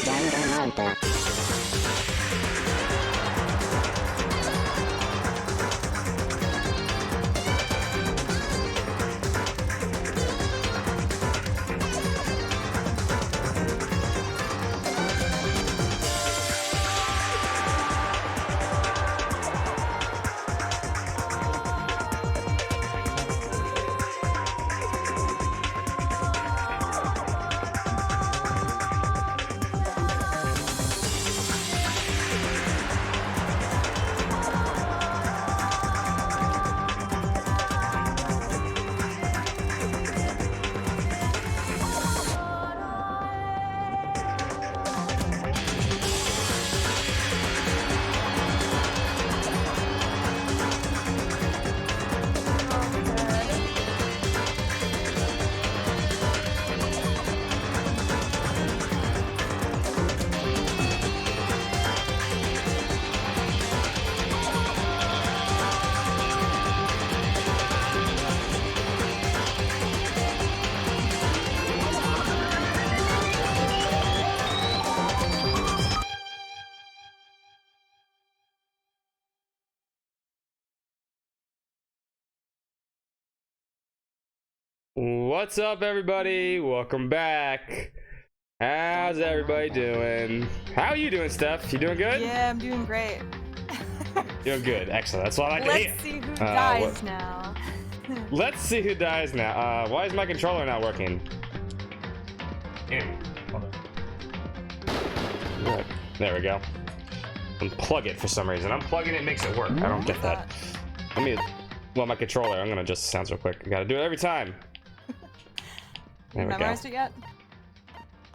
Danganronpa. What's up, everybody? Welcome back. How's everybody doing? How are you doing, Steph? You doing good? Yeah, I'm doing great. Doing good. Excellent. That's what I like to hear. Let's see who dies now. Let's see who dies now. Why is my controller not working? Hold on. There we go. Unplug it for some reason. Unplugging it makes it work. I don't get that. Let me. Well, my controller. I'm gonna adjust the sounds real quick. I gotta do it every time. There we go. Memorized it yet?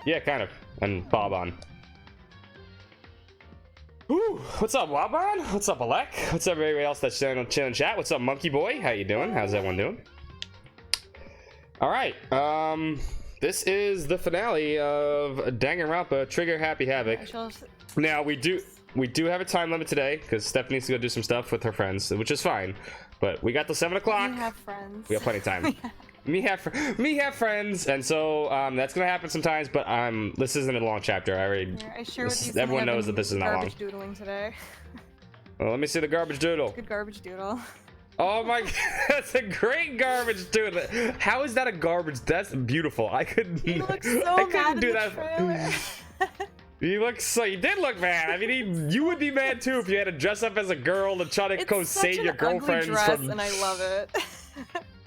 Yeah, kind of. And Bob on. Woo! What's up, Waban? What's up, Alec? What's up, everybody else that's chilling in chat? What's up, Monkey Boy? How you doing? How's everyone doing? All right. This is the finale of Danganronpa Trigger Happy Havoc. Now we do have a time limit today because Steph needs to go do some stuff with her friends, which is fine. But we got till 7 o'clock. We have friends. We have plenty of time. me have friends, and so that's gonna happen sometimes. But this isn't a long chapter. I share with you. Everyone knows that this is not long. Garbage doodling today. Well, let me see the garbage doodle. Good garbage doodle. Oh my god, that's a great garbage doodle. How is that a garbage? That's beautiful. I couldn't. You look so I couldn't mad do in the that. trailer. You did look mad. I mean, you would be mad too if you had to dress up as a girl to try to go save your girlfriends from. And I love it.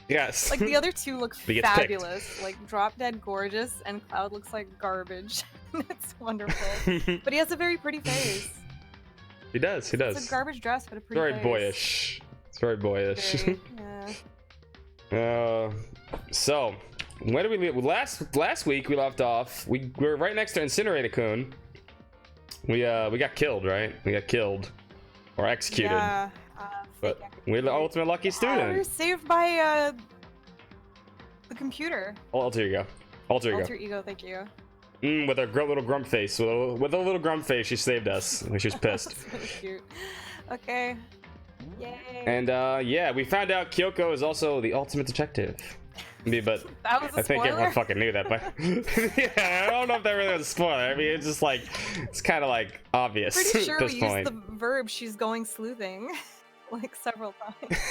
Yes. Like the other two look He gets fabulous. Like drop dead gorgeous, and Cloud looks like garbage. It's wonderful. But he has a very pretty face. He does. He does. It's a garbage dress, but a pretty Very face. boyish. It's very boyish. Very, yeah. So when did we leave? Last week we left off. We were right next to Incinerator-kun. We got killed, right? We got killed or executed. Yeah. But we're the ultimate lucky student. We were saved by the computer. Alter ego. Alter ego. Alter ego, thank you. With her little grump face. With a little grump face, she saved us. She was pissed. That's really cute. Okay. Yay. And yeah, we found out Kyoko is also the ultimate detective. But that was a I think spoiler? everyone fucking knew that, but yeah, I don't know if that really was a spoiler. I mean, it's just like it's kind of like obvious Pretty sure at this we point. used the verb "she's going sleuthing" like several times.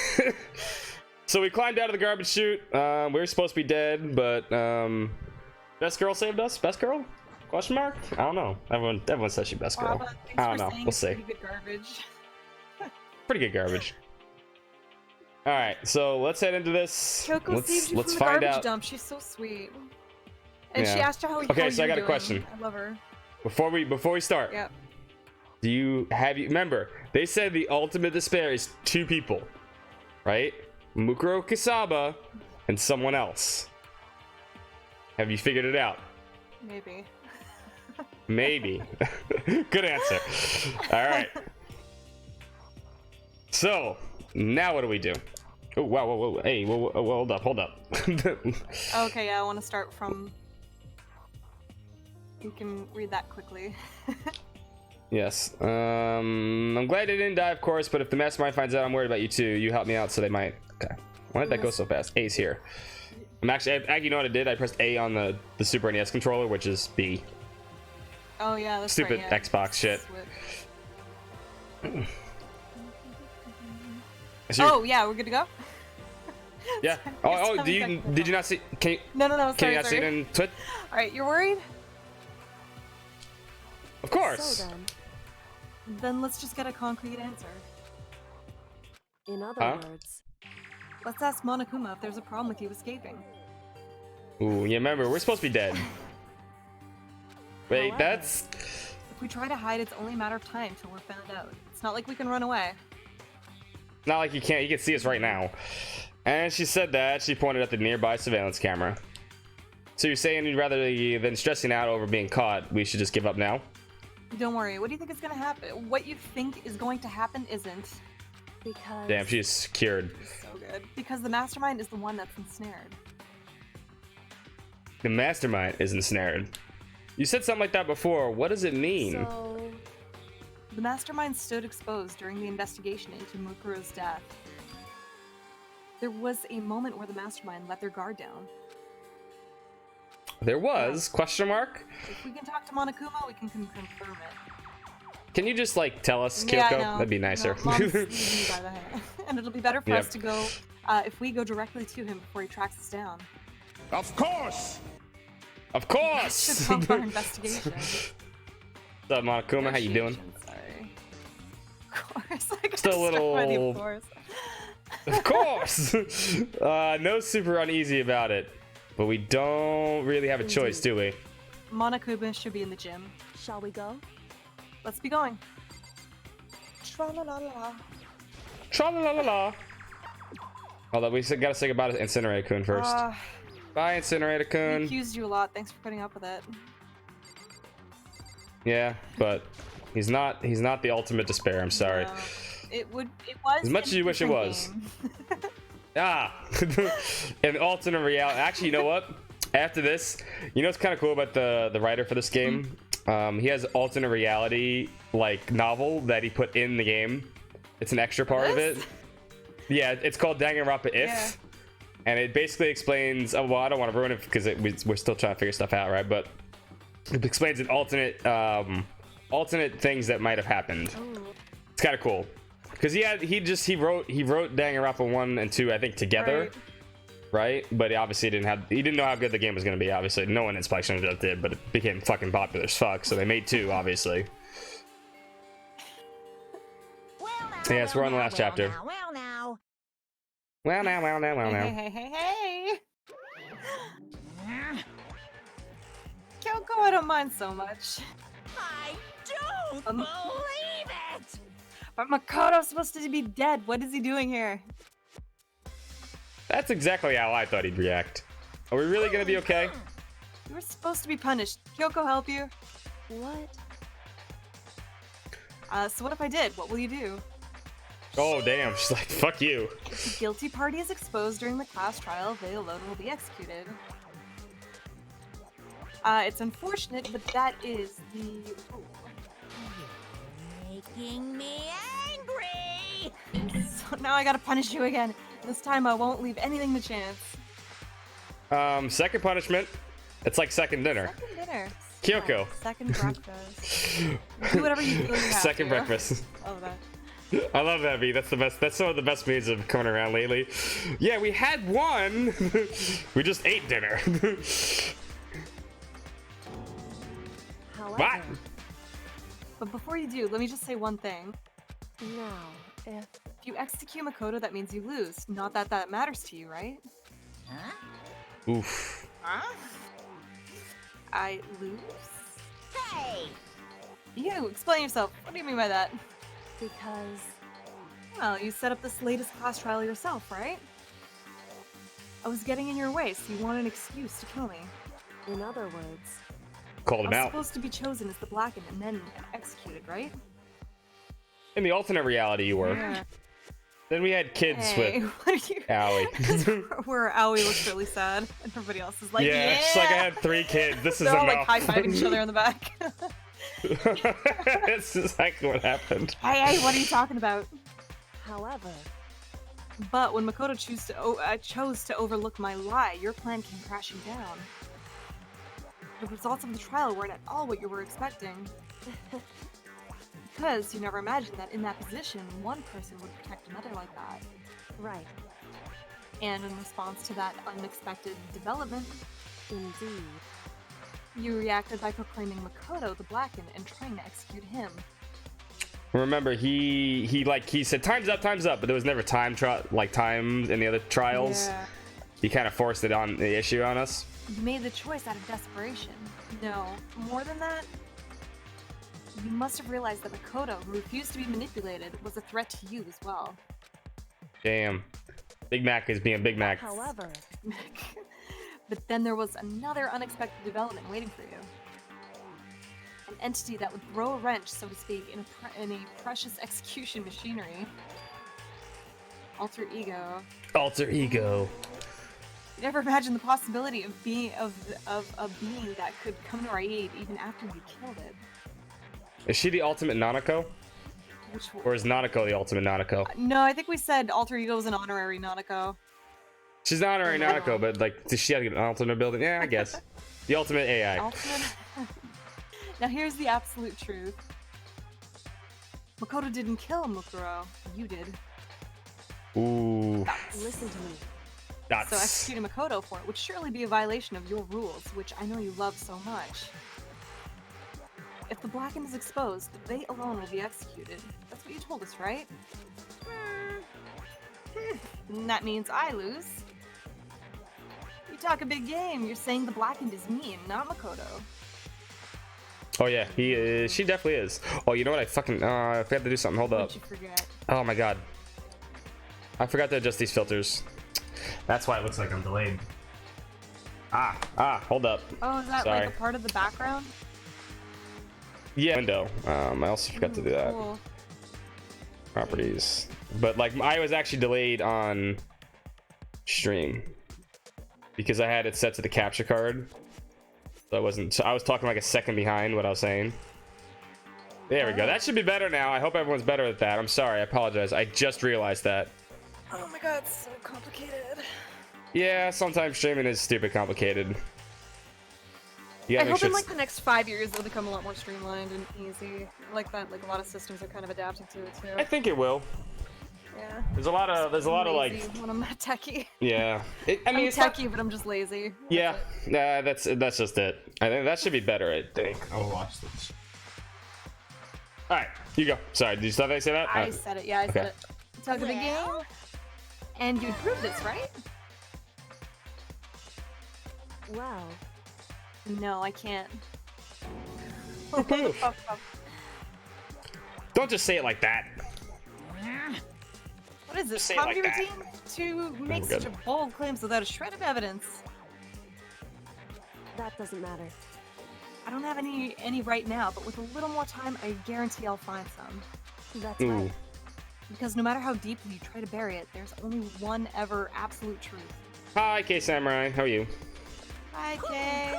So we climbed out of the garbage chute. We were supposed to be dead, but best girl saved us. Best girl? Question mark? I don't know. Everyone says she's best girl. I don't know. We'll see. Pretty good garbage. Pretty good garbage. All right, so let's head into this. Kyoko saved you let's from the find garbage out. dump. She's so sweet. And Yeah. she asked you how Okay, how so I you're got a doing. question. I love her. Before we start, Yep. do you remember they said the ultimate despair is 2 people, right? Mukuro Kisaba and someone else. Have you figured it out? Maybe. Maybe. Good answer. All right. So now what do we do? Oh wow, whoa. Hey, whoa, hold up. Okay, yeah, I want to start from. You can read that quickly. Yes. I'm glad they didn't die, of course, but if the mastermind finds out, I'm worried about you too. You help me out, so they might. Okay. Why did that go so fast? A's here. I'm actually, you know what I did? I pressed A on the Super NES controller, which is B. Oh yeah, that's Stupid right, yeah. Xbox shit. Oh yeah, we're good to go. Yeah. Oh, did you not see? Can you, No. can Sorry, you not see it in Twitch? All right, you're worried? Of course. So Then let's just get a concrete answer. in other words, Let's ask Monokuma if there's a problem with you escaping. Ooh, yeah. Remember, we're supposed to be dead. Wait, However, that's. If we try to hide, it's only a matter of time till we're found out. It's not like we can run away. Not like you can't. You can see us right now. And she said that. She pointed at the nearby surveillance camera. So you're saying rather than stressing out over being caught, we should just give up now? Don't worry. What do you think is going to happen? What you think is going to happen isn't. because Damn, she's secured. So good. Because the mastermind is the one that's ensnared. The mastermind is ensnared. You said something like that before. What does it mean? So The mastermind stood exposed during the investigation into Mukuro's death. There was a moment where the mastermind let their guard down. There was? Question mark? If we can talk to Monokuma, we can confirm it. Can you just like tell us, Kyoko? Yeah, I know. That'd be nicer. No, Mom's leading me by the hand. And it'll be better for Yep. us to go, if we go directly to him before he tracks us down. Of course! Of Should course! help our investigation. What's up, Monokuma? How you doing? Sorry. Of course. I got Still a stuck by the little- of course. Of course! No super uneasy about it. But we don't really have a choice, do we? Monokuma should be in the gym. shall we go? Let's be going. Tra-la-la-la. Tra-la-la-la-la. Although we gotta say goodbye to Incinerator-kun first. Bye, We Incinerator-kun. accused you a lot. Thanks for putting up with it. Yeah, but he's not the ultimate despair, I'm sorry. No. It was As much in as you a wish it different was. game. Ah! An alternate reality. Actually, you know what? After this, you know what's kind of cool about the writer for this game? He has alternate reality like novel that he put in the game. It's an extra part of it. Yeah, it's called Danganronpa If. Yeah. And it basically explains, oh, well, I don't want to ruin it because we're still trying to figure stuff out, right? But it explains an alternate things that might have happened. It's kind of cool because he wrote Danganronpa 1 and 2, I think, together, right? But he didn't know how good the game was going to be. Obviously, no one in Spike Chunsoft did, but it became fucking popular as fuck. So they made 2, obviously. Yes, we're on the last chapter. Well now. Well now. Hey. Kyoko, I don't mind so much. I don't Um, believe it. But Makoto's supposed to be dead. What is he doing here? That's exactly how I thought he'd react. Are we really gonna be okay? You were supposed to be punished. Kyoko help you? What? So what if I did? What will you do? Oh damn, she's like, fuck you. If the guilty party is exposed during the class trial, they alone will be executed. It's unfortunate, but that is the rule. Making me angry. So now I gotta punish you again. This time I won't leave anything to chance. Second punishment. It's like second dinner. Second dinner. Kyoko. Second breakfast. Do whatever you feel you have Second to. breakfast. Love that. I love that, V. That's the best. That's some of the best memes that have coming around lately. Yeah, we had one. We just ate dinner. However, What? But before you do, let me just say one thing. now, if If you execute Makoto, that means you lose. Not that that matters to you, right? Oof. I lose? Hey. You, explain yourself. What do you mean by that? because Well, you set up this latest class trial yourself, right? I was getting in your way, so you wanted an excuse to kill me. in other words, Called I him was out. supposed to be chosen as the Blackened and then executed, right? In the alternate reality, you were. Yeah. Then we had kids Hey, with what are you? Allie. Where Aoi looks really sad, and everybody else is like, yeah. It's like I had 3 kids. This is They're all enough. like high-fiving each other in the back. That's exactly what happened. Hey, what are you talking about? However, But when Makoto chose to overlook my lie, your plan came crashing down. The results of the trial weren't at all what you were expecting. Because you never imagined that in that position, one person would protect another like that. right, And in response to that unexpected development, indeed. you reacted by proclaiming Makoto the Blackened and trying to execute him. Remember, he said time's up, but there was never time in the other trials. Yeah. He kind of forced it on the issue on us. You made the choice out of desperation. No, more than that, you must have realized that Makoto, who refused to be manipulated, was a threat to you as well. Damn. Big Mac is being Big Mac. However, But then there was another unexpected development waiting for you. An entity that would throw a wrench, so to speak, in a precious execution machinery. Alter ego. Alter ego. You never imagined the possibility of being of a being that could come to our aid even after we killed it. Is she the ultimate Nanako? Which Or is Nanako the ultimate Nanako? no, I think we said alter ego was an honorary Nanako. She's not honorary Nanako, but like, does she have an ultimate ability? Yeah, I guess. The ultimate AI. Ultimate. Now here's the absolute truth. Makoto didn't kill Mukuro. You did. Ooh. listen to me. So That's... executing Makoto for it would surely be a violation of your rules, which I know you love so much. If the Blackened is exposed, they alone will be executed. That's what you told us, right? And that means I lose. You talk a big game. You're saying the Blackened is me and not Makoto. Oh yeah, he is. She definitely is. Oh, you know what? I forgot to do something. Hold up. What'd you forget? Oh my god. I forgot to adjust these filters. That's why it looks like I'm delayed. Hold up. Oh, is that Sorry. like a part of the background? Yeah, window. I also forgot to do that. Cool. Properties. But like, I was actually delayed on stream because I had it set to the capture card. So I wasn't. So I was talking like a second behind what I was saying. There we go. That should be better now. I hope everyone's better at that. I'm sorry. I apologize. I just realized that. Oh my god, it's so complicated. Yeah, sometimes streaming is stupid complicated. You I gotta make hope sure in it's- like the next 5 years it'll become a lot more streamlined and easy. Like that, like a lot of systems are kind of adapting to it too. I think it will. Yeah. There's a lot of like, Lazy when I'm not techie. yeah. I I'm mean, it's not- techie, but I'm just lazy. yeah. Nah, that's just it. I think that should be better. I think. I'll watch this. All right, you go. Sorry, did you still say that? I said it. Yeah, I okay. said it. Talk of the game. Well? And you proved this, right? Well, No, I can't. Don't just say it like that. What is this? Say it like Comedy that. routine? To make good. such a bold claims without a shred of evidence. that doesn't matter. I don't have any right now, but with a little more time, I guarantee I'll find some. That's Ooh. right. Because no matter how deeply you try to bury it, there's only one ever absolute truth. Hi, K Samurai. How are you? Hi, Kay.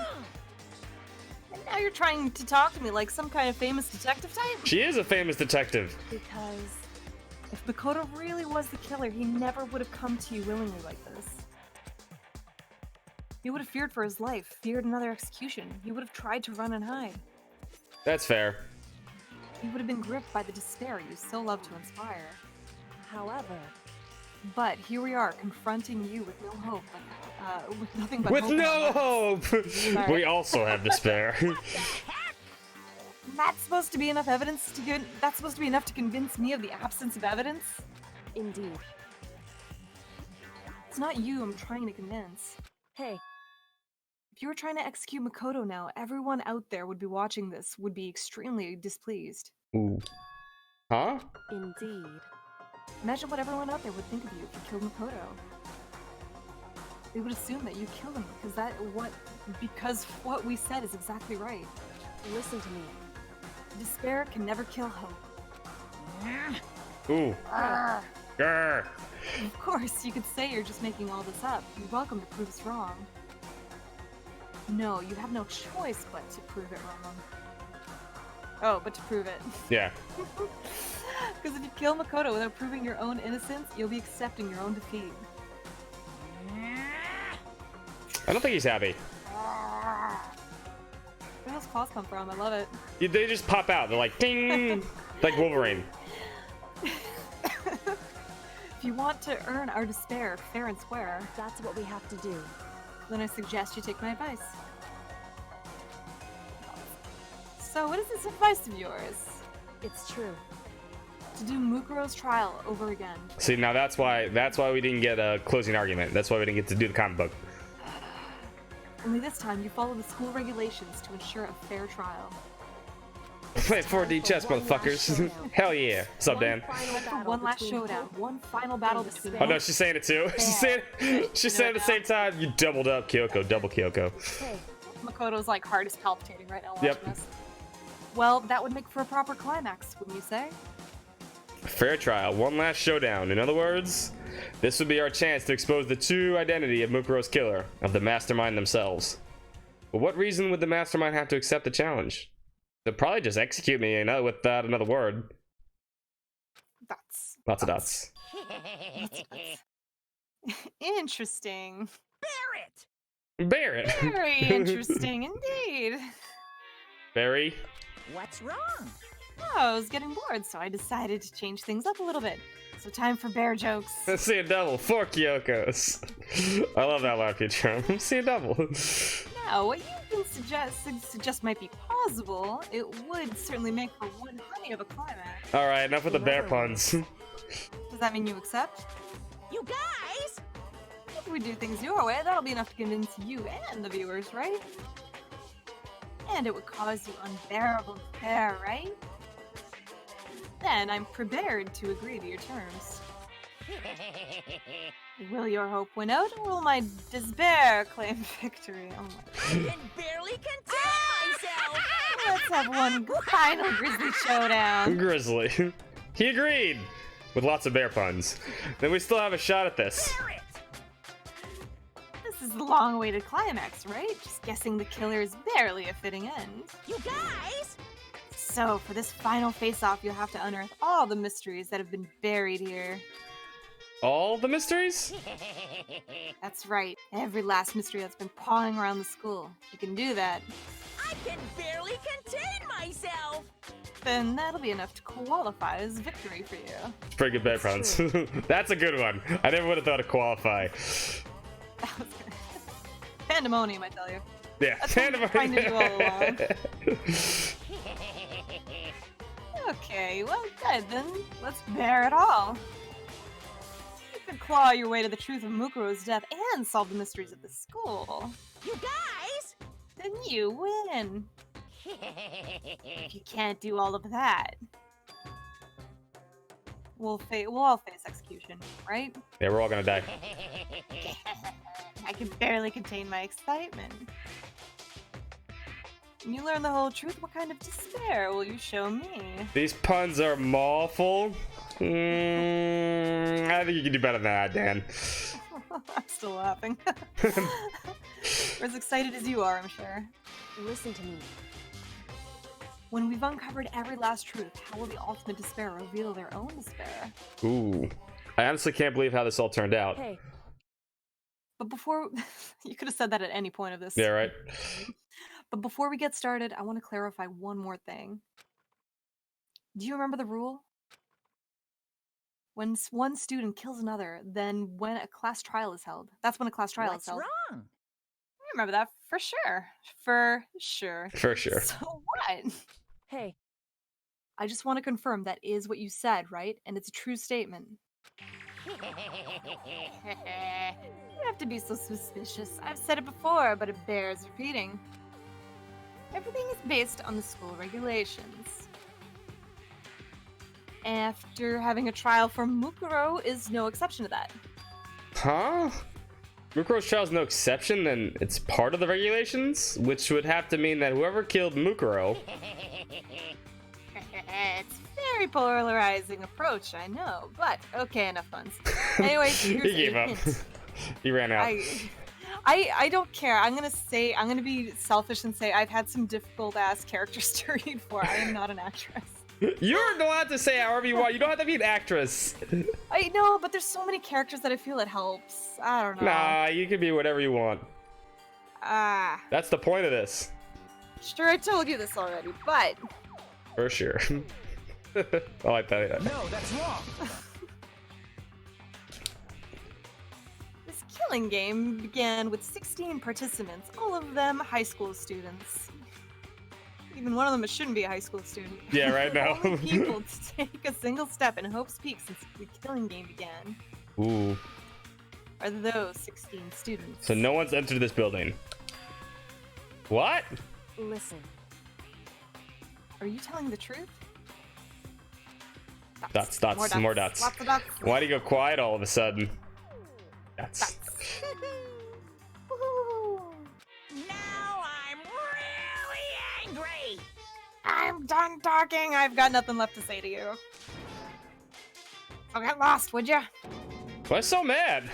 And now you're trying to talk to me like some kind of famous detective type? She is a famous detective. Because If Makoto really was the killer, he never would have come to you willingly like this. He would have feared for his life, feared another execution. He would have tried to run and hide. That's fair. He would have been gripped by the despair you so love to inspire. however, But here we are, confronting you with no hope, but with nothing but With hope. in our no hearts. hope. Sorry. We also have despair. That's supposed to be enough evidence to get. That's supposed to be enough to convince me of the absence of evidence. indeed. It's not you I'm trying to convince. Hey, If you were trying to execute Makoto now, everyone out there would be watching this, would be extremely displeased. Ooh. Huh? indeed. Imagine what everyone out there would think of you if you killed Makoto. They would assume that you killed him because what we said is exactly right. Listen to me. Despair can never kill hope. Ooh. Grr. Of course, you could say you're just making all this up. You're welcome to prove us wrong. No, you have no choice but to prove it wrong. Oh, but to prove it. Yeah. Because if you kill Makoto without proving your own innocence, you'll be accepting your own defeat. I don't think he's happy. Where those claws come from? I love it. They just pop out. They're like, ding! Like Wolverine. If you want to earn our despair fair and square, That's what we have to do. then I suggest you take my advice. So, what is this advice of yours? It's true. To do Mukuro's trial over again. See, now that's why we didn't get a closing argument. That's why we didn't get to do the comic book. Only this time, you follow the school regulations to ensure a fair trial. Play 4D chess, motherfuckers. Hell yeah. What's up, Dan? One last showdown. One final battle between Oh no, she's saying it too. She's saying it at the same time. You doubled up, Kyoko. Double Kyoko. Hey, Makoto's like heart is palpitating right now watching Yep. this. Well, that would make for a proper climax, wouldn't you say? Fair trial. One last showdown. In other words, this would be our chance to expose the true identity of Mukuro's killer, of the mastermind themselves. But what reason would the mastermind have to accept the challenge? They'll probably just execute me, without another word. That's Lots of dots. interesting. Barrett. Very interesting indeed. Barry. What's wrong? Oh, I was getting bored, so I decided to change things up a little bit. So time for bear jokes. Let's see a double. 4 Kyokos. I love that line feature. See a double. Now, what you can suggest might be plausible. It would certainly make for one honey of a climax. Alright, enough with the bear puns. Does that mean you accept? You guys! If we do things your way, that'll be enough to convince you and the viewers, right? And it would cause you unbearable despair, right? Then I'm prepared to agree to your terms. Will your hope win out, or will my despair claim victory? Oh my. I can barely contain myself! Let's have one final grisly showdown. Grizzly. He agreed. With lots of bear puns. Then we still have a shot at this. Barrett! This is the long-awaited climax, right? Just guessing the killer is barely a fitting end. You guys! So, for this final face-off, you'll have to unearth all the mysteries that have been buried here. All the mysteries? That's right, every last mystery that's been pawing around the school. You can do that. I can barely contain myself! Then that'll be enough to qualify as victory for you. Pretty good bear puns. That's a good one. I never would have thought to qualify. That was good. Pandemonium, I tell you. Yeah. That's what we're trying to do all along. Okay, well, good, then let's bear it all. You could claw your way to the truth of Mukuro's death and solve the mysteries of the school. You guys! Then you win. If you can't do all of that, we'll all face execution, right? Yeah, we're all gonna die. I can barely contain my excitement. When you learn the whole truth, what kind of despair will you show me? These puns are awful. I think you can do better than that, Dan. I'm still laughing. We're as excited as you are, I'm sure. Listen to me. When we've uncovered every last truth, how will the ultimate despair reveal their own despair? Ooh. I honestly can't believe how this all turned out. Hey, But before, you could have said that at any point of this. Yeah, right? But before we get started, I want to clarify one more thing. Do you remember the rule? When one student kills another, then when a class trial is held. That's when a class trial What's is held. wrong? I remember that for sure. For sure. For sure. So what? hey, I just want to confirm that is what you said, right? And it's a true statement. You have to be so suspicious. I've said it before, but it bears repeating. Everything is based on the school regulations. After having a trial for Mukuro is no exception to that. Huh? Mukuro's trial is no exception, then it's part of the regulations? Which would have to mean that whoever killed Mukuro... It's very polarizing approach, I know. But okay, enough puns. Anyways, here's He gave a up. hint. He ran out. I don't care. I'm gonna be selfish and say I've had some difficult ass characters to read for. I am not an actress. You're allowed to say however you want. You don't have to be an actress. I know, but there's so many characters that I feel it helps. I don't know. Nah, you can be whatever you want. Ah. That's the point of this. Sure, I told you this already, but For sure. I like that. No, that's wrong. this killing game began with 16 participants, all of them high school students. Even one of them shouldn't be a high school student. Yeah, right now. Only people to take a single step in Hope's Peak since the killing game began Ooh. are those 16 students. So no one's entered this building. What? Listen. Are you telling the truth? Dots, more dots. Lots of dots. Why do you go quiet all of a sudden? That's. Woohoo. Now I'm really angry. I'm done talking. I've got nothing left to say to you. So get lost, would ya? Why so mad?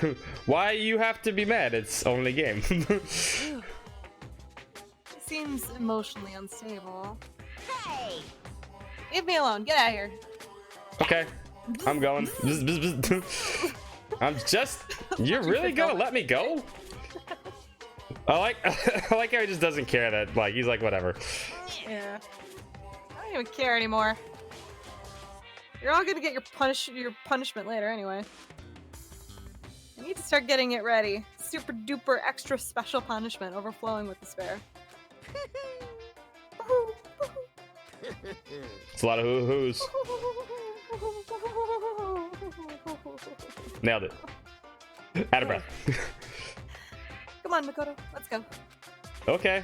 Why you have to be mad? It's only a game. Seems emotionally unstable. Hey, Leave me alone. Get out of here. Okay, I'm going. I'm just. You're really gonna let me go? I like how he just doesn't care that like he's like whatever. Yeah. I don't even care anymore. You're all gonna get your punishment later anyway. You need to start getting it ready. Super duper extra special punishment overflowing with despair. It's a lot of hoo-hoos. Nailed it. Out of breath. Come on, Makoto. Let's go. Okay.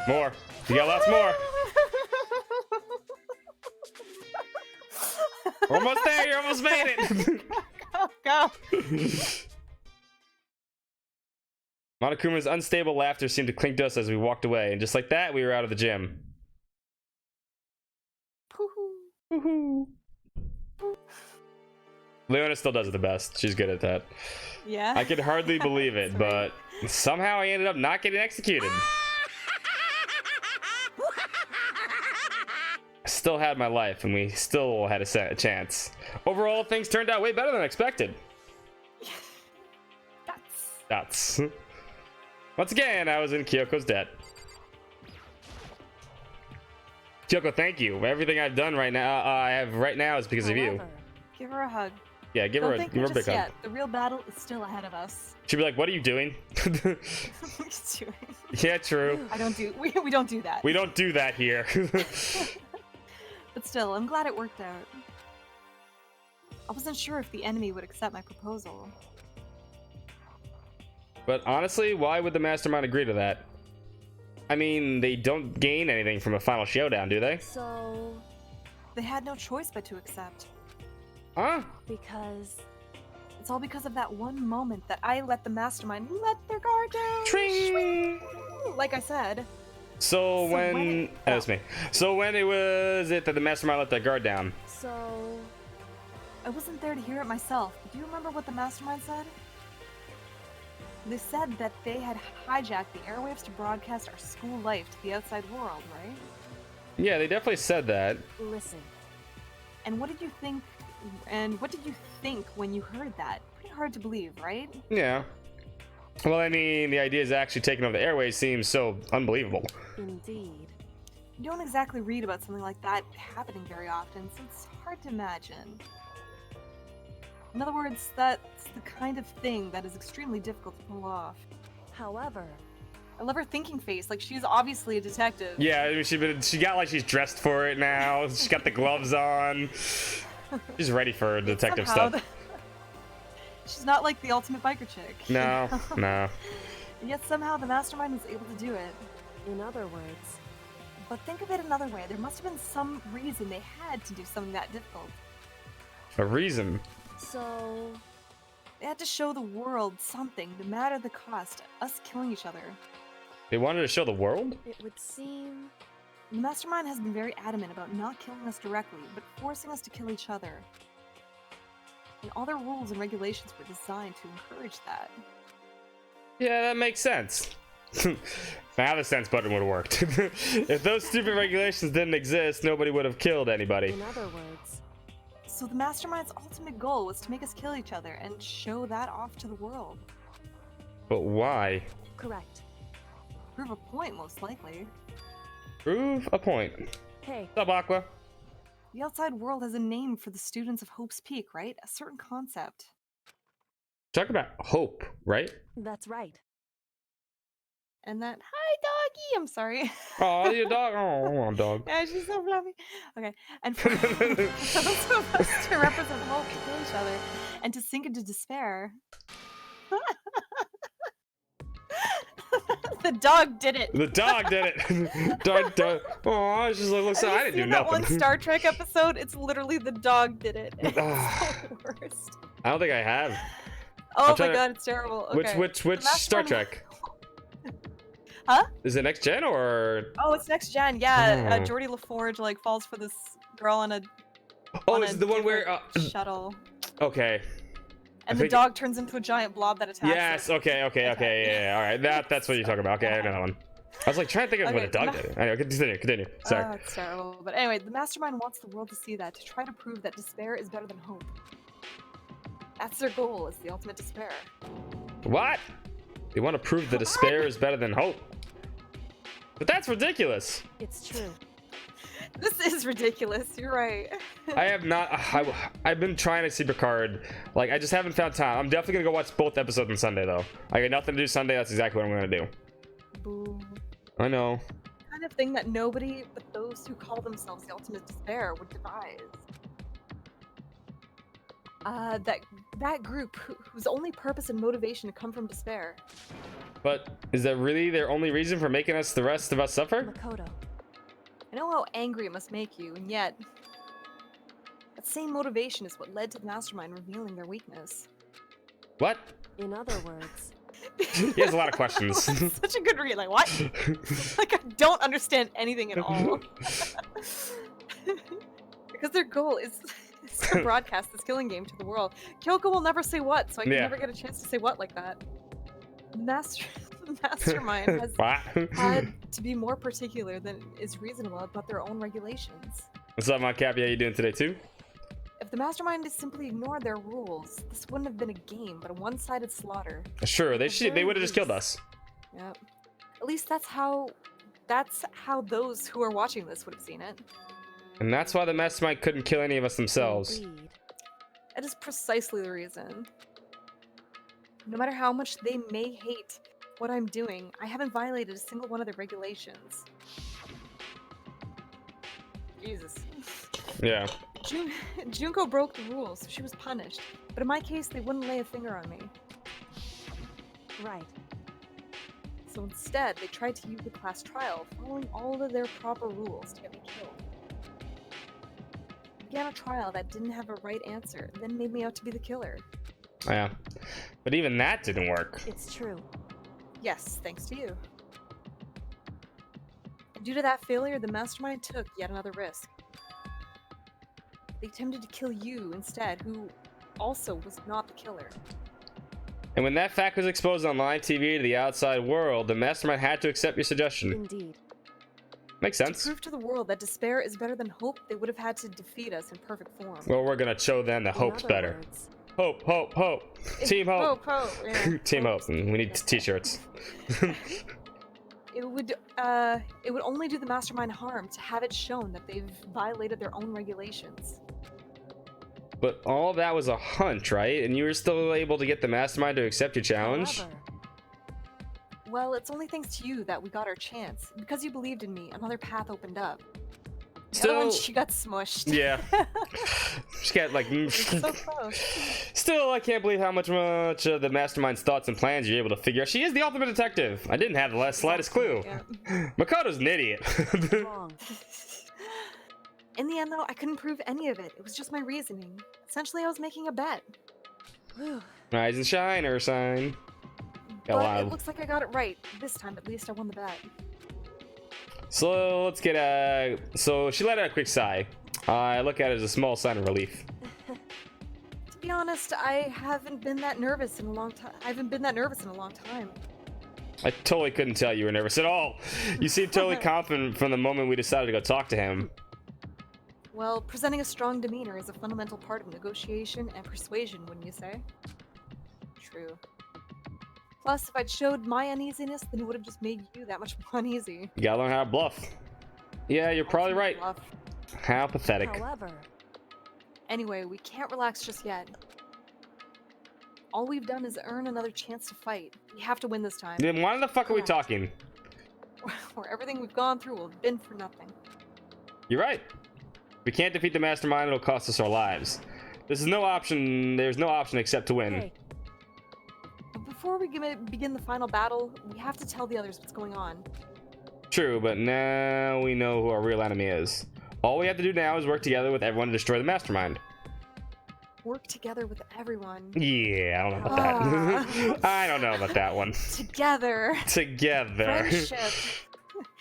More. You got lots more. We're almost there. You almost made it. Go. Monokuma's unstable laughter seemed to cling to us as we walked away, and just like that, we were out of the gym. Woohoo. Leona still does it the best. She's good at that. Yeah. I could hardly believe it, but somehow I ended up not getting executed. I still had my life, and we still had a chance. Overall, things turned out way better than expected. That's. Once again, I was in Kyoko's debt. Kyoko, thank you. Everything I've done right now, I have right now is because of you. However, Give her a hug. Yeah, give her a big hug. Yet. The real battle is still ahead of us. She'd be like, "What are you doing?" Yeah, true. I don't do. We don't do that. We don't do that here. But still, I'm glad it worked out. I wasn't sure if the enemy would accept my proposal. But honestly, why would the mastermind agree to that? I mean, they don't gain anything from a final showdown, do they? so They had no choice but to accept. Huh? because It's all because of that one moment that I let the mastermind let their guard down. Tring! Like I said. So when when- that's me. So when it was it that the mastermind let their guard down? so I wasn't there to hear it myself, but do you remember what the mastermind said? They said that they had hijacked the airwaves to broadcast our school life to the outside world, right? Yeah, they definitely said that. listen. And what did you think? And what did you think when you heard that? Pretty hard to believe, right? Yeah. Well, I mean, the idea is actually taking over the airways seems so unbelievable. Indeed. You don't exactly read about something like that happening very often, so it's hard to imagine. In other words, that's the kind of thing that is extremely difficult to pull off. However, I love her thinking face, like she's obviously a detective. Yeah, I mean, she got like she's dressed for it now. She's got the gloves on. She's ready for detective Somehow stuff. She's not like the ultimate biker chick. No, no. And yet somehow the mastermind was able to do it. in other words, But think of it another way. There must have been some reason they had to do something that difficult. A reason. so They had to show the world something, no matter the cost. Us killing each other. They wanted to show the world? it would seem The Mastermind has been very adamant about not killing us directly, but forcing us to kill each other. And all their rules and regulations were designed to encourage that. Yeah, that makes sense. Now the sense button would have worked. If those stupid regulations didn't exist, nobody would have killed anybody. In other words, So the Mastermind's ultimate goal was to make us kill each other and show that off to the world. But why? correct. Prove a point, most likely. Prove a point. Hey, What's up, Aqua? The outside world has a name for the students of Hope's Peak, right? A certain concept. Talk about hope, right? that's right. And that, hi, doggy! I'm sorry. Oh, you dog. Oh, dog. Yeah, she's so fluffy. Okay, and for those of us to represent hope, to kill each other, and to sink into despair. The dog did it. The dog did it. Dog. Oh, it's just like, looks. Have I you didn't do seen that nothing. one Star Trek episode? It's literally the dog did it. It's Ah. the worst. I don't think I have. Oh my trying to- god, it's terrible. Okay. Which The Star Mastermind- Trek? Huh? Is it next gen or? Oh, it's next gen. Yeah, Oh. Geordie LaForge like falls for this girl on a Oh, on is a it the one where? different shuttle, Okay. and think- the dog turns into a giant blob that attacks. Yes. it. Okay. Yeah. All right. That's what you're talking about. Okay, I know that one. I was like trying to think of what a Okay, dog did. Anyway, continue. Sorry. Oh, it's terrible. But anyway, the Mastermind wants the world to see that, to try to prove that despair is better than hope. That's their goal, is the ultimate despair. What? They want to prove that despair is better than hope. But that's ridiculous. It's true. This is ridiculous. You're right. I have not. I've been trying to see Picard. Like, I just haven't found time. I'm definitely gonna go watch both episodes on Sunday, though. I got nothing to do Sunday. That's exactly what I'm gonna do. Boo. I know. Kind of thing that nobody but those who call themselves the ultimate despair would devise. That group whose only purpose and motivation come from despair. But is that really their only reason for making us, the rest of us, suffer? Makoto. I know how angry it must make you, and yet that same motivation is what led to the Mastermind revealing their weakness. What? In other words, He has a lot of questions. Such a good read. Like what? Like I don't understand anything at all. Because their goal is to broadcast this killing game to the world. Kyoko will never say what, so I can Yeah. never get a chance to say what like that. The Mastermind has What? had to be more particular than is reasonable about their own regulations. What's up, my Cappy? How you doing today, too? If the Mastermind had simply ignored their rules, this wouldn't have been a game, but a one-sided slaughter. Sure, they would have just killed us. Yep. At least that's how those who are watching this would have seen it. And that's why the Mastermind couldn't kill any of us themselves. indeed. That is precisely the reason. No matter how much they may hate what I'm doing, I haven't violated a single one of their regulations. Jesus. Yeah. Junko broke the rules, so she was punished. But in my case, they wouldn't lay a finger on me. Right. So instead, they tried to use the class trial, following all of their proper rules to get me killed. They began a trial that didn't have a right answer, and then made me out to be the killer. Yeah. But even that didn't work. It's true. Yes, thanks to you. And due to that failure, the Mastermind took yet another risk. They attempted to kill you instead, who also was not the killer. And when that fact was exposed on live TV to the outside world, the Mastermind had to accept your suggestion. Indeed. Makes To sense. prove to the world that despair is better than hope, they would have had to defeat us in perfect form. Well, we're gonna show them that In hope's other better. words, Hope. Team hope. Hope, yeah. Team hope. And we need t-shirts. It would only do the Mastermind harm to have it shown that they've violated their own regulations. But all that was a hunch, right? And you were still able to get the Mastermind to accept your challenge? however, Well, it's only thanks to you that we got our chance. Because you believed in me, another path opened up. The other one, Still, she got smushed. yeah. She got like. So close. Still, I can't believe how much of the Mastermind's thoughts and plans you're able to figure out. She is the ultimate detective. I didn't have the slightest clue. Yeah. Makoto's an idiot. wrong. In the end, though, I couldn't prove any of it. It was just my reasoning. Essentially, I was making a bet. Whew. Rise and shine, Ursine. Got a But lot it of- looks like I got it right. This time, at least, I won the bet. So let's get a. So she let out a quick sigh. I look at it as a small sign of relief. To be honest, I haven't been that nervous in a long time. I haven't been that nervous in a long time. I totally couldn't tell you were nervous at all. You seemed totally confident from the moment we decided to go talk to him. Well, presenting a strong demeanor is a fundamental part of negotiation and persuasion, wouldn't you say? True. Plus, if I'd showed my uneasiness, then it would have just made you that much more uneasy. You gotta learn how to bluff. Yeah, you're probably right. Bluff. How pathetic. However, Anyway, we can't relax just yet. All we've done is earn another chance to fight. We have to win this time. Then why the fuck are we Correct. talking? Or everything we've gone through will have been for nothing. You're right. If we can't defeat the mastermind, it'll cost us our lives. There's no option except to win. hey, But before we begin the final battle, we have to tell the others what's going on. True, but now we know who our real enemy is. All we have to do now is work together with everyone to destroy the mastermind. Work together with everyone. Yeah, I don't know about that. I don't know about that one. Together. Together. Friendship.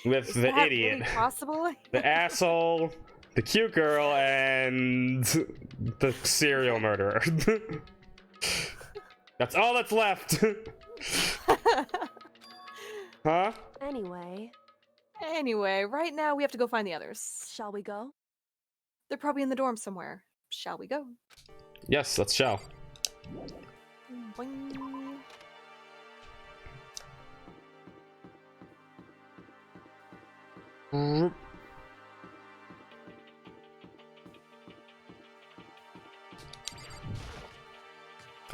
With Is the that idiot. really possible? The asshole, the cute girl, and the serial murderer. That's all that's left. Huh? anyway, Right now we have to go find the others. shall we go? They're probably in the dorm somewhere. Shall we go? Yes, let's shall. Boing.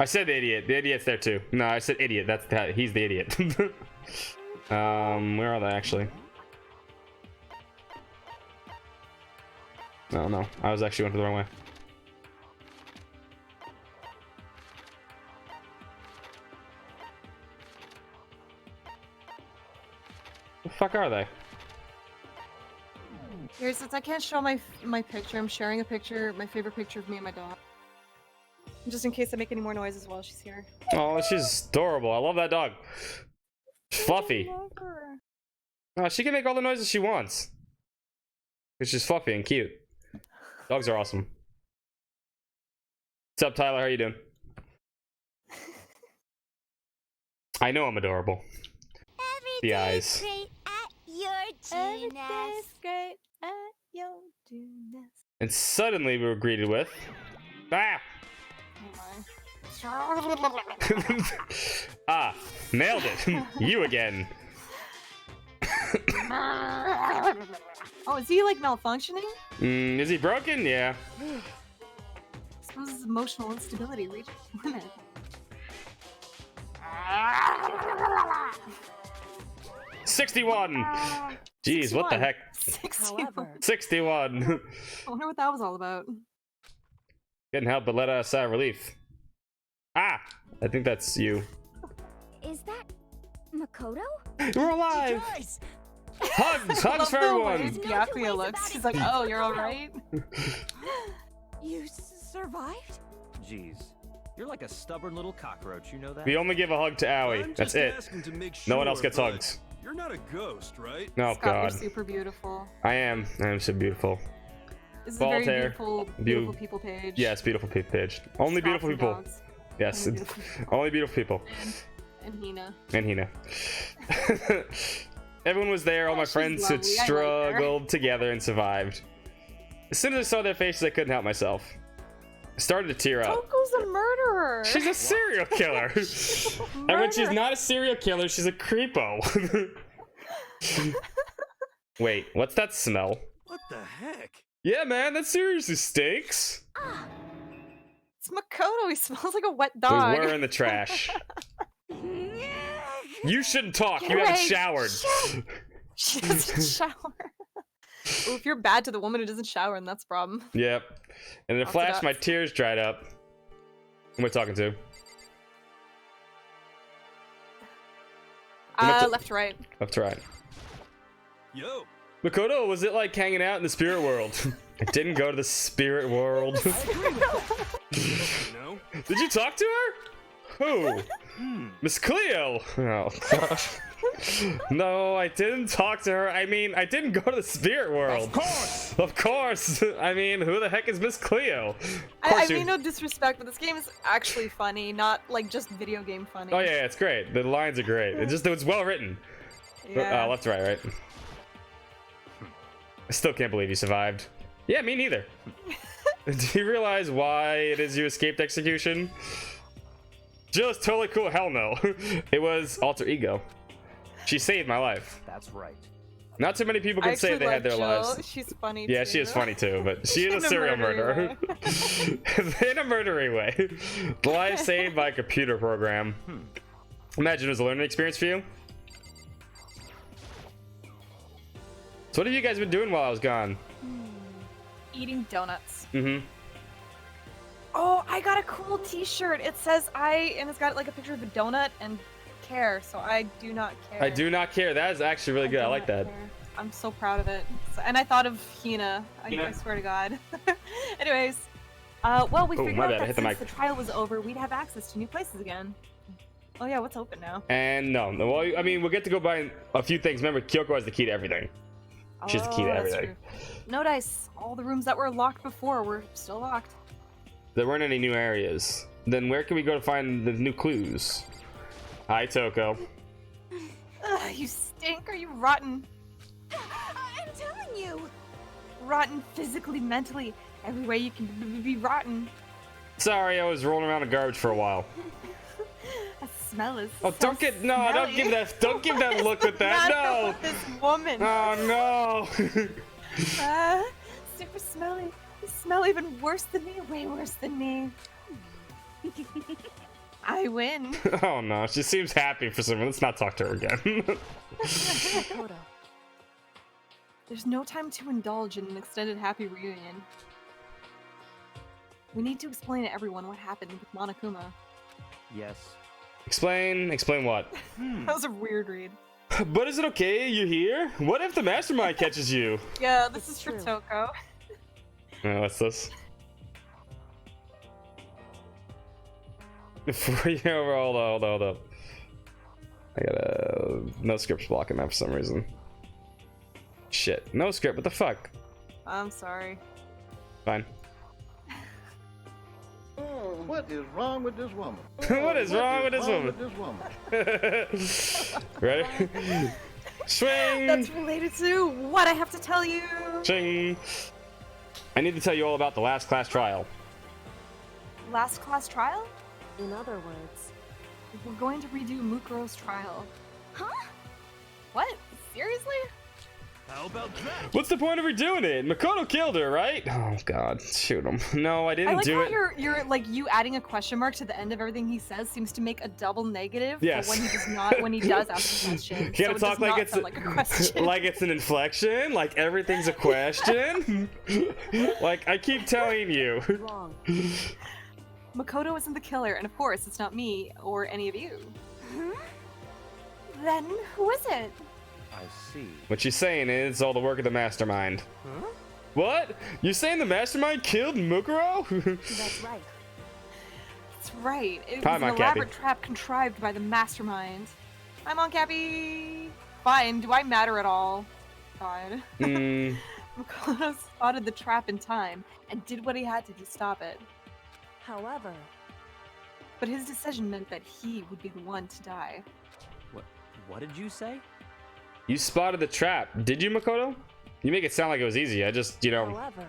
I said the idiot. The idiot's there too. No, I said idiot. He's the idiot. Where are they actually? No, I was actually going the wrong way. The fuck are they? Here, since I can't show my picture, I'm sharing a picture, my favorite picture of me and my dog. Just in case I make any more noises while she's here. Oh, she's adorable. I love that dog. Fluffy. I love her. Oh, she can make all the noises she wants. It's just fluffy and cute. Dogs are awesome. What's up, Tyler? How you doing? I know I'm adorable. The eyes. Great at your Everything's great at your do-ness. And suddenly we were greeted with... Ah! Oh my. Ah, nailed it. You again. Oh, is he like malfunctioning? Is he broken? Yeah. I suppose his emotional instability reached its limit. $61. Jeez, what the heck? 61. However, 61. I wonder what that was all about. Couldn't help but let out a sigh of relief. Ah! I think that's you. Is that Makoto? We're alive! Hugs! Hugs for Love the way everyone! Byakuya looks. He's like, oh, you're alright? you survived? Jeez, you're like a stubborn little cockroach, you know that? We only give a hug to Aoi. I'm That's just it. asking to make No one sure, else gets but hugs. You're not a ghost, right? Oh Scott, god. you're super beautiful. I am so beautiful. This is Bald a very hair. beautiful people page. Yes, beautiful page. Only Scott beautiful for people. dogs. Yes. Only beautiful people. Only beautiful people. And Hina. And Hina. Everyone was there, all my she's friends had lovely, I like her. struggled together and survived. As soon as I saw their faces, I couldn't help myself. I started to tear up. Toko's a murderer! She's a serial killer. And when she's not a serial killer, she's a creepo. Wait, what's that smell? What the heck? Yeah, man, that seriously stinks. It's Makoto, he smells like a wet We dog. were in the trash. You shouldn't talk. You haven't away. showered. She doesn't shower. Well, if you're bad to the woman who doesn't shower, then that's a problem. Yep. And in a Lots of flash, dots. my tears dried up. Who am I talking to? Left to right. Left to right. Yo, Makoto, was it like hanging out in the spirit world? I didn't go to the spirit world. you know? Did you talk to her? Who? Miss Cleo. Oh, gosh. No, I didn't talk to her. I mean, I didn't go to the spirit world. Of course. I mean, who the heck is Miss Cleo? I mean no disrespect, but this game is actually funny, not like just video game funny. Oh yeah, it's great. The lines are great. It's well written. Yeah. Left to right. I still can't believe you survived. Yeah, me neither. Do you realize why it is you escaped execution? Just totally cool. Hell no. It was alter ego. She saved my life. That's right. Not too many people can say they had their lives. She's funny Yeah, too. she is funny too, but she is a In a serial murdery murderer. In a murdery way. Life saved by a computer program. Imagine it was a learning experience for you. So what have you guys been doing while I was gone? Eating donuts. Mm-hmm. Oh, I got a cool t-shirt. It says and it's got like a picture of a donut and care, so I do not care. I do not care. That is actually really good. I do like not that. care. I'm so proud of it. And I thought of Hina. I swear to God. Anyways, well, we Oh, figured my out bad. I that hit the since mic. the trial was over, we'd have access to new places again. Oh yeah, what's open now? And no, well, I mean, we'll get to go buy a few things. Remember, Kyoko has the key to everything. She has the key to that's everything. true. No dice. All the rooms that were locked before were still locked. There weren't any new areas. Then where can we go to find the new clues? Hi, Toko. Ugh, you stink. Are you rotten? I'm telling you. Rotten physically, mentally. Every way you can be rotten. Sorry, I was rolling around in garbage for a while. That smell is Oh, so don't give that look with that. Not No. with this woman. Oh no. Super smelly. You smell even worse than me. Way worse than me. I win. Oh no, she seems happy for some reason. Let's not talk to her again. Makoto. There's no time to indulge in an extended happy reunion. We need to explain to everyone what happened with Monokuma. Yes. Explain what? That was a weird read. But is it okay? You here? What if the mastermind catches you? Yeah, this is true. for Toko. Oh, what's this? Hold up. I got a no script's blocking that for some reason. Shit, no script. What the fuck? I'm sorry. Fine. What is wrong with this woman? What is wrong with this wrong woman? with this woman? Ready? Swing. That's related to what I have to tell you. Ching. I need to tell you all about the last class trial. Last class trial? In other words. We're going to redo Mukuro's trial. Huh? What? Seriously? How about that? What's the point of redoing it? Makoto killed her, right? Oh god, shoot him. No, I I didn't like do how it. you're like you adding a question mark to the end of everything he says seems to make a double negative Yes. for when he does not when he does ask a question. You gotta so it talk does like not it's sound like a question. like it's an inflection, like everything's a question. Like I keep telling you. Wrong. Makoto isn't the killer, and of course it's not me or any of you. Huh? Then who is it? I see. What she's saying is all the work of the mastermind. Huh? What? You saying the mastermind killed Mukuro? That's right. That's right. It Hi, was an Mount elaborate Cappy. trap contrived by the mastermind. I'm on Cappy. Fine. Do I matter at all? God. Hmm. Makoto spotted the trap in time and did what he had to stop it. However, But his decision meant that he would be the one to die. What did you say? You spotted the trap, did you, Makoto? You make it sound like it was easy. I just, however,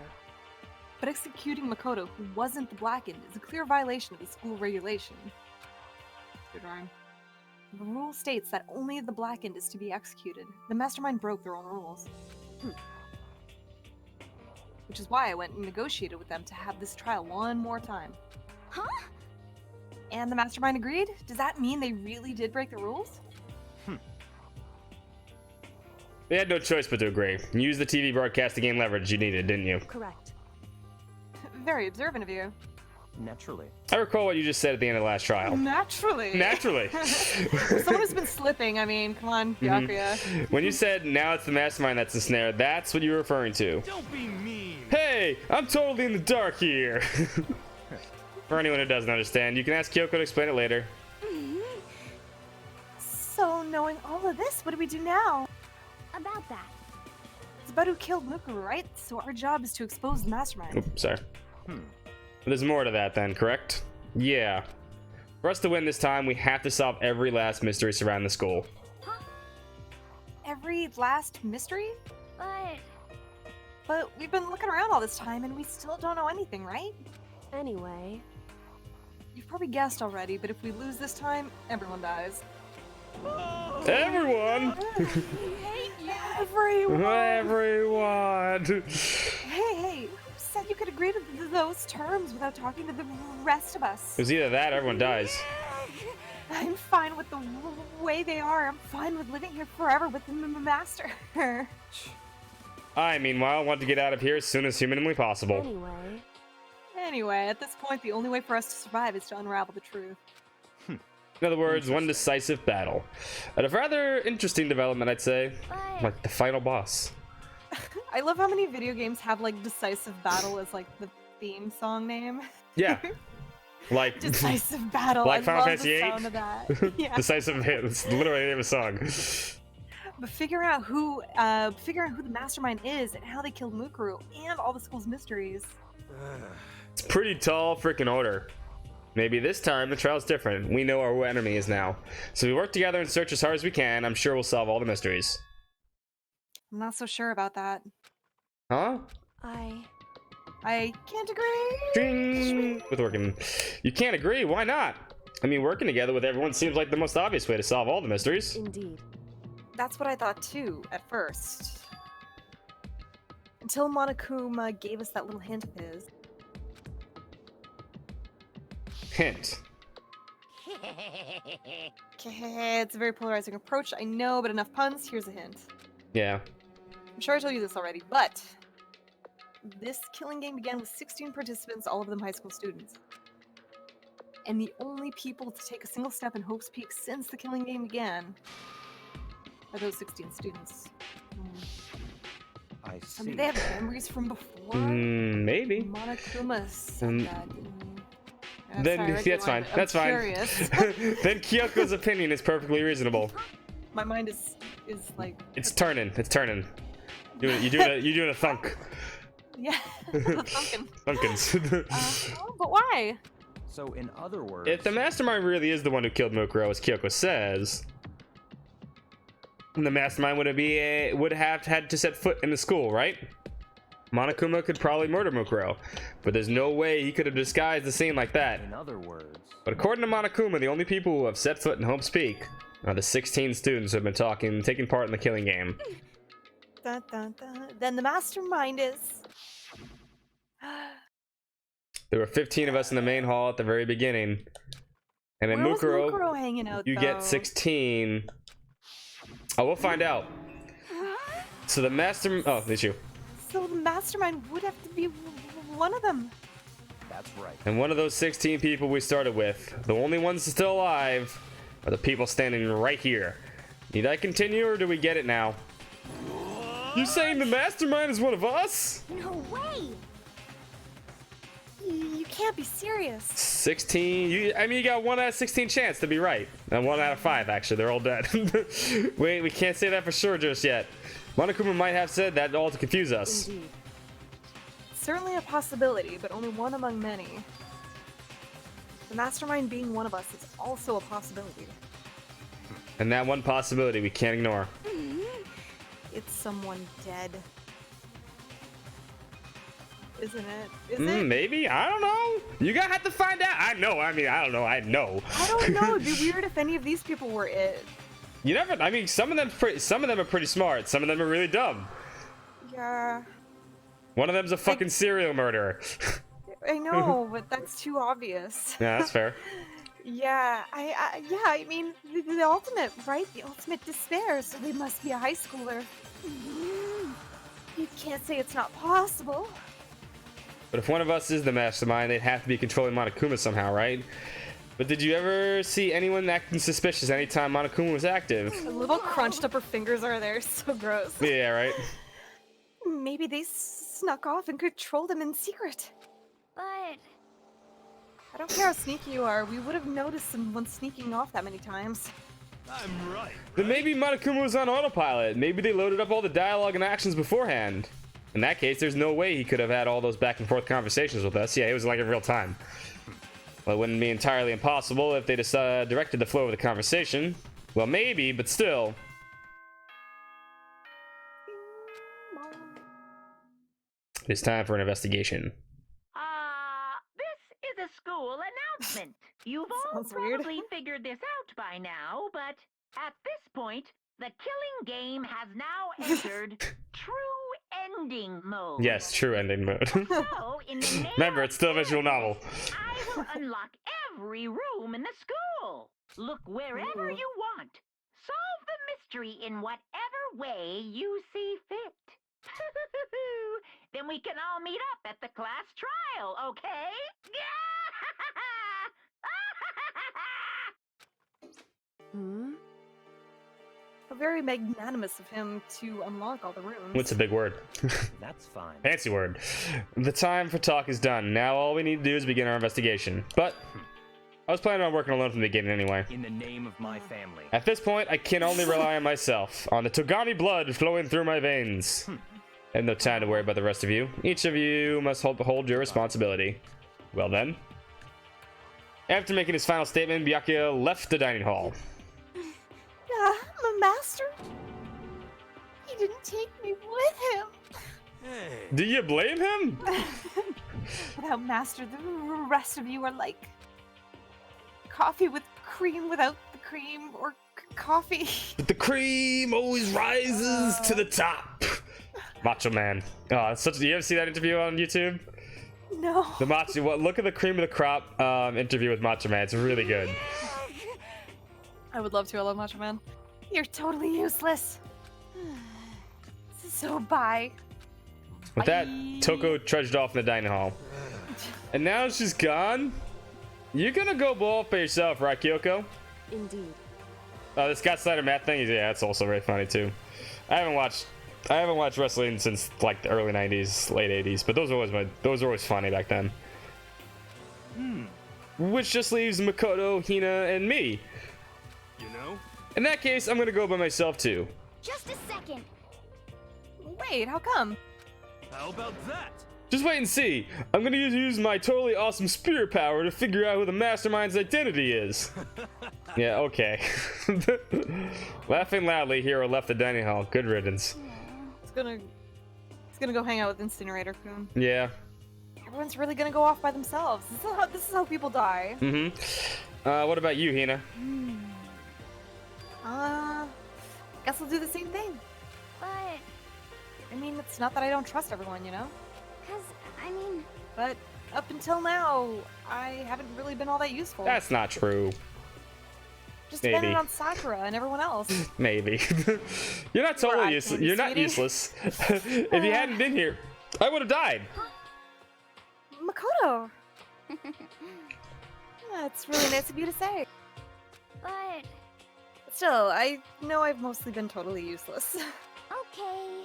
But executing Makoto, who wasn't the Blackened, is a clear violation of the school regulation. Good rhyme. The rule states that only the Blackened is to be executed. The mastermind broke their own rules. Which is why I went and negotiated with them to have this trial one more time. huh? And the mastermind agreed? Does that mean they really did break the rules? They had no choice but to agree. You used the TV broadcast to gain leverage you needed, didn't you? Correct. Very observant of you. Naturally. I recall what you just said at the end of the last trial. Naturally. Naturally. For someone who's been slipping, I mean, come on, Byakuya. When you said now it's the mastermind that's the snare, that's what you were referring to. Don't be mean. Hey, I'm totally in the dark here. For anyone who doesn't understand, you can ask Kyoko to explain it later. So knowing all of this, what do we do now? About that. It's about who killed Mukuru, right? So our job is to expose the mastermind. Oops, sorry. There's more to that then, correct? Yeah. For us to win this time, we have to solve every last mystery surrounding the school. Every last mystery? But But we've been looking around all this time and we still don't know anything, right? Anyway, You've probably guessed already, but if we lose this time, everyone dies. Everyone! Everyone! Everyone! Hey, who said you could agree to those terms without talking to the rest of us? It was either that or everyone dies. I'm fine with the way they are. I'm fine with living here forever with the master. I, meanwhile, want to get out of here as soon as humanly possible. Anyway, at this point, the only way for us to survive is to unravel the truth. In other words, one decisive battle. And a rather interesting development, I'd say. Like the final boss. I love how many video games have like decisive battle as like the theme song name. Yeah. Like Decisive battle. like I Final love Fantasy the VIII? sound of that. Yeah. Decisive hit. It's literally the name of a song. But figuring out who the mastermind is and how they killed Mukuru and all the school's mysteries. It's pretty tall freaking order. Maybe this time the trial's different. We know our enemy is now. So we work together and search as hard as we can. I'm sure we'll solve all the mysteries. I'm not so sure about that. Huh? I can't agree. Ding! With working. You can't agree? Why not? I mean, working together with everyone seems like the most obvious way to solve all the mysteries. Indeed. That's what I thought too, at first. Until Monokuma gave us that little hint of his. Hint. Okay, it's a very polarizing approach, I know, but enough puns, here's a hint. Yeah. I'm sure I told you this already, but this killing game began with 16 participants, all of them high school students. And the only people to take a single step in Hope's Peak since the killing game began are those 16 students. I I see. mean, they have memories from before. Maybe. Monokuma said that, didn't he? I'm Then sorry, I read that's your fine. mind, but That's I'm fine. curious. Then Kyoko's opinion is perfectly reasonable. My mind is like. It's turning. It's turning. You're doing a thunk. Yeah, the Thumpkin. Thunkins. But why? So, in other words, If the mastermind really is the one who killed Mukuro, as Kyoko says, the mastermind would have had to set foot in the school, right? Monokuma could probably murder Mukuro, but there's no way he could have disguised the scene like that. in other words, But according to Monokuma, the only people who have set foot in Hope's Peak are the 16 students who have been taking part in the killing game. Dun, dun, dun. Then the mastermind is. There were 15 of us in the main hall at the very beginning. And then Where was Mukuro, Mukuro hanging out, you though? get 16. Oh, we'll find out. So the master... Oh, it's you. So the mastermind would have to be one of them. that's right. And one of those 16 people we started with, the only ones still alive, are the people standing right here. Need I continue, or do we get it now? You saying the mastermind is one of us? no way! You can't be serious. 16. You got 1 out of 16 chance to be right. And 1 out of 5, actually. They're all dead. Wait, we can't say that for sure just yet. Monokuma might have said that all to confuse us. Indeed. Certainly a possibility, but only one among many. The mastermind being one of us is also a possibility. And that one possibility we can't ignore. It's someone dead. Isn't it? Is it? Maybe? I don't know. You gotta have to find out. I know. I don't know. I know. I don't know. It'd be weird if any of these people were it. You never. I mean, some of them are pretty smart. Some of them are really dumb. Yeah, One of them's a fucking serial murderer. I know, but that's too obvious. Yeah, that's fair. Yeah, I mean, the ultimate, right? The ultimate despair, so they must be a high schooler. You can't say it's not possible. But if one of us is the mastermind, they'd have to be controlling Monokuma somehow, right? But did you ever see anyone acting suspicious anytime Monokuma was active? The little crunched up her fingers are there, so gross. Yeah, right. Maybe they snuck off and controlled him in secret. But I don't care how sneaky you are, we would have noticed someone sneaking off that many times. I'm right. Then maybe Monokuma was on autopilot. Maybe they loaded up all the dialogue and actions beforehand. In that case, there's no way he could have had all those back and forth conversations with us. Yeah, it was like in real time. Well, it wouldn't be entirely impossible if they just directed the flow of the conversation. Well, maybe, but still. It's time for an investigation. This is a school announcement. You've all Sounds weird. probably figured this out by now, but at this point, the killing game has now entered true ending mode. Yes, true ending mode. So, in the name Remember, of it's still a visual novel. I will unlock every room in the school. Look wherever you want. Solve the mystery in whatever way you see fit. Then we can all meet up at the class trial, okay? Hmm? How very magnanimous of him to unlock all the rooms. What's a big word? That's fine. Fancy word. The time for talk is done. Now all we need to do is begin our investigation. But I was planning on working alone from the beginning anyway. In the name of my family. At this point, I can only rely on myself, on the Togami blood flowing through my veins. And no time to worry about the rest of you. Each of you must hold your responsibility. Well then. After making his final statement, Byakuya left the dining hall. I'm a master. He didn't take me with him. Hey. Do you blame him? Without master, the rest of you are like coffee with cream without the cream, or coffee. But the cream always rises to the top. Macho Man. Oh, it's such. You ever see that interview on YouTube? No. The Macho. What? Look at the cream of the crop interview with Macho Man. It's really good. I would love to. I love Macho Man. You're totally useless. So bye. With that, Bye. Toko trudged off in the dining hall. And now she's gone. You gonna go blow up by yourself, right, Kyoko? Indeed. Oh, the Scott Snyder Matt thing. Yeah, that's also very funny too. I haven't watched wrestling since like the early '90s, late '80s, but those were always funny back then. Which just leaves Makoto, Hina, and me. You know? In that case, I'm gonna go by myself too. Just a second. Wait, how come? How about that? Just wait and see. I'm gonna use my totally awesome spirit power to figure out who the mastermind's identity is. Yeah, okay. Laughing loudly, Hiro left the dining hall. Good riddance. It's gonna go hang out with Incinerator Kun. Yeah. Everyone's really gonna go off by themselves. This is how people die. What about you, Hina? Guess I'll do the same thing. But, I mean, it's not that I don't trust everyone, you know? I mean, But up until now, I haven't really been all that useful. That's not true. Just maybe. depending on Sakura and everyone else. Maybe. You're not totally Right, useless. maybe, You're not sweetie. useless. If you hadn't been here, I would have died. Makoto! Yeah, it's really nice of you to say. but, Still, I know I've mostly been totally useless. okay.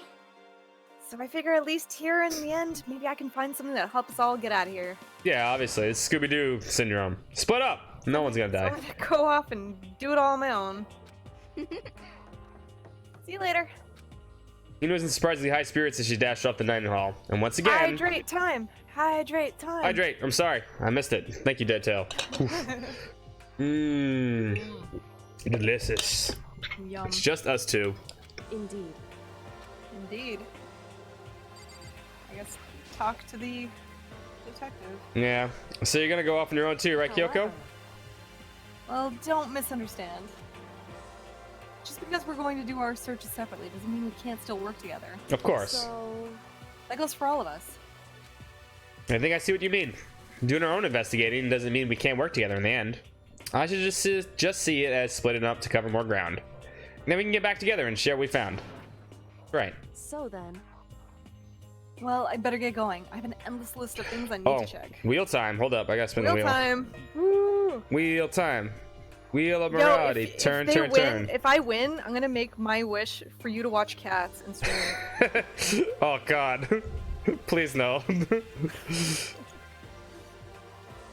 So I figure at least here in the end, maybe I can find something that helps us all get out of here. Yeah, obviously. It's Scooby-Doo syndrome. Split up. No one's gonna So die. I'm gonna go off and do it all on my own. See you later. Hina was in surprisingly high spirits as she dashed off the dining hall. And once again... Hydrate time. Hydrate time. Hydrate. I'm sorry. I missed it. Thank you, Dead Tail. Mmm. Delicious. Yum. It's just us two. Indeed. Indeed. I guess talk to the detective. Yeah. So you're gonna go off on your own too, right, Kyoko? Well, don't misunderstand. Just because we're going to do our searches separately doesn't mean we can't still work together. Of course. So, That goes for all of us. I think I see what you mean. Doing our own investigating doesn't mean we can't work together in the end. I should just see it as splitting up to cover more ground. And then we can get back together and share what we found. Right. so then. Well, I better get going. I have an endless list of things I need Oh, to check. wheel time. Hold up. I gotta spin the Wheel wheel. time. Woo! Wheel time. Wheel of Yo, morality. if Turn, they turn, win, turn. If I win, I'm gonna make my wish for you to watch Cats and stream. Oh, God. Please, no.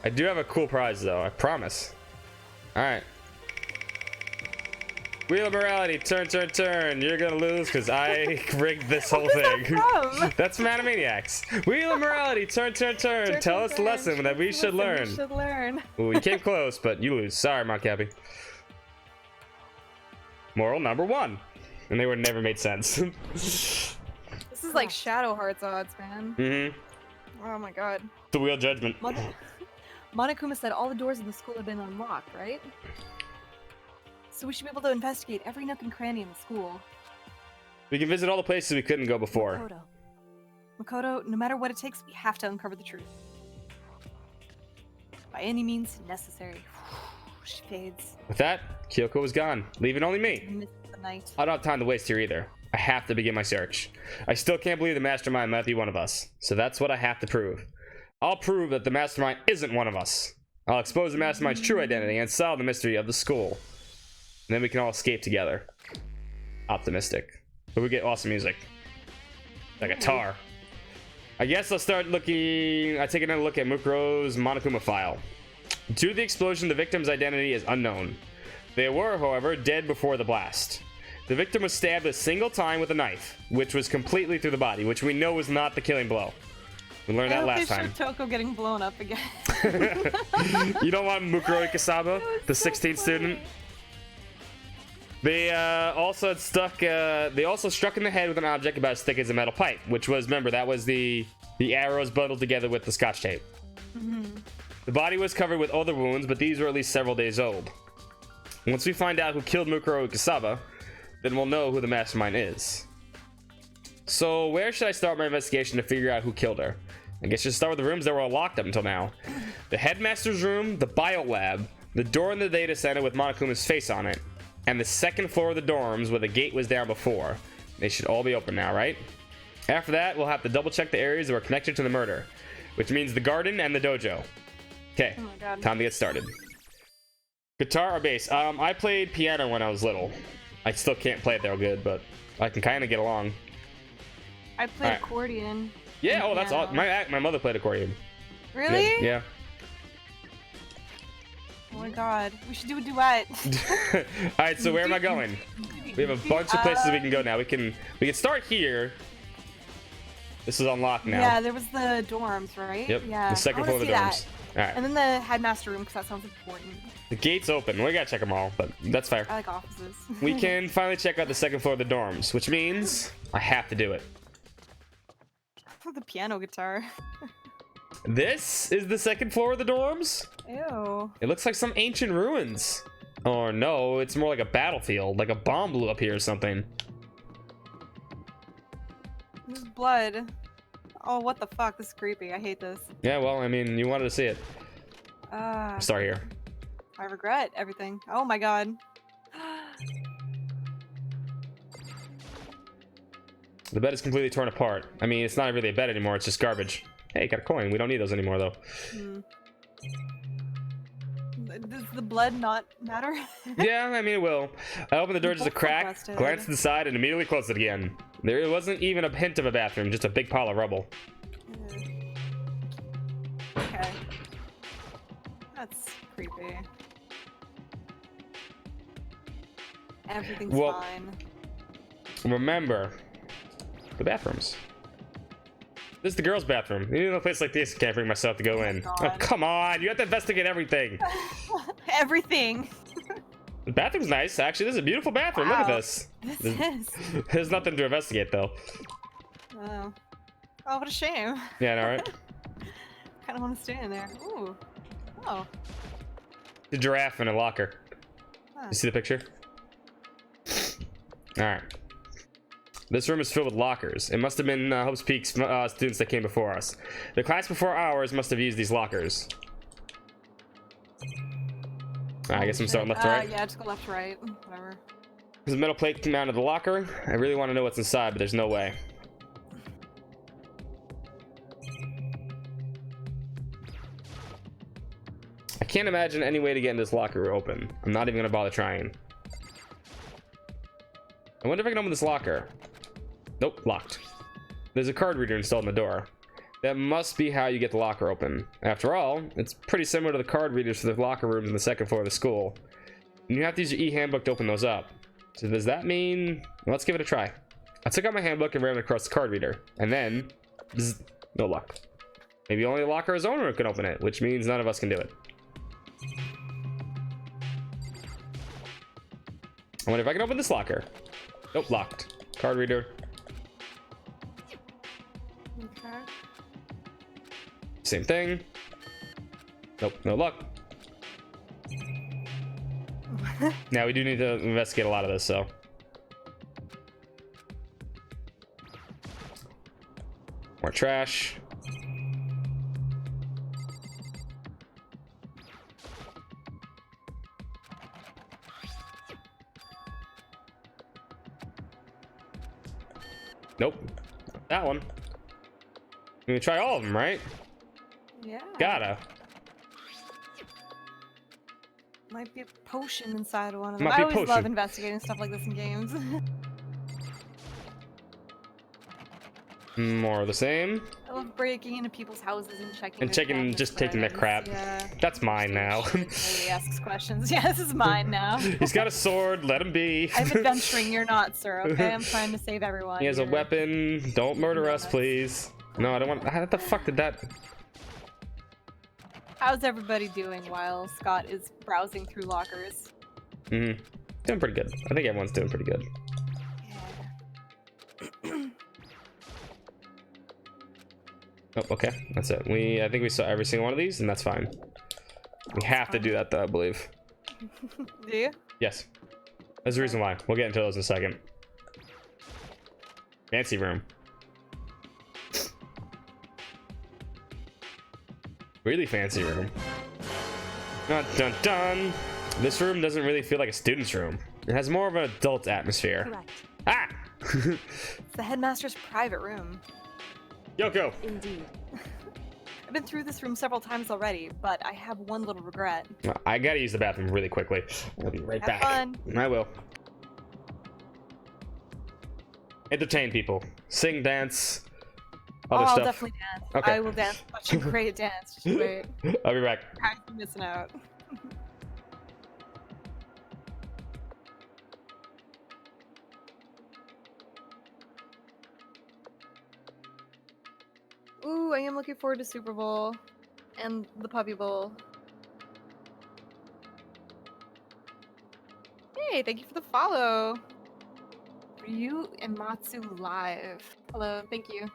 I do have a cool prize, though. I promise. Alright. Wheel of morality, turn, turn, turn. You're gonna lose because I rigged this whole thing. From? That's from Animaniacs. Wheel of morality, turn, turn, turn. Tell us the lesson that we should learn. We should learn. Ooh, you came close, but you lose. Sorry, Mount Cappy. Moral number 1. And they would never made sense. This is like Shadow Hearts odds, man. Mm-hmm. Oh my god. The wheel judgment. Monokuma said all the doors in the school have been unlocked, right? So we should be able to investigate every nook and cranny in the school. We can visit all the places we couldn't go before. Makoto, no matter what it takes, we have to uncover the truth. By any means necessary. She fades. With that, Kyoko was gone, leaving only me. Missed the night. I don't have time to waste here either. I have to begin my search. I still can't believe the mastermind might be one of us, so that's what I have to prove. I'll prove that the mastermind isn't one of us. I'll expose the mastermind's true identity and solve the mystery of the school. And then we can all escape together. Optimistic. But we get awesome music. A guitar. I guess I'll start looking... I take another look at Mukuro's Monokuma file. Due to the explosion, the victim's identity is unknown. They were, however, dead before the blast. The victim was stabbed a single time with a knife, which was completely through the body, which we know was not the killing blow. We learned that last time. Toko getting blown up again. You don't want Mukuro Ikasaba, the 16th student? They also struck in the head with an object about as thick as a metal pipe, which was, remember, that was the arrows bundled together with the scotch tape. The body was covered with other wounds, but these were at least several days old. Once we find out who killed Mukuro Ikasaba, then we'll know who the mastermind is. So where should I start my investigation to figure out who killed her? I guess just start with the rooms that were all locked up until now. The headmaster's room, the bio lab, the door in the data center with Monokuma's face on it, and the second floor of the dorms where the gate was down before. They should all be open now, right? After that, we'll have to double check the areas that were connected to the murder, which means the garden and the dojo. Okay, time to get started. Guitar or bass? I played piano when I was little. I still can't play it that good, but I can kind of get along. I played accordion. Yeah, oh, that's all. My mother played accordion. Really? Yeah. Oh my god, we should do a duet. All right, so where am I going? We have a bunch of places we can go now. We can start here. This is unlocked now. Yeah, there was the dorms, right? Yep. Yeah. The second floor of the dorms. All right. And then the headmaster room, because that sounds important. The gate's open. We gotta check them all, but that's fair. I like offices. We can finally check out the second floor of the dorms, which means I have to do it. The piano guitar. This is the second floor of the dorms? Ew. It looks like some ancient ruins. Or no, it's more like a battlefield, like a bomb blew up here or something. There's blood. Oh, what the fuck? This is creepy. I hate this. Yeah, well, I mean, you wanted to see it. Start here. I regret everything. Oh my god. The bed is completely torn apart. I mean, it's not really a bed anymore, it's just garbage. Hey, got a coin. We don't need those anymore, though. Does the blood not matter? Yeah, I mean, it will. I opened the door just a crack, glanced to the side, and immediately closed it again. There wasn't even a hint of a bathroom, just a big pile of rubble. Okay. That's creepy. Everything's fine. Remember, the bathrooms. This is the girls' bathroom. Even in a place like this, I can't bring myself to go in. Oh, come on! You have to investigate everything. Everything. The bathroom's nice, actually. This is a beautiful bathroom. Look at this. There's nothing to investigate, though. Oh, what a shame. Yeah, I know, right? Kind of want to stay in there. Ooh. Oh. The giraffe in a locker. You see the picture? All right. This room is filled with lockers. It must have been Hope's Peak students that came before us. The class before ours must have used these lockers. I guess I'm starting left to right. Yeah, just go left to right. Whatever. There's a metal plate coming out of the locker. I really want to know what's inside, but there's no way. I can't imagine any way to get in this locker open. I'm not even going to bother trying. I wonder if I can open this locker. Nope, locked. There's a card reader installed in the door. That must be how you get the locker open. After all, it's pretty similar to the card readers for the locker rooms in the second floor of the school. And you have to use your e-handbook to open those up. So does that mean... Let's give it a try. I took out my handbook and ran it across the card reader. And then... bzz, no luck. Maybe only the locker's owner can open it, which means none of us can do it. I wonder if I can open this locker. Nope, locked. Card reader. Okay. Same thing. Nope, no luck. Now we do need to investigate a lot of this, so. More trash. Nope. That one. We try all of them, right? Yeah. Gotta. Might be a potion inside of one of them. Might be I a always love potion. investigating stuff like this in games. More of the same. I love breaking into people's houses and checking. And their checking, cabinets just for taking their items. crap. Yeah. That's mine now. Nobody asks questions. Yeah, this is mine now. He's got a sword, let him be. I'm adventuring, you're not, sir. Okay, I'm trying to save everyone. He has a here. weapon. Don't murder us, please. No, I don't want. How the fuck did that? How's everybody doing while Scott is browsing through lockers? Doing pretty good. I think everyone's doing pretty good. Yeah. Oh, okay. That's it. I think we saw every single one of these, and that's fine. We have to do that, though, I believe. Do you? Yes. There's a reason why. We'll get into those in a second. Fancy room. Really fancy room. Dun dun dun. This room doesn't really feel like a student's room. It has more of an adult atmosphere. Correct. Ah! It's the headmaster's private room. Yoko! Indeed. I've been through this room several times already, but I have one little regret. I gotta use the bathroom really quickly. I'll be right Have back. fun. I will. Entertain people. Sing, dance, other I'll stuff. definitely dance. Okay. I will dance. Watch you great dance. Just wait. I'll be back. I'm missing out. Ooh, I am looking forward to Super Bowl and the Puppy Bowl. Hey, thank you for the follow. Ryu and Matsu live. Hello, thank you.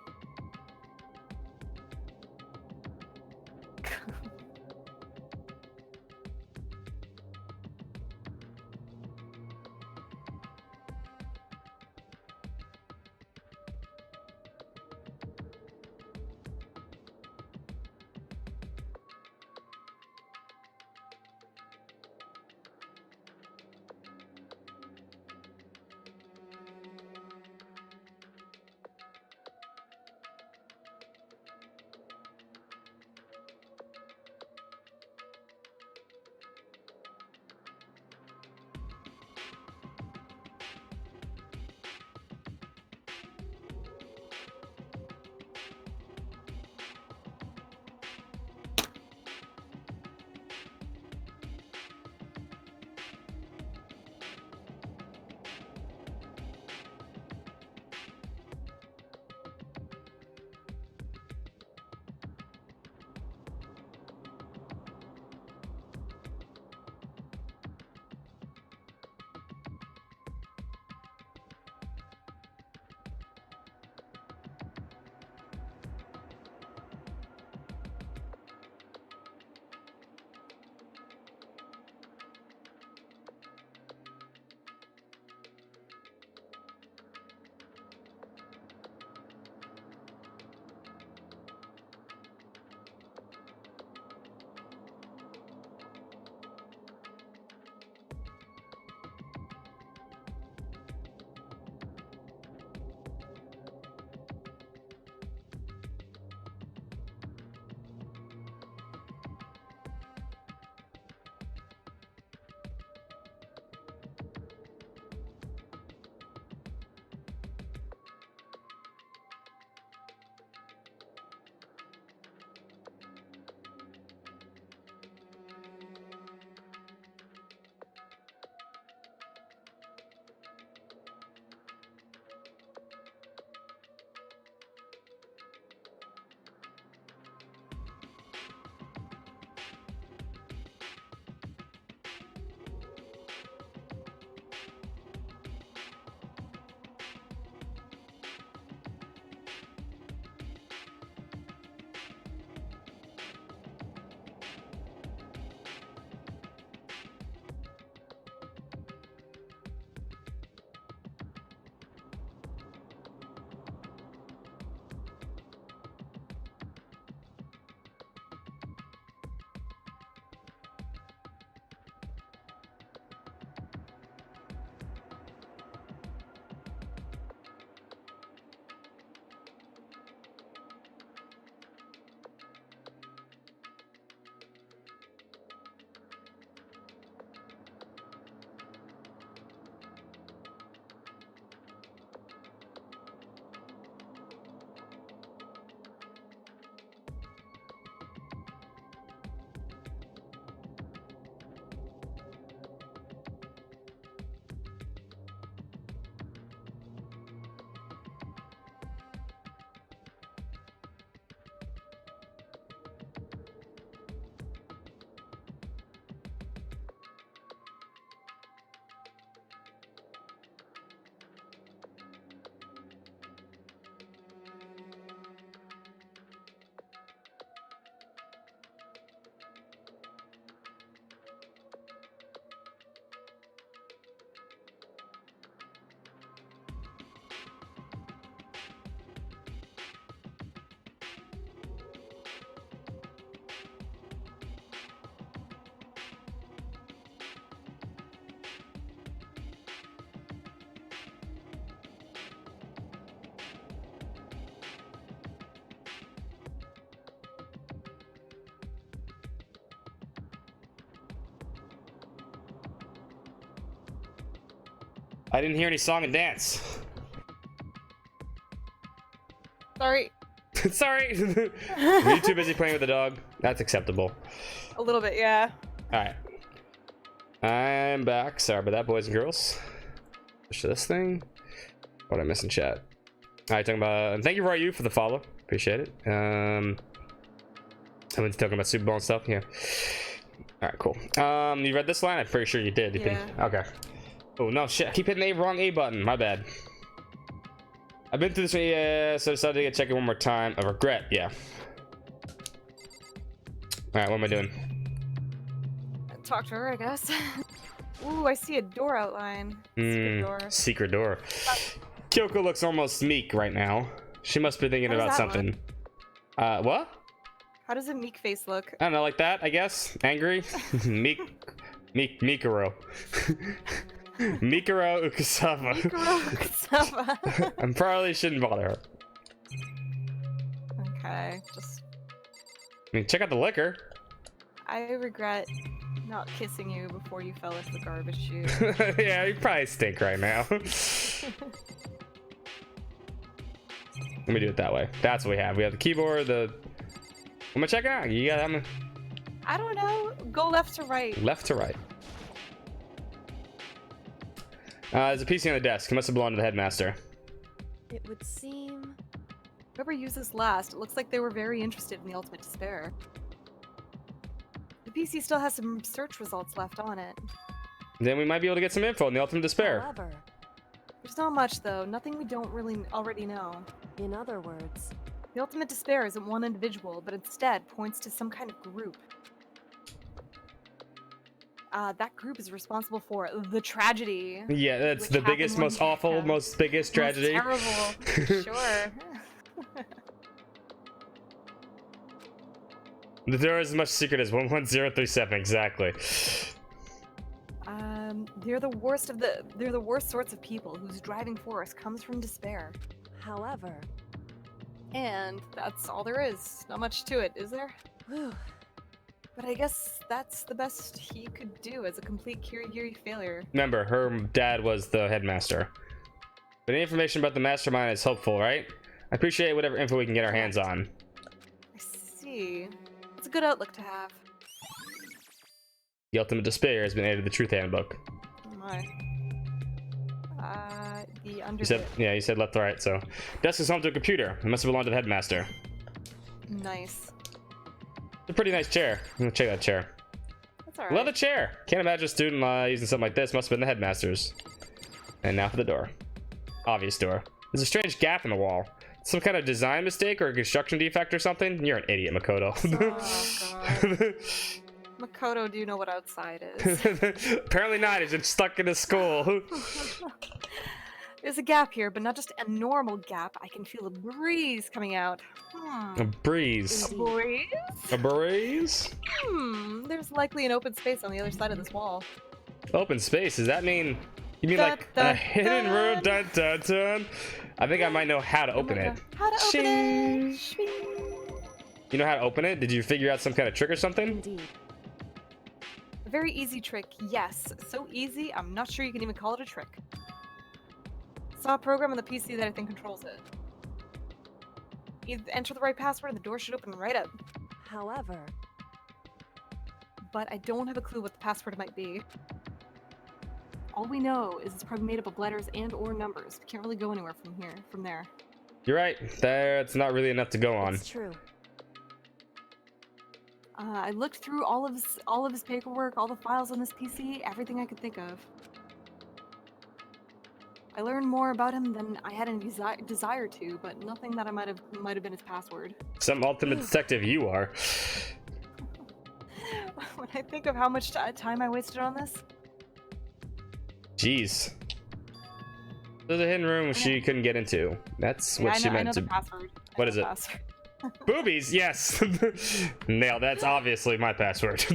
I didn't hear any song and dance. Sorry. Sorry. Were you too busy playing with the dog? That's acceptable. A little bit, yeah. Alright. I'm back. Sorry about that, boys and girls. Push this thing. What am I missing, chat? Alright, talking about... Thank you, Ryu, for the follow. Appreciate it. I've been talking about Super Bowl and stuff. Yeah. Alright, cool. You read this line? I'm pretty sure you did. Yeah. Okay. Oh, no, shit. I keep hitting the wrong A button. My bad. I've been through this, so I decided to get check it one more time. A regret, yeah. Alright, what am I doing? Talk to her, I guess. Ooh, I see a door outline. Secret door. Secret door. Kyoko looks almost meek right now. She must be thinking How does about that something. What? How does a meek face look? I don't know, like that, I guess. Angry? Mikuro. Mikuro Ukusava. Mikuro. I probably shouldn't bother her. Okay, just... I mean, check out the liquor. I regret not kissing you before you fell into the garbage chute. Yeah, you probably stink right now. Let me do it that way. That's what we have. We have the keyboard, the... Am I checking out? You got... I don't know. Go left to right. Left to right. There's a PC on the desk. It must have belonged to the headmaster. It would seem... Whoever used this last, it looks like they were very interested in the ultimate despair. The PC still has some search results left on it. Then we might be able to get some info on the ultimate despair. However, There's not much, though. Nothing we don't really already know. in other words, The ultimate despair isn't one individual, but instead points to some kind of group. That group is responsible for the tragedy. Yeah, that's Which the happened biggest, one most year awful, ago. most biggest tragedy. Most terrible. Sure. The door is as much secret as 11037, exactly. They're the worst sorts of people whose driving force comes from despair. however, And that's all there is. Not much to it, is there? whew, But I guess that's the best he could do as a complete Kirigiri failure. Remember, her dad was the headmaster. But any information about the mastermind is helpful, right? I appreciate whatever info we can get our hands on. I see. It's a good outlook to have. The ultimate despair has been added to the truth handbook. Oh my. The under. You said, yeah, you said left to right, so. Desk is home to a computer. It must have belonged to the headmaster. Nice. It's a pretty nice chair. I'm gonna check that chair. That's alright. Love the chair. Can't imagine a student using something like this. Must have been the headmaster's. And now for the door. Obvious door. There's a strange gap in the wall. Some kind of design mistake or a construction defect or something? You're an idiot, Makoto. Oh god. Makoto, do you know what outside is? Apparently not. He's just stuck in his school. There's a gap here, but not just a normal gap. I can feel a breeze coming out. A breeze. A breeze? A breeze? There's likely an open space on the other side of this wall. Open space? Does that mean... You mean Dun, like dun, a hidden dun. room? Dun, dun, dun. I think I might know how to open it. How to open Shing. it? Shing. You know how to open it? Did you figure out some kind of trick or something? indeed. A very easy trick, yes. So easy, I'm not sure you can even call it a trick. Saw a program on the PC that I think controls it. You enter the right password and the door should open right up. However, But I don't have a clue what the password might be. All we know is it's probably made up of letters and or numbers. We can't really go anywhere from there. You're right. That's not really enough to go on. it's true. I looked through all of his paperwork, all the files on this PC, everything I could think of. I learned more about him than I had any desire to, but nothing that might have been his password. Some ultimate detective you are. When I think of how much time I wasted on this, Jeez. There's a hidden room she couldn't get into. That's what she I know meant the to. password. What is it? Password. Boobies, yes. Nailed. That's obviously my password. I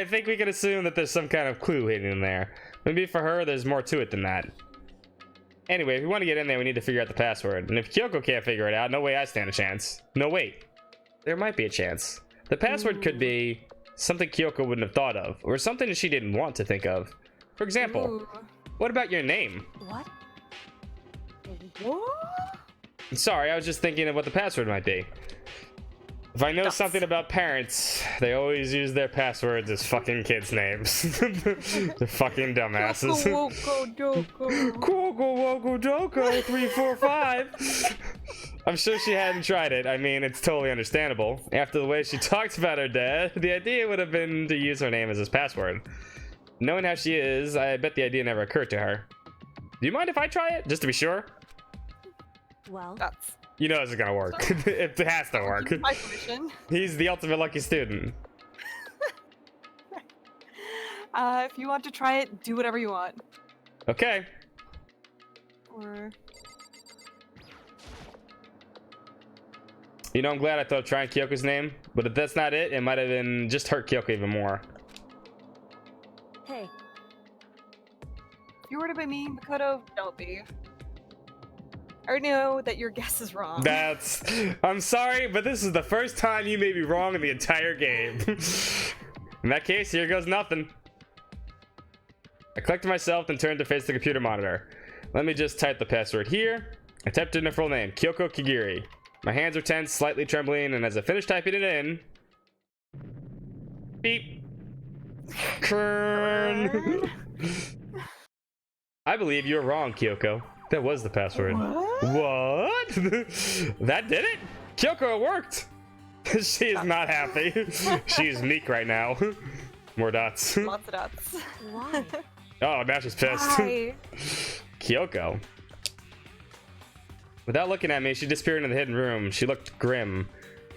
think we can assume that there's some kind of clue hidden in there. Maybe for her, there's more to it than that. Anyway, if we want to get in there, we need to figure out the password. And if Kyoko can't figure it out, no way I stand a chance. No, wait. There might be a chance. The password could be something Kyoko wouldn't have thought of, or something that she didn't want to think of. For example, Ooh. what about your name? What? What? Sorry, I was just thinking of what the password might be. If I know Nuts. something about parents, they always use their passwords as fucking kids' names. They're fucking dumbasses. Woko doko. Coco Woko Doko 345. I'm sure she hadn't tried it. I mean, it's totally understandable. After the way she talked about her dad, the idea would have been to use her name as his password. Knowing how she is, I bet the idea never occurred to her. Do you mind if I try it? Just to be sure? Well, Nuts. You know it's gonna work. It has to work. My permission. He's the ultimate lucky student. If you want to try it, do whatever you want. Okay. Or You know, I'm glad I thought of trying Kyoko's name, but if that's not it, it might have been just hurt Kyoko even more. hey, if you were to be mean, Makoto, don't be. I already know that your guess is wrong. That's... I'm sorry, but this is the first time you may be wrong in the entire game. In that case, here goes nothing. I collected myself and turned to face the computer monitor. Let me just type the password here. I typed in her full name, Kyoko Kigiri. My hands are tense, slightly trembling, and as I finish typing it in... Beep. Kern. I believe you're wrong, Kyoko. That was the password. What? That did it? Kyoko, it worked! She is not happy. She's meek right now. More dots. Lots of dots. why? Oh, now she's pissed. Why? Kyoko. Without looking at me, she disappeared into the hidden room. She looked grim.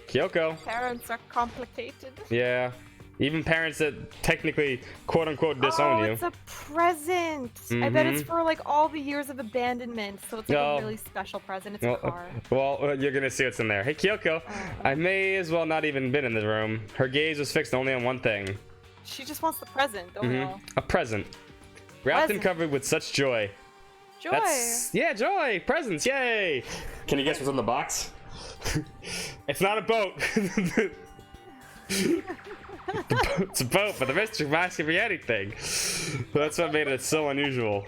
Kyoko. Parents are complicated. Yeah. Even parents that technically quote-unquote disown you. It's a present. I bet it's for like all the years of abandonment, so it's like No. a really special present. It's a car. Well, you're gonna see what's in there. Hey, Kyoko. I may as well not even been in the room. Her gaze was fixed only on one thing. She just wants the present. Oh no. A present. Wrapped and Present. covered with such joy. Joy. Yeah, joy! Presents, yay! Can you guess what's in the box? It's not a boat. It's a boat, but the mystery box can be anything. That's what made it so unusual.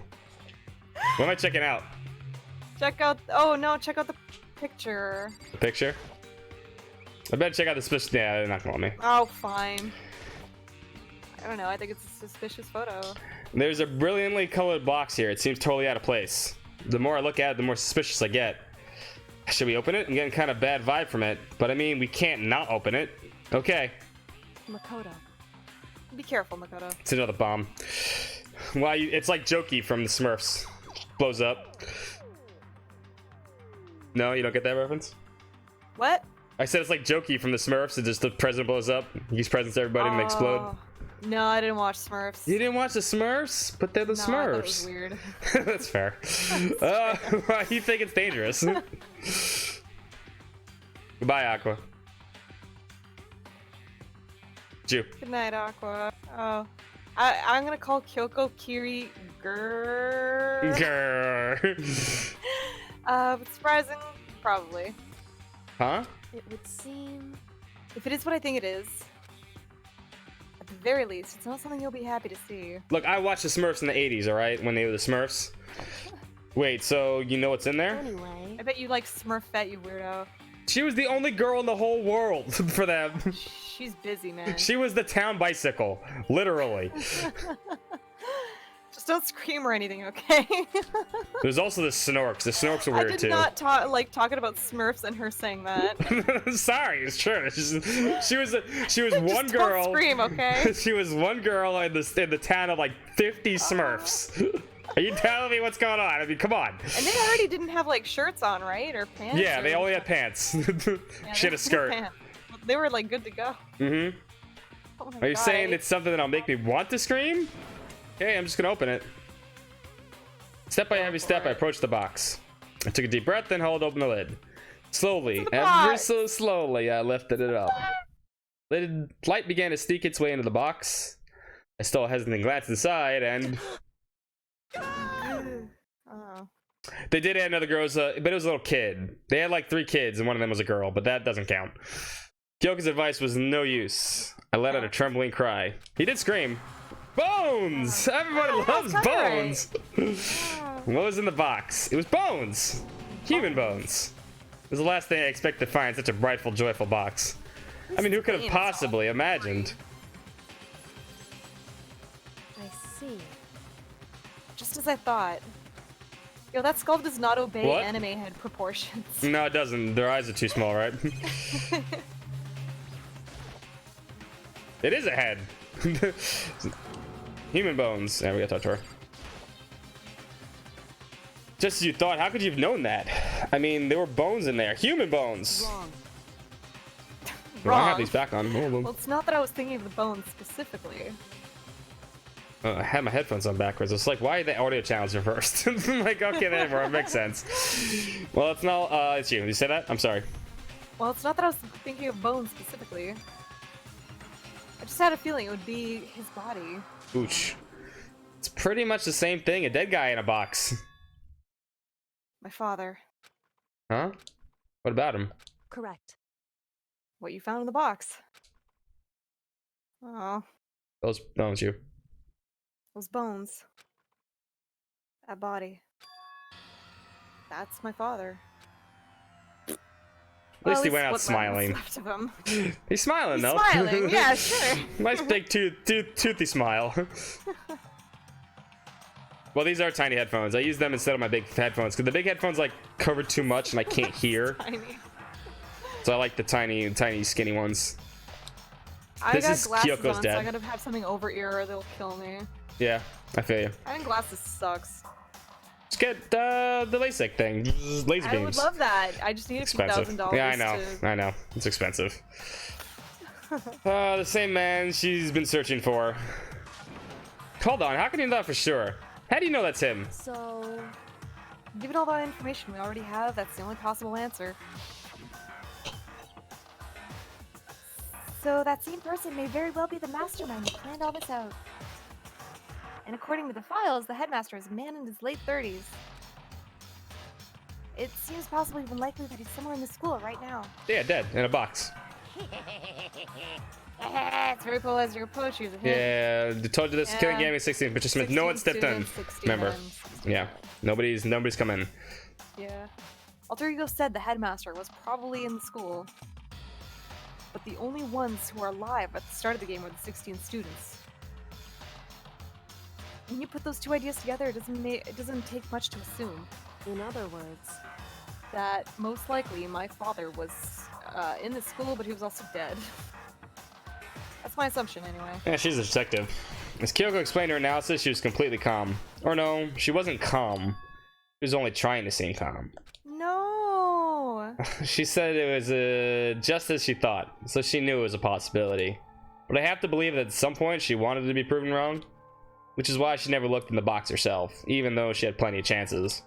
What am I checking out? Check out. Oh no! Check out the picture. The picture? I better check out the suspicious. Yeah, they're not gonna let me. Oh, fine. I don't know. I think it's a suspicious photo. There's a brilliantly colored box here. It seems totally out of place. The more I look at it, the more suspicious I get. Should we open it? I'm getting kind of bad vibe from it, but I mean, we can't not open it. Okay. Makoto. Be careful, Makoto. It's another bomb. Why? It's like Jokey from the Smurfs. Blows up. No, you don't get that reference? What? I said it's like Jokey from the Smurfs. It just the president blows up. He gives presents to everybody and they explode. Oh. No, I didn't watch Smurfs. You didn't watch the Smurfs? But they're the No, I thought it was Smurfs. weird. That's fair. Why you think it's dangerous? Goodbye, Aqua. Jew. Good night, Aqua. Oh. I'm gonna call Kyoko Kiri Grrr. Grrr. But surprising? Probably. Huh? It would seem. If it is what I think it is, at the very least, it's not something you'll be happy to see. Look, I watched the Smurfs in the 80s, alright? When they were the Smurfs. Wait, so you know what's in there? Anyway, I bet you like Smurfette, you weirdo. She was the only girl in the whole world for them. She's busy, man. She was the town bicycle. Literally. Just don't scream or anything, okay? There's also the Snorks. The Snorks are I weird did too. not like talking about Smurfs and her saying that. Sorry, it's true. She was Just one girl. Don't scream, okay? She was one girl in the town of like 50 Smurfs. Are you telling me what's going on? I mean, come on. And they already didn't have like shirts on, right? Or pants? Yeah, or... they only had pants. Yeah, She they had a had no skirt. pants. They were like good to go. Mm-hmm. Oh my Are you God. saying it's something that'll make me want to scream? Okay, I'm just gonna open it. Step by heavy step, I approached the box. I took a deep breath, then held open the lid. Slowly, the ever box? so slowly, I lifted it up. Light began to sneak its way into the box. I stole a hesitant glance inside, and Oh. they did add another girl, but it was a little kid. They had like 3 kids, and one of them was a girl, but that doesn't count. Kyoko's advice was no use. I let out a trembling cry. He did scream. Bones! Everybody loves kinda bones! Yeah. What was in the box? It was bones! Human bones. It was the last thing I expected to find such a brightful, joyful box. I mean, who could have possibly imagined? I see. Just as I thought. Yo, that skull does not obey What? anime head proportions. No, it doesn't. Their eyes are too small, right? It is a head. Human bones. Yeah, we gotta talk to her. Just as you thought, how could you have known that? I mean, there were bones in there. Human bones. Wrong. Well, I have Wrong. these back on. Hold on. Well, it's not that I was thinking of the bones specifically. I had my headphones on backwards. It's like, why are the audio channels reversed? Like, okay, therefore, it makes sense. Well, it's not. It's you. You said that? I'm sorry. Well, it's not that I was thinking of bones specifically. I just had a feeling it would be his body. Ooch. It's pretty much the same thing. A dead guy in a box. My father. Huh? What about him? Correct. What you found in the box. Oh, Those bones, you. those bones. That body. That's my father. At least he went out what's smiling. left of him. He's smiling, He's though. smiling, yeah, sure. Nice big toothy smile. Well, these are tiny headphones. I use them instead of my big headphones because the big headphones like cover too much and I can't hear. Tiny. So I like the tiny, skinny ones. I This got is glasses Kyoko's on, dad. so I gotta have something over ear or they'll kill me. Yeah, I feel you. Having glasses sucks. Just get the LASIK thing. Laser I beams. would love that. I just need a few Expensive. $1,000 Yeah, I know. to... I know. It's expensive. The same man she's been searching for. Hold on. How can you know that for sure? How do you know that's him? So, Given all that information we already have, that's the only possible answer. So that same person may very well be the mastermind who planned all this out. And according to the files, the headmaster is a man in his late 30s. It seems possibly even likely that he's somewhere in the school right now. Yeah, dead in a box. It's very cool as your approach. Here's a hint. Yeah, they told you this. Yeah. Killing Gaming 16, but just meant no one 16 stepped in. students, 60 Remember? men, 60 Yeah, nobody's come in. Yeah. Alter Ego said the headmaster was probably in the school. But the only ones who are alive at the start of the game were the 16 students. When you put those two ideas together, it doesn't take much to assume in other words, that most likely my father was in the school, but he was also dead. That's my assumption, anyway. Yeah, she's a detective. As Kyoko explained her analysis, she was completely calm. Or no, she wasn't calm. She was only trying to seem calm. No! She said it was just as she thought, so she knew it was a possibility. But I have to believe that at some point she wanted to be proven wrong, which is why she never looked in the box herself, even though she had plenty of chances.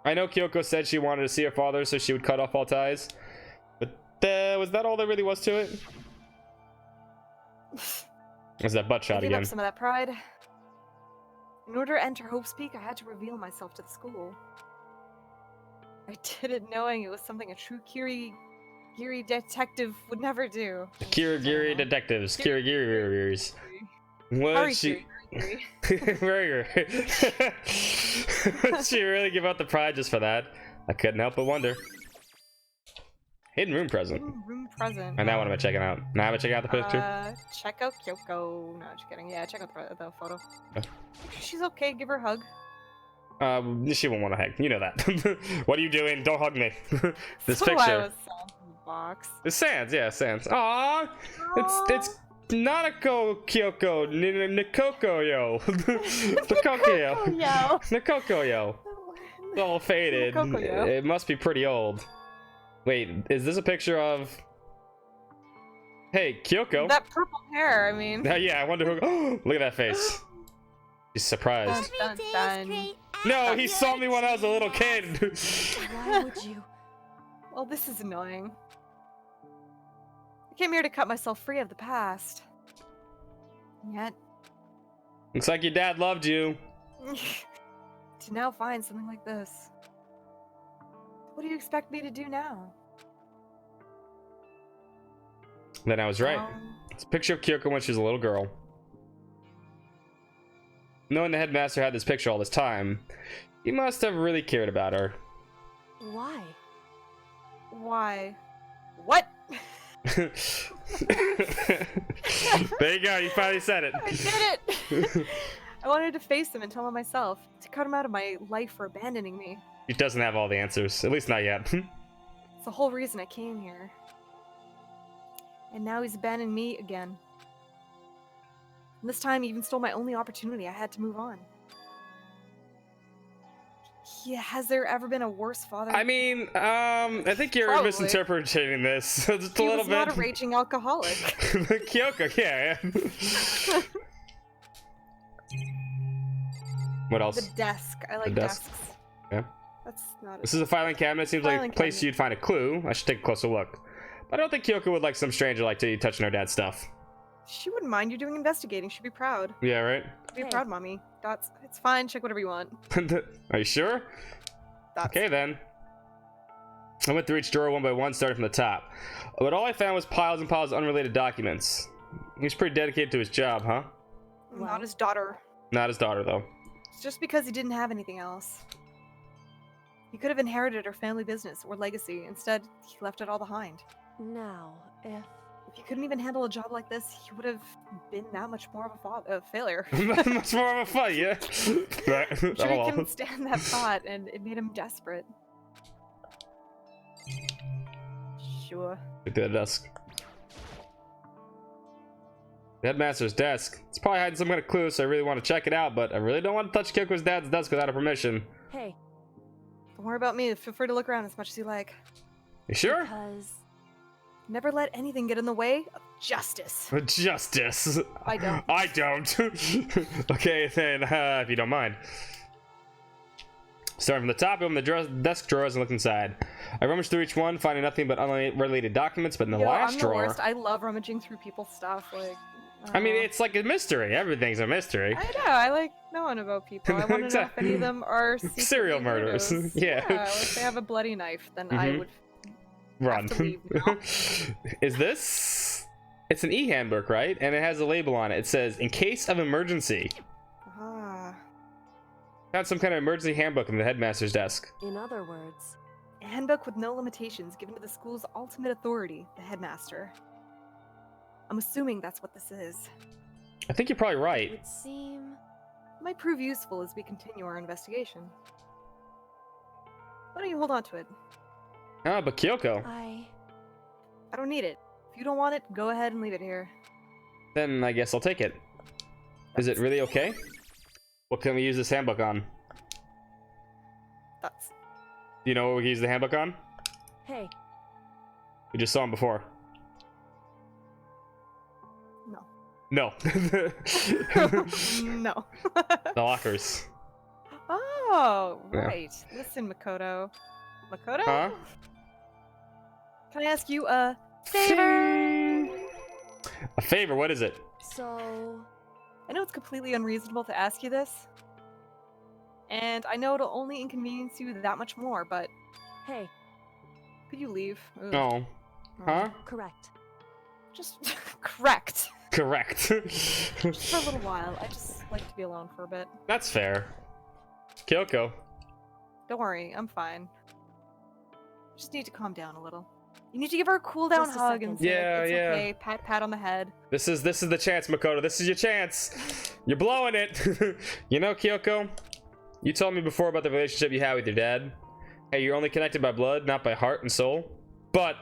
I know Kyoko said she wanted to see her father so she would cut off all ties, but was that all there really was to it? There's that butt I shot gave again. up some of that pride. In order to enter Hope's Peak, I had to reveal myself to the school. I did it knowing it was something a true Giri detective would never do. Kirigiri detectives. Kirigiri's. Would she... Harikiri. Would she really give up the pride just for that? I couldn't help but wonder. Hidden room present. Room present. And now what am I checking out? Now am I checking out the picture? Check out Kyoko. No, just kidding. Yeah, check out the photo. Okay. She's okay. Give her a hug. She won't want to hug. You know that. What are you doing? Don't hug me. This So I picture. was sad in the box. It's Sans, yeah, Sans. Aww! It's Nanako Kyoko Nikoko yo. Nikoko yo. Yo. Nikoko yo. It's all faded. Nikoko-yo. It must be pretty old. Wait, is this a picture of... Hey, Kyoko. That purple hair, I mean. Yeah, I wonder who... Look at that face. She's surprised. Dun, dun. No, he saw me when I was a little kid. why would you? Well, this is annoying. I came here to cut myself free of the past. And yet, Looks like your dad loved you. to now find something like this. What do you expect me to do now? Then I was right. It's a picture of Kyoko when she was a little girl. Knowing the headmaster had this picture all this time, he must have really cared about her. Why? Why? What? There you go, you finally said it. I did it! I wanted to face him and tell him myself, to cut him out of my life for abandoning me. He doesn't have all the answers, at least not yet. It's the whole reason I came here. And now he's abandoned me again. And this time he even stole my only opportunity. I had to move on. Yeah, has there ever been a worse father? I mean, I think you're Probably. misinterpreting this just a He little was bit. not a raging alcoholic. Kyoko, yeah. What else? The desk. I like desk? desks. Yeah. That's not. This is a filing cabinet. Seems like a Filing place cabinet. you'd find a clue. I should take a closer look. But I don't think Kyoko would like some stranger like to touching her dad's stuff. She wouldn't mind you doing investigating. She'd be proud. Yeah, right? Be Hey. proud, mommy. It's fine. Check whatever you want. Are you sure? That's Okay then. I went through each drawer one by one, starting from the top. But all I found was piles and piles of unrelated documents. He was pretty dedicated to his job, huh? not his daughter. Not his daughter, though. It's just because he didn't have anything else. He could have inherited her family business or legacy. Instead, he left it all behind. Now, if If he couldn't even handle a job like this, he would have been that much more of a failure. Much more of a fight, yeah. Right. I'm sure Oh, he well. couldn't stand that thought, and it made him desperate. Sure. Look at the desk. The headmaster's desk. It's probably hiding some kind of clue, so I really want to check it out, but I really don't want to touch Kyoko's dad's desk without her permission. hey, Don't worry about me. Feel free to look around as much as you like. You sure? because Never let anything get in the way of justice. Justice. I don't. I don't. Okay, then, if you don't mind. Starting from the top, open the desk drawers and look inside. I rummaged through each one, finding nothing but unrelated documents, but in the You know, last I'm the drawer... worst. I love rummaging through people's stuff. Like, I mean, don't know. it's like a mystery. Everything's a mystery. I know. I like knowing about people. I want to know if any of them are secretly Serial murders. weirdos. Yeah. If they have a bloody knife, then I Mhm. would. Run. to leave now. Is this? It's an e-handbook, right? And it has a label on it. It says, "In case of emergency." Ah, Found some kind of emergency handbook in the headmaster's desk. in other words, a handbook with no limitations given to the school's ultimate authority, the headmaster. I'm assuming that's what this is. I think you're probably it right. would seem It might prove useful as we continue our investigation. Why don't you hold on to it? Ah, but Kyoko. I I don't need it. If you don't want it, go ahead and leave it here. Then I guess I'll take it. Is it really okay? What can we use this handbook on? That's. Do you know what we can use the handbook on? hey, We just saw him before. No. No. No. The lockers. Oh, Yeah. right. Listen, Makoto. Makoto? Huh? Can I ask you a favor? A favor? What is it? so I know it's completely unreasonable to ask you this. And I know it'll only inconvenience you that much more, but hey, could you leave? Ugh. No. Huh? correct. Just correct. Correct. Just for a little while. I just like to be alone for a bit. That's fair. Kyoko. Don't worry, I'm fine. Just need to calm down a little. You need to give her a cool down Just a hug and second. say, Yeah, it's yeah. okay, pat on the head. This is the chance, Makoto. This is your chance. You're blowing it. You know, Kyoko, you told me before about the relationship you had with your dad. Hey, you're only connected by blood, not by heart and soul. But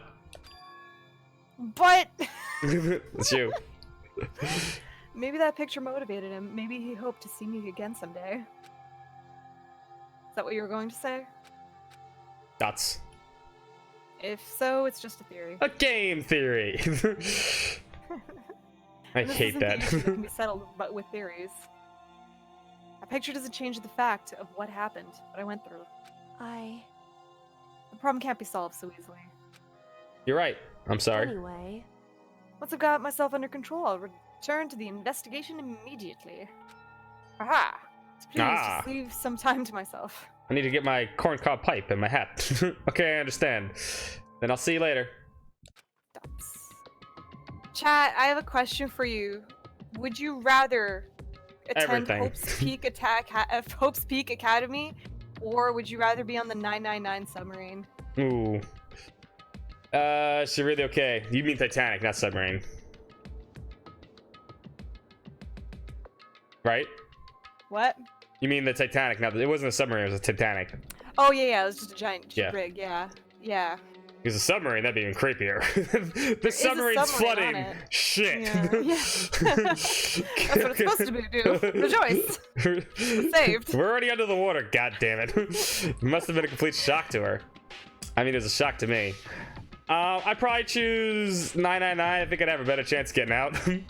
But it's you. maybe that picture motivated him. Maybe he hoped to see me again someday. Is that what you were going to say? Nuts. If so, it's just a theory. A game theory. I And this hate isn't that. the issue that can be settled but with theories. A picture doesn't change the fact of what happened, what I went through. The problem can't be solved so easily. You're right. I'm sorry. Anyway, Once I've got myself under control, I'll return to the investigation immediately. Aha! So please, Ah. just leave some time to myself. I need to get my corncob pipe and my hat. Okay, I understand. Then I'll see you later. Chat, I have a question for you. Would you rather attend Everything. Hope's Peak Academy, or would you rather be on the 999 submarine? Ooh. She really okay. You mean Titanic, not submarine. Right? What? You mean the Titanic, not it wasn't a submarine, it was a Titanic. Oh yeah, it was just a giant Yeah. rig. Yeah, yeah. Because a submarine, that'd be even creeper. The a submarine's submarine on flooding. it. Shit. Yeah. That's what it's supposed to do. Rejoice. Saved. We're already under the water, god damn it. It must have been a complete shock to her. I mean, it was a shock to me. I'd probably choose 999. I think I'd have a better chance getting out. I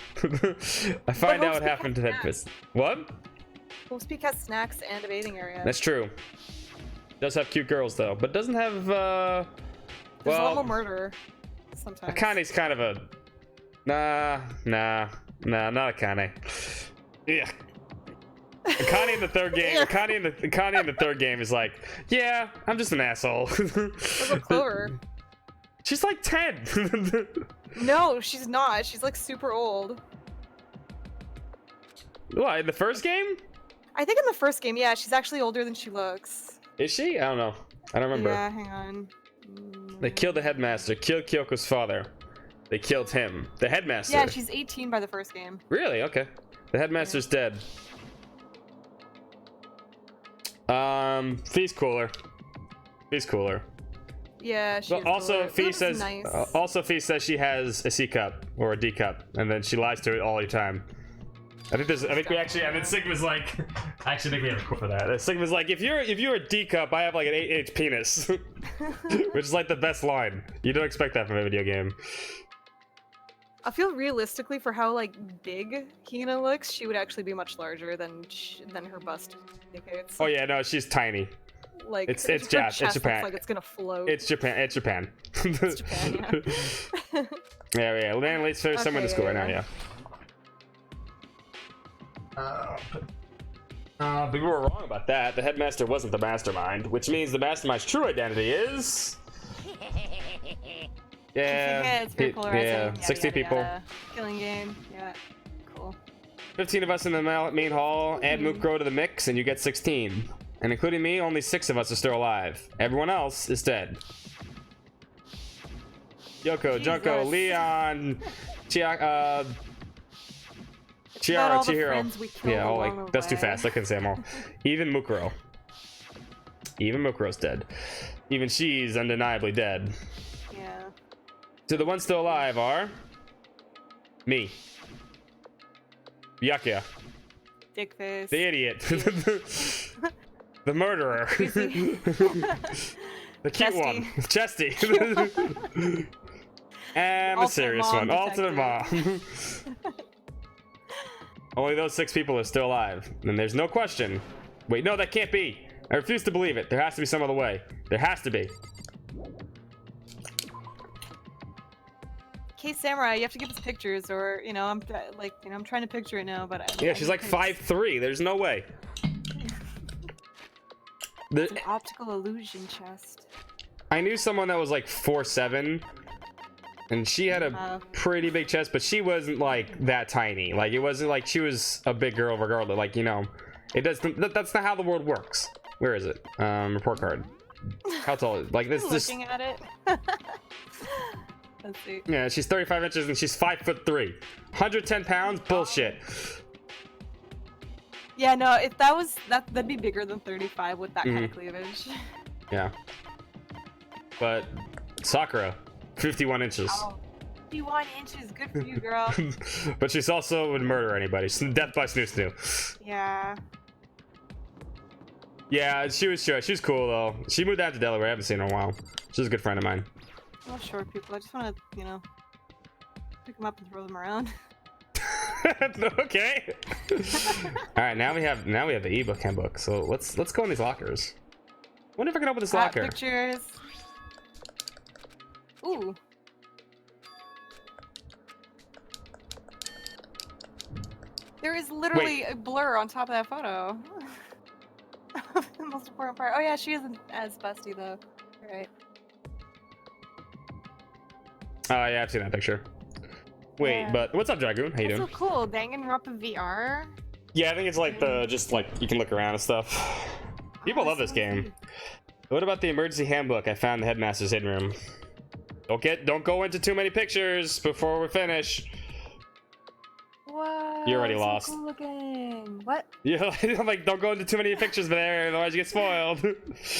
find out what happened to that person. What? Hope's Peak has snacks and a bathing area. That's true. Does have cute girls though, but doesn't have There's a well, little murder sometimes. Akane's kind of a nah, not Akane. Yeah. Akane in the third game. Akane in the third game is like, yeah, I'm just an asshole. What about Clover? She's like 10. No, she's not. She's like super old. What, in the first game? I think in the first game, yeah, she's actually older than she looks. Is she? I don't know. I don't remember. Yeah, hang on. They killed the headmaster, killed Kyoko's father. They killed him. The headmaster. Yeah, she's 18 by the first game. Really? Okay. The headmaster's dead. Fee's cooler. Fee's cooler. Yeah, she. But also, Fee says. nice. Also, Fee says she has a C cup or a D cup, and then she lies to it all the time. I think we actually. I mean, Sigma's like. I actually think we have a quote for that. Sigma's like, if you're a D cup, I have like an 8-inch penis, which is like the best line. You don't expect that from a video game. I feel realistically for how like big Hina looks, she would actually be much larger than her bust indicates. Oh yeah, no, she's tiny. Like it's her Japan. chest It's Japan. looks like it's gonna float. It's Japan. It's Japan. It's Japan, yeah. Yeah. Man, let's finish someone in Okay, school yeah, right now. Yeah. But we were wrong about that. The headmaster wasn't the mastermind, which means the mastermind's true identity is. Yeah. It's very polarizing. Yeah. Yada, 60 yada, people. yada. Killing game. Yeah. Cool. 15 of us in the main hall. Add Mukro to the mix, and you get 16. And including me, only 6 of us are still alive. Everyone else is dead. Yoko, Junko, Jesus. Leon, Chiara, Not all the Chihiro. friends we killed Yeah, oh, along like the that's too way. fast. I couldn't say them all. Even Mukuro. Even Mukuro's dead. Even she's undeniably dead. Yeah. So the ones still alive are me, Byakuya, Dickface. the idiot, the murderer, the cute one, Chesty, and the Alternate serious mom one, alternate mom. detective. Only those 6 people are still alive, and there's no question. Wait, no, that can't be. I refuse to believe it. There has to be some other way. There has to be. Okay, Samurai, you have to give us pictures, or I'm trying to picture it now, but Yeah, she's like 5'3". There's no way. It's an optical illusion chest. I knew someone that was like 4'7", and she had a pretty big chest, but she wasn't like that tiny. Like it wasn't like she was a big girl regardless. Like it doesn't. That's not how the world works. Where is it? Report card. How tall? Like this? Looking at it. Let's see. Yeah, she's 35 inches and she's 5'3". 110 pounds? Bullshit. Yeah, no, if that'd be bigger than 35 with that kind of cleavage. Yeah. But Sakura, 51 inches. Oh, 51 inches, good for you, girl. But she's also would murder anybody. Death by snoo snoo. Yeah. Yeah, she was cool though. She moved down to Delaware. I haven't seen her in a while. She's a good friend of mine. I love short people. I just want to, pick them up and throw them around. Okay. All right, now we have the ebook handbook. So let's go in these lockers. Wonder if I can open this locker. Pictures. Ooh. There is literally a blur on top of that photo. The most important part. Oh yeah, she isn't as busty though. Right. Oh yeah, I've seen that picture. Wait, Yeah. but what's up, Dragoon? How you That's doing? so cool. Danganronpa VR. Yeah, I think it's like the just like you can look around and stuff. People love this game. What about the emergency handbook? I found in the headmaster's hidden room. Don't go into too many pictures before we finish. What? You're already So lost. Cool looking. What? Yeah, I'm like, don't go into too many pictures there, otherwise you get spoiled.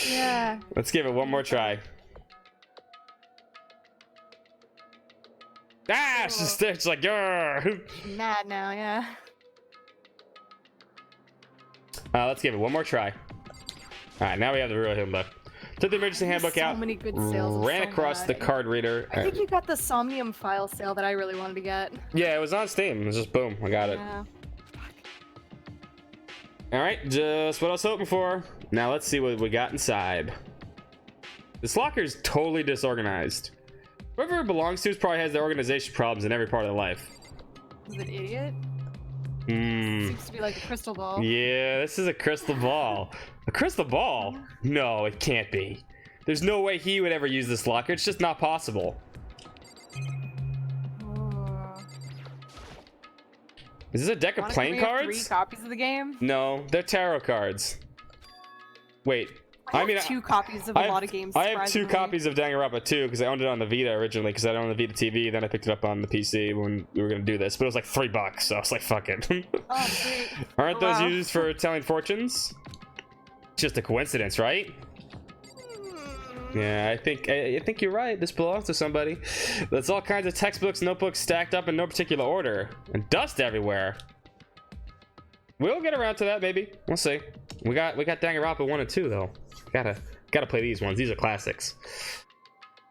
Yeah. Let's give it one more try. Ah, it's like, grr. Mad now, yeah. Let's give it one more try. All right, now we have the real handbook. Took the emergency handbook so out. Many good sales. Ran so across the bad. card reader. I think you got the Somnium file sale that I really wanted to get. Yeah, it was on Steam. It was just boom, I got it. Yeah. All right, just what I was hoping for. Now let's see what we got inside. This locker is totally disorganized. Whoever it belongs to probably has their organization problems in every part of their life. Is it idiot? Hmm. Seems to be like a crystal ball. Yeah, this is a crystal ball. A crystal ball? No, it can't be. There's no way he would ever use this locker. It's just not possible. Oh. Is this a deck of Monica, playing we have cards? 3 copies of the game. No, they're tarot cards. Wait, I mean, have 2 copies of a lot of games. I have 2 surprisingly. copies of Danganronpa 2 because I owned it on the Vita originally because I don't own the Vita TV. Then I picked it up on the PC when we were gonna do this, but it was like $3, so I was like, "Fuck it." Oh, sweet. Aren't Oh, those wow. used for telling fortunes? Just a coincidence, right? Yeah, I think you're right. This belongs to somebody. There's all kinds of textbooks, notebooks stacked up in no particular order, and dust everywhere. We'll get around to that, maybe. We'll see. We got Danganronpa 1 and 2 though. Gotta play these ones. These are classics.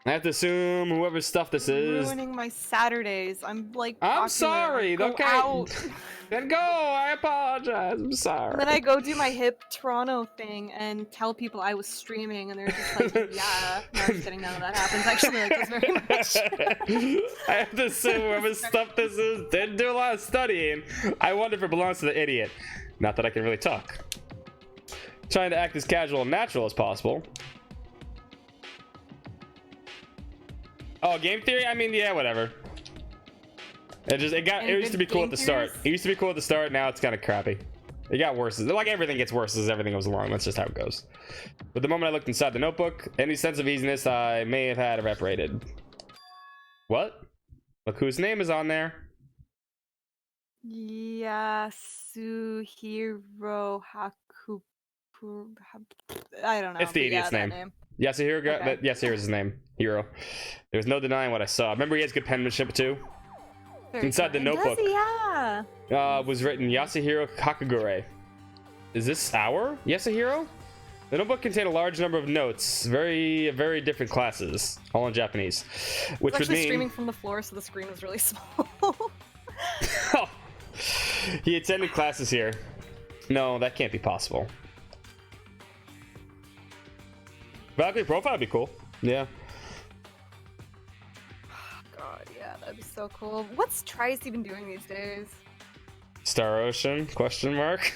I have to assume whoever's stuff this is. Ruining my Saturdays. I'm like. I'm popular. sorry. I go Okay. out. Then go. I apologize. I'm sorry. And then I go do my hip Toronto thing and tell people I was streaming, and they're just like, "Yeah." No, I'm just kidding. None of that happens. Actually, like this very much. I have to assume whoever's stuff this is didn't do a lot of studying. I wonder if it belongs to the idiot. Not that I can really talk. Trying to act as casual and natural as possible. Oh, game theory? I mean, yeah, whatever. It used to be cool at the start. It used to be cool at the start, now it's kind of crappy. It got worse. Like everything gets worse as everything goes along. That's just how it goes. But the moment I looked inside the notebook, any sense of easiness I may have had evaporated. What? Look whose name is on there. Yasuhiro Haku. I don't know. It's the but idiot's yeah, that name. Yasuhiro got Okay. that. Yasuhiro's his name. Hero. There's no denying what I saw. Remember, he has good penmanship too. Very Inside the cool. And notebook. Does he? Yeah. Was written Yasuhiro Kakagure. Is this our Yasuhiro? The notebook contained a large number of notes, very different classes, all in Japanese, which It's would actually mean streaming from the floor, so the screen was really small. Oh. He attended classes here. No, that can't be possible. Valkyrie profile would be cool. Yeah. God, yeah, that'd be so cool. What's Trice even doing these days? Star Ocean? Question mark.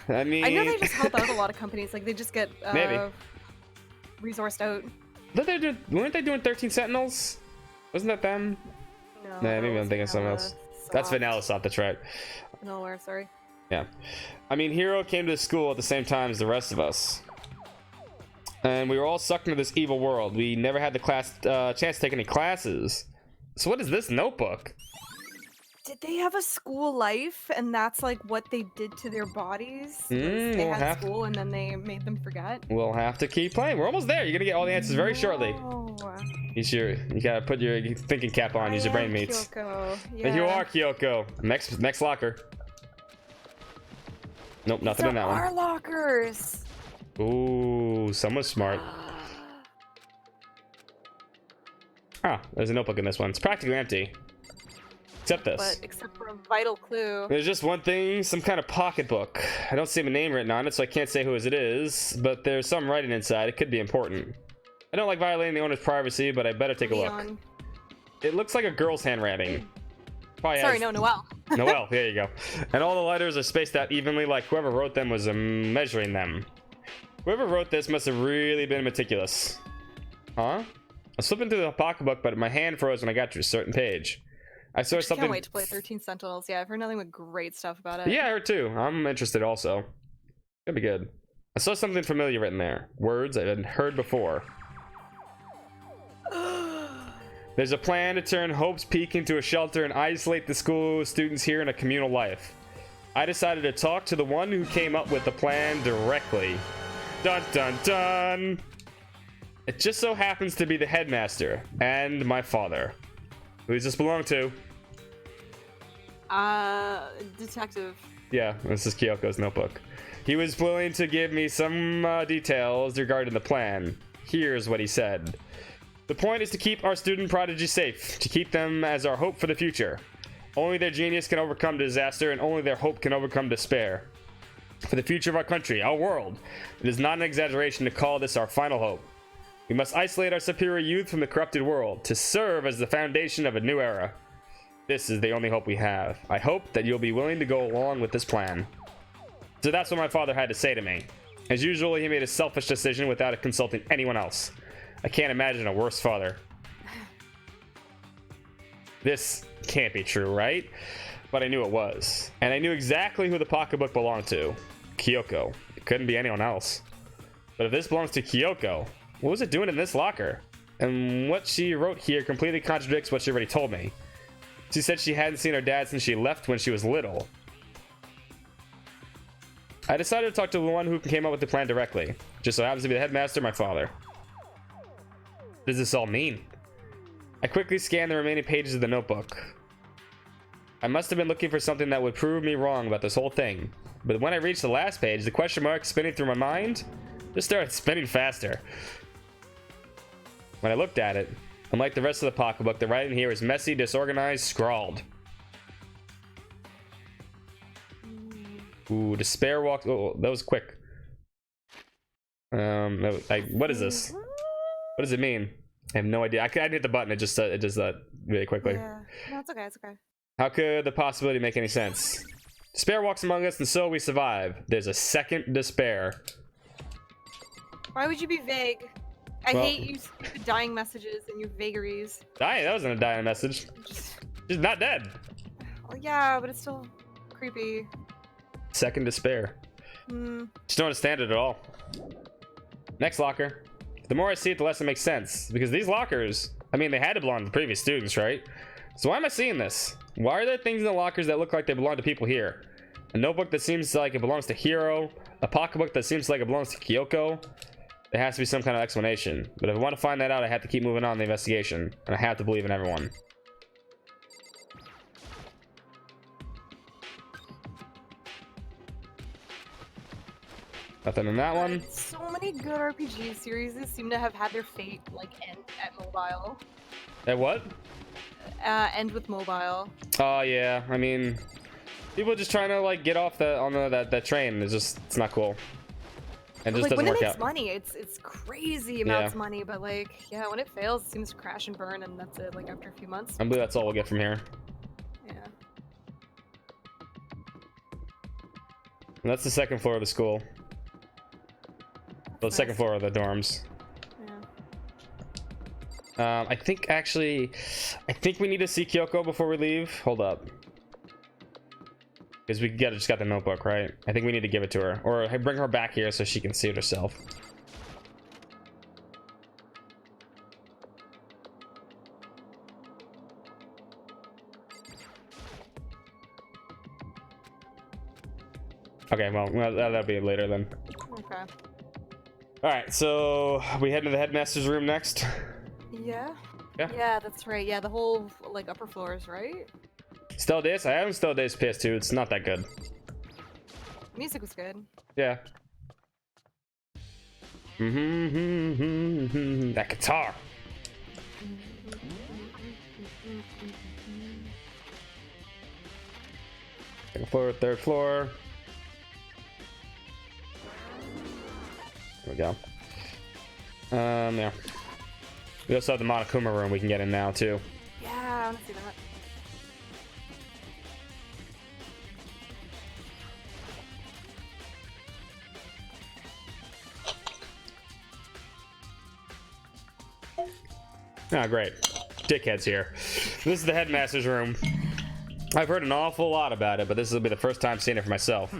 I mean, I know they just help out a lot of companies. Like they just get Maybe. resourced out. weren't they doing 13 Sentinels? Wasn't that them? No, Nah, maybe I'm thinking of something else. That's Vanilla Soft, that's right. Vanillaware, sorry. Yeah. I mean, Hero came to school at the same time as the rest of us. And we were all sucked into this evil world. We never had the chance to take any classes. So what is this notebook? Did they have a school life, and that's like what they did to their bodies? Was they we'll had have- school, and then they made them forget. We'll have to keep playing. We're almost there. You're gonna get all the answers very shortly. No. You gotta put your thinking cap on. Use your brain meats. Kyoko. And you Yeah. are Kyoko. Next locker. Nope, nothing in that There one. are lockers. Ooh, someone's smart. Ah, there's a notebook in this one. It's practically empty. Except this. But except for a vital clue. There's just one thing, some kind of pocketbook. I don't see my name written on it, so I can't say whose it is, but there's some writing inside. It could be important. I don't like violating the owner's privacy, but I better take a look. Leon. It looks like a girl's handwriting. Probably Sorry, has- no, Noelle. Noelle, there you go. And all the letters are spaced out evenly, like whoever wrote them was measuring them. Whoever wrote this must have really been meticulous. Huh? I was flipping through the pocketbook, but my hand froze when I got to a certain page. I saw I something. can't wait to play 13 Sentinels. Yeah, I've heard nothing but great stuff about it. Yeah, I heard too. I'm interested also. It'll be good. I saw something familiar written there. Words I hadn't heard before. There's a plan to turn Hope's Peak into a shelter and isolate the school students here in a communal life. I decided to talk to the one who came up with the plan directly. Dun dun dun! It just so happens to be the headmaster and my father. Who does this belong to? Detective. Yeah, this is Kyoko's notebook. He was willing to give me some details regarding the plan. Here's what he said. The point is to keep our student prodigy safe, to keep them as our hope for the future. Only their genius can overcome disaster, and only their hope can overcome despair. For the future of our country, our world, it is not an exaggeration to call this our final hope. We must isolate our superior youth from the corrupted world, to serve as the foundation of a new era. This is the only hope we have. I hope that you'll be willing to go along with this plan. So that's what my father had to say to me. As usual, he made a selfish decision without consulting anyone else. I can't imagine a worse father. This can't be true, right? But I knew it was. And I knew exactly who the pocketbook belonged to. Kyoko. It couldn't be anyone else. But if this belongs to Kyoko, what was it doing in this locker? And what she wrote here completely contradicts what she already told me. She said she hadn't seen her dad since she left when she was little. I decided to talk to the one who came up with the plan directly. Just so happens to be the headmaster, my father. What does this all mean? I quickly scanned the remaining pages of the notebook. I must have been looking for something that would prove me wrong about this whole thing. But when I reached the last page, the question mark spinning through my mind just started spinning faster. When I looked at it, unlike the rest of the pocketbook, the writing here is messy, disorganized, scrawled. Ooh, despair walks. Oh, that was quick. What is this? What does it mean? I have no idea. I didn't hit the button. It just really quickly. Yeah. No, it's okay. It's okay. How could the possibility make any sense? Despair walks among us, and so we survive. There's a second despair. Why would you be vague? I hate you stupid dying messages and your vagaries. Dying? That wasn't a dying message. She's not dead. Well, yeah, but it's still creepy. Second despair. Just don't understand it at all. Next locker. The more I see it, the less it makes sense. Because these lockers, I mean, they had to belong to the previous students, right? So why am I seeing this? Why are there things in the lockers that look like they belong to people here? A notebook that seems like it belongs to Hiro. A pocketbook that seems like it belongs to Kyoko. There has to be some kind of explanation. But if I want to find that out, I have to keep moving on in the investigation. And I have to believe in everyone. Nothing in that one. So many good RPG series seem to have had their fate like end at mobile. At what? End with mobile. Oh yeah, I mean, people just trying to like get off that train. It's not cool. And just Like doesn't when it work makes out. money, it's crazy amounts of money. But like, yeah, when it fails, it seems to crash and burn, and that's it. Like after a few months. I believe that's all we'll get from here. Yeah. And that's the second floor of the school. The second floor of the dorms. Yeah. I think we need to see Kyoko before we leave. Hold up. Because we just got the notebook, right? I think we need to give it to her. Or bring her back here so she can see it herself. Okay, well, that'll be later then. Okay. Alright, so we head to the headmaster's room next. Yeah. Yeah. Yeah, that's right. Yeah, the whole like upper floors, right? Still Days? I haven't Still Days PS2. It's not that good. Music was good. Yeah. That guitar. Second floor, third floor. There we go. Yeah. We also have the Monokuma room we can get in now too. Yeah, I want to see that. Ah, great. Dickhead's here. This is the headmaster's room. I've heard an awful lot about it, but this will be the first time seeing it for myself.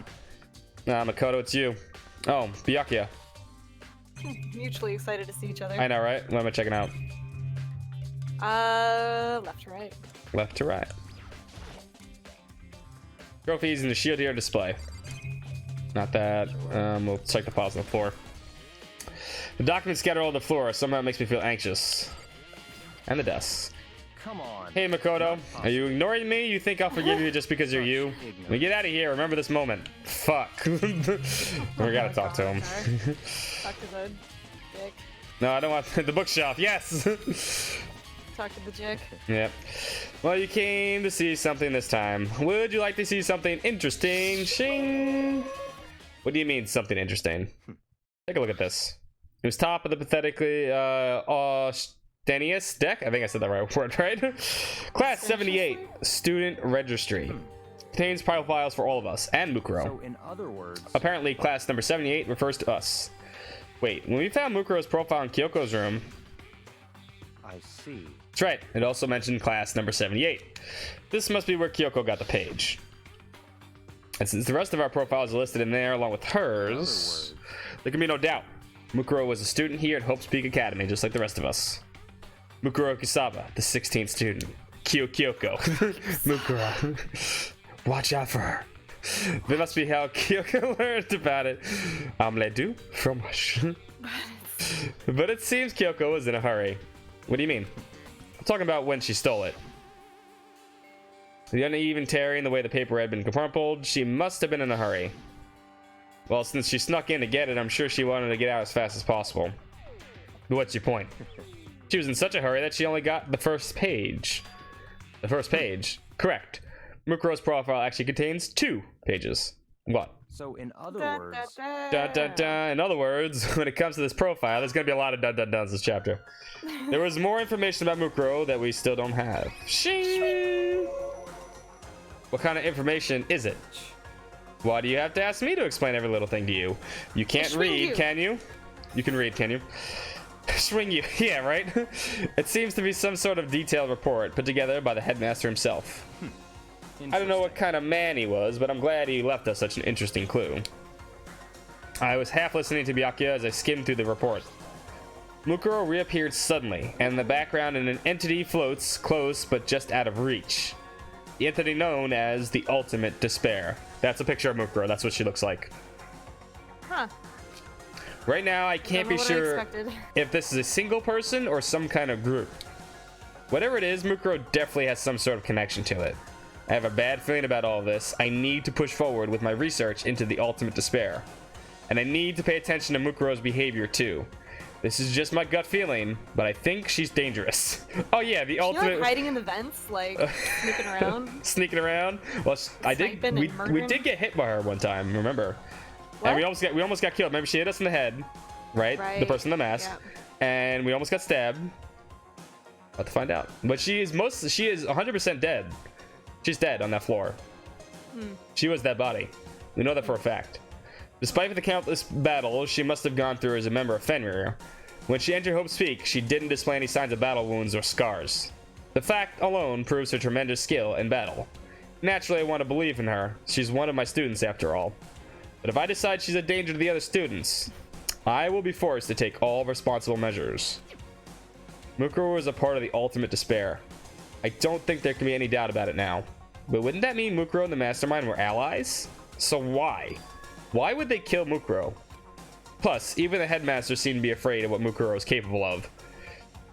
Makoto, it's you. Oh, Byakuya. Mutually excited to see each other. I know, right? What am I checking out? Left to right. Left to right. Trophies in the shield here display. Not that. We'll check the files on the floor. The documents scattered all over the floor. Somehow it makes me feel anxious. And the desk. Come on. Hey Makoto, are you ignoring me? You think I'll forgive you just because you're you? When we get out of here, remember this moment. Fuck. We gotta talk to him. Okay. Talk to the dick. No, I don't want the bookshelf. Yes. Talk to the jick. Yep. Well, you came to see something this time. Would you like to see something interesting? Shing. What do you mean something interesting? Take a look at this. It was top of the pathetically Danius deck. I think I said that right word, right? Class 78, student registry. Contains profiles for all of us and Mukuro. So in other words, Apparently, class number 78 refers to us. Wait, when we found Mukuro's profile in Kyoko's room, I see. that's right, it also mentioned class number 78. This must be where Kyoko got the page. And since the rest of our profiles are listed in there along with hers, there can be no doubt. Mukuro was a student here at Hope's Peak Academy, just like the rest of us. Mukuro Kusaba, the 16th student. Kyoko. Mukuro. Watch out for her. That must be how Kyoko learned about it. Omelette du fromage. But it seems Kyoko was in a hurry. What do you mean? I'm talking about when she stole it. The uneven tearing, the way the paper had been crumpled, she must have been in a hurry. Well, since she snuck in to get it, I'm sure she wanted to get out as fast as possible. But what's your point? She was in such a hurry that she only got the first page. The first page? Correct. Mukuro's profile actually contains 2 pages. What? So in other Da, words, da, Dun, dun, dun. In other words, when it comes to this profile, there's going to be a lot of dun dun duns this chapter. There was more information about Mukuro that we still don't have. Shing! What kind of information is it? Why do you have to ask me to explain every little thing to you? You can't Swing read, you. can you? You can read, can you? Swing you. Yeah, right? It seems to be some sort of detailed report put together by the headmaster himself. I don't know what kind of man he was, but I'm glad he left us such an interesting clue. I was half listening to Byakuya as I skimmed through the report. Mukuro reappeared suddenly, and in the background an entity floats close but just out of reach. The entity known as the Ultimate Despair. That's a picture of Mukuro. That's what she looks like. Huh. Right now, I can't be Don't know what I sure expected. if this is a single person or some kind of group. Whatever it is, Mukuro definitely has some sort of connection to it. I have a bad feeling about all of this. I need to push forward with my research into the Ultimate Despair. And I need to pay attention to Mukuro's behavior too. This is just my gut feeling, but I think she's dangerous. Oh yeah, the You ultimate like hiding in the vents, like sneaking around. sneaking around. Well, I did. Sniping and We murdering? did get hit by her one time. Remember? What? And we almost got killed. Remember, she hit us in the head, right? The Right. person in the mask, Yeah. and we almost got stabbed. About to find out. But she is 100% dead. She's dead on that floor. She was that body. We know that for a fact. Despite the countless battles she must have gone through as a member of Fenrir, when she entered Hope's Peak, she didn't display any signs of battle wounds or scars. The fact alone proves her tremendous skill in battle. Naturally, I want to believe in her. She's one of my students after all. But if I decide she's a danger to the other students, I will be forced to take all responsible measures. Mukuro was a part of the Ultimate Despair. I don't think there can be any doubt about it now. But wouldn't that mean Mukuro and the Mastermind were allies? So why? Why would they kill Mukuro? Plus, even the headmaster seemed to be afraid of what Mukuro is capable of.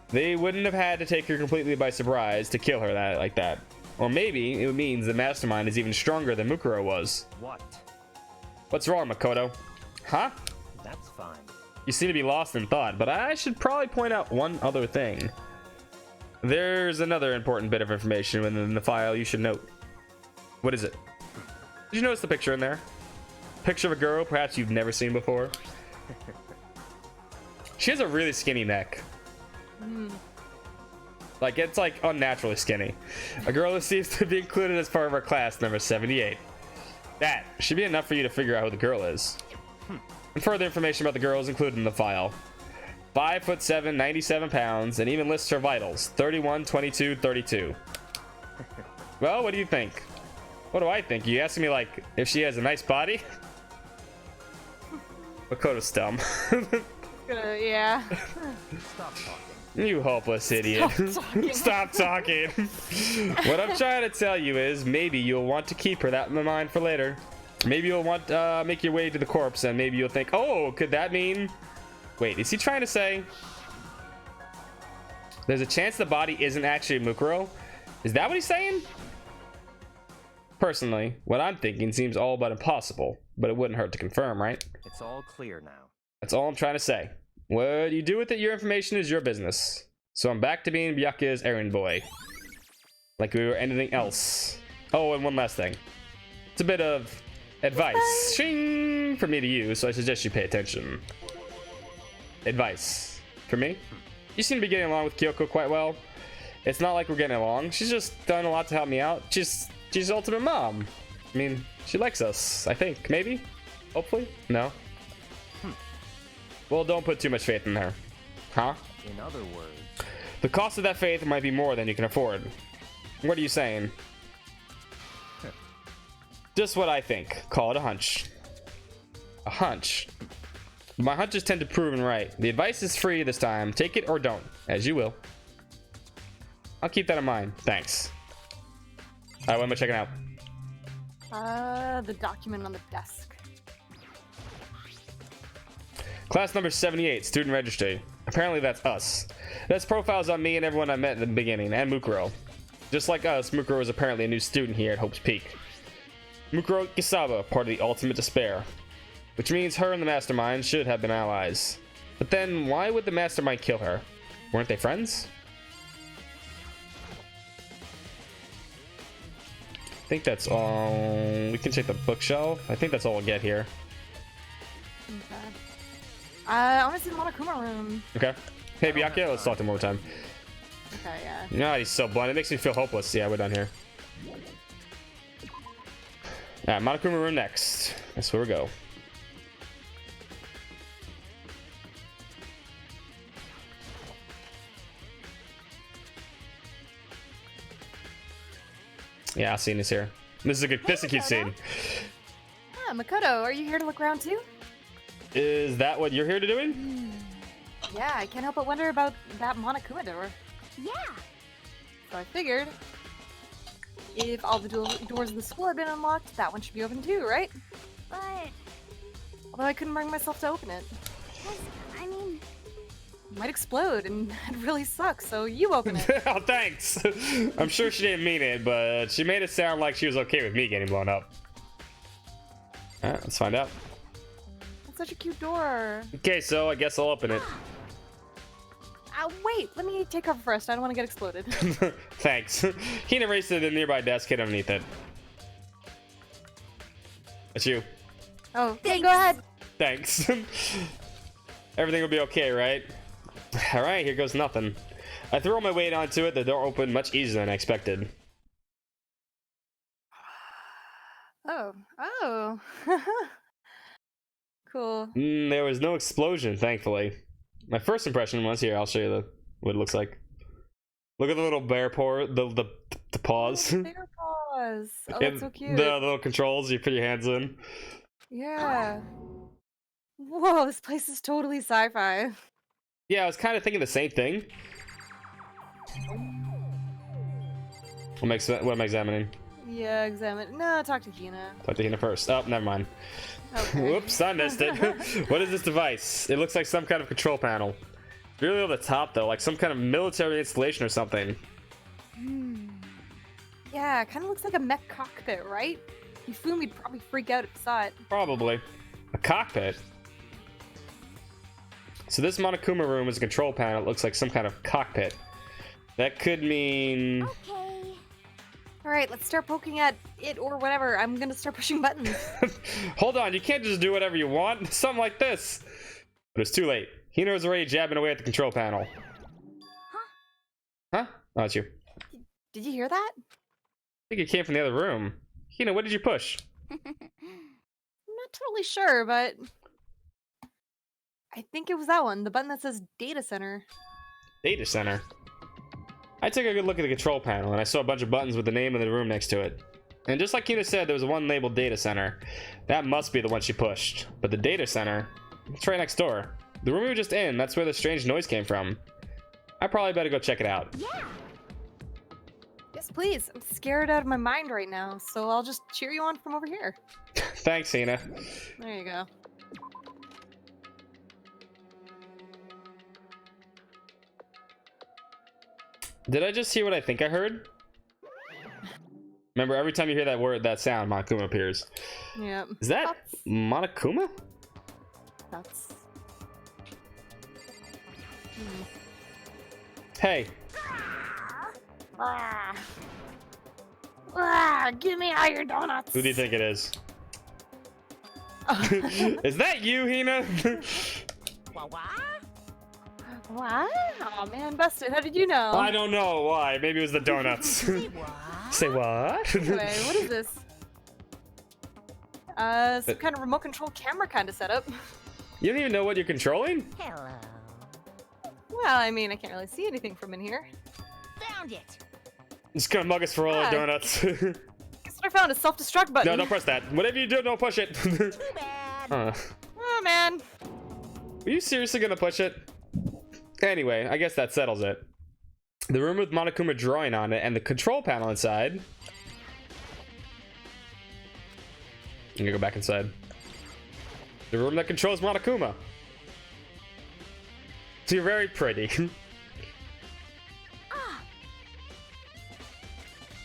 They wouldn't have had to take her completely by surprise to kill her like that. Or maybe it means the Mastermind is even stronger than Mukuro was. what? What's wrong, Makoto? Huh? That's fine. You seem to be lost in thought, but I should probably point out one other thing. There's another important bit of information within the file you should note. What is it? Did you notice the picture in there? Picture of a girl perhaps you've never seen before. She has a really skinny neck. Like, it's like unnaturally skinny. A girl who seems to be included as part of our class number 78. That should be enough for you to figure out who the girl is. And further information about the girl is included in the file. 5'7", 97 pounds, and even lists her vitals: 31, 22, 32. Well, what do you think? What do I think? You asking me like if she has a nice body? Makoto's dumb. Yeah. Stop talking. You hopeless idiot. Stop talking. What I'm trying to tell you is maybe you'll want to keep her that in mind for later. Maybe you'll want make your way to the corpse and maybe you'll think, oh, could that mean... Wait, is he trying to say there's a chance the body isn't actually Mukuro? Is that what he's saying? Personally, what I'm thinking seems all but impossible, but it wouldn't hurt to confirm, right? It's all clear now. That's all I'm trying to say. What you do with it, your information is your business. So I'm back to being Byakuya's errand boy. Like we were anything else. Oh, and one last thing. It's a bit of advice shing, for me to use, so I suggest you pay attention. Advice. For me? You seem to be getting along with Kyoko quite well. It's not like we're getting along. She's just done a lot to help me out. She's ultimate mom. I mean, she likes us, I think. Maybe? Hopefully? No? Well, don't put too much faith in her. Huh? In other words, The cost of that faith might be more than you can afford. What are you saying? Just what I think. Call it a hunch. A hunch. My hunches tend to prove right. The advice is free this time. Take it or don't, as you will. I'll keep that in mind. Thanks. Alright, what am I checking out? The document on the desk. Class number 78, student registry. Apparently that's us. That's profiles on me and everyone I met in the beginning, and Mukuro. Just like us, Mukuro is apparently a new student here at Hope's Peak. Mukuro Kisaba, part of the Ultimate Despair. Which means her and the Mastermind should have been allies. But then, why would the Mastermind kill her? Weren't they friends? I think that's all. We can check the bookshelf. I think that's all we'll get here. Okay. I want to see the Monokuma room. Okay. Hey, Byakuya, let's talk to him one more time. Okay, yeah. No, he's so blunt. It makes me feel hopeless. Yeah, we're done here. Alright, Monokuma room next. That's where we go. Yeah, scene is here. This is a good, this is a cute scene. Ah, Makoto, are you here to look around too? Is that what you're here to doing? Yeah, I can't help but wonder about that Monokuma door. Yeah. So I figured, if all the doors of the school had been unlocked, that one should be open too, right? But, Although I couldn't bring myself to open it. I mean, It might explode, and it really sucks, so you open it. Oh, thanks. I'm sure she didn't mean it, but she made it sound like she was okay with me getting blown up. Alright, let's find out. It's such a cute door. Okay, so I guess I'll open it. Wait, let me take cover first. I don't want to get exploded. Thanks. Hina raced to the nearby desk, hid underneath it. That's you. Oh, hey, go ahead. Thanks. Everything will be okay, right? Alright, here goes nothing. I threw all my weight onto it, the door opened much easier than I expected. Oh. Cool. There was no explosion, thankfully. My first impression was, here, I'll show you what it looks like. Look at the little bear paw, the paws. Bear paws. Oh, that's so cute. The little controls you put your hands in. Yeah. Whoa, this place is totally sci-fi. Yeah, I was kind of thinking the same thing. What am I examining? Yeah, examine. No, talk to Hina. Talk to Hina first. Oh, never mind. Okay. Whoops, I missed it. What is this device? It looks like some kind of control panel. It's really over the top, though, like some kind of military installation or something. Yeah, kind of looks like a mech cockpit, right? You'd probably freak out if you saw it. Probably. A cockpit? So this Monokuma room is a control panel. It looks like some kind of cockpit. That could mean... okay. Alright, let's start poking at it or whatever. I'm gonna start pushing buttons. Hold on, you can't just do whatever you want. Something like this. But it's too late. Hina was already jabbing away at the control panel. Huh? Oh, it's you. Did you hear that? I think it came from the other room. Hina, what did you push? I'm not totally sure, but I think it was that one, the button that says data center. Data center. I took a good look at the control panel and I saw a bunch of buttons with the name of the room next to it. And just like Kina said, there was one labeled data center. That must be the one she pushed. But the data center, it's right next door. The room we were just in, that's where the strange noise came from. I probably better go check it out. Yeah. Yes, please. I'm scared out of my mind right now, so I'll just cheer you on from over here. Thanks, Hina. There you go. Did I just hear what I think I heard? Remember, every time you hear that word, that sound, Monokuma appears. Yep. Is that Monokuma? That's... Hey. Give me all your donuts. Who do you think it is? Is that you, Hina? What? Oh man, busted. How did you know? I don't know why. Maybe it was the donuts. Say what? Anyway, what is this? Some kind of remote control camera kind of setup. You don't even know what you're controlling? Hello. Well, I mean, I can't really see anything from in here. Found it. It's gonna mug us for all our Yeah. donuts. Guess what I found? A self-destruct button. No, don't press that. Whatever you do, don't push it. Too bad. Oh man. Are you seriously gonna push it? Anyway, I guess that settles it. The room with Monokuma drawing on it and the control panel inside. I'm gonna go back inside. The room that controls Monokuma. So you're very pretty.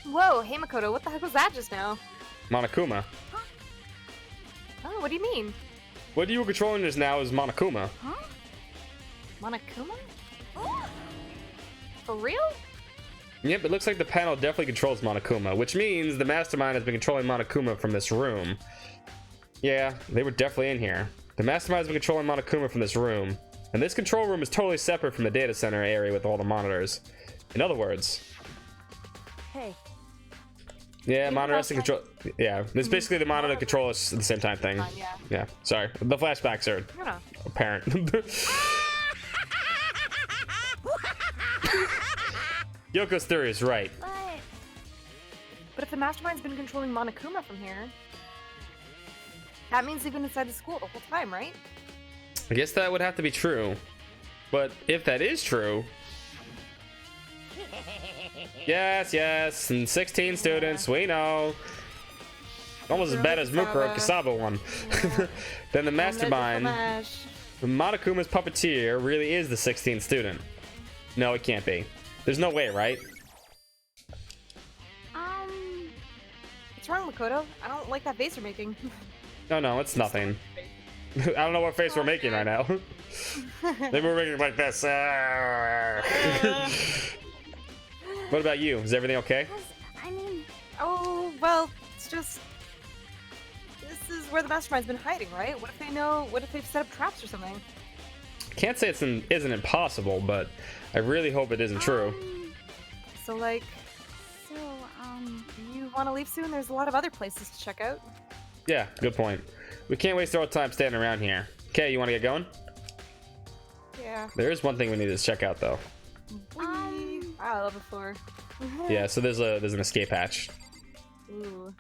Whoa, hey Makoto, what the heck was that just now? Monokuma. Oh, what do you mean? What you were controlling just now is Monokuma. Monokuma? For real? Yep, it looks like the panel definitely controls Monokuma, which means the mastermind has been controlling Monokuma from this room. Yeah, they were definitely in here. The mastermind has been controlling Monokuma from this room, and this control room is totally separate from the data center area with all the monitors. In other words, Hey. yeah, monitors and control. Yeah, it's basically the monitor control us at the same time thing. Yeah. Yeah, sorry, the flashbacks are No, no. apparent. Yoko's theory is right. But if the mastermind's been controlling Monokuma from here, that means they've been inside the school the whole time, right? I guess that would have to be true. But if that is true... Yes, and 16 students, we know. Almost as bad as Mukuro Kasaba one. Then the mastermind, Monokuma's puppeteer, really is the 16th student. No, it can't be. There's no way, right? What's wrong, Makoto? I don't like that face you're making. No, it's nothing. I don't know what face we're making right now. Maybe we're making like this. What about you? Is everything okay? I mean, Oh, well, it's just... This is where the mastermind's been hiding, right? What if they know... What if they've set up traps or something? Can't say it isn't impossible, but I really hope it isn't true. So, like, so, you want to leave soon? There's a lot of other places to check out. Yeah, good point. We can't waste our time standing around here. Okay, you want to get going? Yeah. There is one thing we need to check out, though. Wow, level 4. Yeah, so there's an escape hatch. Ooh.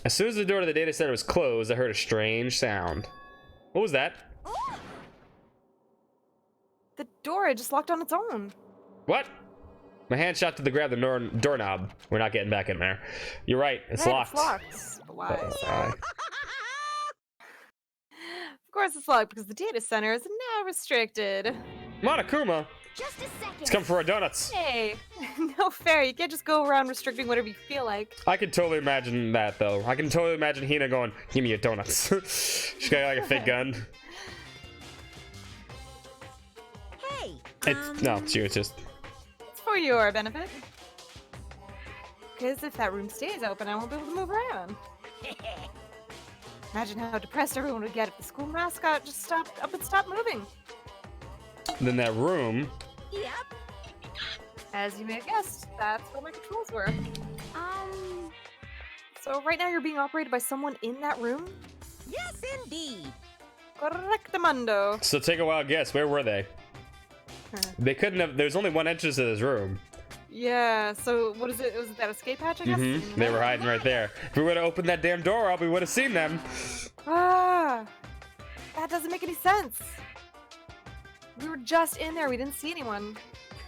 As soon as the door to the data center was closed, I heard a strange sound. What was that? The door, it just locked on its own. What? My hand shot to the grab the doorknob. We're not getting back in there. You're right, it's Right, locked. It's locked. But why? Uh, Of course it's locked because the data center is now restricted. Monokuma, just a second. let's come for our donuts. Hey, no fair. You can't just go around restricting whatever you feel like. I can totally imagine that, though. I can totally imagine Hina going, "Give me your donuts." She's got like a fake gun. Hey. No, she was just. It's for your benefit. Because if that room stays open, I won't be able to move around. Imagine how depressed everyone would get if the school mascot just stopped moving. Then that room. Yep. As you may have guessed, that's where my controls were. So right now you're being operated by someone in that room? Yes, indeed. Of Correctamundo. So take a wild guess. Where were they? They couldn't have. There's only one entrance to this room. Yeah, so what is it? Was it that escape hatch, I guess? They were hiding right there. If we would have opened that damn door up, we would have seen them. Ah, that doesn't make any sense. We were just in there. We didn't see anyone.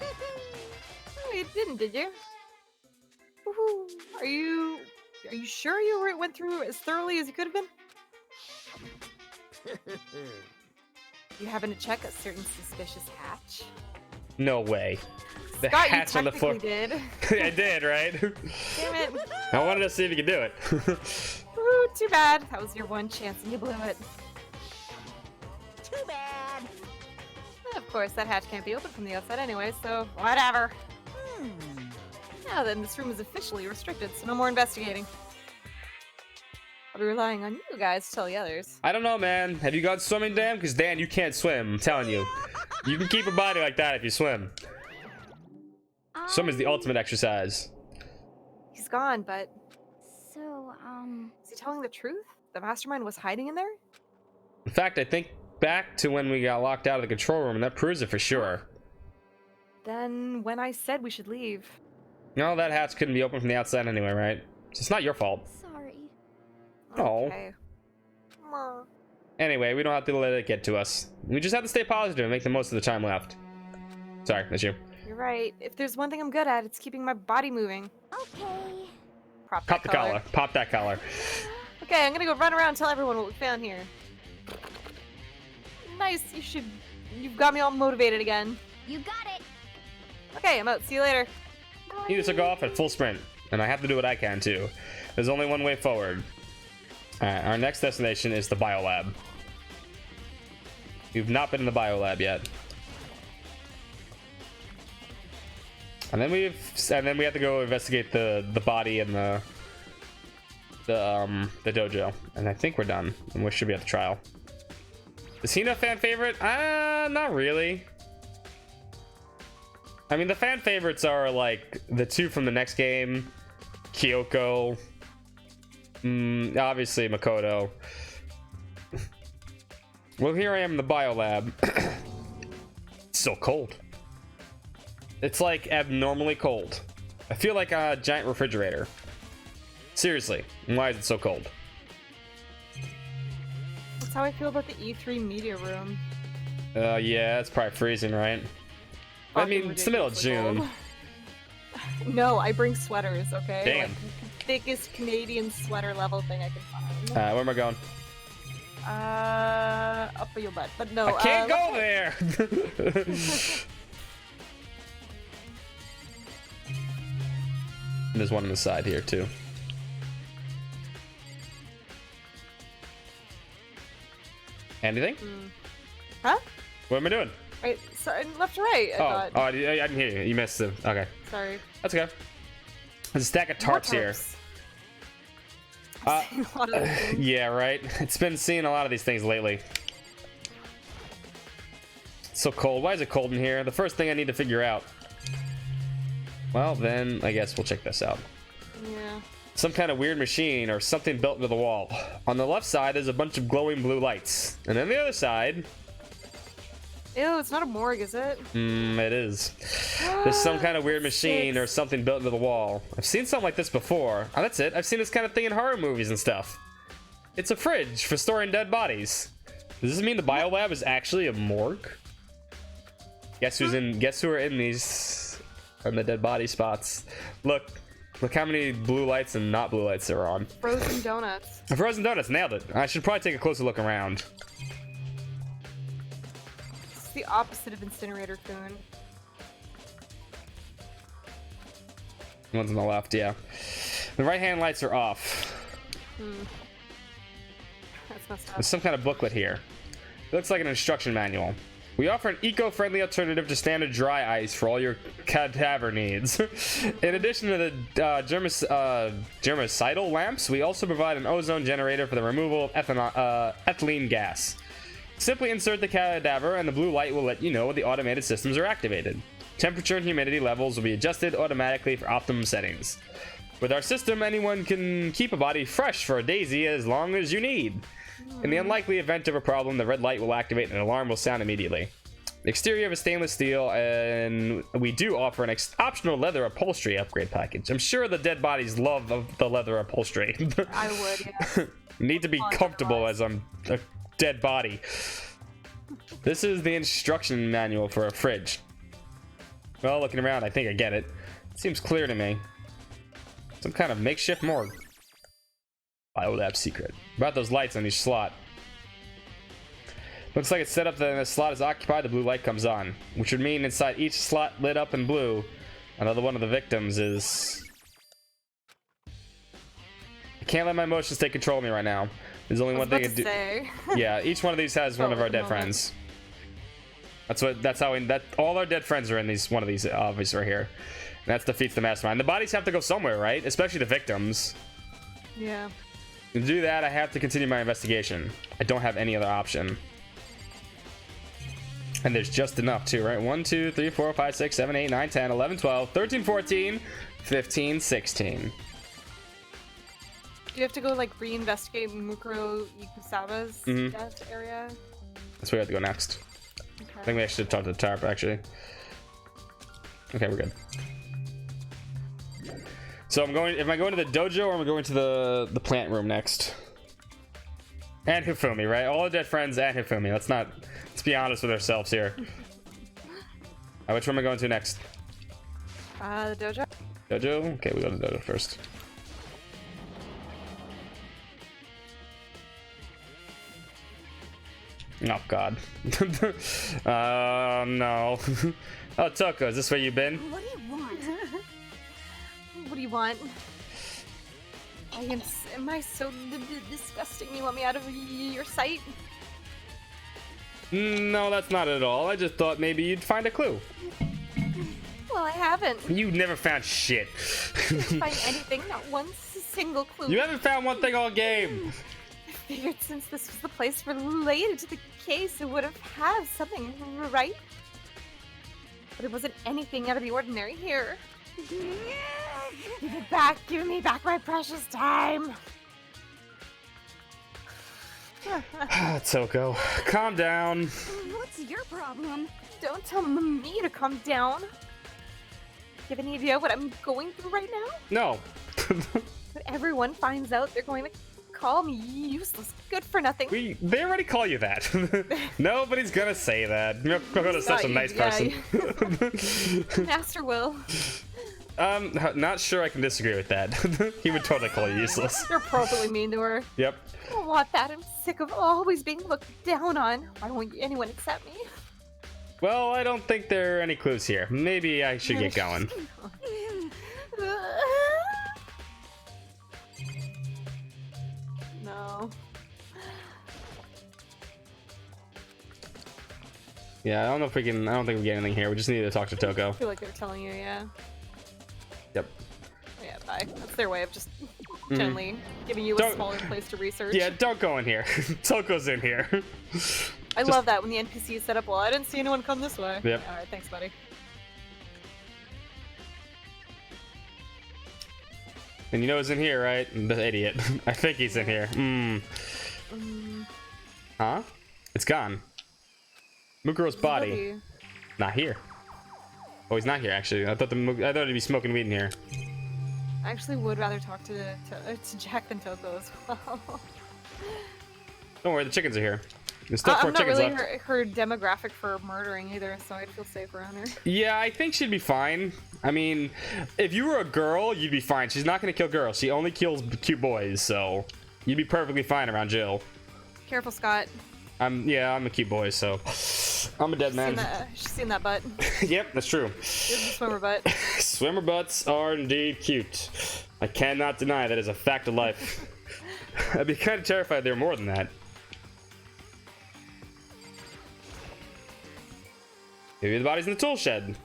Oh, you didn't, did you? Woohoo. Are you sure you went through as thoroughly as you could have been? You happen to check a certain suspicious hatch? No way. The Scott, hatch you on the floor. did. I did, right? Damn it. I wanted to see if you could do it. Ooh, too bad. That was your one chance and you blew it. Too bad. Of course, that hatch can't be opened from the outside anyway, so whatever. Now then, this room is officially restricted, so no more investigating. I'll be relying on you guys to tell the others. I don't know, man. Have you gone swimming, Dan? Because, Dan, you can't swim. I'm telling you. You can keep a body like that if you swim. Swim is the ultimate exercise. He's gone, but So, is he telling the truth? The mastermind was hiding in there? In fact, I think back to when we got locked out of the control room, and that proves it for sure. Then when I said we should leave. No, that hatch couldn't be opened from the outside anyway, right? It's not your fault. sorry. Oh. Okay. Meh. Anyway, we don't have to let it get to us. We just have to stay positive and make the most of the time left. Sorry, that's you. You're right. If there's one thing I'm good at, it's keeping my body moving. Okay. Prop Pop that the collar. Pop that collar. Okay, I'm gonna go run around and tell everyone what we found here. Nice, you've got me all motivated again. You got it. Okay, I'm out. See you later. He just took off at full sprint, and I have to do what I can too. There's only one way forward. Alright, our next destination is the biolab. We've not been in the biolab yet. And then we have to go investigate the body and the dojo. And I think we're done. And we should be at the trial. Is he a fan favorite? Not really. I mean, the fan favorites are like the two from the next game, Kyoko, obviously Makoto. Well, here I am in the biolab. It's so cold. It's like abnormally cold. I feel like a giant refrigerator. Seriously, why is it so cold? That's how I feel about the E3 media room. Yeah, it's probably freezing, right? I Fucking mean, it's the middle of ridiculously June. cold. No, I bring sweaters, okay? Damn. Like, thickest Canadian sweater level thing I can find. Where am I going? Up your butt. But no, I can't go let's- there! There's one on the side here, too. Anything? Huh? What am I doing? Right, sorry, left to right, I thought. I didn't hear you. You missed it. Okay. Sorry. That's okay. There's a stack of More tarps here. tarps. I've seen a lot of those things. Yeah, right. It's been seeing a lot of these things lately. It's so cold. Why is it cold in here? The first thing I need to figure out. Well, then I guess we'll check this out. Yeah. Some kind of weird machine or something built into the wall. On the left side, there's a bunch of glowing blue lights. And on the other side... Ew, it's not a morgue, is it? It is. There's some kind of weird machine or something built into the wall. I've seen something like this before. Oh, that's it. I've seen this kind of thing in horror movies and stuff. It's a fridge for storing dead bodies. Does this mean the biolab is actually a morgue? Guess who are in these on the dead body spots? Look how many blue lights and not blue lights there are on. Frozen donuts. Frozen donuts, nailed it. I should probably take a closer look around. It's the opposite of incinerator coon. One's on the left, yeah. The right-hand lights are off. That's messed up. There's some kind of booklet here. It looks like an instruction manual. We offer an eco-friendly alternative to standard dry ice for all your cadaver needs. In addition to the germicidal lamps, we also provide an ozone generator for the removal of ethylene gas. Simply insert the cadaver and the blue light will let you know when the automated systems are activated. Temperature and humidity levels will be adjusted automatically for optimum settings. With our system, anyone can keep a body fresh for a daisy as long as you need. In the unlikely event of a problem, the red light will activate and an alarm will sound immediately. The exterior of a stainless steel, and we do offer an optional leather upholstery upgrade package. I'm sure the dead bodies love the leather upholstery. I would, yeah. Need to be comfortable as I'm a dead body. This is the instruction manual for a fridge. Well, looking around, I think I get it. Seems clear to me. Some kind of makeshift morgue. Biolab secret. About those lights on each slot. Looks like it's set up that when the slot is occupied, the blue light comes on. Which would mean inside each slot lit up in blue, another one of the victims is... I can't let my emotions take control of me right now. There's only one thing to do. Yeah, each one of these has one of our dead friends. That's how all our dead friends are in one of these obviously right here. And that defeats the mastermind. The bodies have to go somewhere, right? Especially the victims. Yeah. To do that, I have to continue my investigation. I don't have any other option. And there's just enough too, right? 1, 2, 3, 4, 5, 6, 7, 8, 9, 10, 11, 12, 13, 14, 15, 16. Do you have to go like reinvestigate Mukuro Ikusawa's death area? That's where we have to go next. Okay. I think we actually should talk to the tarp actually. Okay, we're good. So am I going to the dojo or am I going to the plant room next? And Hifumi, right? All the dead friends and Hifumi. Let's be honest with ourselves here. Which one am I going to next? The dojo? Dojo? Okay, we go to the dojo first. Oh god. No. Oh, Toko, is this where you've been? What do you want? What do you want? Am I so disgusting? You want me out of your sight? No, that's not it at all. I just thought maybe you'd find a clue. Well, I haven't. You never found shit. Didn't find anything, not one single clue. You haven't found one thing all game. I figured since this was the place related to the case, it would have something, right? But it wasn't anything out of the ordinary here. Give it back! Give me back my precious time! Toko, calm down. What's your problem? Don't tell me to calm down. You have any idea what I'm going through right now? No. When everyone finds out, they're going to call me useless, good for nothing. They already call you that. Nobody's gonna say that. Miyoko's such a nice person. Master will. Not sure I can disagree with that. He would totally call you useless. You're appropriately mean to her. Yep. I don't want that. I'm sick of always being looked down on. Why won't anyone accept me? Well, I don't think there are any clues here. Maybe I should get going. No. Yeah, I don't know if we can. I don't think we get anything here. We just need to talk to Toko. I feel like they're telling you, yeah. Yep. Yeah, bye. That's their way of just gently giving you a smaller place to research. Yeah, don't go in here. Toko's in here. I love that when the NPC is set up. Well, I didn't see anyone come this way. Yep. All right, thanks, buddy. And you know who's in here, right? The idiot. I think he's in here. Huh? It's gone. Mukuro's body. Not here. Oh, he's not here, actually. I thought he'd be smoking weed in here. I actually would rather talk to Jack than Toko as well. Don't worry, the chickens are here. There's still 4 I'm not chickens really left. her demographic for murdering either, so I'd feel safe around her. Yeah, I think she'd be fine. I mean, if you were a girl, you'd be fine. She's not going to kill girls. She only kills cute boys, so you'd be perfectly fine around Jill. Careful, Scott. I'm a cute boy, so I'm a dead man. She's seen that butt. Yep, that's true. It's a swimmer butt. Swimmer butts are indeed cute. I cannot deny that is a fact of life. I'd be kind of terrified there were more than that. Maybe the body's in the tool shed.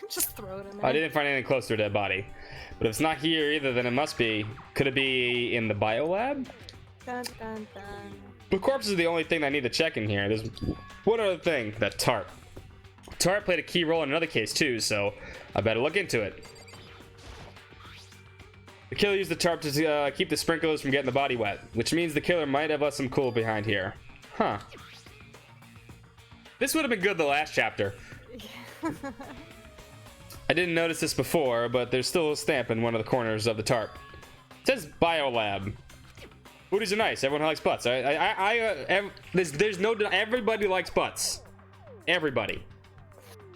Just throw it in there. I didn't find anything close to a dead body. But if it's not here either, then it must be. Could it be in the biolab? Dun, dun, dun. The corpse is the only thing I need to check in here. There's one other thing. That tarp. Tarp played a key role in another case too, so I better look into it. The killer used the tarp to keep the sprinklers from getting the body wet, which means the killer might have left some cool behind here. Huh. This would have been good the last chapter. I didn't notice this before, but there's still a stamp in one of the corners of the tarp. It says Biolab. Booties are nice. Everyone likes butts. There's no. Everybody likes butts. Everybody.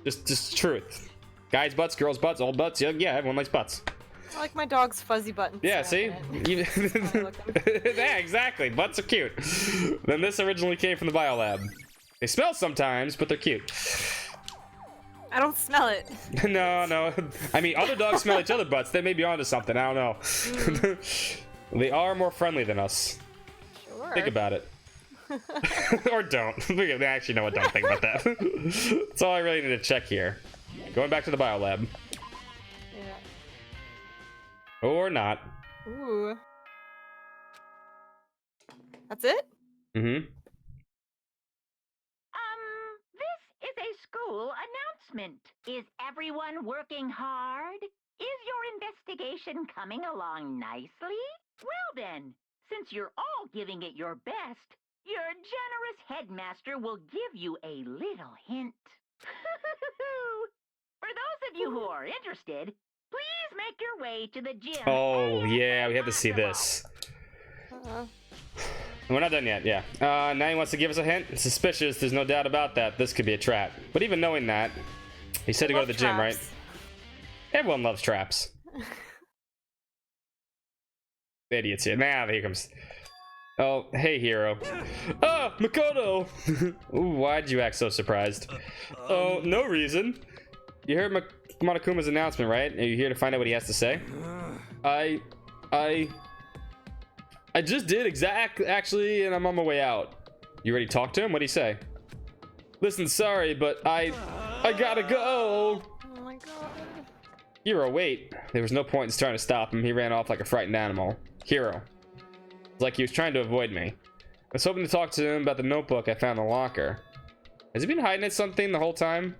Just truth. Guys' butts, girls' butts, old butts. Yeah, everyone likes butts. I like my dog's fuzzy buttons. Yeah, see? Yeah, exactly. Butts are cute. Then this originally came from the Biolab. They smell sometimes, but they're cute. I don't smell it. No. I mean, other dogs smell each other's butts. They may be onto something. I don't know. They are more friendly than us. Sure. Think about it. Or don't. Actually, no, I don't think about that. That's all I really need to check here. Going back to the Biolab. Yeah. Or not. Ooh. That's it? Mm-hmm. This is a school announcement. Is everyone working hard? Is your investigation coming along nicely? Well then, since you're all giving it your best, your generous headmaster will give you a little hint. For those of you who are interested, please make your way to the gym. Oh, yeah, we have to see this. We're not done yet, yeah. Now he wants to give us a hint. It's suspicious, there's no doubt about that. This could be a trap. But even knowing that, he said to go to the gym, right? Everyone loves traps. Idiots here. Nah, here comes. Oh, hey, hero. Oh, Makoto! Ooh, why'd you act so surprised? Oh, no reason. You heard Monokuma's announcement, right? Are you here to find out what he has to say? I just did actually, and I'm on my way out. You ready to talk to him? What'd he say? Listen, sorry, but I gotta go. Oh my god. Hero, wait. There was no point in trying to stop him. He ran off like a frightened animal. Hero. It's like he was trying to avoid me. I was hoping to talk to him about the notebook I found in the locker. Has he been hiding at something the whole time?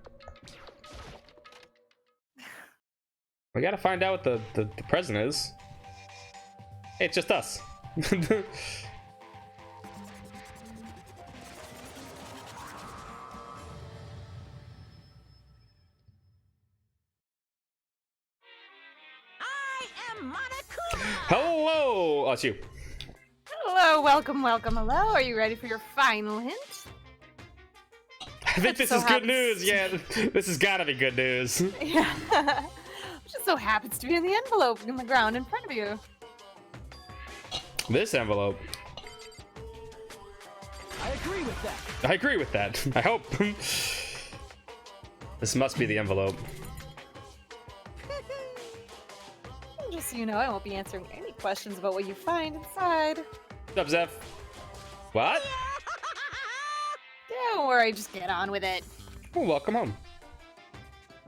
We gotta find out what the present is. Hey, it's just us. Hello! Oh, it's you. Hello, welcome, hello. Are you ready for your final hint? I think this is good news. Yeah, this has gotta be good news. Yeah. Just so happens to be in the envelope in the ground in front of you. This envelope. I agree with that. I agree with that. I hope. This must be the envelope. Just so you know, I won't be answering any questions about what you find inside. What's up, Zeph? What? Don't worry, just get on with it. Oh, welcome home.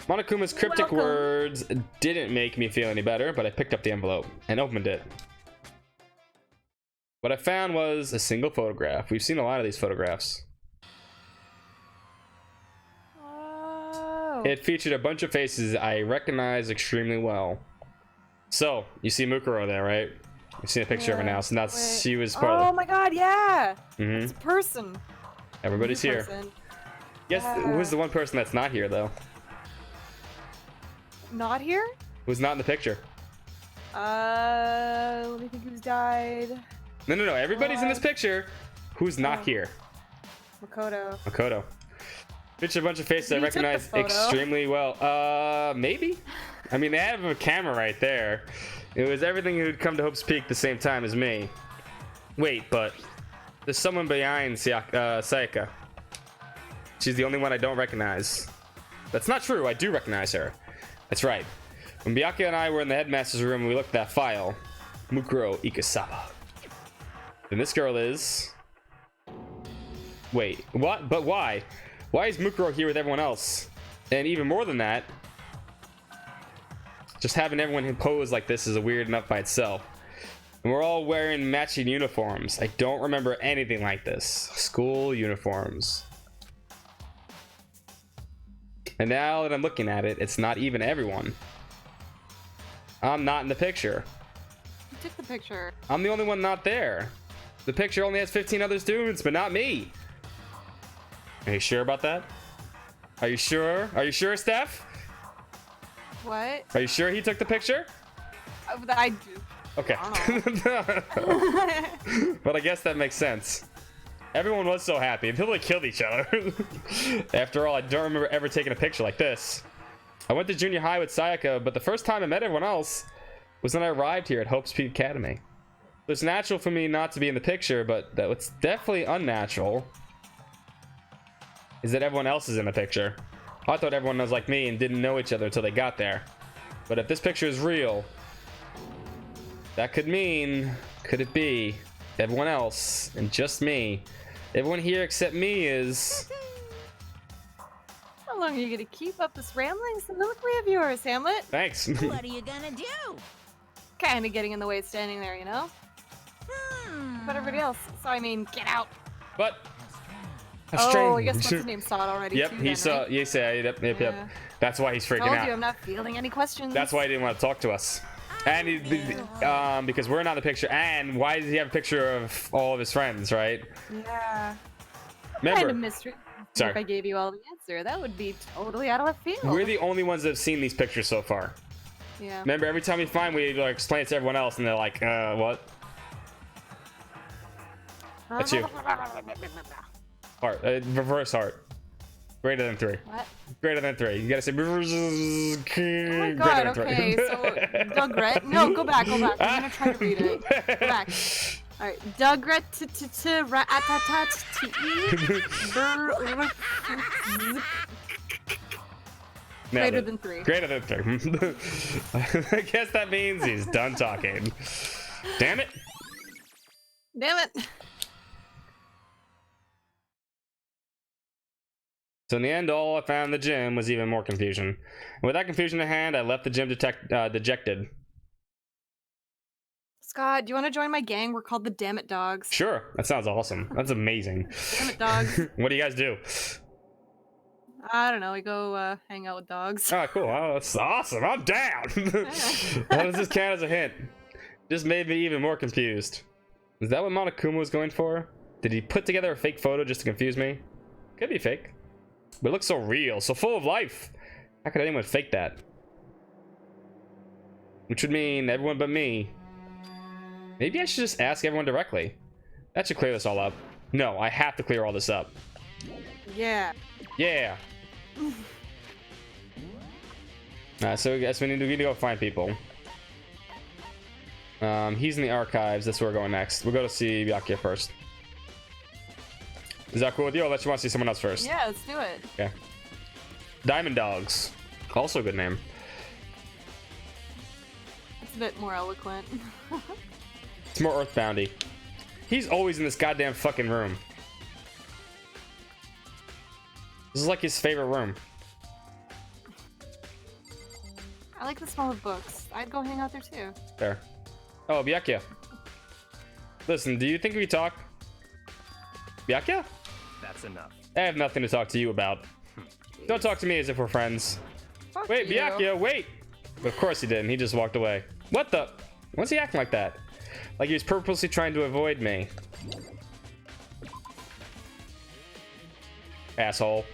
Monokuma's cryptic words didn't make me feel any better, but I picked up the envelope and opened it. What I found was a single photograph. We've seen a lot of these photographs. Oh. It featured a bunch of faces I recognize extremely well. So, you see Mukuro there, right? You've seen a picture of her now, so that's she was part of Oh my god, yeah! Mm-hmm. It's a person. Everybody's here. Person. Yes, who's the one person that's not here, though? Not here? Who's not in the picture? Let me think who's died. No. Everybody's in this picture. Who's not here? Makoto. Picture a bunch of faces I He took the recognize photo. extremely well. Maybe? I mean, they have a camera right there. It was everything who'd come to Hope's Peak the same time as me. Wait, but there's someone behind Sayaka. She's the only one I don't recognize. That's not true. I do recognize her. That's right. When Byakuya and I were in the headmaster's room and we looked at that file, Mukuro Ikusawa. And this girl is... Wait, what? But why? Why is Mukuro here with everyone else? And even more than that, just having everyone pose like this is weird enough by itself. And we're all wearing matching uniforms. I don't remember anything like this. School uniforms. And now that I'm looking at it, it's not even everyone. I'm not in the picture. took the picture. I'm the only one not there. The picture only has 15 other students, but not me. Are you sure about that? Are you sure? Are you sure, Steph? What? Are you sure he took the picture? I do. Okay. But I guess that makes sense. Everyone was so happy until they killed each other. After all, I don't remember ever taking a picture like this. I went to junior high with Sayaka, but the first time I met everyone else was when I arrived here at Hope's Peak Academy. It's natural for me not to be in the picture, but what's definitely unnatural is that everyone else is in the picture. I thought everyone was like me and didn't know each other until they got there. But if this picture is real, that could mean, could it be, everyone else and just me, everyone here except me is... How long are you gonna keep up this rambling soliloquy of yours, Hamlet? Thanks. What are you gonna do? Kinda getting in the way of standing there, you know? But everybody else, so I mean, get out. But... Oh, I guess what's his name saw it already. Yep, too, he then, saw. right? Yes, yep. Yeah. That's why he's freaking Told out. you, I'm not fielding any questions. That's why he didn't want to talk to us. And because we're not in the picture. And why does he have a picture of all of his friends, right? Yeah. Remember, Kind of mystery. Sorry. If I gave you all the answer, that would be totally out of left field. we're the only ones that have seen these pictures so far. Yeah. Remember, every time we find, we like explain it to everyone else, and they're like, what? That's you. Heart. Reverse heart. Greater than 3. What? Greater than 3. You gotta say Oh my greater god, than 3. okay, so Dougret. No, go back. I'm gonna try to read it. Go back. Alright, Dougret Greater than 3. Greater than 3. I guess that means he's done talking. Damn it. Damn it. So in the end, all I found in the gym was even more confusion. And with that confusion in hand, I left the gym dejected. Scott, do you want to join my gang? We're called the Damn It Dogs. Sure, that sounds awesome. That's amazing. Damn It Dogs. What do you guys do? I don't know. We go hang out with dogs. Oh, cool. Oh, that's awesome. I'm down. How does this count as a hint? Just made me even more confused. Is that what Monokuma was going for? Did he put together a fake photo just to confuse me? Could be fake. But it looks so real, so full of life. How could anyone fake that? Which would mean everyone but me. Maybe I should just ask everyone directly. That should clear this all up. No, I have to clear all this up. Yeah. Yeah. So I guess we need to go find people. He's in the archives. That's where we're going next. We'll go to see Byakuya first. Is that cool with you? I'll let you want to see someone else first. Yeah, let's do it. Okay. Diamond Dogs. Also a good name. It's a bit more eloquent. It's more earthboundy. He's always in this goddamn fucking room. This is like his favorite room. I like the smell of books. I'd go hang out there too. There. Oh, Byakuya. Listen, do you think we could talk? Byakuya? That's enough. I have nothing to talk to you about. Don't talk to me as if we're friends. Fuck Wait, you. Byakuya, wait! But of course he didn't. He just walked away. What the? Why's he acting like that? Like he was purposely trying to avoid me. Asshole.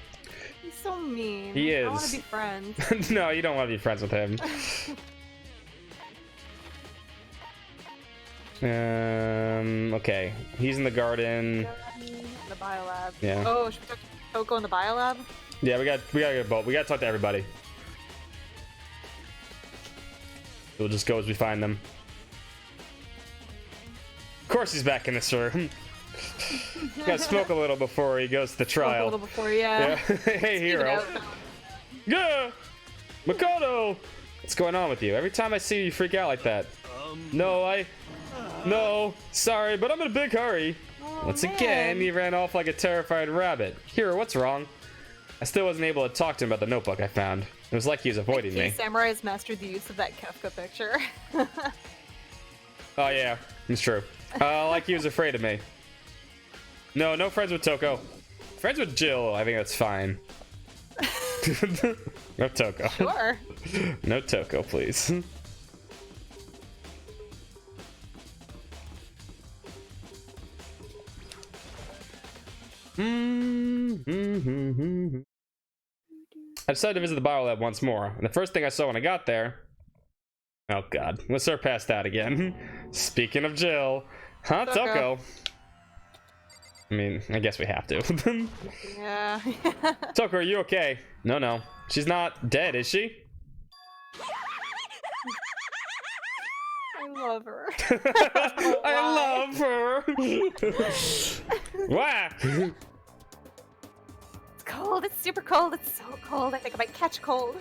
He's so mean. He I want is. to be friends. No, you don't want to be friends with him. Okay. He's in the garden. The biolab. Yeah. Oh, should we talk to Coco in the biolab? Yeah, we gotta get both. We gotta talk to everybody. We'll just go as we find them. Of course he's back in this room. Gotta smoke a little before he goes to the trial. A little before, yeah. Hey, hero. Yeah! Makoto! What's going on with you? Every time I see you, you freak out like that. No, sorry, but I'm in a big hurry. Oh, Once man. again, he ran off like a terrified rabbit. Hero, what's wrong? I still wasn't able to talk to him about the notebook I found. It was like he was avoiding me. Samurai has mastered the use of that Kafka picture. Oh yeah, it's true. Like he was afraid of me. No friends with Toko. Friends with Jill, I think that's fine. No Toko. Sure. No Toko, please. I decided to visit the bio lab once more, and the first thing I saw when I got there... Oh god, let's start past that again. Speaking of Jill, huh, Toko? I mean, I guess we have to. Yeah. Toko, are you okay? No. She's not dead, is she? I love her. I love her. Wah! It's cold. It's super cold. It's so cold. I think I might catch cold.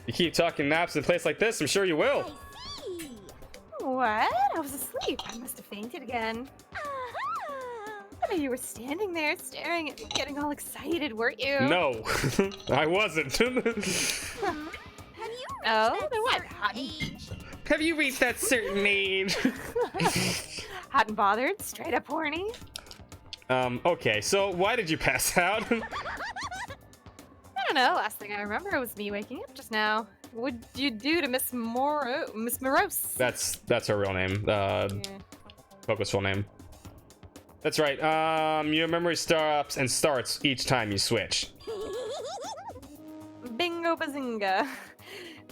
You keep talking naps in a place like this, I'm sure you will. What? I was asleep. I must have fainted again. But you were standing there staring at me, getting all excited, weren't you? No, I wasn't. Oh, then what? Have you reached that certain age? Hot and bothered, straight up horny. Okay, so why did you pass out? I don't know. Last thing I remember was me waking up just now. What'd you do to Miss Morose? That's her real name. Toko's full name. That's right. Your memory stops and starts each time you switch. Bingo bazinga.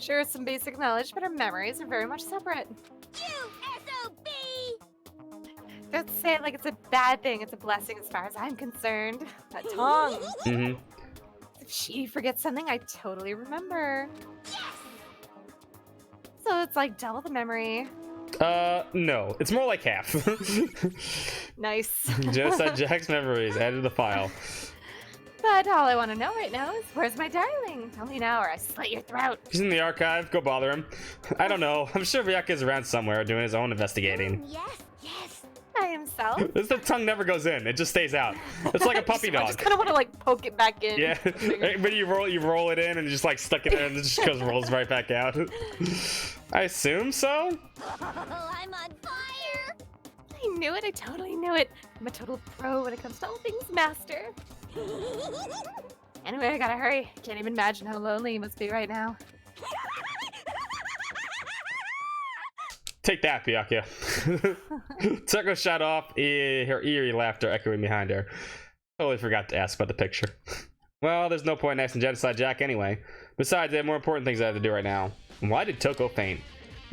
Sure, some basic knowledge, but our memories are very much separate. SOB! Don't say it like it's a bad thing. It's a blessing as far as I'm concerned. That tongue. Mm-hmm. If she forgets something, I totally remember. So it's like double the memory. No. It's more like half. Nice. Genocide Jack's memories added to the file. But all I want to know right now is, where's my darling? Tell me now or I slit your throat. He's in the archive. Go bother him. I don't know. I'm sure Vyaka's around somewhere doing his own investigating. Yes. By himself. The tongue never goes in. It just stays out. It's like a puppy I dog. just kind of want to like poke it back in. Yeah, but you roll it in and just like stuck it in and it just rolls right back out. I assume so. I'm on fire! I knew it. I totally knew it. I'm a total pro when it comes to all things master. Anyway, I gotta hurry. Can't even imagine how lonely you must be right now. Take that, Vyaka. Toko shot off, her eerie laughter echoing behind her. Totally forgot to ask about the picture. Well, there's no point in asking Genocide Jack anyway. Besides, I have more important things I have to do right now. Why did Toko faint?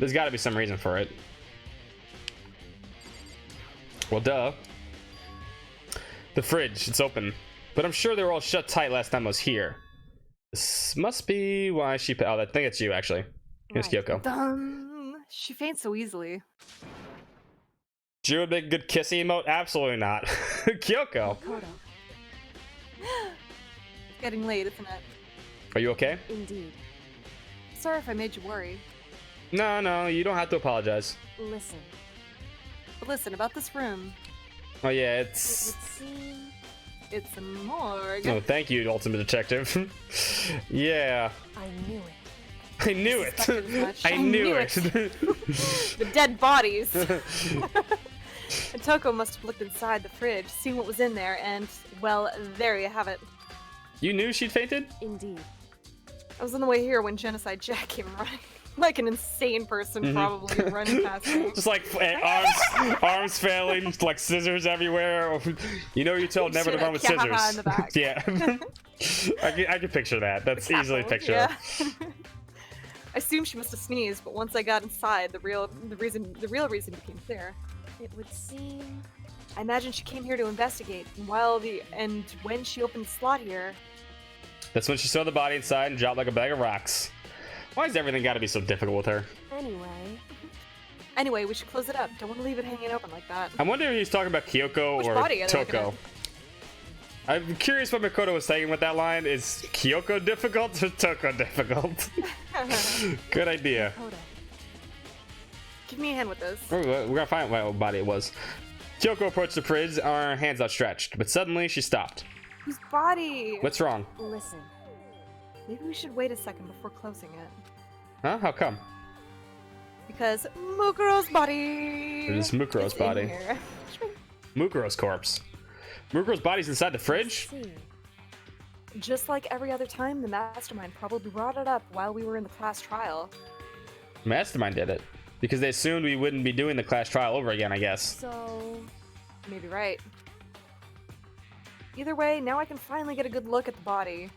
There's gotta be some reason for it. Well, duh. The fridge, it's open. But I'm sure they were all shut tight last time I was here. This must be why she... Oh, I think it's you, actually. Here's Kyoko. She faints so easily. Drew would make a good kissy emote? Absolutely not. Kyoko. Makoto. It's getting late, isn't it? Are you okay? Indeed. Sorry if I made you worry. No, you don't have to apologize. Listen. But listen, about this room. Oh yeah, It it's... would seem It's a morgue. Oh, thank you, Ultimate Detective. Yeah. I knew it. I knew it. Suspected as much. I knew it. The dead bodies. And Toko must have looked inside the fridge, seen what was in there, and, well, there you have it. You knew she'd fainted? Indeed. I was on the way here when Genocide Jack came running. Like an insane person, probably, running past me. Just like arms failing, like scissors everywhere. You know, you're told never to run with Shit, scissors. in the back. Yeah. I can picture that. That's easily picture. Yeah. I assumed she must have sneezed, but once I got inside, the real reason became clear. It would seem I imagine she came here to investigate, and when she opened the slot here, That's when she saw the body inside and dropped like a bag of rocks. Why is everything got to be so difficult with her? Anyway, we should close it up. Don't want to leave it hanging open like that. I'm wondering if he's talking about Kyoko Which or body are they looking Toko. I'm curious what Makoto was saying with that line. Is Kyoko difficult or Toko difficult? Good idea. Makoto. Give me a hand with this. We're gonna find what body it was. Kyoko approached the fridge, her hands outstretched, but suddenly she stopped. Whose body? What's wrong? Listen. Maybe we should wait a second before closing it. Huh? How come? Because Mukuro's body. It is Mukuro's in body. here. Mukuro's corpse. Mukuro's body's inside the fridge? See. Just like every other time, the mastermind probably brought it up while we were in the class trial. Mastermind did it. Because they assumed we wouldn't be doing the class trial over again, I guess. So Maybe right. Either way, now I can finally get a good look at the body.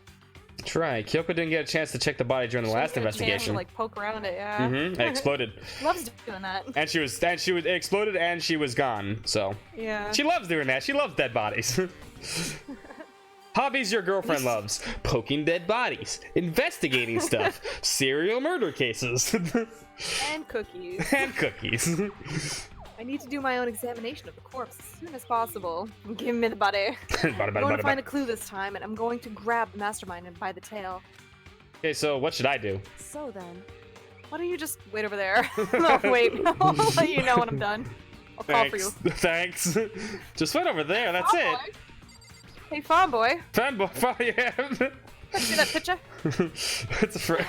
That's right. Kyoko didn't get a chance to check the body during the She last didn't get a chance investigation. to, like, poke around it, yeah. It exploded. Loves doing that. And it exploded and she was gone. So Yeah. she loves doing that. She loves dead bodies. Hobbies your girlfriend loves: poking dead bodies, investigating stuff, serial murder cases, And cookies. and cookies. I need to do my own examination of the corpse as soon as possible. Give me the body. Bada, I'm bada, going bada, to find a bada. clue this time, and I'm going to grab the mastermind and by the tail. Okay, so what should I do? So then, Why don't you just wait over there? No, wait. I'll let you know when I'm done. I'll call for you. Thanks. Just wait over there. That's Farm it. boy. Hey, farm boy. Fanboy, yeah. See that picture? It's a friend.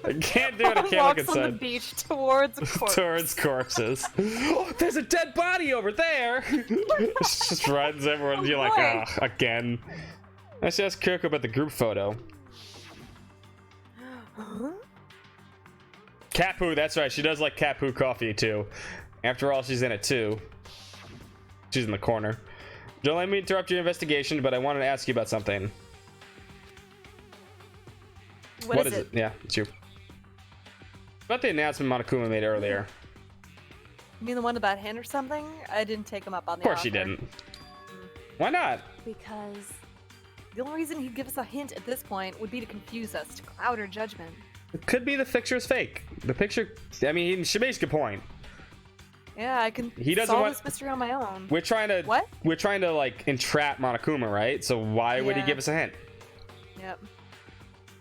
I can't do it. I can't look Walks on the inside. beach towards a corpse. Towards corpses. Oh, there's a dead body over there. Just runs everyone. You're like, boy. ah, again. I should ask Kyoko about the group photo. Huh? Cat poo. That's right. She does like cat poo coffee too. After all, she's in it too. She's in the corner. Don't let me interrupt your investigation, but I wanted to ask you about something. What is it? Yeah, it's you. About the announcement Monokuma made earlier. You mean the one about him or something? I didn't take him up on the Of course she offer. didn't. Why not? because The only reason he'd give us a hint at this point would be to confuse us, to cloud our judgment. It could be the picture's fake. The picture, I mean, she makes a good point. Yeah, I can He doesn't solve want- this mystery on my own. We're trying to What? We're trying to like entrap Monokuma, right? So why would he Yeah. give us a hint? Yep.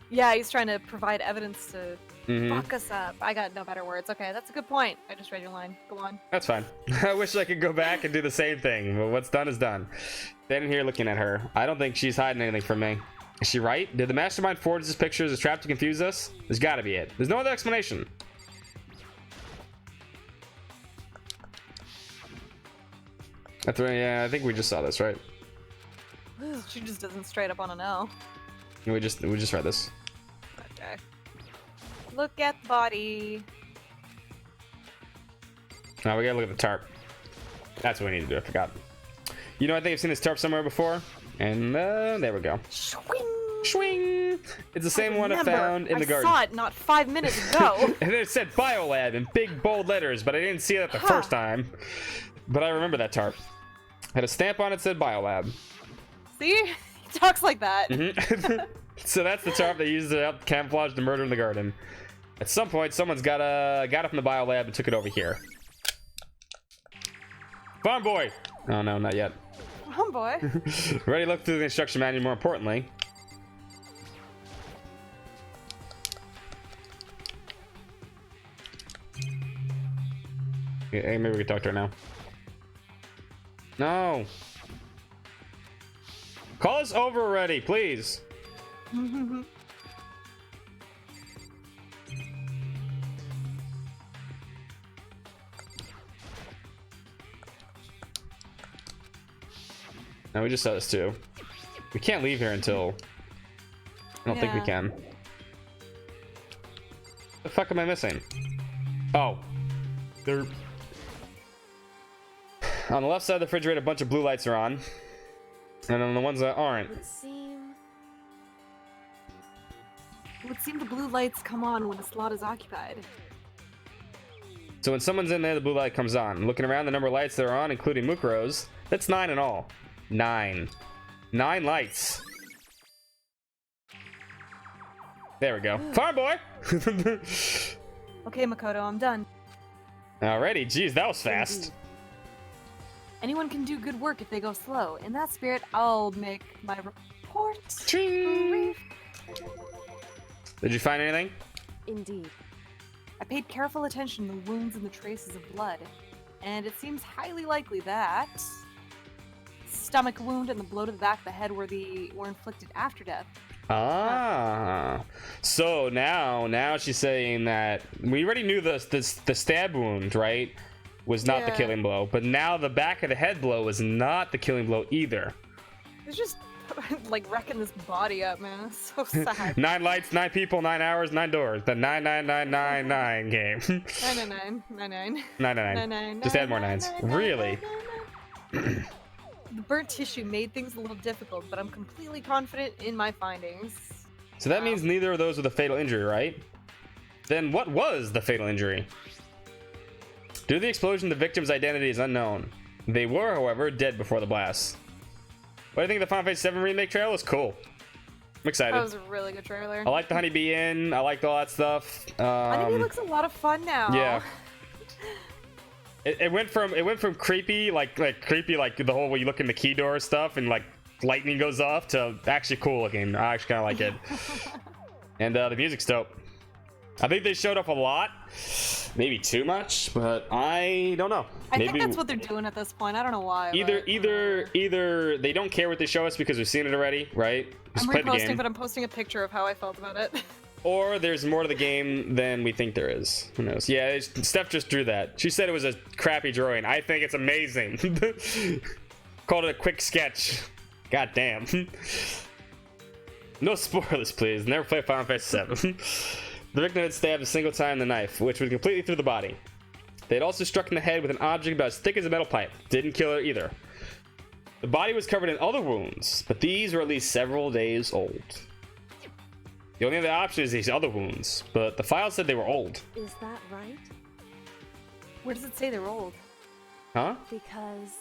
Yeah, he's trying to provide evidence to Mhm. fuck us up. I got no better words. Okay, that's a good point. I just read your line. Go on. That's fine. I wish I could go back and do the same thing, but what's done is done. Standing here looking at her, I don't think she's hiding anything from me. Is she right? Did the mastermind forge this picture as a trap to confuse us? There's gotta be it. There's no other explanation. That's right, yeah, I think we just saw this, right? She just doesn't straight up want to know. We just read this. Okay. Look at the body. Now we gotta look at the tarp. That's what we need to do. I forgot. You know, I think I've seen this tarp somewhere before, and there we go. Swing. Swing! It's the same one I Remember, found in the garden. I saw it not 5 minutes ago. And then it said Biolab in big bold letters, but I didn't see that the first time. But I remember that tarp. Had a stamp on it that said Biolab. See? He talks like that. Mhm. So that's the tarp they used to help camouflage the murder in the garden. At some point, someone's got it from the Biolab and took it over here. Farm boy! Oh no, not yet. Come on, boy. Ready to look through the instruction manual, more importantly. Yeah, hey, maybe we can talk to her now. No! Call us over already, please! No, we just saw this too. We can't leave here until... I don't think we Yeah. can. The fuck am I missing? Oh. They're... On the left side of the refrigerator, a bunch of blue lights are on. And on the ones that aren't. would seem It would seem the blue lights come on when a slot is occupied. So when someone's in there, the blue light comes on. Looking around, the number of lights that are on, including Mukuro's, that's 9 in all. 9. 9 lights. There we go. Farm boy! Okay, Makoto, I'm done. Alrighty, geez, that was fast. indeed. Anyone can do good work if they go slow. In that spirit, I'll make my report. Ching. Did you find anything? Indeed. I paid careful attention to the wounds and the traces of blood, and it seems highly likely that stomach wound and the blow to the back of the head were inflicted after death. Ah, so now she's saying that we already knew the stab wound, right, was not the Yeah. killing blow, but now the back of the head blow was not the killing blow either. It's just like wrecking this body up, man. It's so sad. 9 lights, 9 people, 9 hours, 9 doors. The 99999 game. 999. 999. Just add more nines. Really? The burnt tissue made things a little difficult, but I'm completely confident in my findings. So that means neither of those were the fatal injury, right? Then what was the fatal injury? Due to the explosion, the victim's identity is unknown. They were, however, dead before the blast. What do you think of the Final Fantasy 7 remake trailer? It's cool. I'm excited. That was a really good trailer. I like the Honeybee Inn. I liked all that stuff. Honeybee looks a lot of fun now. Yeah. It went from creepy like the whole way you look in the key door stuff and like lightning goes off to actually cool looking. I actually kind of like it. And the music's dope. I think they showed off a lot, maybe too much, but I don't know. I Maybe think that's what they're doing at this point. I don't know why. Either they don't care what they show us because we've seen it already, right? I'm reposting, but I'm posting a picture of how I felt about it. Or there's more to the game than we think there is. Who knows? Yeah, Steph just drew that. She said it was a crappy drawing. I think it's amazing. Called it a quick sketch. God damn. No spoilers, please. Never play Final Fantasy VII. The victim had stabbed a single time the knife, which went completely through the body. They had also struck in the head with an object about as thick as a metal pipe. Didn't kill her either. The body was covered in other wounds, but these were at least several days old. The only other option is these other wounds, but the file said they were old. Is that right? Where does it say they're old? Huh? Because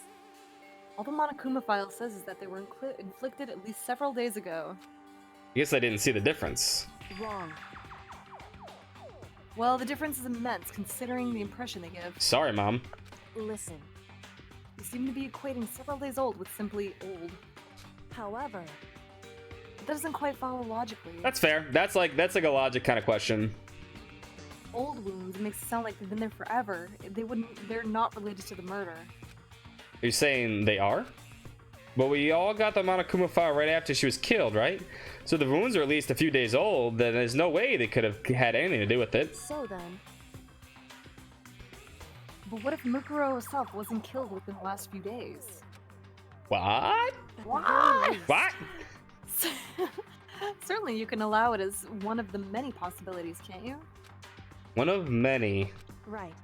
All the Monokuma file says is that they were inflicted at least several days ago. I guess I didn't see the difference. wrong. Well, the difference is immense considering the impression they give. Sorry, Mom. Listen. You seem to be equating several days old with simply old. However, That doesn't quite follow logically. That's fair. That's like a logic kind of question. Old wounds makes it sound like they've been there forever. They're not related to the murder. Are you saying they are? But we all got the Monokuma file right after she was killed, right? So the wounds are at least a few days old, then there's no way they could have had anything to do with it. so then, But what if Mukuro herself wasn't killed within the last few days? What? at the very least, What? Certainly you can allow it as one of the many possibilities, can't you? One of many. right.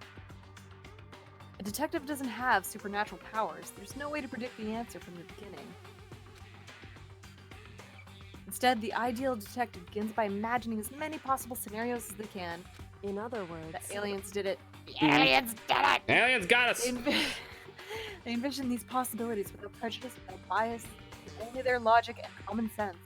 A detective doesn't have supernatural powers. There's no way to predict the answer from the beginning. Instead, the ideal detective begins by imagining as many possible scenarios as they can. In other words, The aliens did it. Aliens got us! They envision these possibilities without prejudice, without bias, with only their logic and common sense.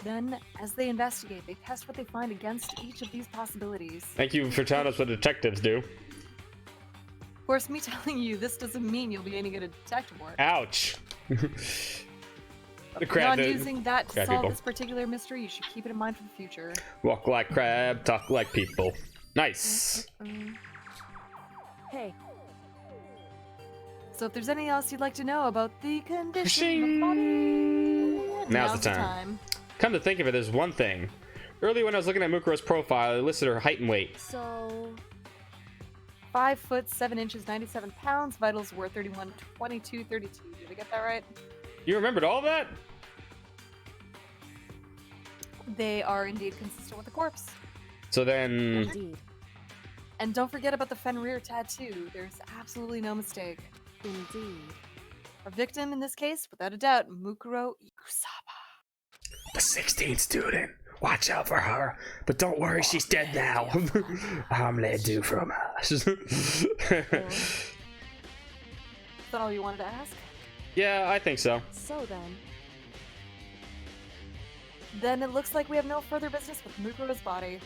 Then, as they investigate, they test what they find against each of these possibilities. Thank you for telling us what detectives do. Of course, me telling you this doesn't mean you'll be any good at detective work. Ouch. The Beyond crab using that to crab solve people. this particular mystery, you should keep it in mind for the future. Walk like crab, talk like people. Nice. hey, So if there's anything else you'd like to know about the condition of the body, Now's the time. Come to think of it, there's one thing. Earlier when I was looking at Mukuro's profile, it listed her height and weight. so 5 foot 7 inches, 97 pounds. Vitals were 31, 22, 32. Did I get that right? You remembered all that? They are indeed consistent with the corpse. So then, indeed, And don't forget about the Fenrir tattoo. There's absolutely no mistake. indeed. Our victim in this case, without a doubt, Mukuro Ikusaba. the 16th student. Watch out for her. But don't worry, she's dead now. I'm led due from us. Is that all you wanted to ask? Yeah, I think so. So then, Then it looks like we have no further business with Mukuro's body.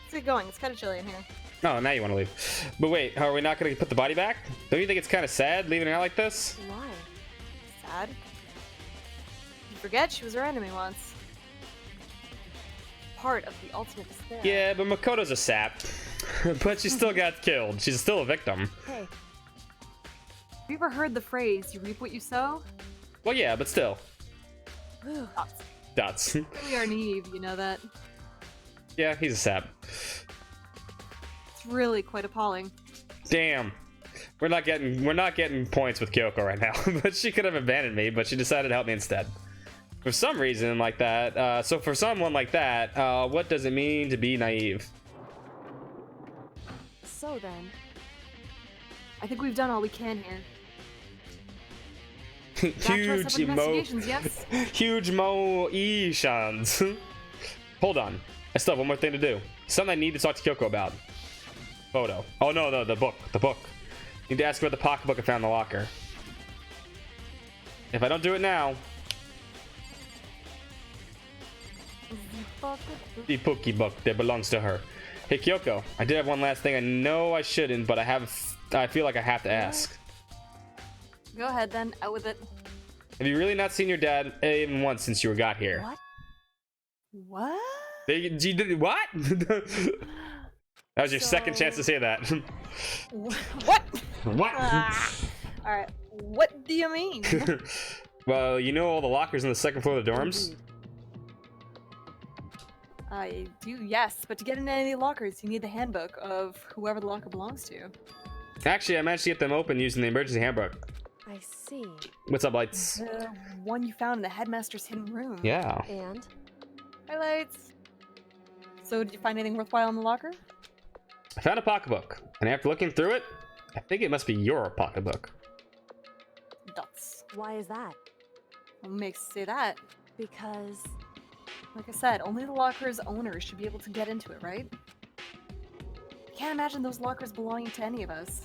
Let's get going. It's kind of chilly in here. Oh, now you want to leave. But wait, are we not going to put the body back? Don't you think it's kind of sad leaving it out like this? why? Sad. You forget she was our enemy once. Part of the ultimate despair. Yeah, but Makoto's a sap. But she still got killed. She's still a victim. Hey, Have you ever heard the phrase, you reap what you sow? Well, yeah, but still. whew, Dots. We are naive, you know that? Yeah, he's a sap. It's really quite appalling. Damn. We're not getting points with Kyoko right now. But she could have abandoned me, but she decided to help me instead. For some reason like that, so for someone like that, what does it mean to be naive? so then, I think we've done all we can here. Back to our Huge separate investigations, yes? huge emotions. Hold on, I still have one more thing to do. Something I need to talk to Kyoko about. Photo. Oh no, the book. Need to ask about the pocketbook I found in the locker. If I don't do it now, the Pookie book that belongs to her. Hey Kyoko, I did have one last thing. I know I shouldn't, but I feel like I have to ask. Go ahead then, out with it. Have you really not seen your dad even once since you got here? What? What? You did what? That was your second chance to say that. What? What? Alright, what do you mean? Well, you know all the lockers on the second floor of the dorms? I do, yes, but to get into any lockers, you need the handbook of whoever the locker belongs to. Actually, I managed to get them open using the emergency handbook. I see. What's up, Lights? The one you found in the headmaster's hidden room. Yeah. And? Highlights. So, did you find anything worthwhile in the locker? I found a pocketbook, and after looking through it, I think it must be your pocketbook. Dots. Why is that? What makes you say that? Because... Like I said, only the locker's owners should be able to get into it, right? Can't imagine those lockers belonging to any of us.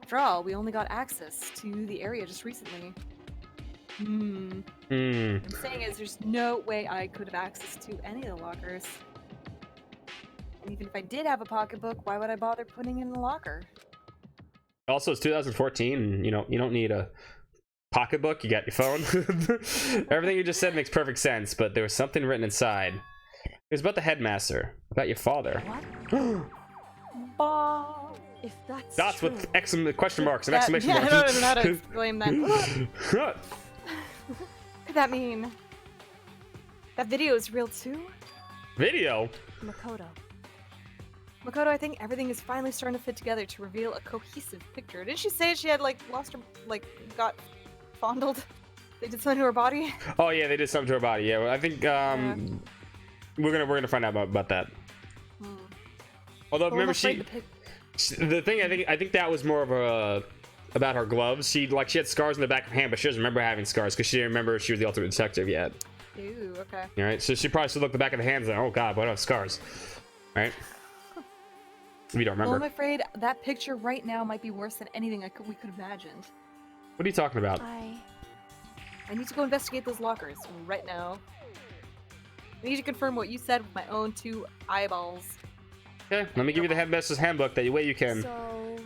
After all, we only got access to the area just recently. What I'm saying is, there's no way I could have access to any of the lockers. And even if I did have a pocketbook, why would I bother putting it in the locker? Also, it's 2014, and you don't need a pocketbook. You got your phone. Everything you just said makes perfect sense, but there was something written inside. It was about the headmaster, about your father. What? Bah. If that's Dots true, with question marks and exclamation Yeah, marks. I don't know how to explain that. What could that mean? That video is real too? Video? Makoto. Makoto, I think everything is finally starting to fit together to reveal a cohesive picture. Didn't she say she had lost her, got fondled? They did something to her body? Oh yeah, they did something to her body. Yeah, well, I think we're gonna find out about that. Although Well, I'm remember afraid the thing I think that was more of a about her gloves. She had scars in the back of her hand, but she doesn't remember having scars because she didn't remember she was the ultimate detective yet. Ooh, okay. All right, so she probably should look at the back of the hands and oh god, what do I have scars? Right? We don't Well, remember. I'm afraid that picture right now might be worse than anything we could have imagined. What are you talking about? I need to go investigate those lockers right now. I need to confirm what you said with my own 2 eyeballs. Okay, let me give you the headmaster's handbook. That way you can. So...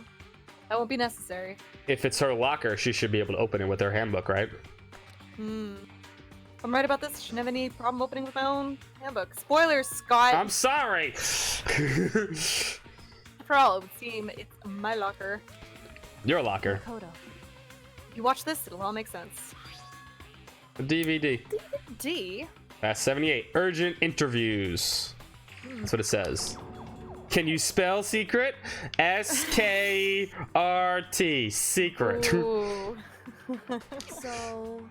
That won't be necessary. If it's her locker, she should be able to open it with her handbook, right? If I'm right about this, I shouldn't have any problem opening with my own handbook. Spoilers, Scott! I'm sorry. For all, it would seem it's my locker. Your locker. Makoto. If you watch this, it'll all make sense. A DVD. D? That's 78. Urgent interviews. That's what it says. Can you spell secret? S-K-R-T. Secret. Ooh. So...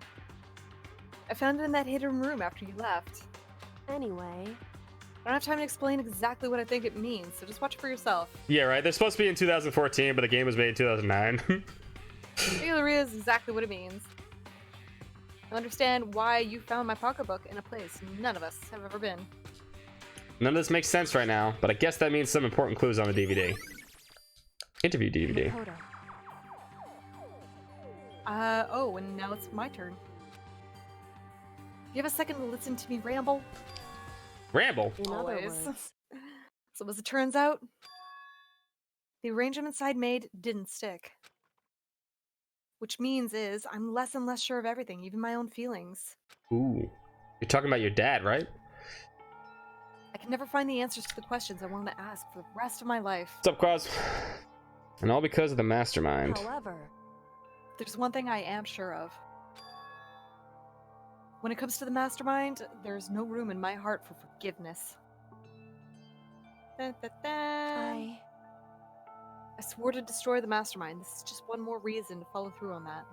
I found it in that hidden room after you left. Anyway... I don't have time to explain exactly what I think it means, so just watch it for yourself. Yeah, right. They're supposed to be in 2014, but the game was made in 2009. It is exactly what it means. I understand why you found my pocketbook in a place none of us have ever been. None of this makes sense right now, but I guess that means some important clues on the DVD. Interview DVD. Makoto. Oh, and now it's my turn. Do you have a second to listen to me ramble? Ramble. In other Always. words... So as it turns out, the arrangements I'd made didn't stick. Which means I'm less and less sure of everything, even my own feelings. Ooh. You're talking about your dad, right? I can never find the answers to the questions I wanted to ask for the rest of my life. What's up, Quaz? And all because of the mastermind. However... There's one thing I am sure of. When it comes to the mastermind, there's no room in my heart for forgiveness. Da, da, da. I swore to destroy the mastermind. This is just one more reason to follow through on that.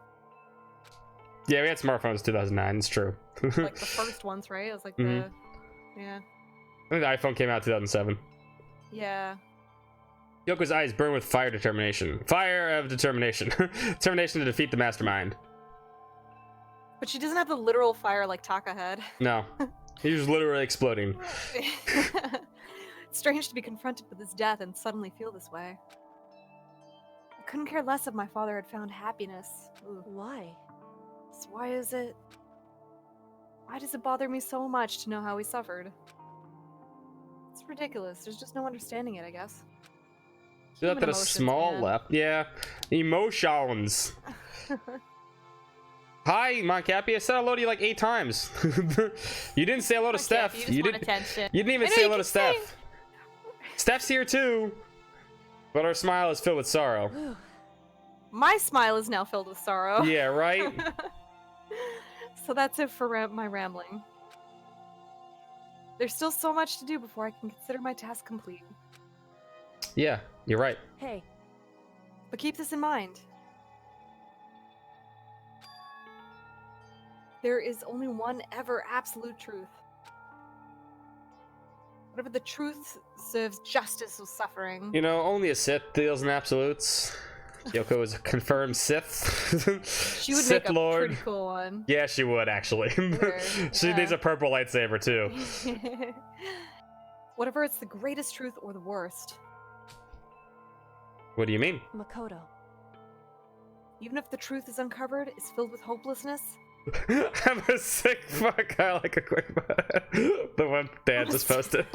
Yeah, we had smartphones in 2009. It's true. Like the first ones, right? It was like Mhm. yeah. I think the iPhone came out in 2007. Yeah. Kyoko's eyes burn with fire determination. Fire of determination. Determination to defeat the mastermind. But she doesn't have the literal fire like Taka had. No. He was literally exploding. It's strange to be confronted with his death and suddenly feel this way. I couldn't care less if my father had found happiness. Ooh. Why? So why does it bother me so much to know how he suffered? It's ridiculous. There's just no understanding it, I guess. You left Human at a emotions, small man. left. Yeah. Emotions. Hi, Moncappy. I said hello to you like 8 times. You didn't say hello to Steph. You just want attention. You didn't even I know say you hello to keep saying- Steph. Steph's here too. But her smile is filled with sorrow. My smile is now filled with sorrow. Yeah, right? So that's it for my rambling. There's still so much to do before I can consider my task complete. Yeah, you're right. Hey, But keep this in mind. There is only one ever absolute truth. Whatever the truth serves justice with suffering. You know, only a Sith deals in absolutes. Kyoko is a confirmed Sith. She would Sith make a Lord. pretty cool one. Yeah, she would actually. She yeah. needs a purple lightsaber too. Whatever it's the greatest truth or the worst. What do you mean? Makoto. Even if the truth is uncovered, is filled with hopelessness. I'm a sick fuck. I like a quick the one Dan just posted.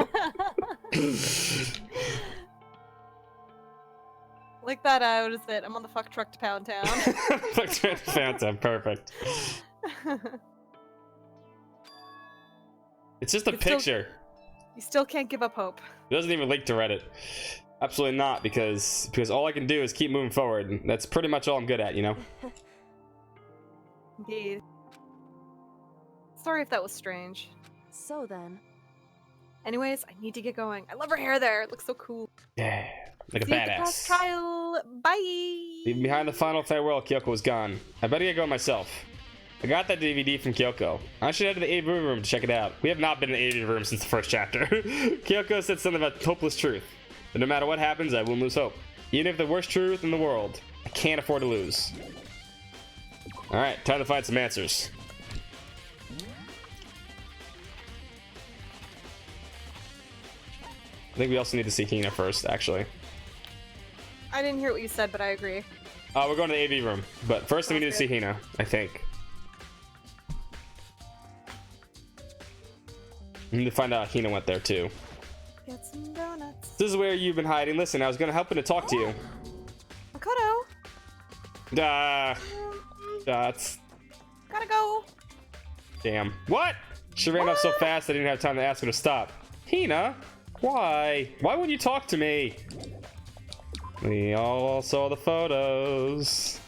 Like that, what is it? I'm on the fuck truck to Pound Town. Phantom, perfect. It's just a It's still- picture. You still can't give up hope. It doesn't even link to Reddit. Absolutely not, because all I can do is keep moving forward. And that's pretty much all I'm good at, you know? Indeed. Sorry if that was strange. So then, Anyways, I need to get going. I love her hair there. It looks so cool. Yeah, like a See you at the class badass. trial. Bye. Leaving behind the final farewell, Kyoko was gone. I better get going myself. I got that DVD from Kyoko. I should head to the AV room to check it out. We have not been in the AV room since the first chapter. Kyoko said something about hopeless truth. But no matter what happens, I won't lose hope. Even if the worst truth in the world, I can't afford to lose. Alright, time to find some answers. I think we also need to see Hina first, actually. I didn't hear what you said, but I agree. We're going to the AV room, but first we need to see Hina, I think. We need to find out Hina went there too. Get some donuts. This is where you've been hiding. Listen, I was gonna help him to talk to you. Makoto. That's Gotta go. damn. What? She ran off so fast I didn't have time to ask her to stop. Hina, why? Why wouldn't you talk to me? We all saw the photos.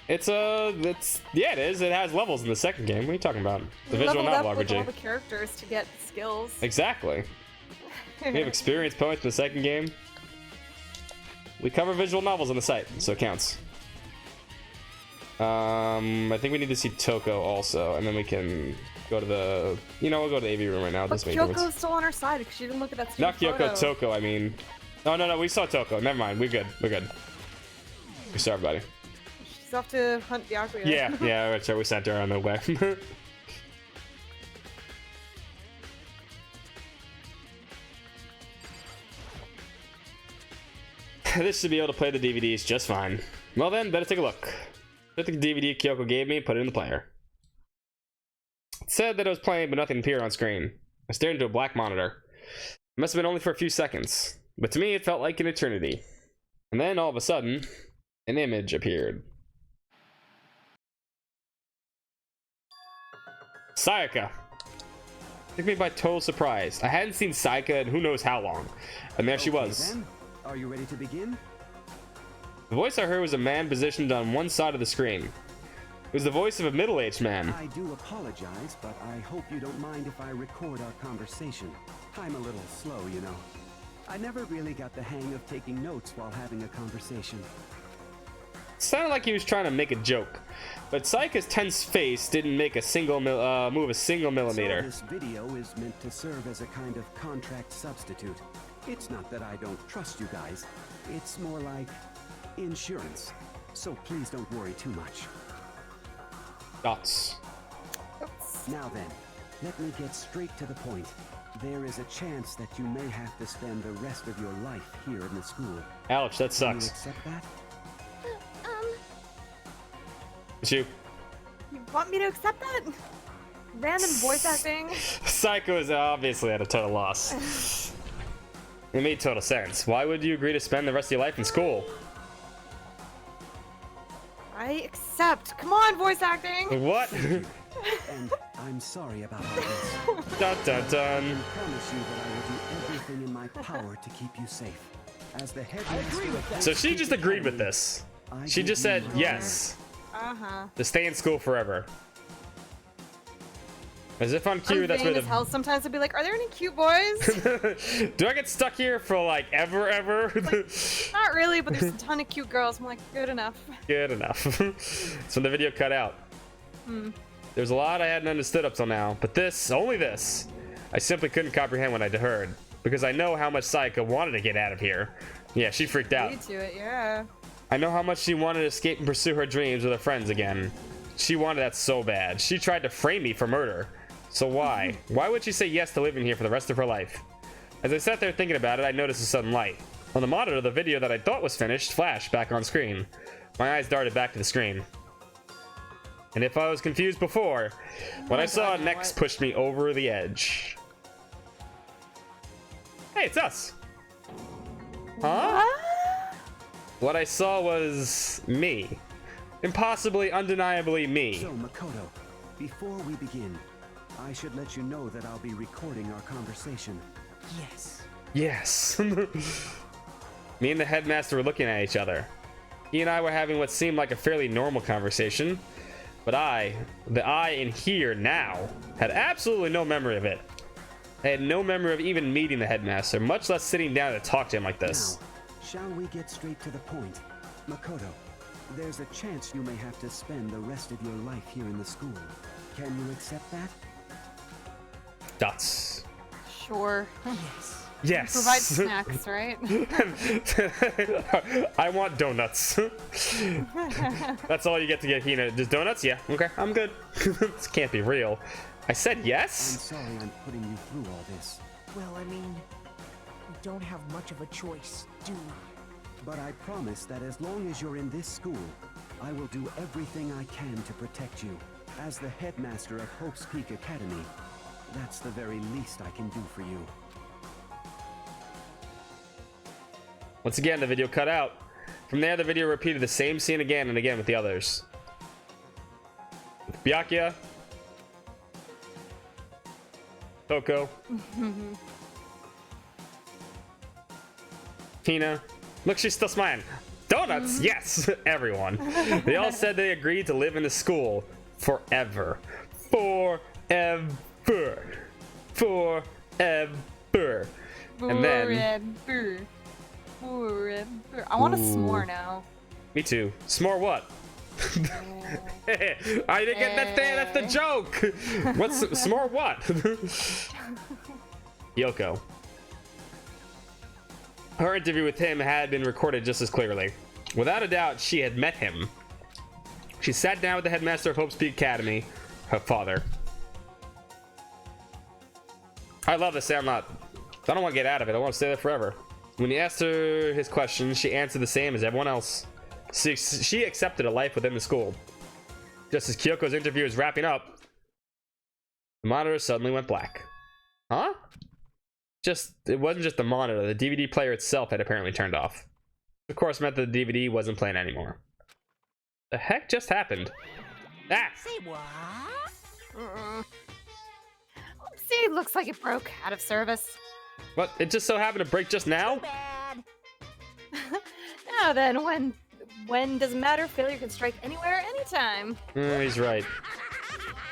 Yeah, it is. It has levels in the second game. What are you talking about? The We visual leveled novel up with all RPG. the characters to get skills. Exactly. We have experience points in the second game. We cover visual novels on the site, so it counts. I think we need to see Toko also, and then we can go to the. You know, we'll go to the AV room right now. But Doesn't make a difference. Kyoko's still on her side because she didn't look at that stupid Not Kyoko, photo. Toko. I mean, no. We saw Toko. Never mind. We're good. We're good. We saw everybody. She's off to hunt Byakuya. Yeah. That's right. We sent her on the way. This should be able to play the DVDs just fine. Well then, better take a look. Took the DVD Kyoko gave me, put it in the player. It said that it was playing, but nothing appeared on screen. I stared into a black monitor. It must have been only for a few seconds, but to me it felt like an eternity. And then all of a sudden, an image appeared. Sayaka. Took me by total surprise. I hadn't seen Sayaka in who knows how long, and there she was. Then, are you ready to begin? The voice I heard was a man positioned on one side of the screen. It was the voice of a middle-aged man. I do apologize, but I hope you don't mind if I record our conversation. I'm a little slow, you know. I never really got the hang of taking notes while having a conversation. It sounded like he was trying to make a joke, but Sayaka's tense face didn't make a single move a single So millimeter. this video is meant to serve as a kind of contract substitute. It's not that I don't trust you guys. It's more like insurance. So please don't worry too much. Dots. Now then, let me get straight to the point. There is a chance that you may have to spend the rest of your life here in the school. Ouch, that Can you sucks. accept that? It's you. You want me to accept that? Random voice acting. Psycho is obviously at a total loss. It made total sense. Why would you agree to spend the rest of your life in school? I accept. Come on, voice acting. What? And I'm sorry about all this. Dun dun dun. I promise you that I will do everything in my power to keep you safe. As the headmaster. So she just agreed with this. She just said yes to stay in school forever. As if on cue, I'm that's vain where as hell. Sometimes I'd be like, are there any cute boys? Do I get stuck here for like ever? Not really, but there's a ton of cute girls. I'm like, good enough. Good enough. So the video cut out. There's a lot I hadn't understood up till now, but this, only this, I simply couldn't comprehend what I'd heard, because I know how much Sayaka wanted to get out of here. Yeah, she freaked out. Lead to it, yeah. I know how much she wanted to escape and pursue her dreams with her friends again. She wanted that so bad. She tried to frame me for murder. So why? Why would she say yes to living here for the rest of her life? As I sat there thinking about it, I noticed a sudden light. On the monitor, the video that I thought was finished flashed back on screen. My eyes darted back to the screen. And if I was confused before, what I saw next pushed me over the edge. Hey, it's us! Huh? What I saw was me. Impossibly, undeniably me. So, Makoto, before we begin, I should let you know that I'll be recording our conversation. Yes. Yes. Me and the headmaster were looking at each other. He and I were having what seemed like a fairly normal conversation, but the I in here now, had absolutely no memory of it. I had no memory of even meeting the headmaster, much less sitting down to talk to him like this. Now, shall we get straight to the point? Makoto, there's a chance you may have to spend the rest of your life here in the school. Can you accept that? Dots. Sure. Yes. Provide snacks, right? I want donuts. That's all you get to get, Hina. Just donuts? Yeah. Okay, I'm good. This can't be real. I said I'm yes? sorry I'm putting you through all this, Well, I mean, we don't have much of a choice, do we? but I promise that as long as you're in this school, I will do everything I can to protect you. As the headmaster of Hope's Peak Academy, that's the very least I can do for you. Once again, the video cut out. From there, the video repeated the same scene again and again with the others. With Byakuya, Toko, Tina. Look, she's still smiling. Donuts, yes, everyone. They all said they agreed to live in the school forever. Forever. Forever. And then... Forever. I want a s'more now. Me too. S'more what? I didn't get that thing. That's the joke. What's s'more what? Yoko. Her interview with him had been recorded just as clearly. Without a doubt, she had met him. She sat down with the headmaster of Hope's Peak Academy, her father. I love this Sandlot. I don't want to get out of it. I want to stay there forever. When he asked her his questions, she answered the same as everyone else. She accepted a life within the school. Just as Kyoko's interview was wrapping up, the monitor suddenly went black. Huh? It wasn't just the monitor. The DVD player itself had apparently turned off. Of course, meant that the DVD wasn't playing anymore. The heck just happened? Ah! Say what? See, looks like it broke out of service. What? It just so happened to break just now? Bad. Now then, when doesn't matter, failure can strike anywhere, anytime. He's right.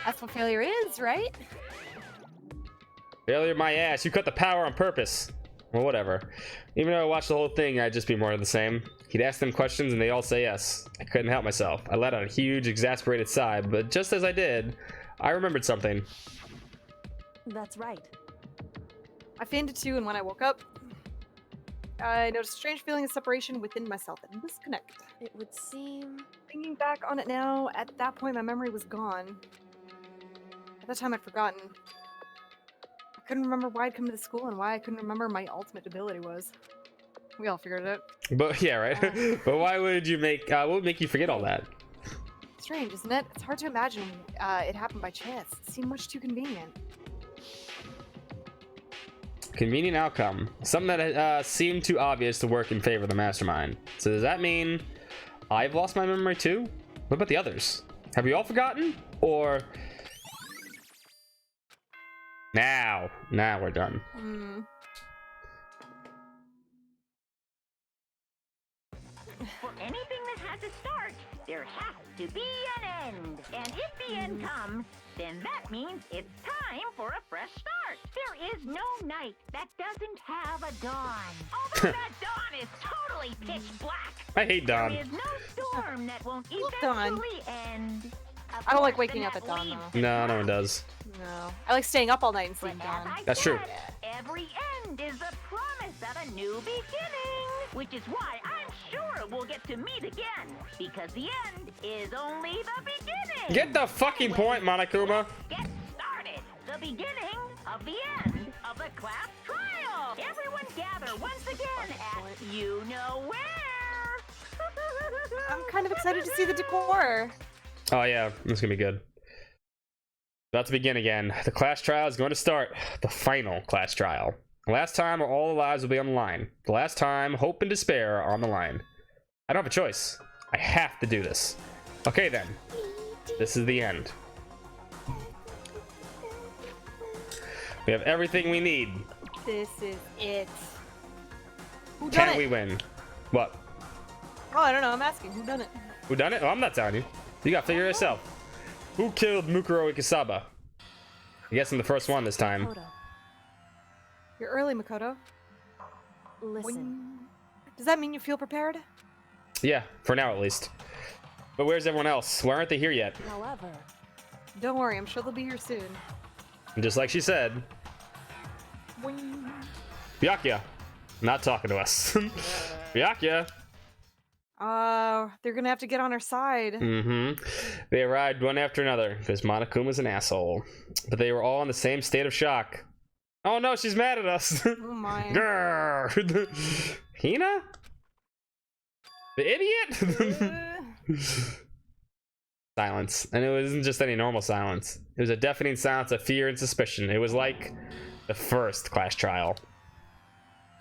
That's what failure is, right? Failure my ass. You cut the power on purpose. Well, whatever. Even though I watched the whole thing, I'd just be more of the same. He'd ask them questions and they all say yes. I couldn't help myself. I let out a huge, exasperated sigh, but just as I did, I remembered something. That's right. I feigned it too, and when I woke up, I noticed a strange feeling of separation within myself and disconnect. It would seem. Thinking back on it now, at that point my memory was gone. At that time I'd forgotten. I couldn't remember why I'd come to the school and why I couldn't remember my ultimate ability was. We all figured it out. But yeah, right. But why would you make? What would make you forget all that? Strange, isn't it? It's hard to imagine it happened by chance. It seemed much too convenient. Convenient outcome. Something that seemed too obvious to work in favor of the mastermind. So does that mean I've lost my memory too? What about the others? Have we all forgotten? Or now we're done. For anything that has a start, there has to be an end. And if the end comes, then that means it's time for a fresh start. There is no night that doesn't have a dawn. Although that dawn is totally pitch black. I hate dawn. There is no storm that won't dawn. eventually end. Of I don't like course, waking the up at net dawn, leaves though. the No, no clouds. one does. No. I like staying up all night and But seeing as dawn. I That's true. said, every end is the promise of a new beginning. Which is why I'm sure we'll get to meet again. Because the end is only the beginning. Get the fucking point, Monokuma. Get started. The beginning of the end of the class trial. Everyone gather once again at you know where. I'm kind of excited to see the decor. Oh yeah, this is gonna be good. About to begin again. The class trial is going to start. The final class trial. The last time all the lives will be on the line. The last time hope and despair are on the line. I don't have a choice. I have to do this. Okay then. This is the end. We have everything we need. This is it. Who done Can it? we win? What? Oh, I don't know. I'm asking. Who done it? Who done it? Oh, I'm not telling you. You gotta figure it yourself. Who killed Mukuro Ikisaba? I guess I'm the first one this time. Makoto, You're early, Makoto. listen. Does that mean you feel prepared? Yeah, for now at least. But where's everyone else? Why aren't they here yet? However, Don't worry. I'm sure they'll be here soon. And just like she said, Byakuya, not talking to us. Byakuya. They're gonna have to get on our side. Mm-hmm. They arrived one after another because Monokuma's an asshole. But they were all in the same state of shock. Oh no, she's mad at us. Oh my. Grrr. Hina? The idiot? Silence. And it wasn't just any normal silence. It was a deafening silence of fear and suspicion. It was like the first class trial.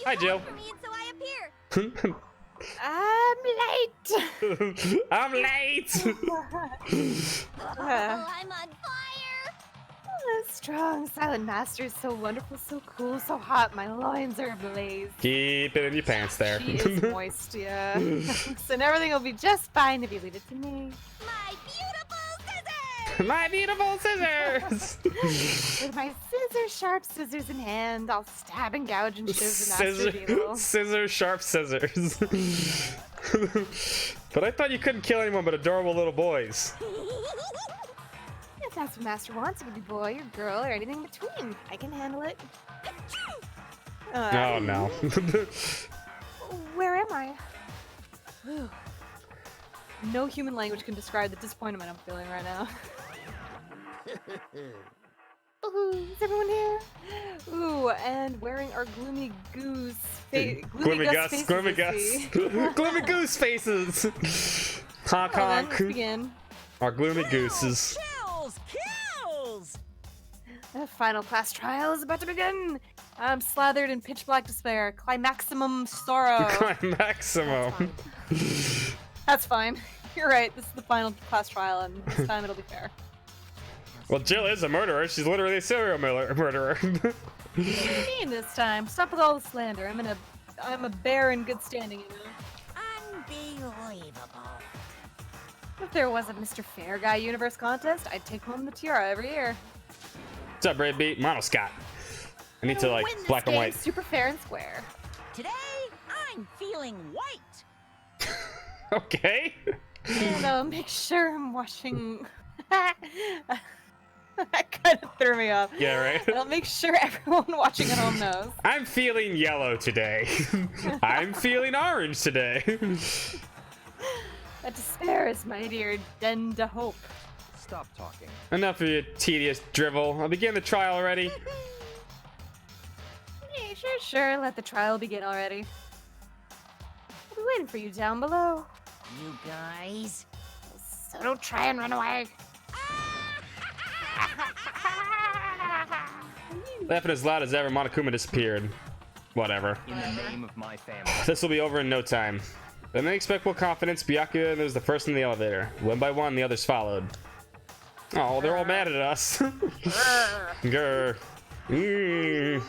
Hi, Jill. For me, and so I appear. I'm late. I'm late. Oh, I'm on fire. Strong, silent master is so wonderful, so cool, so hot. My loins are ablaze. Keep it in your pants there. She is moist, yeah. Listen, everything will be just fine if you leave it to me. My beautiful scissors. My beautiful scissors. With my sharp scissors in hand, I'll stab and gouge and shiv the master beetle. Scissors, sharp scissors. But I thought you couldn't kill anyone but adorable little boys. If that's what master wants, it could be boy or girl or anything in between. I can handle it. Oh no. Where am I? No human language can describe the disappointment I'm feeling right now. Ooh, is everyone here? Ooh, and wearing our gloomy goose Gloomy Gus, Gloomy Gus. Gloomy goose faces. Honk honk. Let's begin. Our gloomy gooses. Kills! The final class trial is about to begin. I'm slathered in pitch black despair. Climaximum sorrow. Climaximum. That's fine. You're right. This is the final class trial, and this time it'll be fair. Well, Jill is a murderer. She's literally a serial murderer. What do you mean this time? Stop with all the slander. I'm a bear in good standing, you know. Unbelievable. If there was a Mr. Fair Guy Universe contest, I'd take home the tiara every year. What's up, Red Beat? Mono Scott. I need to, like, Win this black and game white. super fair and square. Today, I'm feeling white. Okay. And I'll make sure I'm washing. That kind of threw me off. Yeah, right. I'll make sure everyone watching at home knows. I'm feeling yellow today. I'm feeling orange today. That despair is my dear den to hope. Stop talking. Enough of your tedious drivel. I'll begin the trial already. Hey, sure. Let the trial begin already. I'll be waiting for you down below. You guys. So don't try and run away. Laughing as loud as ever, Monokuma disappeared. Whatever. In the name of my family. This will be over in no time. With unexpected confidence, Byakuya was the first in the elevator. One by one, the others followed. Oh, they're all mad at us. Grr. Mm.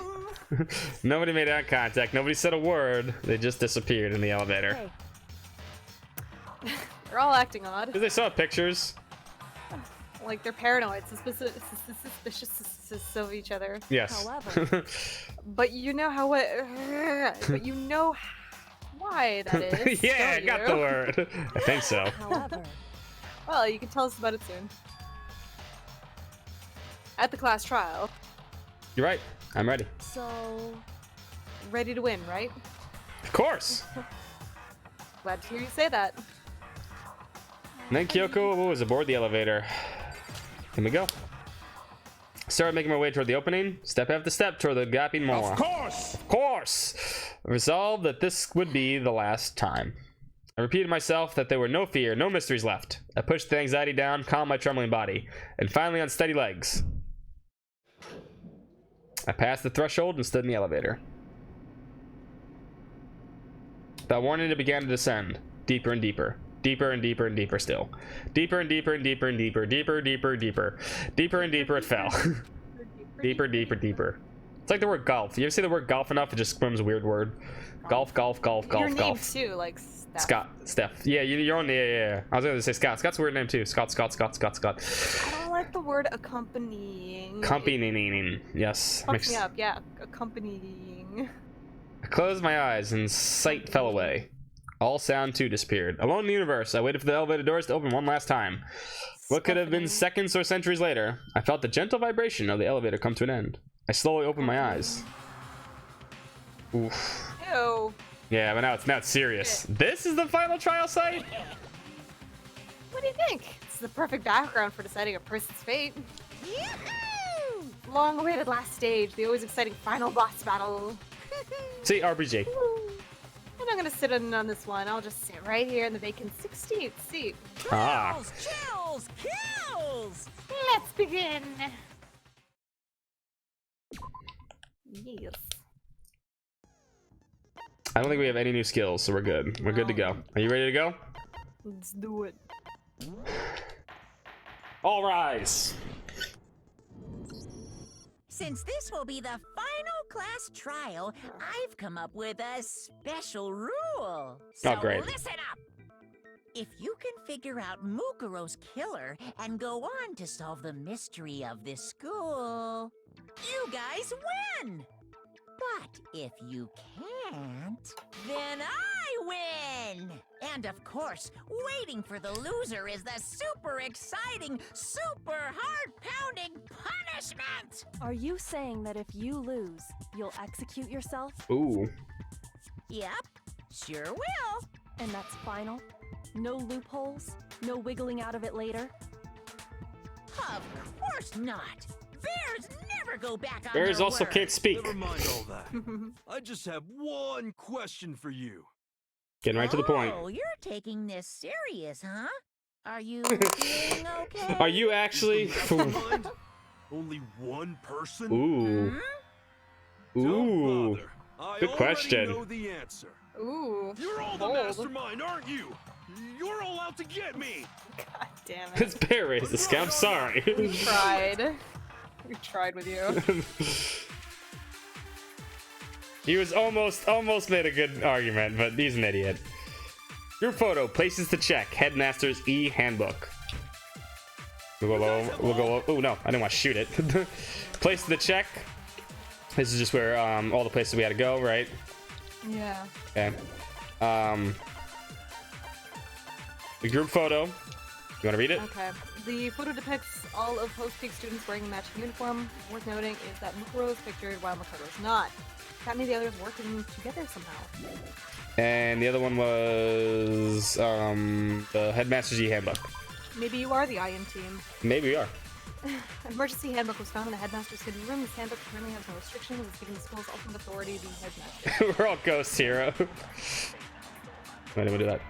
Nobody made eye contact. Nobody said a word. They just disappeared in the elevator. Hey, They're all acting odd. Because they saw pictures. Like they're paranoid, suspicious of each other. Yes. however, But you know how what? But you know why that is. Yeah, don't got you? the word. I think so. however, Well, you can tell us about it soon. At the class trial, You're right. I'm ready. so ready to win, right? Of course. Glad to hear you say that. And then Kyoko was aboard the elevator. Here we go. Started making my way toward the opening, step after step toward the gaping maw. Of course! Of course! Resolved that this would be the last time. I repeated myself that there were no fear, no mysteries left. I pushed the anxiety down, calmed my trembling body, and finally on steady legs. I passed the threshold and stood in the elevator. Without warning, it began to descend, deeper and deeper. Deeper and deeper and deeper still. Deeper and deeper and deeper and deeper. Deeper, deeper, deeper. Deeper and deeper it fell. Deeper, deeper, deeper. It's like the word golf. You ever say the word golf enough, it just becomes a weird word. Golf, golf, golf, golf, Your name golf. too, like Steph. Scott, Steph. Yeah, your own. Yeah. I was gonna say Scott. Scott's a weird name too. Scott. I don't like the word accompanying. Accompanying. Yes. Fucks me up. Yeah, accompanying. I closed my eyes and sight fell away. All sound too disappeared. Alone in the universe, I waited for the elevator doors to open one last time. What could have been seconds or centuries later, I felt the gentle vibration of the elevator come to an end. I slowly opened my eyes. Oof. Ew. Yeah, but now it's serious. This is the final trial site? What do you think? It's the perfect background for deciding a person's fate. Yoo-hoo! Long-awaited last stage, the always exciting final boss battle. See, RPG. And I'm gonna sit in on this one. I'll just sit right here in the vacant 16th seat. Ah. Kills, chills, kills! Let's begin. Yes. I don't think we have any new skills, so we're good. We're good to go. Are you ready to go? Let's do it. All rise. Since this will be the final class trial, I've come up with a special rule. So great. listen up! If you can figure out Mukuro's killer and go on to solve the mystery of this school, you guys win! But if you can't, then I win! And of course, waiting for the loser is the super exciting, super heart-pounding punishment! are you saying that if you lose, you'll execute yourself? Ooh. Yep, sure will. And that's final? No loopholes? No wiggling out of it later? Of course not! Bears never go back on Bears their also word. can't speak. Never mind all that. I just have one question for you. Getting right to the point. Oh, you're taking this serious, huh? Are you feeling okay? Are you actually? Mastermind? Only one person? Ooh. Don't Ooh. bother. I Good already question. know the answer. Ooh. You're all the bold. mastermind, aren't you? You're all out to get me. God damn it. It's Bear Race. This guy. I'm sorry. We tried. We tried with you. He was almost made a good argument, but he's an idiot. Group photo. Places to check. Headmaster's E-handbook. We'll go. Oh no, I didn't want to shoot it. Places to check. This is just where all the places we had to go, right? Yeah. Okay. The group photo. You want to read it? Okay. The photo depicts all of Post Peak students wearing a matching uniform. Worth noting is that Mukuro is pictured while Makoto's not. That means the others working together somehow. And the other one was the Headmaster's E-Handbook. Maybe you are the IM team. Maybe we are. Emergency handbook was found in the headmaster's hidden room. This handbook currently has no restrictions. It's giving the school's ultimate authority to the headmaster. We're all ghosts, hero. Why did we do that?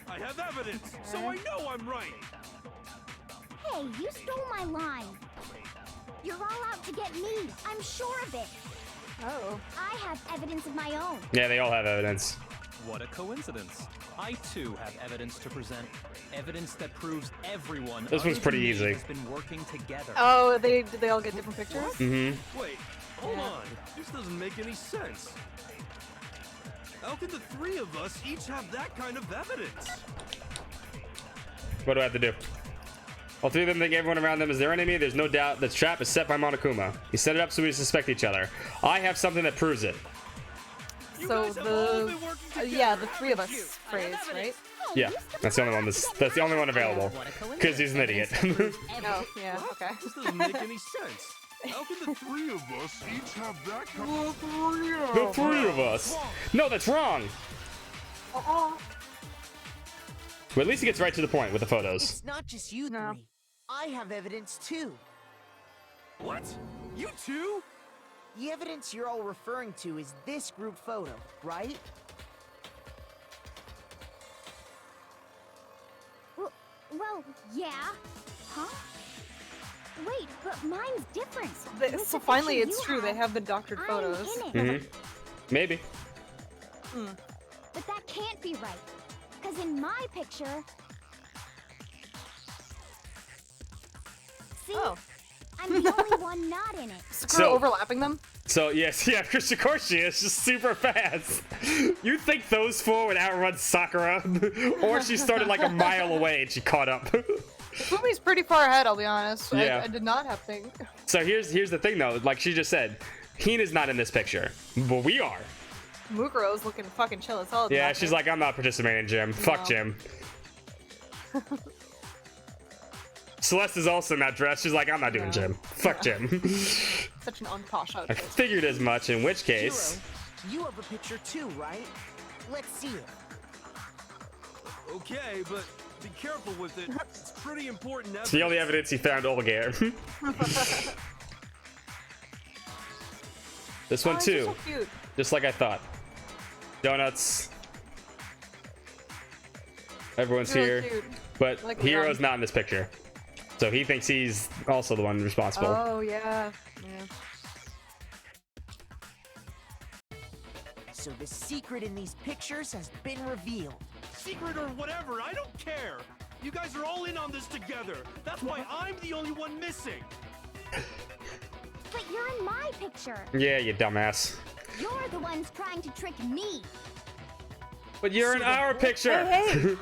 I have evidence, so I know I'm right. Hey, you stole my line. You're all out to get me. I'm sure of it. Oh. I have evidence of my own. Yeah, they all have evidence. What a coincidence. I too have evidence to present. Evidence that proves everyone This one's pretty easy. has been working together. Oh, did they all get different pictures? Mm-hmm. Wait, hold on. This doesn't make any sense. How can the three of us each have that kind of evidence? What do I have to do? All three of them think everyone around them is their enemy. There's no doubt the trap is set by Monokuma. He set it up so we suspect each other. I have something that proves it. So the three of us phrase, right? Yeah, that's the only one. That's the only one available. Because he's an idiot. Oh, yeah, okay. This doesn't make any sense. How can the three of us each have that kind of... The three of us. No, that's wrong. But at least he gets right to the point with the photos. It's not just you three. I have evidence too. What? You too? The evidence you're all referring to is this group photo, right? Well, yeah. Huh? Wait, but mine's different. So finally, it's true. They have the doctored photos. Mm-hmm. Maybe. But that can't be right. Because in my picture... See? I'm the only one not in it. So overlapping them? So yes, yeah, of course she is. Just super fast. You think those four would outrun Sakura? Or she started like a mile away and she caught up. Fumi's pretty far ahead, I'll be honest. Yeah. I did not have thing. So here's the thing though, like she just said, Hina's not in this picture, but we are. Mukuro's looking fucking chill as hell. Yeah, she's like, I'm not participating in gym. Fuck gym. Celeste is also not dressed. She's like, I'm not doing gym. Fuck gym. Such an unposh I outfit. figured as much, in which case... Hiro, you have a picture too, right? Let's see it. Okay, but be careful with it. It's pretty important It's the only evidence he found Olga. This one too. So cute. Just like I thought. Donuts. Everyone's Really here. cute. But Like Hiro's not in this picture. So he thinks he's also the one responsible. Oh, yeah. So the secret in these pictures has been revealed. Secret or whatever, I don't care. You guys are all in on this together. That's why I'm the only one missing. But you're in my picture. Yeah, you dumbass. You're the ones trying to trick me. But you're in our picture. Hey.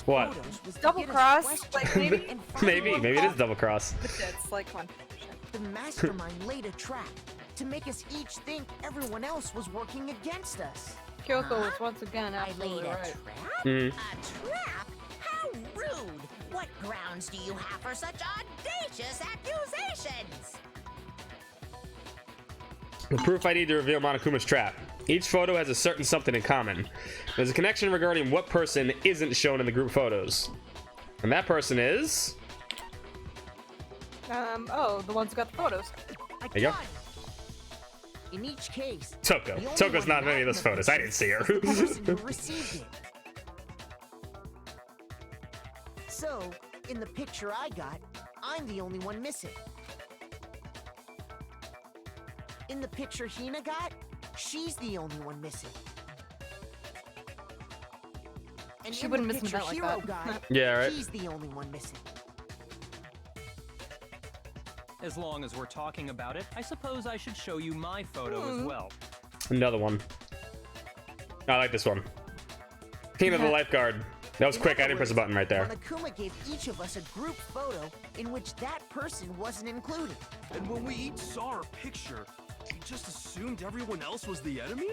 What? Double cross? Like, maybe? Maybe it is double cross. It's like, come on. The mastermind laid a trap to make us each think everyone else was working against us. Kyoko was once again I absolutely laid a right. trap? Mhm. A trap? How rude! What grounds do you have for such audacious accusations? The proof I need to reveal Monokuma's trap. Each photo has a certain something in common. There's a connection regarding what person isn't shown in the group photos. And that person is... The ones who got the photos. There you go. In each case, Toko. the only Toko's one not in any of those the photos. I didn't see her. picture is the person who received it. So, in the picture I got, I'm the only one missing. In the picture Hina got, she's the only one missing. And She in wouldn't the miss an picture event like Hiro that. got, Yeah, right. she's the only one missing. As long as we're talking about it, I suppose I should show you my photo as well. Another one. I like this one. Hina the lifeguard. That was quick. I didn't press a button right there. Monokuma gave each of us a group photo in which that person wasn't included. And when we each saw our picture, we just assumed everyone else was the enemy?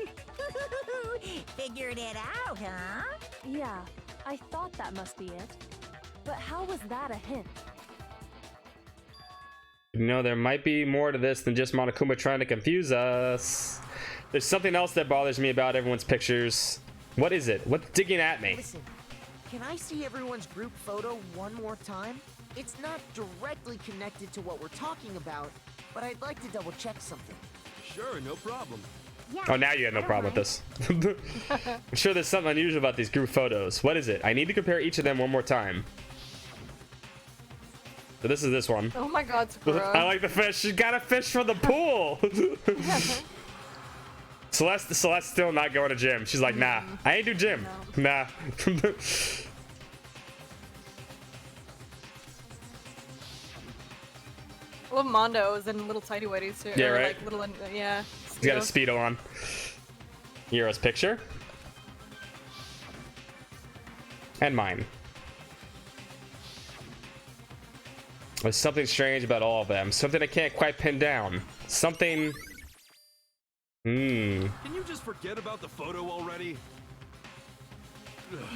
Figured it out, huh? Yeah, I thought that must be it. But how was that a hint? You know, there might be more to this than just Monokuma trying to confuse us. There's something else that bothers me about everyone's pictures. What is it? What's digging at me? Listen, can I see everyone's group photo one more time? It's not directly connected to what we're talking about, but I'd like to double check something. Sure, no problem. Yeah, Oh, now you have no problem with this. I'm sure there's something unusual about these group photos. What is it? I need to compare each of them one more time. So this is this one. Oh my god, Sakura. I like the fish. She got a fish from the pool. Celeste's still not going to gym. She's like, nah, I ain't do gym. No. Nah. I love Mondo's and little tidy whities too. Yeah, or, right? Like, little, yeah. He's got a Speedo on. Hero's picture. And mine. There's something strange about all of them. Something I can't quite pin down. Something... Can you just forget about the photo already?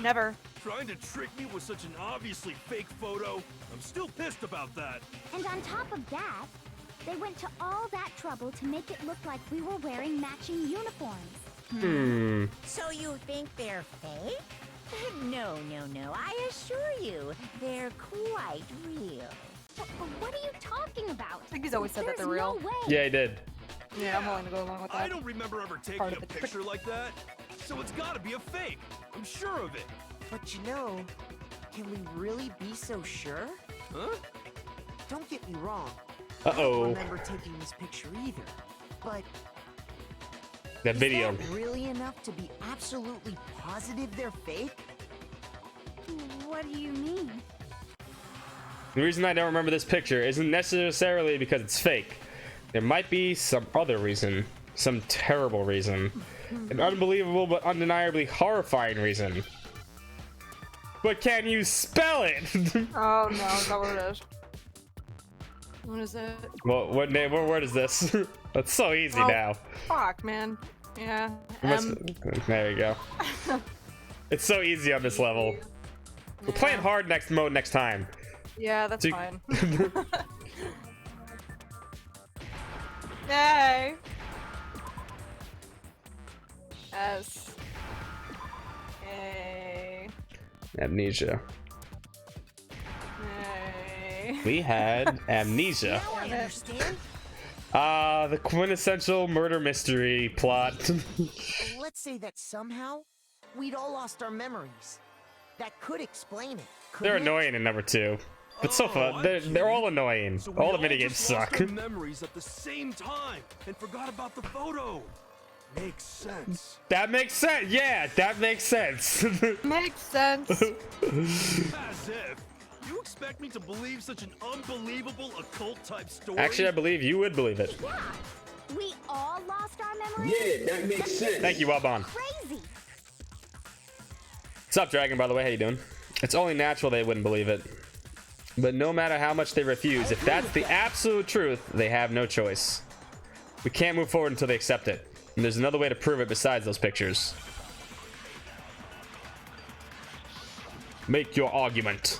Never. Trying to trick me with such an obviously fake photo? I'm still pissed about that. And on top of that, they went to all that trouble to make it look like we were wearing matching uniforms. So you think they're fake? No, no, no. I assure you, they're quite real. But what are you talking about? I think he's always said that There's they're real. no way. Yeah, he did. Yeah, I'm willing to go along with that. I don't remember ever taking Part a of the picture like that, so it's gotta be a fake. I'm sure of it. But you know, can we really be so sure? Huh? Don't get me wrong. I don't Uh-oh. remember taking this picture either. But That video. is that really enough to be absolutely positive they're fake? What do you mean? The reason I don't remember this picture isn't necessarily because it's fake. There might be some other reason. Some terrible reason. An unbelievable but undeniably horrifying reason. But can you spell it? Oh no, is that what it is? What is it? Well, what name? What word is this? That's so easy Oh, now. Fuck, man. Yeah. There you go. It's so easy on this level. We're playing hard next time. Yeah, that's So you- fine. Yay! S. A. Amnesia. A. We had amnesia. Now I understand. The quintessential murder mystery plot. Let's say that somehow we'd all lost our memories. That could explain it. They're couldn't it? annoying in number 2. But so Oh, fun. I They're all annoying. So we All the all minigames just lost suck. our memories at the same time and forgot about the photo. Makes sense. That makes sense. Yeah, that makes sense. Makes sense. As if. You expect me to believe such an unbelievable occult type story? Actually, I believe you would believe it. Yeah. We all lost our memories? Yeah, that makes sense. Thank you, Wabon. Crazy. What's up, Dragon, by the way? How you doing? It's only natural they wouldn't believe it. But no matter how much they refuse, if that's the absolute truth, they have no choice. We can't move forward until they accept it. And there's another way to prove it besides those pictures. Make your argument.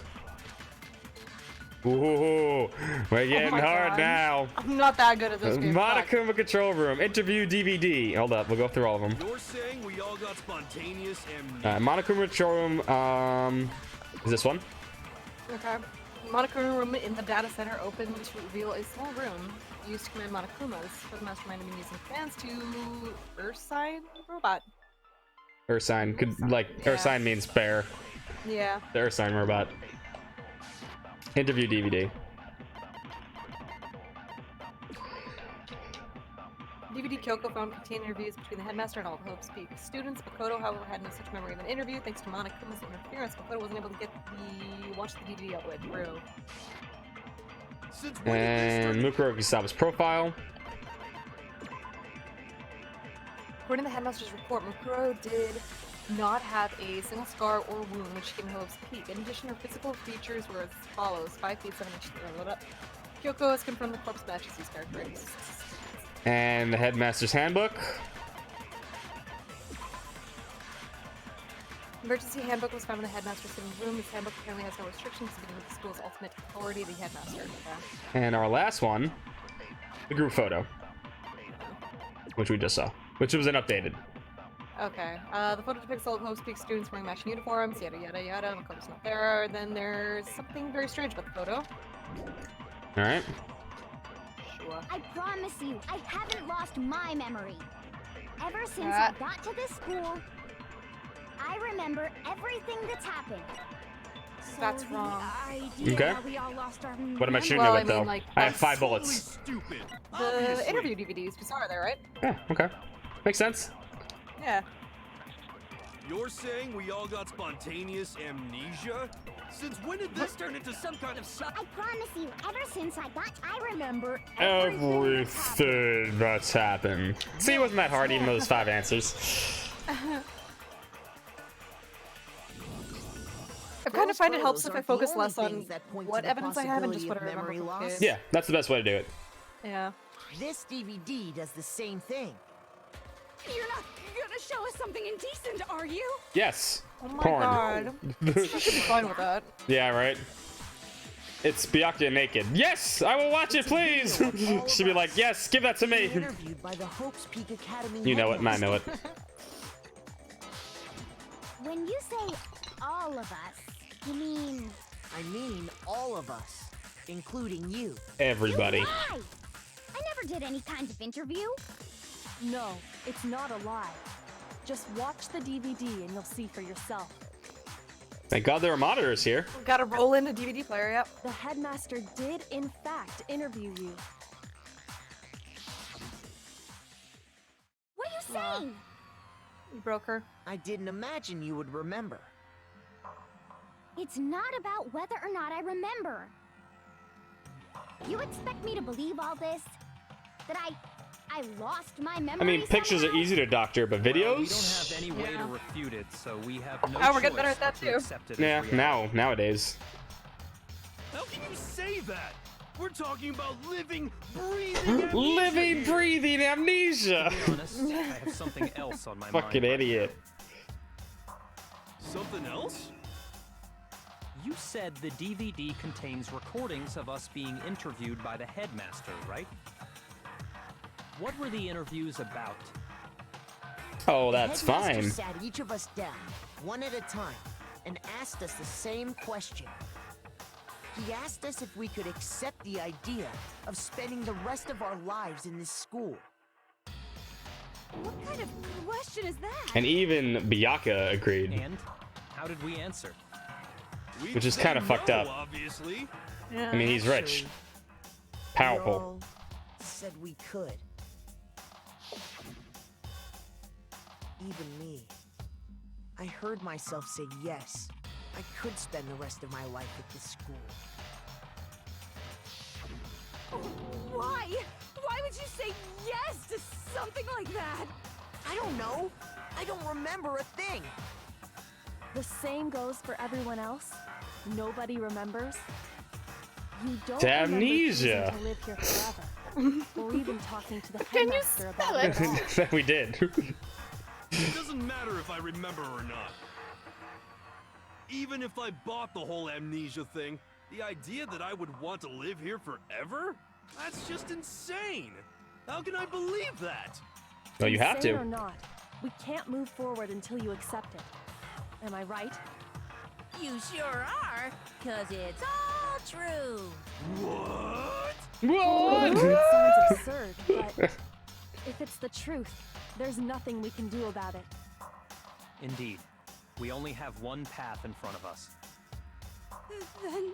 Ooh, we're getting my hard God. now. I'm not that good at this game. Fuck. Monokuma Control Room, interview DVD. Hold up, we'll go through all of them. You're saying we all got spontaneous amnesia? Monokuma Control Room, is this one? Okay. Monokuma room in the data center opened to reveal a small room used to command Monokumas. For the mastermind have been using commands to Earthside robot. Ursine, could like Yeah. Ursine means bear. Yeah. The Ursine robot. Interview DVD. DVD Kyoko found contained interviews between the headmaster and all of Hope's Peak students. Makoto, however, had no such memory of an interview. Thanks to Monokuma's interference, Makoto wasn't able to watch the DVD all the way through. Since when did they And start- Mukuro Kisaba's profile. According to the headmaster's report, Mukuro did not have a single scar or wound when she came to Hope's Peak. In addition, her physical features were as follows: 5 feet 7 inches. Kyoko has confirmed the corpse matches these characteristics. And the headmaster's handbook. Emergency handbook was found in the headmaster's sitting room. This handbook apparently has no restrictions given the school's ultimate authority, the headmaster. Okay. And our last one, the group photo, which we just saw, which was an updated. Okay. The photo depicts all of Hope's Peak students wearing matching uniforms, yada yada yada. The code's not there. Then there's something very strange about the photo. All right. Sure. I promise you, I haven't lost my memory. Ever since I got to this school, I remember everything that's happened. So That's wrong. Okay. We all lost our What am I shooting Well, at I though? mean, like, I have 5 bullets. Stupid. The interview DVDs we saw are there, right? Yeah. Okay. Makes sense. Yeah. You're saying we all got spontaneous amnesia? Since when did this turn into some kind of I promise you, ever since I remember Everything that's happened. See, it wasn't that hard, even though there's 5 answers. I kind of find it helps photos if I aren't the focus only less on things that point to what the evidence I have and just what I possibility remember of from memory the loss. case. Yeah, that's the best way to do it. Yeah. This DVD does the same thing. You're not gonna show us something indecent, are you? Yes. Oh my Porn. god. I should be fine with that. Yeah, right. It's Byakuya naked. Yes, I will watch it, please. She'd be like, yes, give that to me. Interviewed by the Hope's Peak Academy. You know it, and I know it. When you say all of us, you mean I mean all of us, including you. Everybody. You lie! I never did any kind of interview. No, it's not a lie. Just watch the DVD and you'll see for yourself. Thank God there are monitors here. We gotta roll in a DVD player, yep. The headmaster did, in fact, interview you. What are you saying? You broke her. I didn't imagine you would remember. It's not about whether or not I remember. You expect me to believe all this? That I lost my memory? I mean, pictures are easy to doctor, but Well, we don't videos? have any way to refute it, so we have no Oh, we're getting choice better at that but to too. accept it as Yeah, reality. nowadays. How can you say that? We're talking about living, breathing amnesia Living, here. breathing amnesia. To be honest, I have something else on my mind. Fucking idiot. Something else? You said the DVD contains recordings of us being interviewed by the headmaster, right? What were the interviews about? Oh, that's The headmaster fine. sat each of us down, one at a time, and asked us the same question. He asked us if we could accept the idea of spending the rest of our lives in this school. What kind of question is that? And even Byakuya agreed. And how did we answer? We'd Which is say kinda fucked no, up. Obviously. Yeah. I mean, he's rich. We Powerful. all said we could. Even me. I heard myself say yes. I could spend the rest of my life at this school. Why? Why would you say yes to something like that? I don't know. I don't remember a thing. The same goes for everyone else. Nobody remembers. You don't To remember amnesia. choosing to live here forever, or even talking to the Can you headmaster about spell it at all. We did. It doesn't matter if I remember or not. Even if I bought the whole amnesia thing, the idea that I would want to live here forever? That's just insane. How can I believe that? Well, you have Insane to. or not, we can't move forward until you accept it. Am I right? You sure are, 'cause it's all true. What? What? It sounds absurd, but if it's the truth, there's nothing we can do about it. Indeed. We only have one path in front of us. Then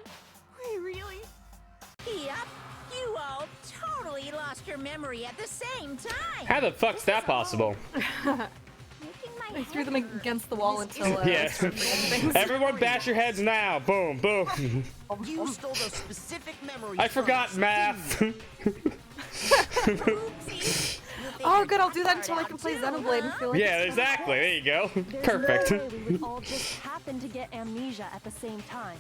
we really... Yep, you all totally lost your memory at the same time. How the fuck's that possible? They threw them against the wall until Yeah. things. Everyone bash your heads now. Boom, boom. You stole those specific memories. I from forgot us, math. Oopsie. Oh, good, I'll do that until I can play Xenoblade and feel like Yeah, it's exactly. There you go. There's Perfect. no way we would all just happen to get amnesia at the same time.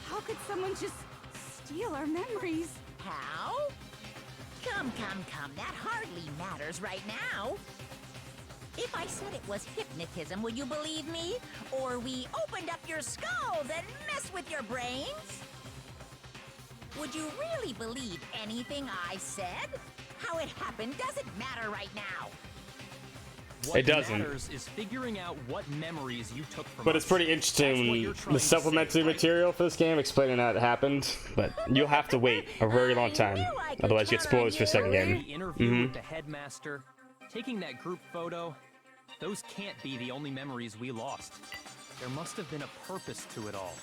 How could someone just steal our memories? How? Come, that hardly matters right now. If I said it was hypnotism, would you believe me? Or we opened up your skulls and messed with your brains? Would you really believe anything I said? How it happened doesn't matter right now. What It doesn't. matters is figuring out what memories you took from But us. it's pretty That's what interesting, you're trying the to say, supplementary right? material for this game explaining how it happened. But you'll have to wait a very long time. Otherwise, you get spoilers for the second The game. interview with the headmaster, taking that group photo, those can't be the only memories we lost. There must have been a purpose to it all.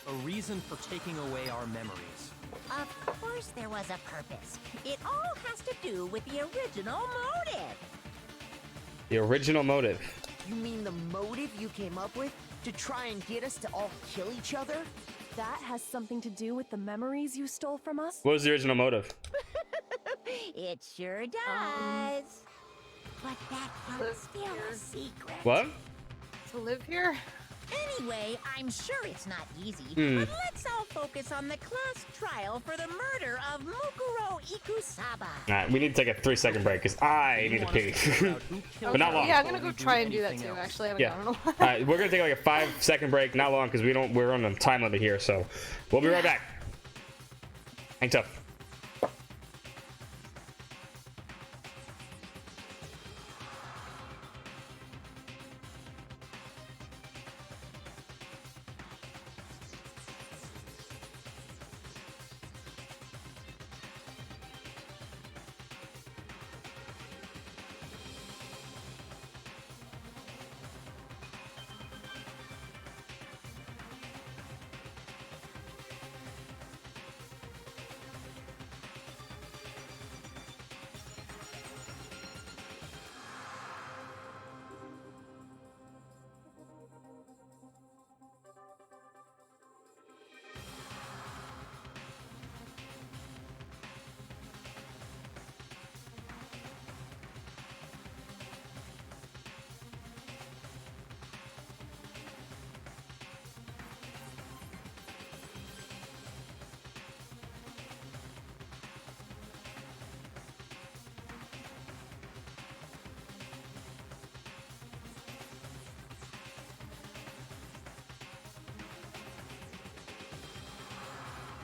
A reason for taking away our memories. Of course there was a purpose. It all has to do with the original motive. The original motive. You mean the motive you came up with to try and get us to all kill each other? That has something to do with the memories you stole from us? What was the original motive? It sure does. But that part's still a secret. What? To live here? Anyway, I'm sure it's not easy, Hmm. but let's all focus on the class trial for the murder of Mukuro Ikusaba. Alright, we need to take a 3-second break because I need to pee. But not long. Yeah, I'm gonna go try and do that too. Actually, I haven't Yeah. done it in a while. Alright, we're gonna take like a 5-second break, not long, because we're on a time limit here, so we'll be right back. Hang tough.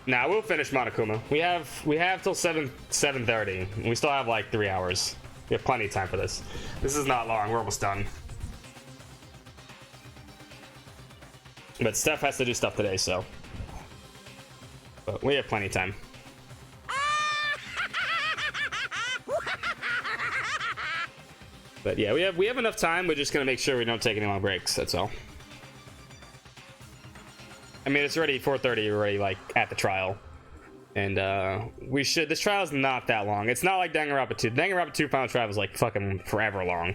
Nah, we'll finish Monokuma. We have till 7:30. We still have like 3 hours. We have plenty of time for this. This is not long. We're almost done. But Steph has to do stuff today, so. But we have plenty of time. But yeah, we have enough time. We're just gonna make sure we don't take any long breaks. That's all. I mean, it's already 4:30. We're already like at the trial, and we should. This trial is not that long. It's not like Danganronpa 2. Danganronpa 2 final trial is like fucking forever long,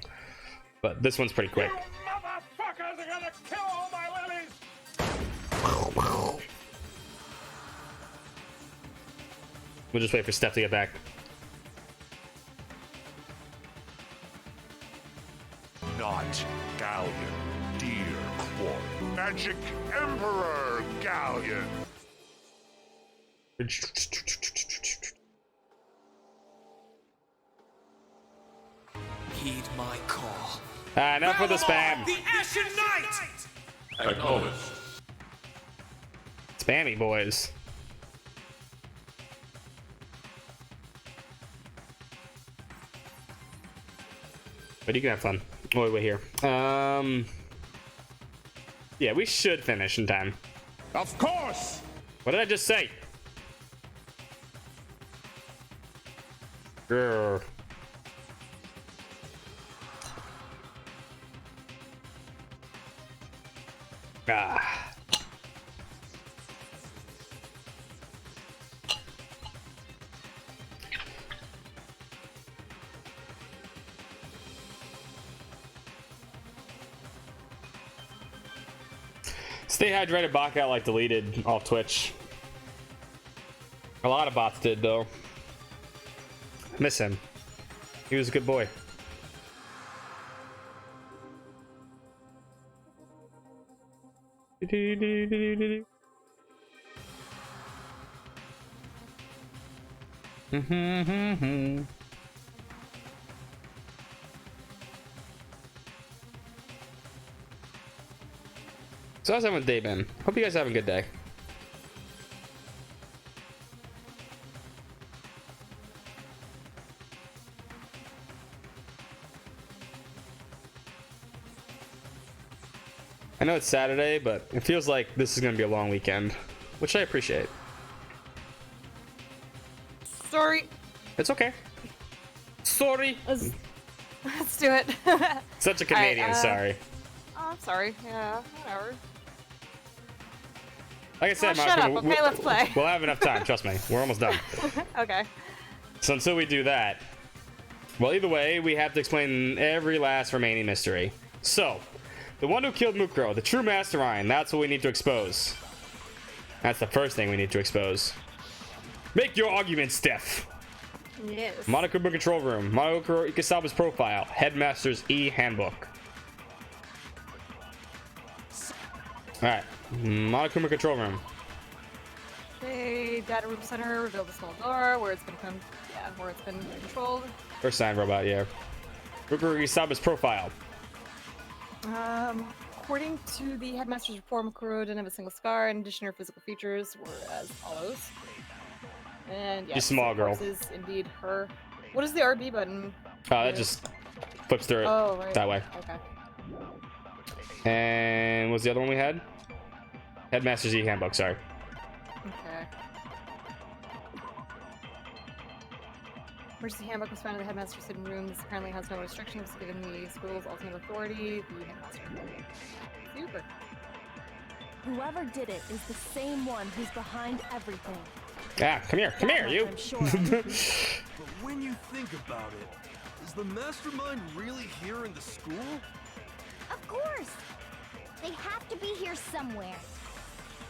but this one's pretty quick. Motherfuckers are gonna kill all my lilies! We'll just wait for Steph to get back. Not Galleon, dear Quark. Magic Emperor Galleon. Heed my call. Enough with the spam. The Ashen Knight! Acknowledged. Spammy boys. But you can have fun. Oh, wait here. Yeah, we should finish in time. Of course! What did I just say? Grr. Ah. Stay hydrated. Baka like deleted off Twitch. A lot of bots did though. I miss him. He was a good boy. So how's everyone's day been? Hope you guys are having a good day. I know it's Saturday, but it feels like this is going to be a long weekend, which I appreciate. Sorry. It's okay. Sorry. Let's do it. Such a Canadian, sorry. Oh, I'm sorry. Yeah, whatever. Like I said, shut up. Okay, let's play. We'll have enough time, trust me. We're almost done. Okay. So until we do that, well, either way, we have to explain every last remaining mystery. So, the one who killed Mukuro, the true mastermind, that's what we need to expose. That's the first thing we need to expose. Make your argument, Steph. Yes. Monokuma control room. Monokuma Ikasaba's profile. Headmaster's E-handbook. Alright. Monokuma control room. Okay, data room center, reveal the small door where it's been controlled. First sign robot, yeah. Monokuma Ikasaba's profile. According to the headmaster's report, Mukuro didn't have a single scar. In addition, her physical features were as follows. And yeah, She's a small girl. Is indeed her. What is the RB button? Oh, that just flips through it right. that way. Okay. And what's the other one we had? Headmaster's E-handbook, sorry. Okay. Emergency handbook was found in the headmaster's hidden room. This apparently has no restrictions given the school's ultimate authority. The headmaster. Super. Whoever did it is the same one who's behind everything. Ah, come here, you. But when you think about it, is the mastermind really here in the school? Of course! They have to be here somewhere.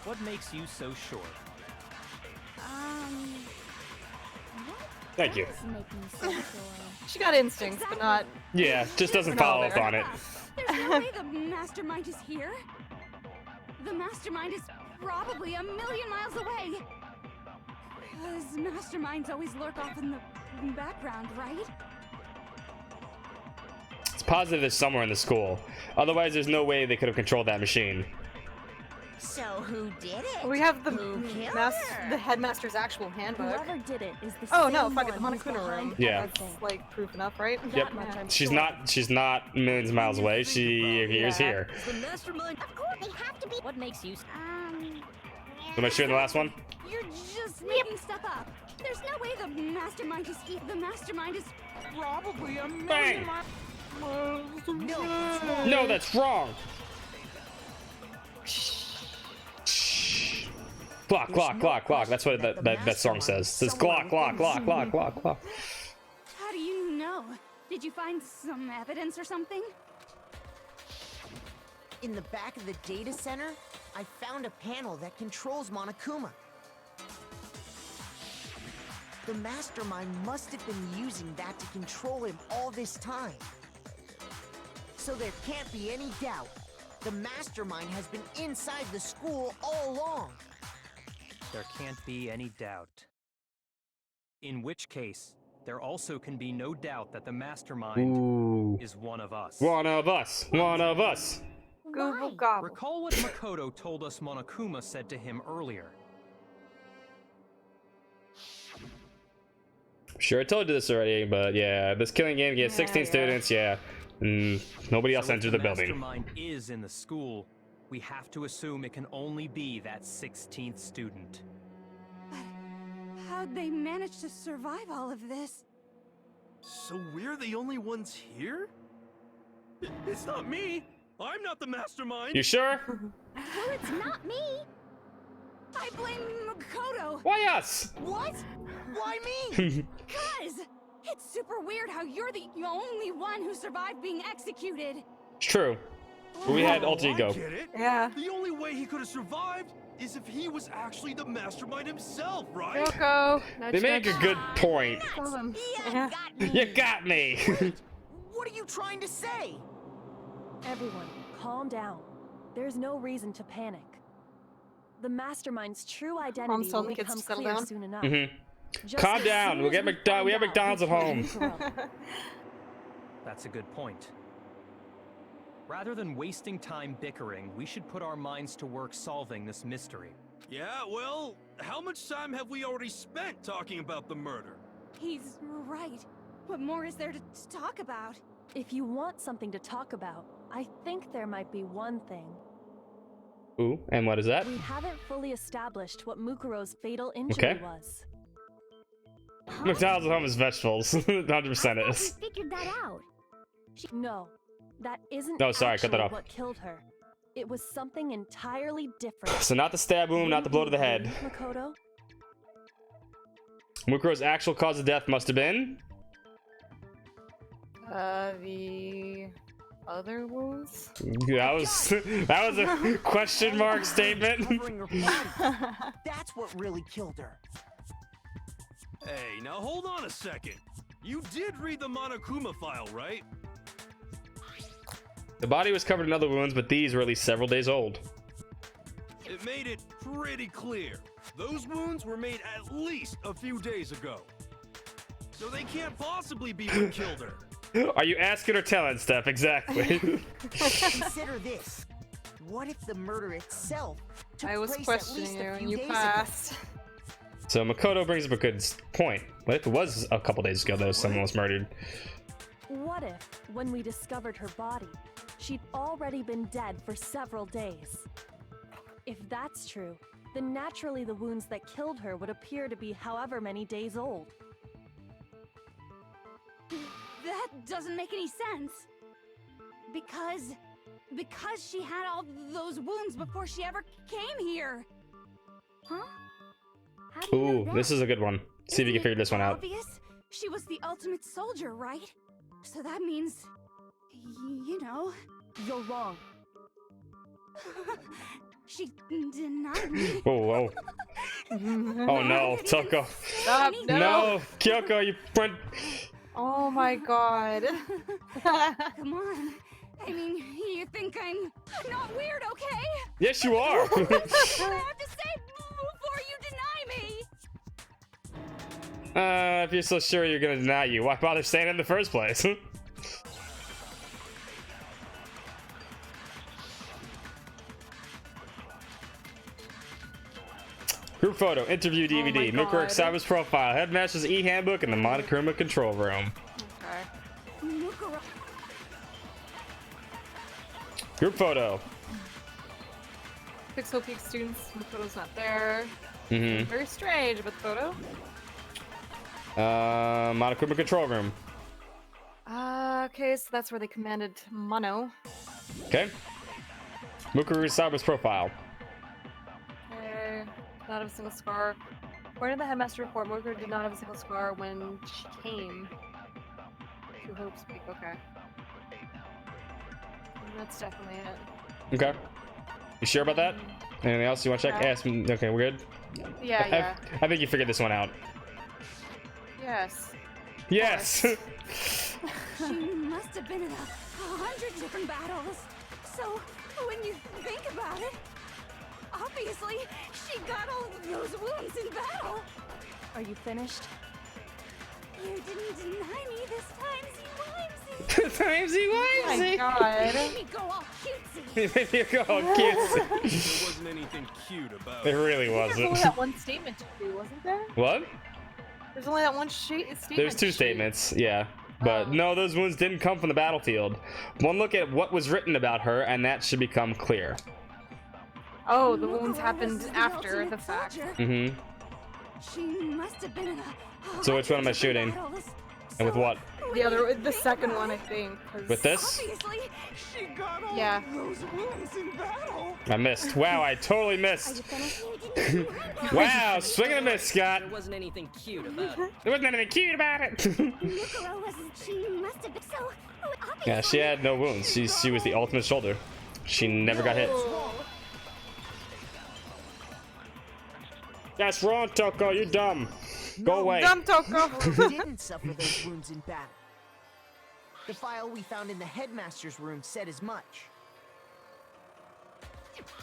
What makes you so sure? What Thank you. does make me so sure? She got instincts, but not. Yeah, just doesn't follow up on it. There's no way the mastermind is here. The mastermind is probably a million miles away. Because masterminds always lurk off in the background, right? It's positive it's somewhere in the school. Otherwise, there's no way they could have controlled that machine. So who did it? We have the Who killed her? the headmaster's actual handbook. Whoever did it is the Oh same no, fuck it, the one who's Monokuma room. behind Yeah. everything. That's like proof enough, right? Yep. She's not millions of miles away. She appears here. The mastermind. Of course, they have to be. What makes you? Am I sure in the last one? You're just making stuff up. There's no way the mastermind is here. The mastermind is probably a million Bang! miles. No, that's wrong. Glock, glock, glock, glock. That's what that song says. It says glock, glock, glock, glock, glock, glock. How do you know? Did you find some evidence or something? In the back of the data center, I found a panel that controls Monokuma. The mastermind must have been using that to control him all this time. So there can't be any doubt. The mastermind has been inside the school all along. There can't be any doubt. In which case, there also can be no doubt that the mastermind is one of us. One of us. One of us. Google gobble. Recall what Makoto told us Monokuma said to him earlier. Sure, I told you this already, but yeah, this killing game gets 16 students, yeah. Nobody else entered the building. If the mastermind is in the school, we have to assume it can only be that 16th student. How'd they manage to survive all of this? So we're the only ones here? It's not me! I'm not the mastermind! You sure? Well, it's not me. I blame Makoto. Why us? What? Why me? Cuz it's super weird how you're the only one who survived being executed. It's true. But we had alter ego. I get it. Yeah. The only way he could have survived is if he was actually the mastermind himself, right? Yoko. They make a good point. Yeah. You got me. What are you trying to say? Everyone, calm down. There's no reason to panic. The mastermind's true identity Mom's telling will the kids become to settle clear down. soon enough. Just Calm as down. soon We'll as get McDonald's. We have find out McDonald's at who's home. behind Mukuro. That's a good point. Rather than wasting time bickering, we should put our minds to work solving this mystery. Yeah, well, how much time have we already spent talking about the murder? He's right. What more is there to talk about? If you want something to talk about, I think there might be one thing. Ooh, and what is that? We haven't fully established what Mukuro's fatal injury was. McDonald's at home is vegetables. 100% is. Figured that out. No, that isn't No, sorry, cut that actually off. what killed her. It was something entirely different. So not the stab wound, not the blow to the head. Makoto? Mukuro's actual cause of death must have been... The other wounds? That was a question mark statement. That's what really killed her. Hey, now hold on a second. You did read the Monokuma file, right? The body was covered in other wounds, but these were at least several days old. It made it pretty clear. Those wounds were made at least a few days ago. So they can't possibly be what killed her. Are you asking or telling, Steph? Exactly. Consider this. What if the murder itself took I was place questioning at you least a and few you days passed. ago? So Makoto brings up a good point. What if it was a couple days ago that someone was murdered? What if, when we discovered her body, she'd already been dead for several days? If that's true, then naturally the wounds that killed her would appear to be however many days old. That doesn't make any sense. Because she had all those wounds before she ever came here. Huh? Ooh, this is a good one. See if you can figure this one out. Obvious? She was the ultimate soldier, right? So that means, you know. You're wrong. She denied me. Whoa, whoa. Oh no, Toko. Stop, No, Kyoko, you went... Oh my god. Come on. I mean, you think I'm not weird, okay? Yes, you are. What do I have to say before you deny me? If you're so sure you're gonna deny you, why bother saying it in the first place? Group photo, interview DVD, Mukuro Cyber's profile, Headmaster's e-handbook, and the Monokuma control room. Okay. Group photo. Pixel Peak students, Makoto's not there. Mm-hmm. Very strange, but the photo? Monokuma control room. Okay, so that's where they commanded Mono. Okay. Mukuro Cyber's profile. Okay. Not have a single scar. According to the headmaster report, Mukuro did not have a single scar when she came to Hope's Peak. Okay. That's definitely it. Okay. You sure about that? Anything else you want to check? No. Ask me. Okay, we're good? Yeah, yeah. I think you figured this one out. Yes. Yes! She must have been in 100 different battles. So, when you think about it, obviously, she got all those wounds in battle. Are you finished? You didn't deny me this timesy-wimesy. Timesy Oh my god. You made me go all cutesy. You made me go all cutesy. There wasn't anything cute about There it. really There's only wasn't. that one statement to do, wasn't there? What? There's only that one statement. There's two statements, yeah. But no, those wounds didn't come from the battlefield. One look at what was written about her, and that should become clear. Oh, the wounds happened after the fact. Mm-hmm. She must have been in So which one am I shooting? And with what? The second one, I think. With this? Obviously, she got all Yeah. those wounds in battle. I missed. Wow, I totally missed. Wow, swing and a miss, Scott. There wasn't anything cute about it. There wasn't anything cute about it. Mukuro wasn't. She must have been so. Yeah, she had no wounds. She was the ultimate shoulder. She never got hit. That's wrong, Toko. You're dumb. Go away. Dumb Toko. Mukuro didn't suffer those wounds in battle. The file we found in the headmaster's room said as much.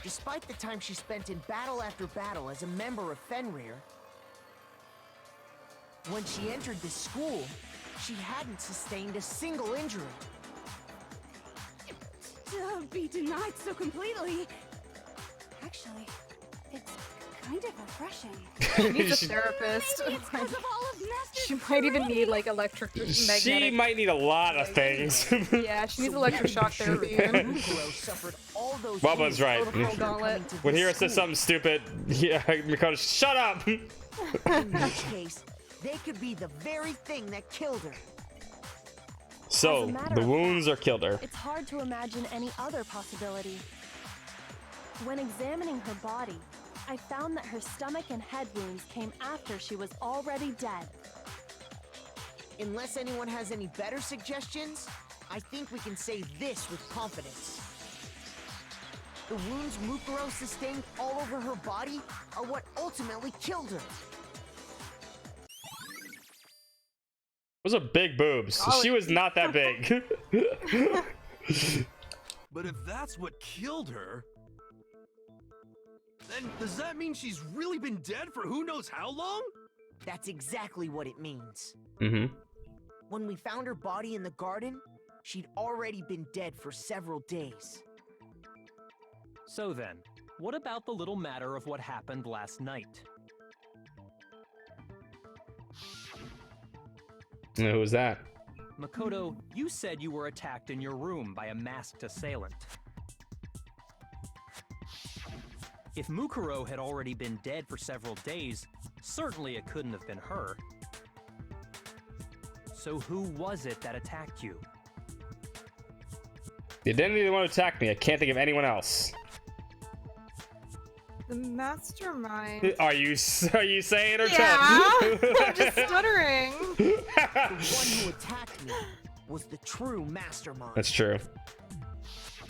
Despite the time she spent in battle after battle as a member of Fenrir, when she entered this school, she hadn't sustained a single injury. be denied so completely. Actually, it's kind of refreshing. She needs a therapist. She might even need like electric magnetic. She might need a lot of things. Yeah, she needs electric shock therapy. Bubba's right. Gauntlet. When Hira says something stupid, yeah, Mikoto, shut up. In which case, they could be the very thing that killed her. So the wounds are killed her. It's hard to imagine any other possibility. When examining her body, I found that her stomach and head wounds came after she was already dead. Unless anyone has any better suggestions, I think we can say this with confidence. The wounds Mukuro sustained all over her body are what ultimately killed her. Those are big boobs. She was not that big. But if that's what killed her, then does that mean she's really been dead for who knows how long? That's exactly what it means. Mm-hmm. When we found her body in the garden, she'd already been dead for several days. So then, what about the little matter of what happened last night? Who was that? Makoto, you said you were attacked in your room by a masked assailant. If Mukuro had already been dead for several days, certainly it couldn't have been her. So who was it that attacked you? The identity of the one who attacked me. I can't think of anyone else. The mastermind. Are you saying or Yeah, telling? I'm just stuttering. The one who attacked me was the true mastermind. That's true.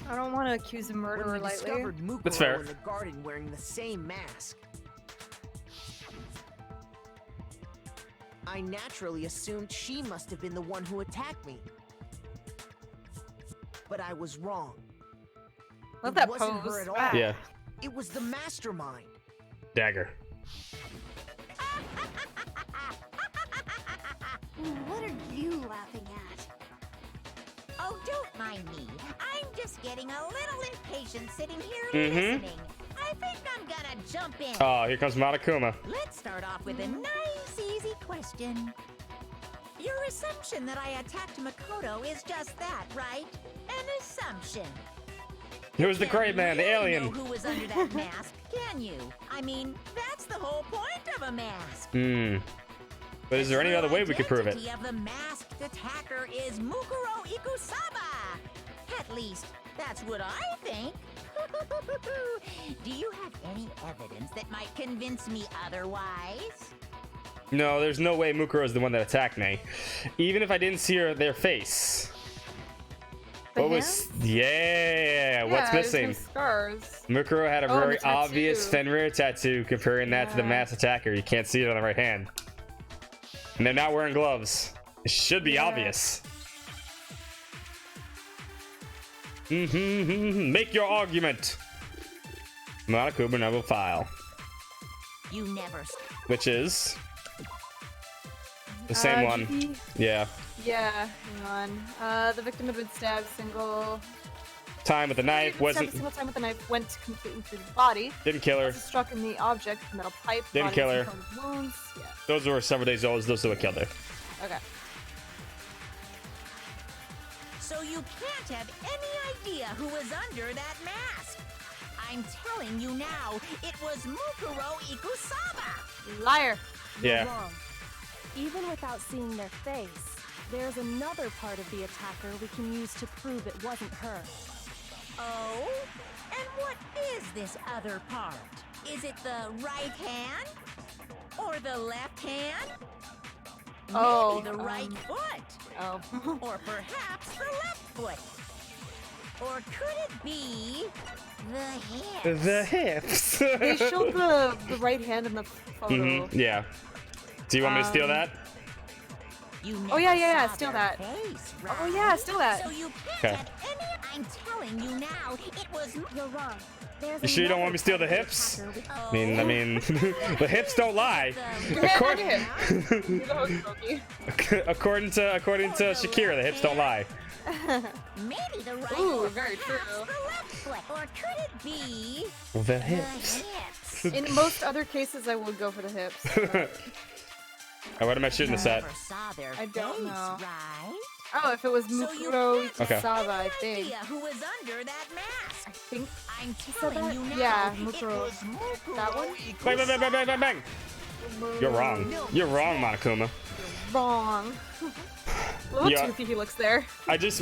I don't want to accuse a murderer When we lightly. discovered Mukuro That's fair. in the garden wearing the same mask, I naturally assumed she must have been the one who attacked me. But I was wrong. Love It that wasn't pose. her at all. Ah. Yeah. It was the mastermind. Dagger. What are you laughing at? Oh, don't mind me. I'm just getting a little impatient sitting here listening. I think I'm gonna jump in. Oh, here comes Monokuma. Let's start off with a nice, easy question. Your assumption that I attacked Makoto is just that, right? An assumption. It was the gray man, the You alien. know who was under that mask, can you? I mean, that's the whole point of a mask. Hmm. But is there any other way we could prove it? The identity of the masked attacker is Mukuro Ikusaba. At least, that's what I think. Do you have any evidence that might convince me otherwise? No, there's no way Mukuro is the one that attacked me. Even if I didn't see their face. What was... Yeah, what's missing? No scars. Mukuro had a Oh, and very the tattoo. obvious Fenrir tattoo, comparing that to the Yeah. masked attacker. You can't see it on the right hand. And they're not wearing gloves. It should be obvious. Make your argument. Monokuma novel file. You never. Which is... the same one. GP? Yeah. Yeah, hang on. The victim had been stabbed single Time with the knife wasn't... Stabbed a single time with the knife went completely through the body. Didn't kill her. Was struck in the object, the metal pipe. Didn't body kill was her. covered with wounds. Yeah. Those were several days old. Those are what killed her. Okay. So you can't have any idea who was under that mask. I'm telling you now, it was Mukuro Ikusaba. Liar. Yeah. You're wrong. Even without seeing their face, there's another part of the attacker we can use to prove it wasn't her. Oh? And what is this other part? Is it the right hand? Or the left hand? Oh, Maybe the right foot? Oh. Or perhaps the left foot? Or could it be the hips? The hips. They showed the right hand in the photo. Yeah. Do you want me to steal that? You Oh yeah, never yeah, saw steal their that. face, Oh right? yeah, steal that. So you can't Okay. have any. I'm telling you now, it was. You're wrong. There's You sure you don't want me to steal the hips? I mean, the hips don't lie. According to Shakira, the hips don't lie. Maybe the right Ooh, or very perhaps true. the left foot. Or could it be The hips. hips? In most other cases, I would go for the hips. What am I shooting this at? Never saw their I don't face, know. right? Oh, if it was So you Mukuro can't Okay. Ikusawa, I think. idea who was under that mask. I think I'm said telling that? you now. Yeah, it Mukuro. was Mukuro That one? Bang, bang, bang, bang, bang, bang, bang. You're wrong. You're wrong, Monokuma. Wrong. Look Yeah. how toothy he looks there. I just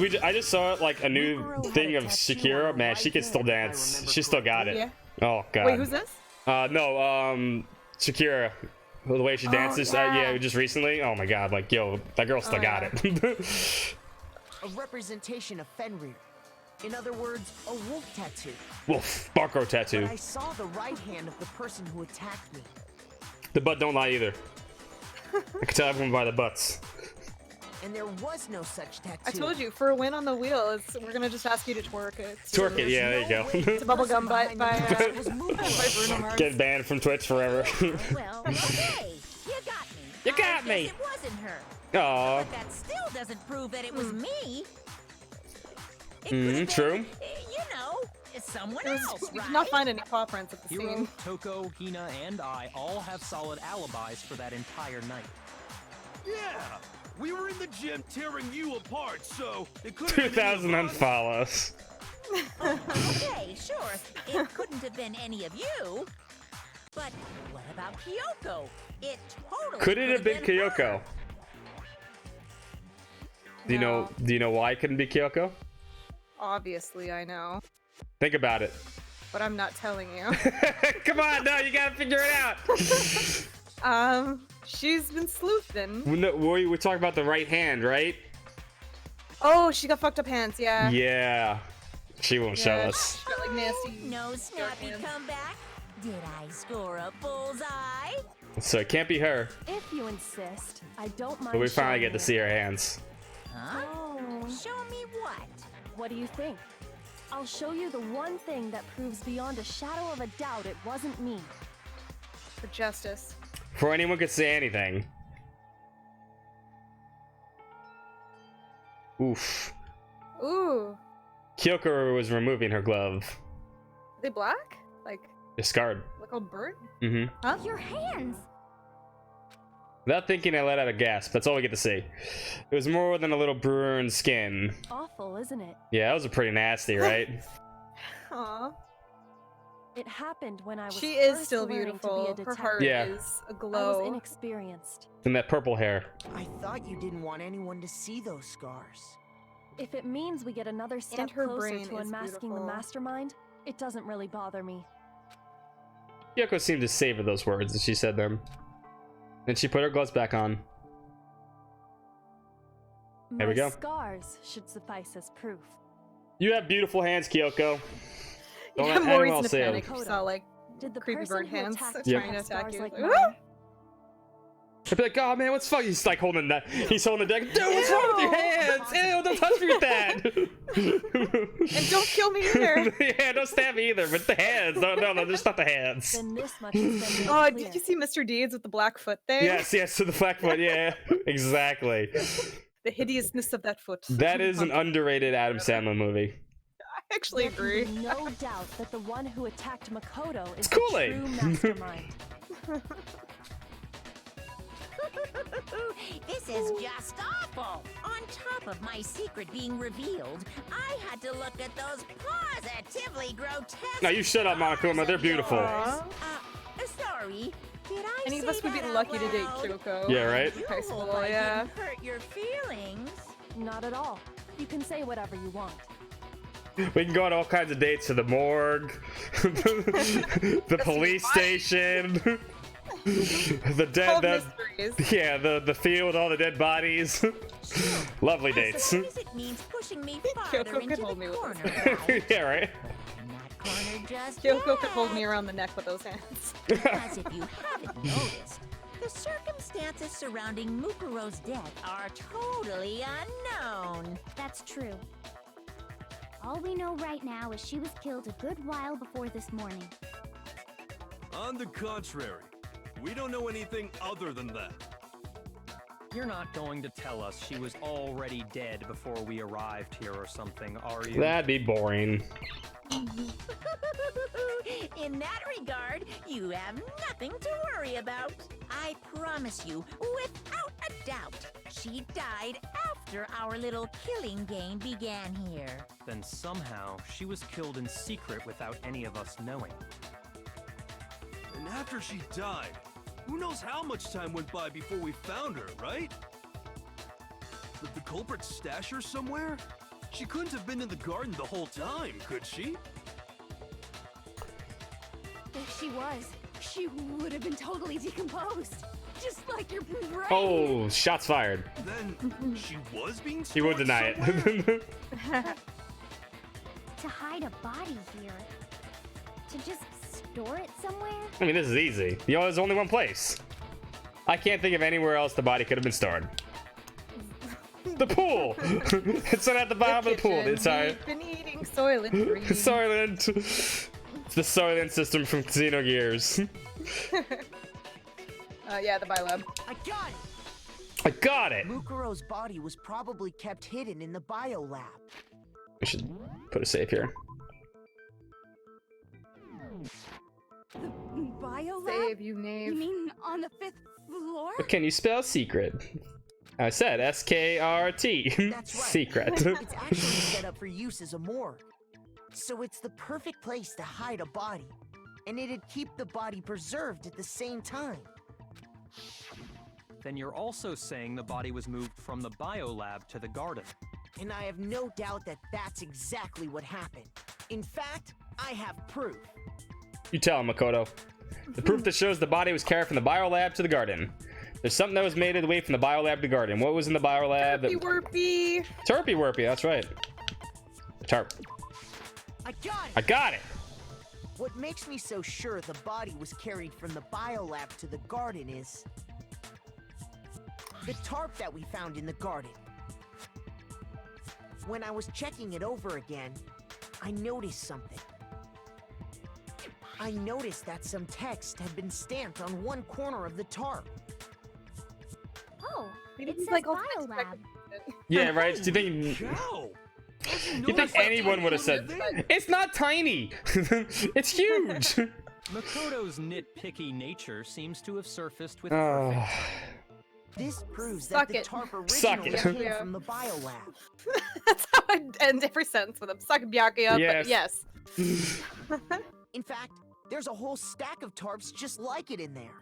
saw like a new thing of Shakira. Man, she can still dance. She still got it. Yeah. Oh god. Wait, who's this? No, Shakira. The way she dances, yeah, just recently. Oh my god, like yo, that girl still got it. A representation of Fenrir. In other words, a wolf tattoo. Wolf, Barco tattoo. But I saw the right hand of the person who attacked me. The butt don't lie either. I can tell everyone by the butts. And there was no such tattoo. I told you, for a win on the wheel, we're gonna just ask you to twerk it. Twerk it, yeah, there you go. It's a bubblegum butt by Bruno Mars. Get banned from Twitch forever. Well, okay, you got me. You got I me. guess it wasn't her. Aw. But that still doesn't prove that it was me. It could have True. been, you know, someone else, We right? did not find any paw prints at the Hiro, scene. Toko, Hina, and I all have solid alibis for that entire night. Yeah, we were in the gym tearing you apart, so it could 2,000 unfollows. Okay, sure. It couldn't have been any of you. But what about Kyoko? It totally Could it have been her. Kyoko? Do you know why it couldn't be Kyoko? Obviously, I know. Think about it. But I'm not telling you. Come on, no, you gotta figure it out. She's been sleuthing. No, we're talking about the right hand, right? Oh, she got fucked up hands, yeah. Yeah. She won't show Yeah, us. she got like nasty. No snappy hands. comeback. Did I score a bullseye? So it can't be her. If you insist, I don't mind. But we finally showing get to you. see her hands. Huh? Oh. Show me what? What do you think? I'll show you the one thing that proves beyond a shadow of a doubt it wasn't me. For justice. Before anyone could say anything. Oof. Ooh. Kyoko was removing her glove. Are they black? Like Discard. all burnt? Mm-hmm. Huh? Your hands! Without thinking, I let out a gasp. That's all we get to see. It was more than a little burned skin. Awful, isn't it? Yeah, that was pretty nasty, right? Aw. It happened when I was She is first still learning to be a beautiful. Her detective. heart Yeah. is a I was glow. inexperienced. And that purple hair. I thought you didn't want anyone to see those scars. If it means we get another step her closer brain to is unmasking the beautiful. mastermind, it doesn't really bother me. Kyoko seemed to savor those words as she said them. Then she put her gloves back on. There we My go. scars should suffice as proof. You have beautiful hands, Kyoko. You Don't have let more anyone reason else to say panic it. if you saw like Did the creepy person burnt who hands attacked Yep. trying to have attack scars you. like Like, mine? "Ah!" I'd be like, oh man, what's fuck? He's like holding that. He's holding the deck. Dude, what's wrong with your hands? Ew, don't touch me with that. And don't kill me either. Yeah, don't stab me either. But the hands. No, just not the hands. Then this much has been made Oh, clear. did you see Mr. Deeds with the black foot thing? Yes, to the Blackfoot. Yeah, exactly. The hideousness of that foot. That is an underrated Adam Sandler movie. I actually There can agree. be no doubt that the one who attacked Makoto is It's the Kool-Aid. true mastermind. This is just awful. On top of my secret being revealed, I had to look at those positively grotesque. Now you shut up, Monokuma. They're beautiful. Aw. Sorry. Did I Any of say us would be that out lucky to date loud? Kyoko. Yeah, right? You High school, hope I yeah. didn't hurt your feelings. Not at all. You can say whatever you want. We can go on all kinds of dates to the morgue, the police station, the All dead, mysteries. yeah, the field, all the dead bodies. Lovely I dates. suppose it means pushing me farther Kyoko could into hold the me with corner, those right? Yeah, right. I'm not cornered just Kyoko could hold yet. me around the neck with those hands. Because if you haven't noticed, the circumstances surrounding Mukuro's death are totally unknown. That's true. All we know right now is she was killed a good while before this morning. On the contrary, we don't know anything other than that. You're not going to tell us she was already dead before we arrived here or something, are you? That'd be boring. In that regard, you have nothing to worry about. I promise you, without a doubt, she died after our little killing game began here. Then somehow she was killed in secret without any of us knowing. And after she died, who knows how much time went by before we found her, right? Did the culprit stash her somewhere? She couldn't have been in the garden the whole time, could she? If she was, she would have been totally decomposed. Just like your brain. Oh, shots fired. Then she was being He would deny it. To hide a body here. To just store it somewhere? I mean, this is easy. You know, there's only one place. I can't think of anywhere else the body could have been stored. The pool! It's not at the bottom of the pool. It's We've been eating Soylent Green. Soylent. It's the Soylent system from Xenogears. Yeah, the biolab. I got it! I got it! Mukuro's body was probably kept hidden in the biolab. We should put a save here. The biolab? Save you, Nave. You mean on the 5th floor? But can you spell secret? I said S-K-R-T. That's right. Secret. It's actually set up for use as a morgue. So it's the perfect place to hide a body. And it'd keep the body preserved at the same time. Then you're also saying the body was moved from the biolab to the garden. And I have no doubt that that's exactly what happened. In fact, I have proof. You tell him, Makoto. The proof that shows the body was carried from the biolab to the garden. There's something that was made of the way from the biolab to the garden. What was in the biolab? Turpy-wurpy. Turpy-wurpy, that's right. Tarp. I got it! I got it! What makes me so sure the body was carried from the biolab to the garden is the tarp that we found in the garden. When I was checking it over again, I noticed something. I noticed that some text had been stamped on one corner of the tarp. Oh, it It's says like all biolab. Yeah, right? Do you think... Cow! You think anyone would have said, it's not tiny! It's huge! Makoto's nitpicky nature seems to have surfaced with Oh. perfect. This proves Suck that the it. tarp Suck originally it. came from the biolab. That's how I end every sentence with a suck Byakuya, Yes. but yes. In fact, there's a whole stack of tarps just like it in there.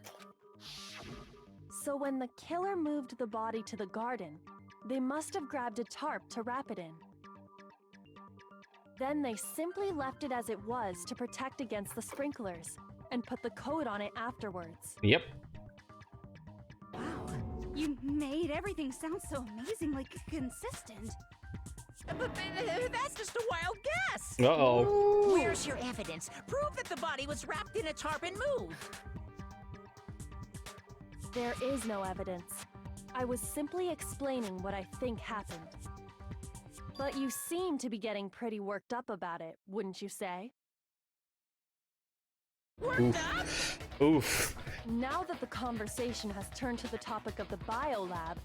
So when the killer moved the body to the garden, they must have grabbed a tarp to wrap it in. Then they simply left it as it was to protect against the sprinklers, and put the coat on it afterwards. Yep. Wow, you made everything sound so amazingly consistent. But that's just a wild guess. Uh-oh. Where's your evidence? Prove that the body was wrapped in a tarp and moved. There is no evidence. I was simply explaining what I think happened. But you seem to be getting pretty worked up about it, wouldn't you say? Worked up? Oof. Now that the conversation has turned to the topic of the biolab,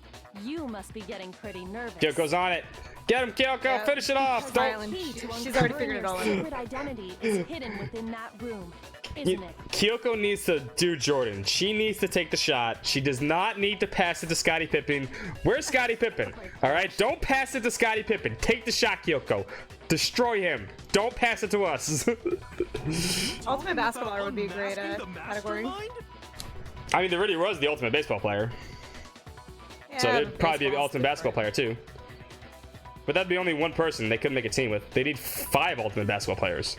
you must be getting pretty nervous. Kyoko's on it. Get him, Kyoko! Yeah. Finish it off! The Don't... key to She's already uncovering figured it your all out. secret identity is hidden within that room, isn't it? Kyoko needs to do Jordan. She needs to take the shot. She does not need to pass it to Scottie Pippen. Where's Scottie Pippen? Alright? Don't pass it to Scottie Pippen. Take the shot, Kyoko. Destroy him. Don't pass it to us. Ultimate basketballer would be a great category. I mean, there already was the ultimate baseball player. Yeah, So there'd but probably be an baseball's ultimate basketball player too. But that'd be only one person they couldn't make a team with. They need 5 ultimate basketball players.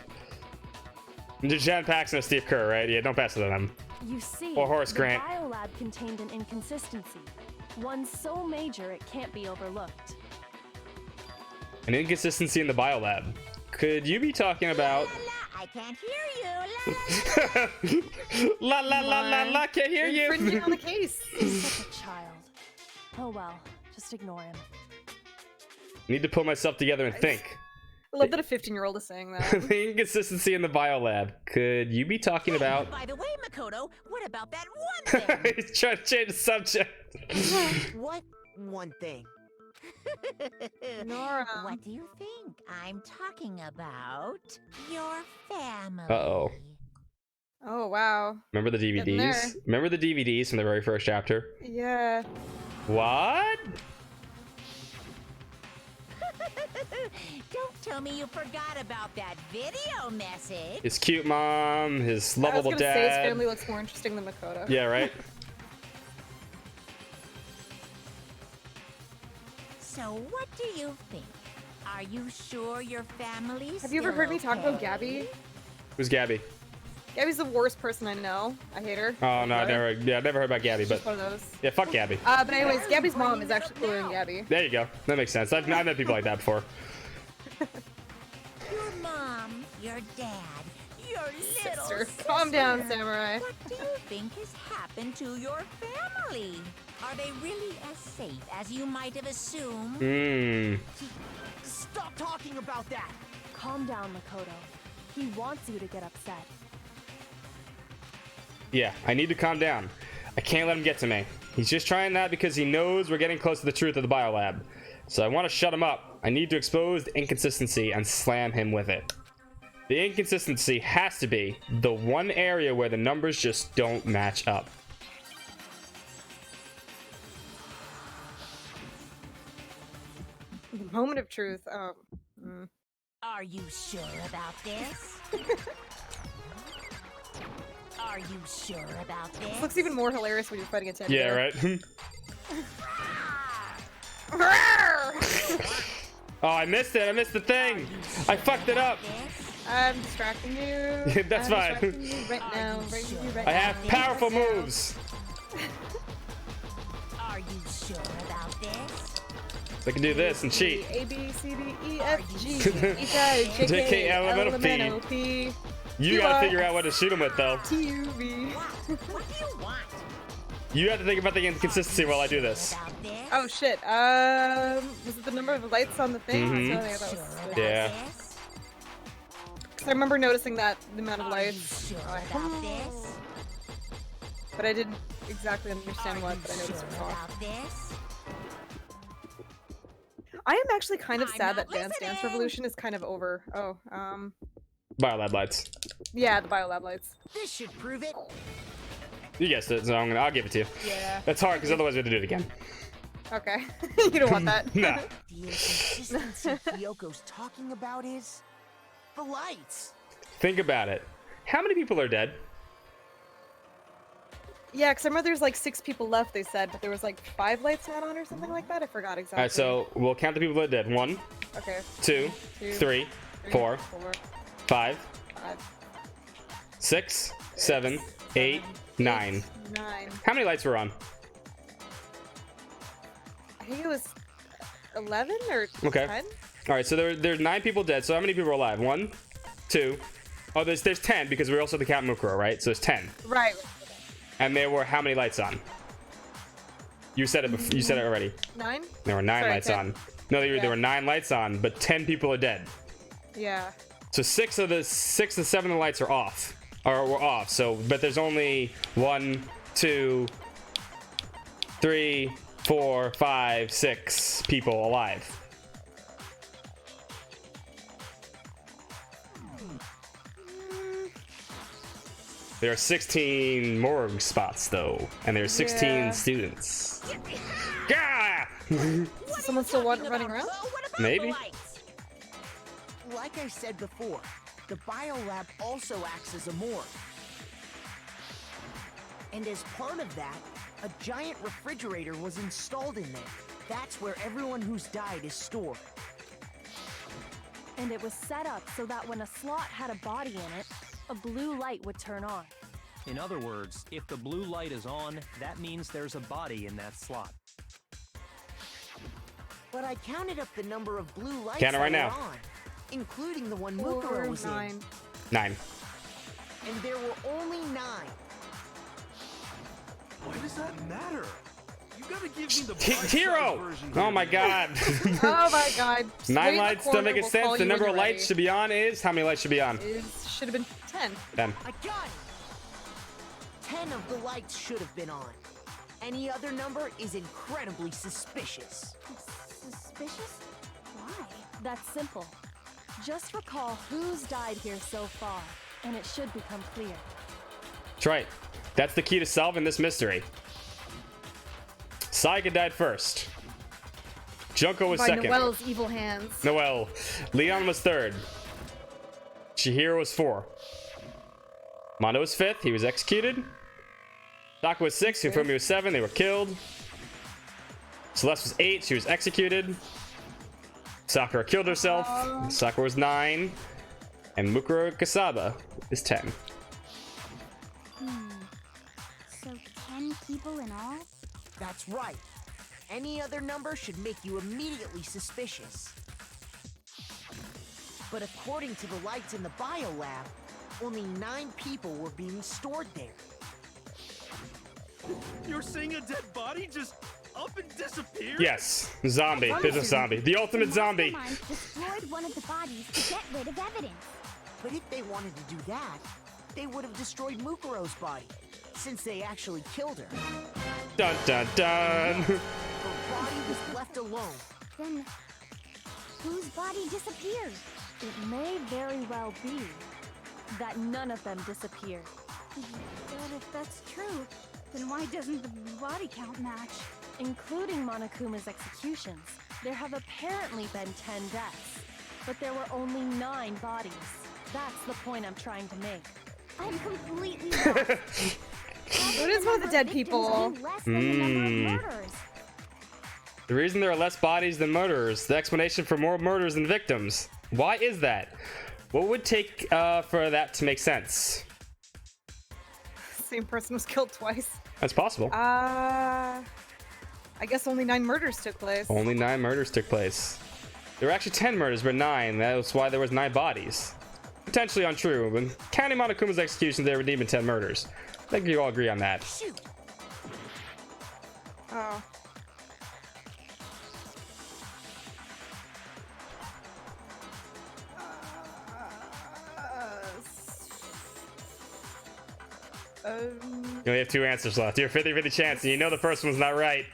Jan Paxson and Steve Kerr, right? Yeah, don't pass it to them. You see, Or Horace the Grant. biolab contained an inconsistency. One so major it can't be overlooked. An inconsistency in the biolab. Could you be talking about... I can't hear you. La la la la la, can't hear you. Infringing on the case. Such a child. Oh well, just ignore him. Need to pull myself together and think. I love that a 15-year-old is saying that. The inconsistency in the biolab. Could you be talking about? By the way, Makoto, what about that one thing? He's trying to change the subject. What one thing? Nora. What do you think? I'm talking about your family. Uh-oh. Oh, wow. Remember the Getting there. DVDs? Remember the DVDs from the very first chapter? Yeah. What? Don't tell me you forgot about that video message. His cute mom, his lovable I was gonna say his dad. family looks more interesting than Makoto. Yeah, right? So what do you think? Are you sure your family's Have you ever heard me talk about Gabby? Who's Gabby? Gabby's the worst person I know. I hate her. Oh, no, I never heard about Gabby, She's but just one of those. yeah, fuck Gabby. But anyways, Gabby's mom is actually cooler than Gabby. There you go. That makes sense. I've met people like that before. Your mom, your dad, your little Sister. Calm down, Samurai. What do you think has happened to your family? Are they really as safe as you might have assumed? Hmm. Stop talking about that! Calm down, Makoto. He wants you to get upset. Yeah, I need to calm down. I can't let him get to me. He's just trying that because he knows we're getting close to the truth of the biolab. So I want to shut him up. I need to expose the inconsistency and slam him with it. The inconsistency has to be the one area where the numbers just don't match up. The moment of truth. Are you sure about this? Are you sure about this? This looks even more hilarious when you're fighting a teddy Yeah, bear. right? Oh, I missed it. I missed the thing. I fucked it up. I'm distracting you. That's I'm fine. distracting you right now. I have powerful moves. Are you sure about this? I can do this and cheat. A, B, C, D, E, F, G, H, I, J, K, L, M, N, O, P. You gotta figure out what to shoot him with, though. T, U, V. What do you want? You have to think about the inconsistency while I do this. Oh shit. Was it the number of lights on the thing? Mhm. So, yeah, that was Yeah. 'Cause I remember noticing that the amount of lights. About this? But I didn't exactly understand what, but I noticed it was off. About this? I am actually kind of sad that Dance Dance Revolution is kind of over. Oh, Biolab lights. yeah, the Biolab lights. This should prove it. You guessed it, so I'll give it to you. Yeah. That's hard, because otherwise we have to do it again. Okay. You don't want that. Nah. The inconsistency Kyoko's talking about is the lights. Think about it. How many people are dead? Yeah, because I remember there's like 6 people left, they said, but there was like 5 lights not on or something like that. I forgot exactly. Alright, so we'll count the people that are dead. 1, Okay. 2, 3, 4, 5, 5, 6, 7, 8, 9. 9. How many lights were on? I think it was 11 or Okay. 10? Alright, so there's 9 people dead. So how many people are alive? 1, 2. Oh, there's 10 because we also have to count Mukuro, right? So there's 10. Right. And there were how many lights on? You said it. You said it already. 9? There were 9 Sorry, lights 10. on. No, there Yeah. were 9 lights on, but 10 people are dead. Yeah. So 6 of the 7 of the lights are off, or were off. So, but there's only 1, 2, 3, 4, 5, 6 people alive. There are 16 morgue spots though, and there are 16 Yeah. students. Gah! Is someone still running around? Maybe. Like I said before, the biolab also acts as a morgue. And as part of that, a giant refrigerator was installed in there. That's where everyone who's died is stored. And it was set up so that when a slot had a body in it, a blue light would turn on. In other words, if the blue light is on, that means there's a body in that slot. But I counted up the number of blue lights Count it that right were now. on, including the one 4, Mukuro was 9. in. 9. And there were only 9. Why does that matter? You gotta give me the Hero! version Oh here, my man. god. Oh my god. Just wait 9 in the lights don't corner, make we'll sense. call The you number when of you're lights ready. should be on is how many lights should be on? Should have been 10. 10. I got it! 10 of the lights should have been on. Any other number is incredibly suspicious. Suspicious? Why? That's simple. Just recall who's died here so far, and it should become clear. That's right. That's the key to solving this mystery. Saiga died first. Junko was By second. Noelle's evil hands. Noelle. Leon was third. Chihiro was 4. Mondo was 5th. He was executed. Taka was 6. Hifumi was 7. They were killed. Celeste was 8. She was executed. Sakura killed herself. Sakura was 9. And Mukuro Kasaba is 10. So 10 people in all? That's right. Any other number should make you immediately suspicious. But according to the lights in the biolab, only 9 people were being stored there. You're saying a dead body just up and disappeared? Yes. Zombie. There's a zombie. The ultimate zombie. Mastermind destroyed one of the bodies to get rid of evidence. But if they wanted to do that, they would have destroyed Mukuro's body, since they actually killed her. Dun dun dun. Her body was left alone. Then, whose body disappeared? It may very well be that none of them disappeared. But if that's true, then why doesn't the body count match? Including Monokuma's executions, there have apparently been 10 deaths, but there were only 9 bodies. That's the point I'm trying to make. I'm completely lost. What is with the dead people? Less than the number of murders. The reason there are less bodies than murderers. The explanation for more murders than victims. Why is that? What would take for that to make sense? Same person was killed twice. That's possible. I guess only 9 murders took place. Only 9 murders took place. There were actually 10 murders, but 9. That's why there was 9 bodies. Potentially untrue, but counting Monokuma's execution, there were even 10 murders. I think you all agree on that. Shoot. Oh. You only have 2 answers left. You're 50-50 chance, and you know the first one's not right.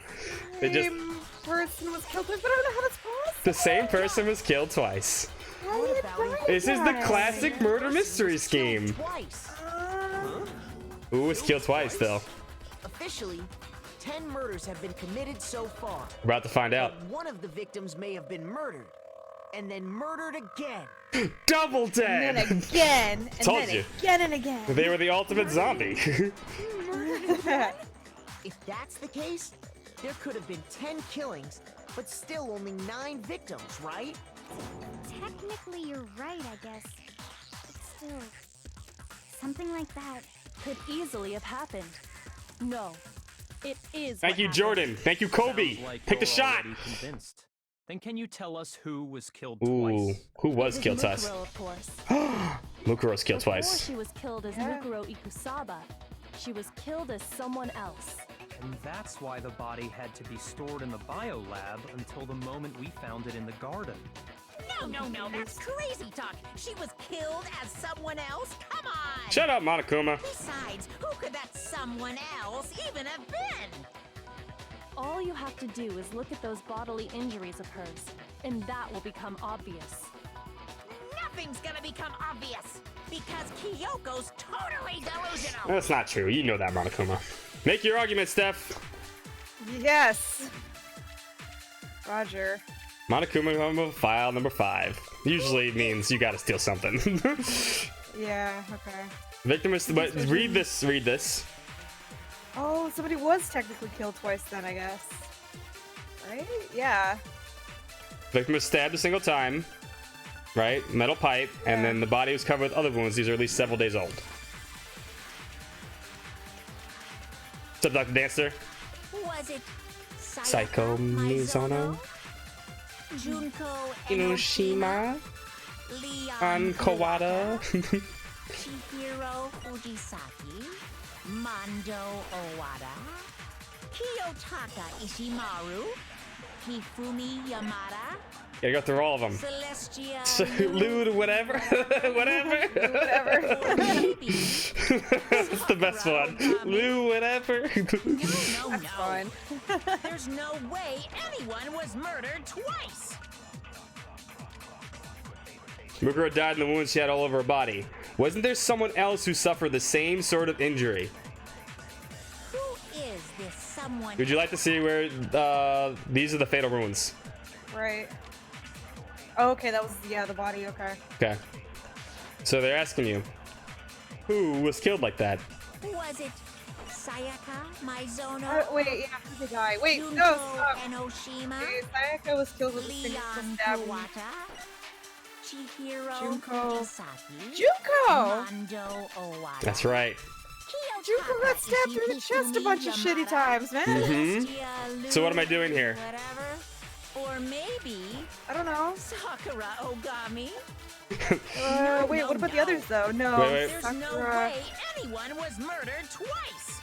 They just Same person was killed twice, but I don't know how that's possible. the same person was killed twice. How did it die This is the twice? classic murder mystery scheme. Twice. Who was killed twice, though? Officially, 10 murders have been committed so far. We're about to find out. But one of the victims may have been murdered, and then murdered again. Double And dead! then again, and Told then you. again and again. They were the ultimate zombie. If that's the case, there could have been 10 killings, but still only 9 victims, right? Technically, you're right, I guess. But still, something like that. Could easily have happened. No, it is. Thank what you, happened. Jordan. Thank you, Kobe. Sounds like Pick the you're shot. already convinced. Then can you tell us who was killed Ooh, twice? who was It killed twice? Mukuro, of course. Mukuro's killed Before twice. she was killed as Mukuro Ikusaba, she was killed as someone else. And that's why the body had to be stored in the biolab until the moment we found it in the garden. No, that's crazy talk. She was killed as someone else? Come on! Shut up, Monokuma. Besides, who could that someone else even have been? All you have to do is look at those bodily injuries of hers, and that will become obvious. Nothing's gonna become obvious, because Kyoko's totally delusional. That's not true. You know that, Monokuma. Make your argument, Steph. Yes. Roger. Monokuma file number 5. Usually means you gotta steal something. Yeah, okay. Victim is, but read this. Oh, somebody was technically killed twice then, I guess. Right? Yeah. Victim was stabbed a single time, right? Metal pipe, and then the body was covered with other wounds. These are at least several days old. What's up, Dr. Dancer? Was it Psycho Mizuno? Junko Inoshima? Leon Kawada? Chihiro Fujisaki? Mondo Owada? Kiyotaka Ishimaru, Hifumi Yamada, Gotta go through all of them. Celestia Lewd, whatever. Whatever. That's the best one. Lou, whatever. No. There's no way anyone was murdered twice. Mukuro died in the wounds she had all over her body. Wasn't there someone else who suffered the same sort of injury? Who is this someone? Would you like to see where these are the fatal wounds? Right. Oh, okay, that was, yeah, the body, okay. Okay. So they're asking you, who was killed like that? Was it Sayaka Maizono? Wait, yeah, how did they die? Wait, Junko no, stop. Enoshima? Okay, Sayaka was killed with a single Leon stab. Kuwata? Chihiro Junko. Nagasaki? Junko! Mondo Owada? That's right. Junko got stabbed through the chest a bunch of shitty times, man. So what am I doing here? Whatever. Or maybe I don't know. Sakura Ogami? Wait, what about the others though? No. Wait. There's Sakura. no way anyone was murdered twice.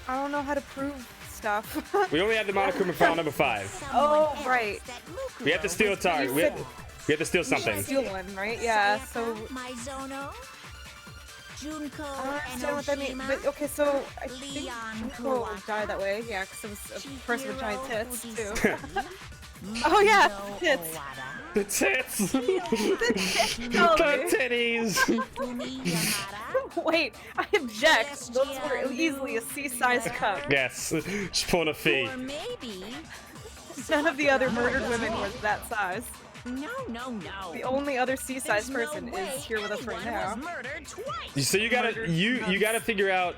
I don't know how to prove stuff. We only have the Monokuma file number 5. Oh, right. We have to steal a target. We have to steal something. Steal one, right? Yeah, so... Maizono? Junko I don't understand what that means, but okay, so I think Junko died that way, yeah, because it was a person with giant tits, too. Oh yeah, tits! The tits! The titties! Wait, I object. Those were easily a C-sized cup. Yes, she's pulling a fee. Or maybe None of the other murdered women was that size. No. The only other C-sized person is here with us right now. So you gotta figure out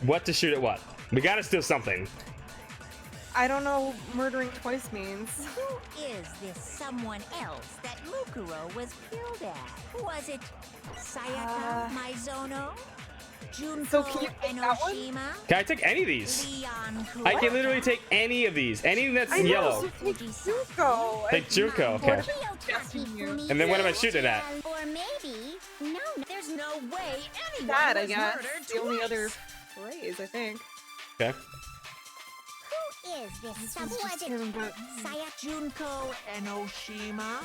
what to shoot at what. We gotta steal something. I don't know what murdering twice means. Who is this someone else that Mukuro was killed at? Was it Sayaka Maizono? Junko So can you take that one? Enoshima? Can I take any of these? Leon I can Kuwata? literally take any of these. Anything that's I know, yellow. so take Junko. Take Junko, okay. Kiyotaki And then what am I shooting at? Or maybe there's no way anyone That, I was guess. murdered The only twice. other phrase, I think. Okay. Who is this? This Someone was just him, but... Sayaka Junko Enoshima?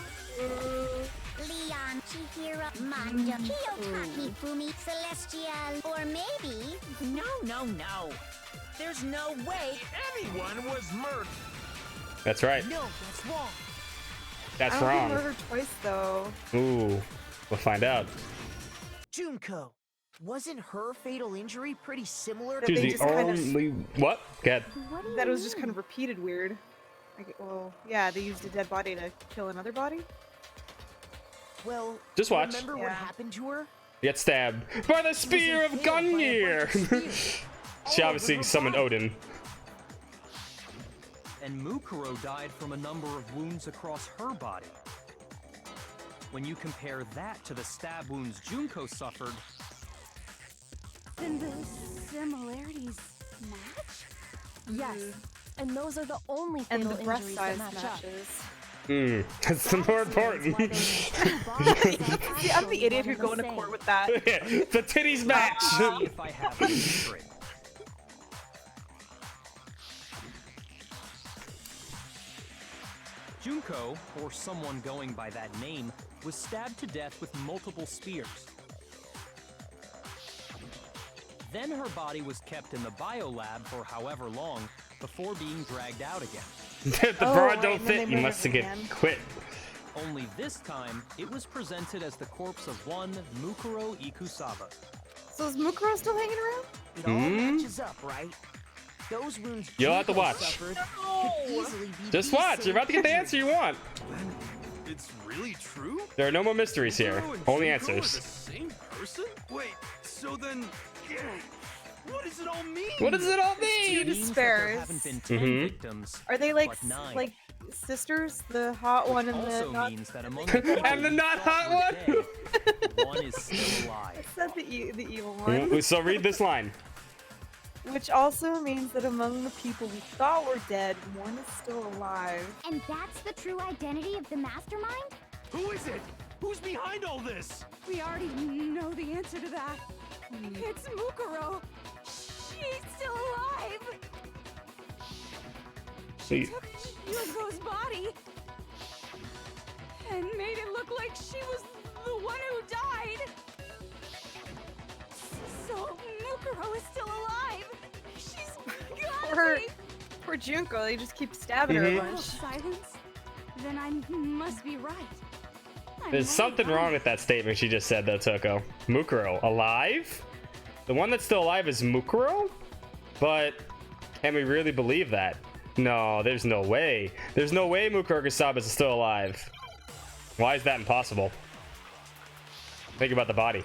Leon Chihiro Manja Kiyotaki Fumi Celestial? Or maybe no. There's no way anyone was murdered. That's right. No, that's wrong. That's I don't think wrong. murdered twice, though. Ooh, we'll find out. Junko, wasn't her fatal injury pretty similar to She's they the just kind of- only what? Good. That it was just kind of repeated weird. Well, yeah, they used a dead body to kill another body? Well, Just watch. remember what happened to her? Get stabbed by the spear of Gungnir. She obviously summoned Odin. And Mukuro died from a number of wounds across her body. When you compare that to the stab wounds Junko suffered, Then the similarities match? Yes, and those are the only And fatal the breast injuries size that match up. matches. That's the more important. See, I'm the idiot who'd go into court with that. The titties match. see if I have this straight. Junko, or someone going by that name, was stabbed to death with multiple spears. Then her body was kept in the biolab for however long before being dragged out again. The broad don't fit. You must get quit. Only this time, it was presented as the corpse of one Mukuro Ikusaba. So is Mukuro still hanging around? It all matches up, right? Those wounds You'll have to Junko watch. suffered could easily be Just these watch. same You're about to get the answer you want. It's really true? There are no more mysteries here. Mukuro and Only Junko are answers. the same person? Wait, so then... What does it all mean? What does it all Two mean? despairs. Haven't been 10 Mhm. victims, Are they like but 9. like sisters? The hot one and Also the not... means that among the people And the we not thought hot were one? dead, one is still I alive. said the evil one. So read this line. Which also means that among the people we thought were dead, one is still alive. And that's the true identity of the mastermind? Who is it? Who's behind all this? We already know the answer to that. It's Mukuro! She's still alive! She took Junko's body and made it look like she was the one who died! So Mukuro is still alive! She's gotta be! Poor Junko, they just keep stabbing her a bunch. Silence? Then I must be right. There's something wrong with that statement she just said, though, Toko. Mukuro, alive? The one that's still alive is Mukuro? But can we really believe that? No, there's no way. There's no way Mukuro Kusaba is still alive. Why is that impossible? Think about the body.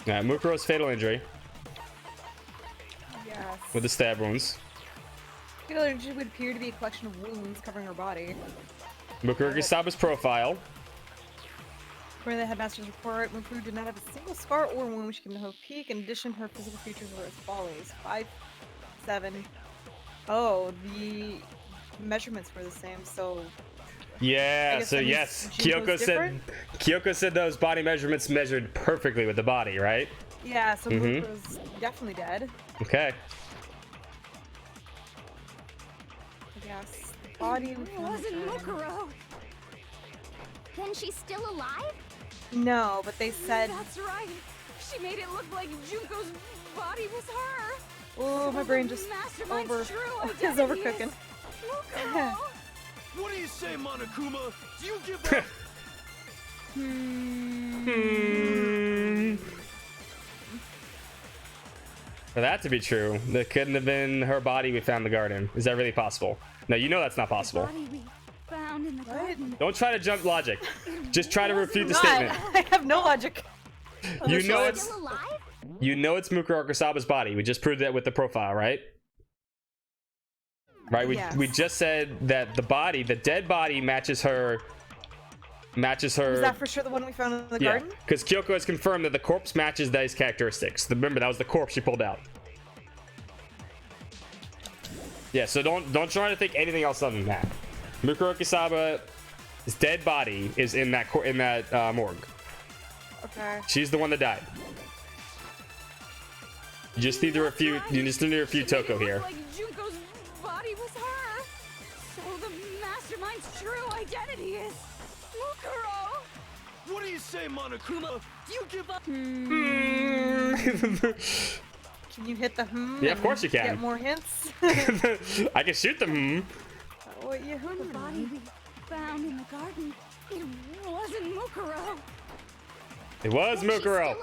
Yeah, Mukuro's fatal injury. Yes. With the stab wounds. Fatal injury would appear to be a collection of wounds covering her body. Mukuro Kusaba's profile. According to the headmaster's report, Mukuro did not have a single scar or wound when she came to Hope Peak. In addition, her physical features were as follows: 5'7". Oh, the measurements were the same, so. Yeah, so yes, Kyoko said those body measurements measured perfectly with the body, right? Yeah, so Mukuro's definitely dead. Okay. Yes. Body wasn't Mukuro. Then she's still alive? No, but they said. That's right. She made it look like Junko's body was her. Oh, my brain just is overcooking. Mukuro. What do you say, Monokuma? Do you give up? For that to be true, that couldn't have been her body we found in the garden. Is that really possible? No, you know that's not possible. The body we found in the garden. Don't try to jump logic. Just try to refute the statement. I have no logic. You know it's Mukuro Kusaba's body. We just proved that with the profile, right? Right, we just said that the dead body matches her. Was that for sure the one we found in the garden? Because Kyoko has confirmed that the corpse matches those characteristics. Remember, that was the corpse she pulled out. Yeah, so don't try to think anything else other than that. Mukuro Kusaba's dead body is in that morgue. Okay. She's the one that died. You just need to refute. You just need to refute Toko here. Like Junko's body was her. So the mastermind's true identity is Mukuro. What do you say, Monokuma? Do you give up? Can you hit the Yeah, of course you can. Get more hints. I can shoot them. What you The body we found in the garden. It wasn't Mukuro. It was Mukuro.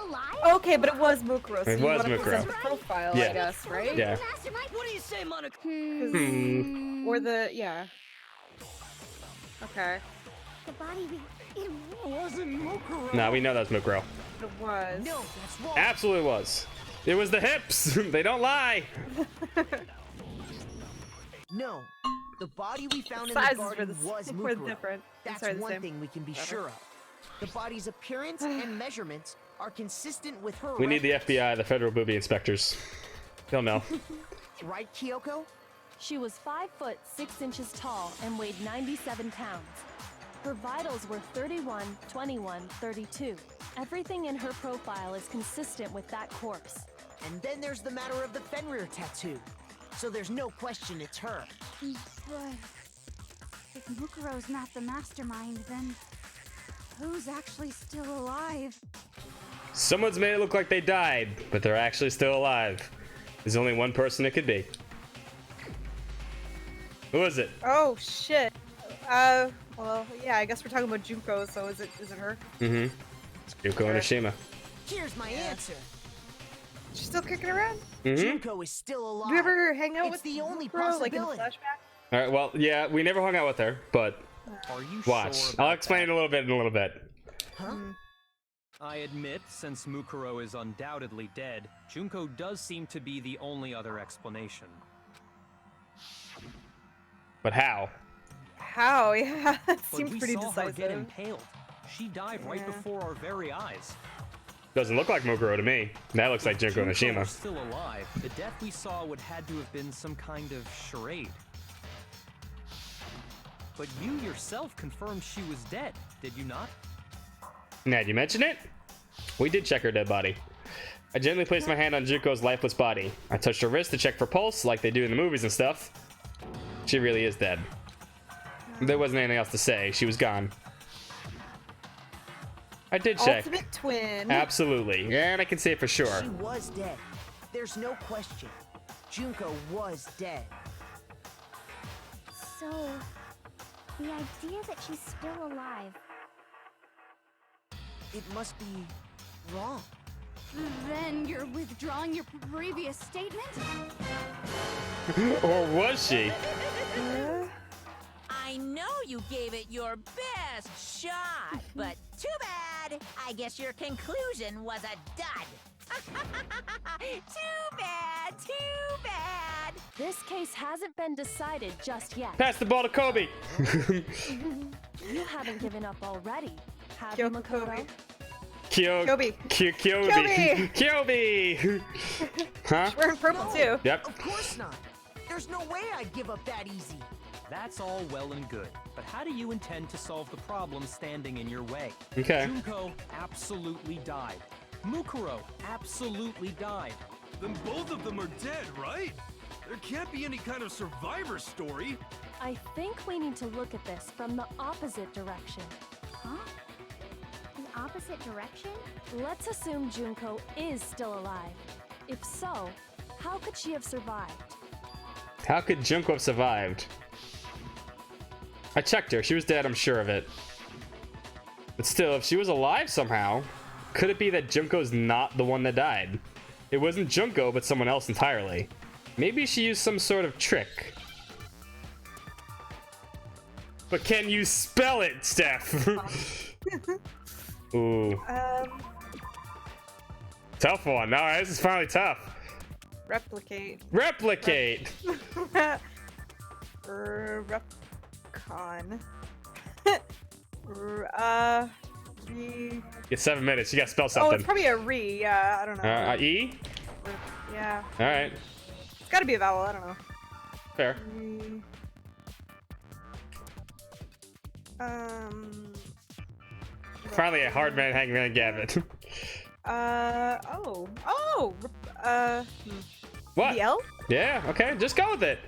Okay, but it was Mukuro. So it was Mukuro. Profile, yeah. I guess, right? Yeah. What do you say, Monica? Or the Okay. The body it wasn't Mukuro. No, we know that's Mukuro. It was. No, that's wrong. Absolutely was. It was the hips. They don't lie. No, the body we found in Sizes the garden was Mukuro. different. That's Sorry, the one same. thing we can be sure of. The body's appearance and measurements are consistent with her. We need the records. FBI, the federal booby inspectors. They'll know. Right, Kyoko? She was 5 foot 6 inches tall and weighed 97 pounds. Her vitals were 31, 21, 32. Everything in her profile is consistent with that corpse. And then there's the matter of the Fenrir tattoo. So there's no question it's her. But if Mukuro's not the mastermind, then who's actually still alive? Someone's made it look like they died, but they're actually still alive. There's only one person it could be. Who is it? Oh shit. Well, yeah, I guess we're talking about Junko, so is it her? Mm-hmm. It's Yuko Onishima. Here's my answer. She's still kicking around? Mm-hmm. Junko is still alive. Do you ever hang out with the only Mukuro, like in the possibility. flashback? All right. Well, yeah, we never hung out with her, but Are you watch. sure I'll about explain that? it a little bit in a little bit. Huh? I admit, since Mukuro is undoubtedly dead, Junko does seem to be the only other explanation. But how? How? Yeah, that But seems we pretty saw her get decisive. impaled. She died right before our very eyes. Doesn't look like Mukuro to me. That looks like Junko If Junko Onishima. was still alive, the death we saw would had to have been some kind of charade. But you yourself confirmed she was dead, did you not? Now, did you mention it? We did check her dead body. I gently placed my hand on Junko's lifeless body. I touched her wrist to check for pulse, like they do in the movies and stuff. She really is dead. There wasn't anything else to say. She was gone. I did check. Ultimate twin. Absolutely. And I can say it for sure. She was dead. There's no question. Junko was dead. So, the idea that she's still alive. It must be wrong. Then you're withdrawing your previous statement? Or was she? I know you gave it your best shot, but too bad. I guess your conclusion was a dud. Too bad, too bad. This case hasn't been decided just yet. Pass the ball to Kobe. You haven't given up already, have you, Makoto? Kobe. Kobe. Kobe. Huh? We're in purple too. Yep. Of course not. There's no way I'd give up that easy. That's all well and good, but how do you intend to solve the problem standing in your way? Okay. Junko absolutely died. Mukuro absolutely died. Then both of them are dead, right? There can't be any kind of survivor story. I think we need to look at this from the opposite direction. Huh? The opposite direction? Let's assume Junko is still alive. If so, how could she have survived? How could Junko have survived? I checked her. She was dead, I'm sure of it. But still, if she was alive somehow, could it be that Junko's not the one that died? It wasn't Junko, but someone else entirely. Maybe she used some sort of trick. But can you spell it, Steph? Ooh. Tough one. All right, this is finally tough. Replicate. Replicate. Repcon. Get 7 minutes. You gotta spell Oh, something. it's probably a re. Yeah, I don't know. E? Yeah. All right. It's gotta be a vowel. I don't know. Fair. Finally, a hard man hanging around Gavin. What? The L? Yeah, okay, just go with it.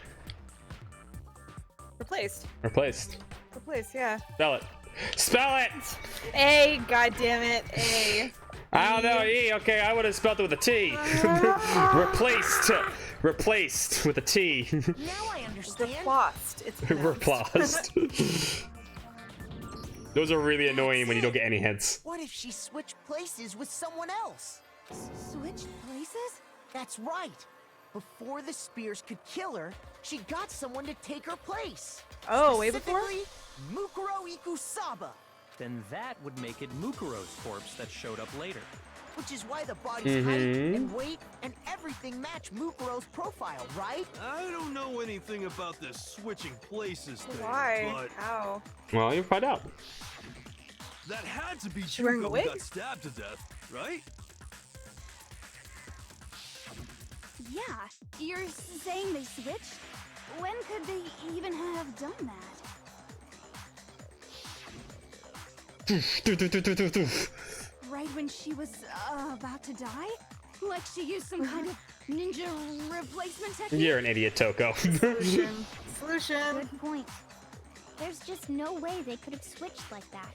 Replaced. Replaced. Replaced, yeah. Spell it. Spell it! A, goddammit, A. I don't know, E, okay, I would have spelled it with a T. Replaced. Replaced with a T. Now I understand. Replaced. It's Replaced. Those are really annoying when you don't get any hints. What if she switched places with someone else? Switched places? That's right. Before the spears could kill her, she got someone to take her place. Oh, way before? Specifically, Mukuro Ikusaba. Then that would make it Mukuro's corpse that showed up later. Which is why the body's height and weight and everything match Mukuro's profile, right? I don't know anything about this switching places thing, Why? but How? Well, you'll find out. that had to be She wearing Junko a who wig? got stabbed to death, right? Yeah, you're saying they switched? When could they even have done that? Right when she was about to die? Like she used some kind of ninja replacement technique? You're an idiot, Toko. Solution. Good point. There's just no way they could have switched like that.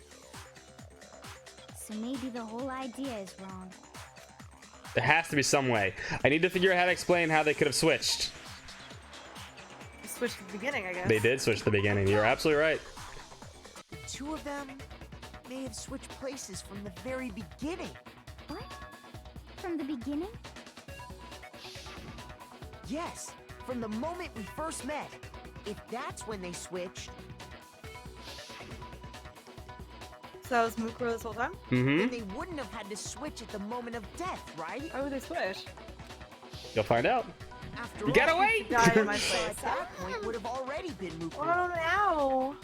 So maybe the whole idea is wrong. There has to be some way. I need to figure out how to explain how they could have switched. Switched at the beginning, I guess. They did switch at the beginning. You're absolutely right. The two of them may have switched places from the very beginning. What? From the beginning? Yes, from the moment we first met. If that's when they switched, So that was Mukuro this whole time? then they wouldn't have had to switch at the moment of death, right? Why would they switch? You'll find out. After You gotta all, wait! Die in my so place. at that point would have already been Mukuro. Oh,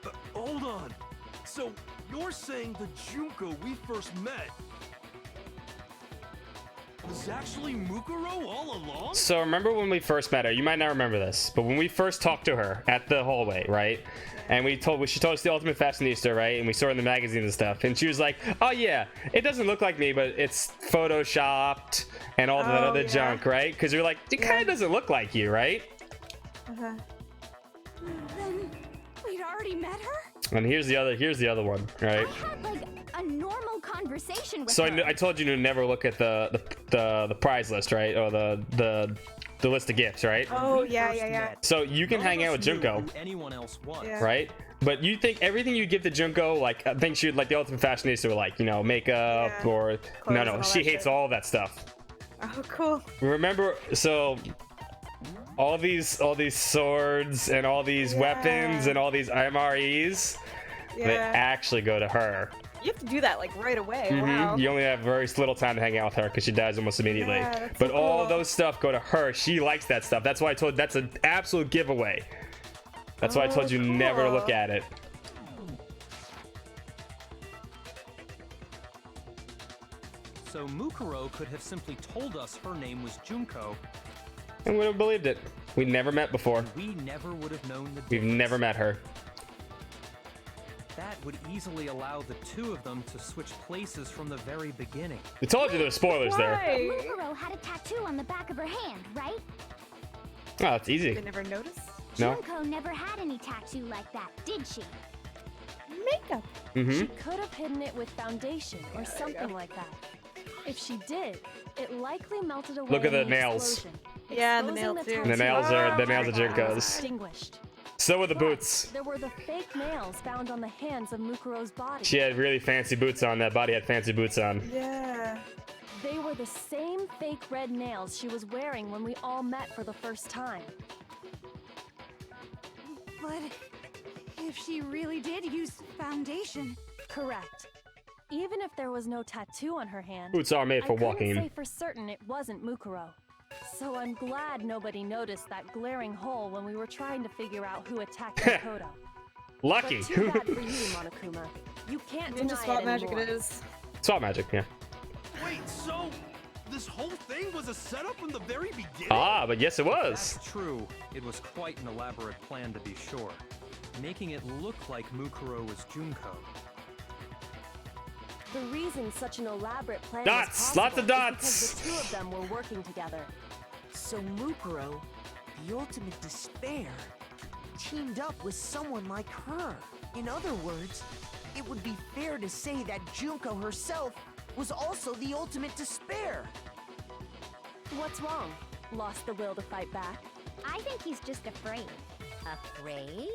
no. Hold on. So you're saying the Junko we first met Was actually Mukuro all along? So remember when we first met her? You might not remember this, but when we first talked to her at the hallway, right? And she told us the ultimate fashionista, right? And we saw her in the magazines and stuff. And she was like, "Oh yeah, it doesn't look like me, but it's photoshopped and all that other junk, right?" Because you're like, it kind of doesn't look like you, right? Uh-huh. Then we'd already met her? And here's the other one, right? I had like a normal conversation with So her. I told you to never look at the prize list, right? Or the list of gifts, right? Oh yeah. So you can hang out with Junko, Anyone else was. right? But you think everything you give to Junko, like I think she would like the ultimate fashionista, or like makeup or no, she hates all that stuff. Oh, cool. Remember, so all these swords and all these weapons and all these MREs, they actually go to her. You have to do that like right away. Wow. You only have very little time to hang out with her because she dies almost immediately. But so all cool. those stuff go to her. She likes that stuff. That's why I told that's an absolute giveaway. That's why I told you never to look at it. So Mukuro could have simply told us her name was Junko. And we would have believed it. We never met before. We never would have known the We've difference. never met her. That would easily allow the two of them to switch places from the very beginning. We told you there were spoilers there. Mukuro had a tattoo on the back of her hand, right? Oh, it's easy. They never noticed? No. Junko never had any tattoo like that, did she? Makeup. She could have hidden it with foundation or something like that. If she did, it likely melted away. Look at in the nails. explosion, Yeah, the exposing nails too. The nails are tattoo Junko's. extinguished. So were the But boots. there were the fake nails found on the hands of Mukuro's body. She had really fancy boots on. That body had fancy boots on. Yeah. They were the same fake red nails she was wearing when we all met for the first time. But if she really did use foundation... Correct. Even if there was no tattoo on her hand, Boots are made for I couldn't walking. say for certain it wasn't Mukuro. So I'm glad nobody noticed that glaring hole when we were trying to figure out who attacked Makoto. Lucky. But too bad for you, Monokuma. You can't deny Ninja spot it magic anymore. it is. Swap magic, yeah. Wait, so this whole thing was a setup from the very beginning? Ah, but yes, it was. That's true. It was quite an elaborate plan to be sure. Making it look like Mukuro was Junko. The reason such an elaborate plan Dots! was Lots of possible dots! is because the two of them were working together. So Mukuro, the ultimate despair, teamed up with someone like her. In other words, it would be fair to say that Junko herself was also the ultimate despair. What's wrong? Lost the will to fight back? I think he's just afraid. Afraid?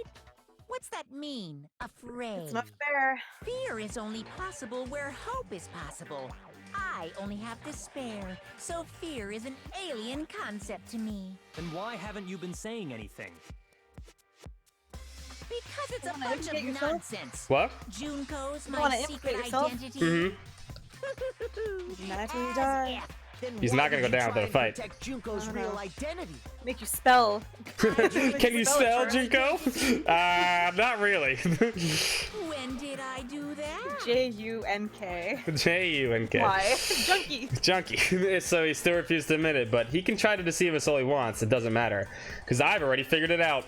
What's that mean, afraid? It's not fair. Fear is only possible where hope is possible. I only have despair, so fear is an alien concept to me. Then why haven't you been saying anything? Because it's a Wanna bunch implicate of yourself? nonsense. What? Junko's Wanna my implicate secret yourself? identity. Imagine you die. Then He's why not gonna did go you down try without a and fight. Protect Junko's I don't real know. identity. Make you spell. Can you spell Junko? Not really. When did I do that? J-U-N-K. J-U-N-K. Why? Junkie. Junkie. So he still refused to admit it, but he can try to deceive us all he wants. It doesn't matter. Because I've already figured it out.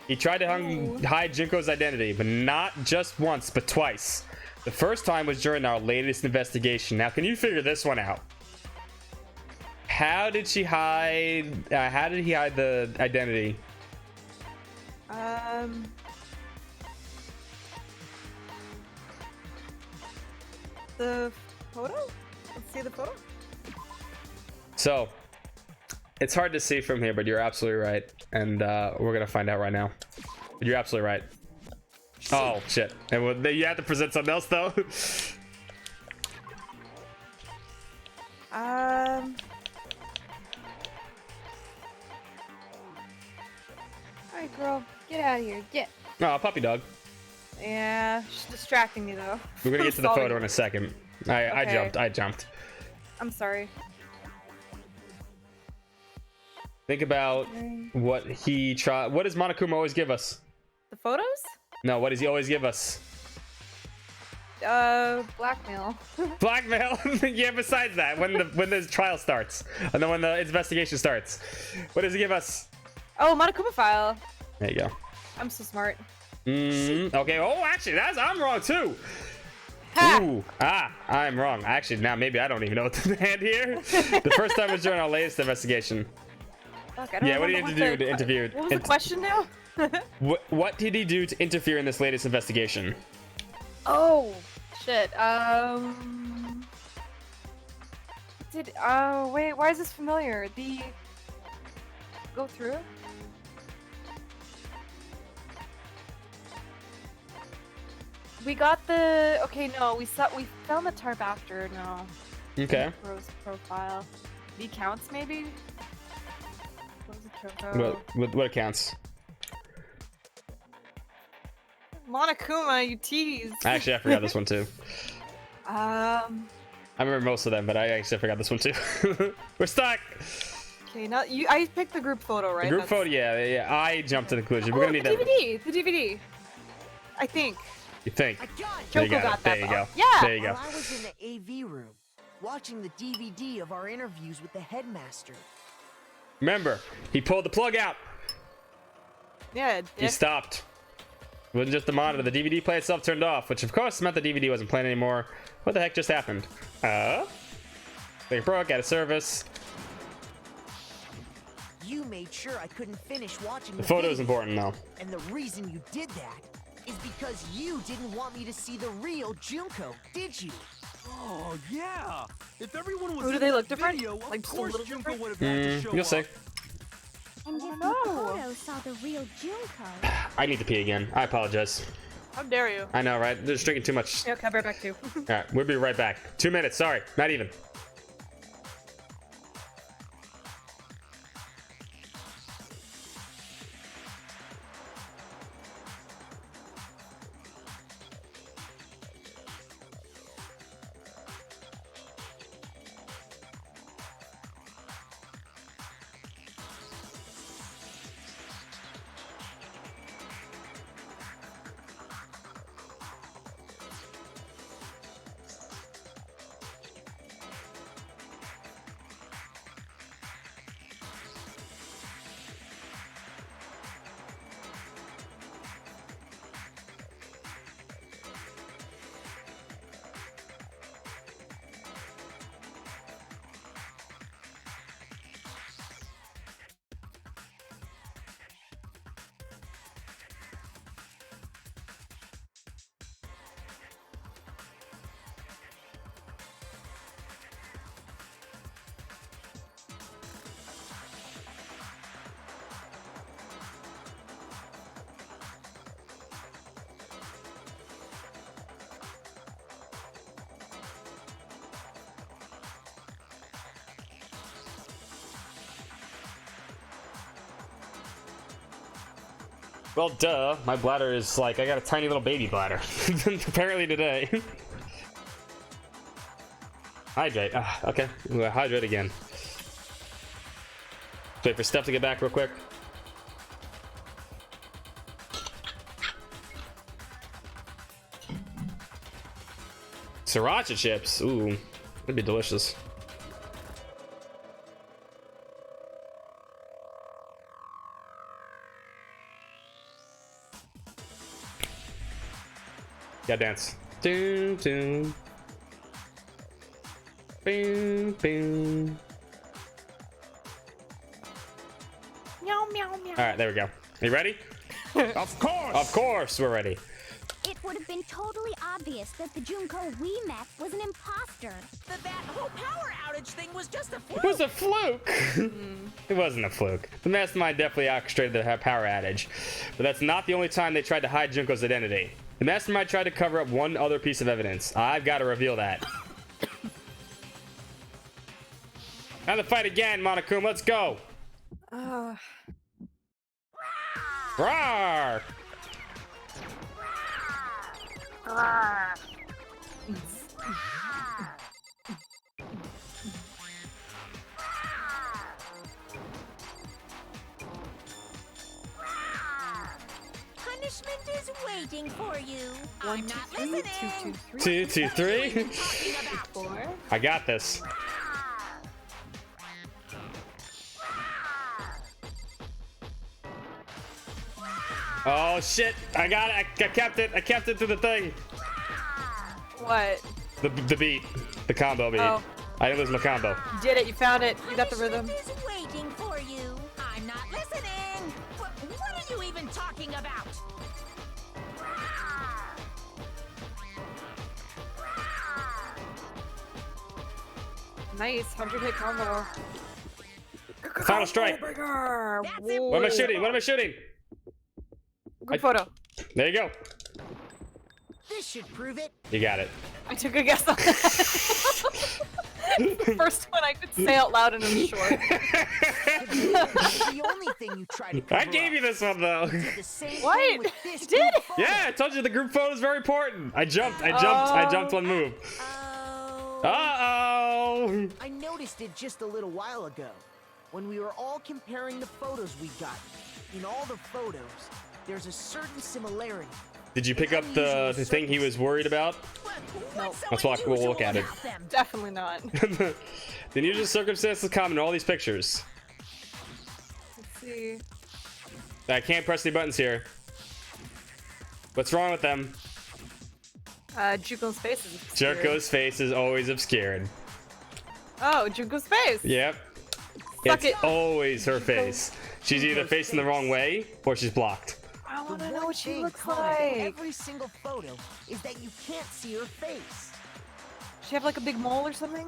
He tried to hide Junko's identity, but not just once, but twice. The first time was during our latest investigation. Now, can you figure this one out? How did she hide... how did he hide the identity? The photo? Let's see the photo. So, it's hard to see from here, but you're absolutely right. And we're going to find out right now. You're absolutely right. Oh, shit. And you have to present something else, though? Alright, girl. Get out of here. Get. Oh, puppy dog. Yeah, she's distracting me, though. We're going to get to the Solving photo in a second. I Okay. I jumped. I'm sorry. Think about what he tried. What does Monokuma always give us? The photos? No, what does he always give us? Blackmail. Blackmail? Yeah, besides that, when the trial starts. And then when the investigation starts. What does it give us? Oh, Monokuma file. There you go. I'm so smart. Okay. Oh, actually, I'm wrong too. Ha! Ooh. I'm wrong. Actually, now maybe I don't even know what to hand here. The first time was during our latest investigation. Fuck, I don't Yeah, what do you remember have to do the- to interview? What was the question now? What did he do to interfere in this latest investigation? Oh, shit. Wait, why is this familiar? Go through? We got the... Okay, no, we found the tarp after, no. Okay. Rose profile. The counts, maybe? What was the What accounts? Monokuma, you tease. Actually, I forgot this one too. Um... I remember most of them, but I actually forgot this one too. We're stuck! Okay, now I picked the group photo, right? The group photo, yeah. I jumped to the conclusion. We're gonna need that. The DVD. I think. You think? There you There you go. go. Got There that. you go. Yeah. There you go. While I was in the AV room, watching the DVD of our interviews with the headmaster. Remember, he pulled the plug out. Yeah, He stopped. It wasn't just the monitor. The DVD player itself turned off, which of course meant the DVD wasn't playing anymore. What the heck just happened? They broke out of service. You made sure I couldn't finish watching The photo is video. important though. And the reason you did that is because you didn't want me to see the real Junko, did you? Oh, yeah. If everyone was Oh, do in they that look different? video, of Like, just a course little Junko different? would have had to show You'll see. up. And if Makoto saw the real Junko, I need to pee again. I apologize. How dare you? I know, right? Just drinking too much. Yeah, come right back too. Alright, we'll be right back. 2 minutes, sorry. Not even. Well, duh. My bladder is like, I got a tiny little baby bladder. Apparently today. Hydrate. Okay. We'll hydrate again. Wait for Steph to get back real quick. Sriracha chips. Ooh. That'd be delicious. Yeah, dance. Doom, doom. Boom, boom. Meow, meow, meow. All right, there we go. Are you ready? Of course! Of course, we're ready. it would have been totally obvious that the Junko we met was an imposter. That whole power outage thing was just a fluke. It was a fluke. It wasn't a fluke. The mastermind definitely orchestrated the power outage, but that's not the only time they tried to hide Junko's identity. The mastermind tried to cover up one other piece of evidence. I've got to reveal that. Now the fight again, Monokuma. Let's go. Rawr! Punish punishment is waiting for you. 1, I'm 2, not 3, listening. 2, 2, 3. 2, 2, 3. 4. I got this. Oh shit! I got it. I kept it. I kept it to the thing. What? The beat. The combo beat. Oh. I didn't lose my combo. You did it. You found it. You got the rhythm. Punishment is waiting for you. I'm not listening. What are you even talking about? Nice 100-hit combo. Final strike. Whoa. What am I shooting? What am I shooting? Good photo. There you go. This should prove it. You got it. I took a guess on that. The first one I could say out loud and I'm sure. The only thing you tried to cover I gave you this one though. What? You did? Yeah, I told you the group photo is very important. I jumped. I jumped one move. Uh-oh. I noticed it just a little while ago when we were all comparing the photos we got. In all the photos, there's a certain similarity. Did you pick up the thing he was worried about? No. Let's walk. We'll look at it. Definitely not. The unusual circumstances common in all these pictures. Let's see. I can't press any buttons here. What's wrong with them? Juko's face is obscured. Jerko's face is always obscured. Oh, Juko's face. Yep. Suck It's it. always her face. She's either facing the wrong way or she's blocked. I want to The know one what she thing looks common to like. every single photo is that you can't see her face. She have like a big mole or something?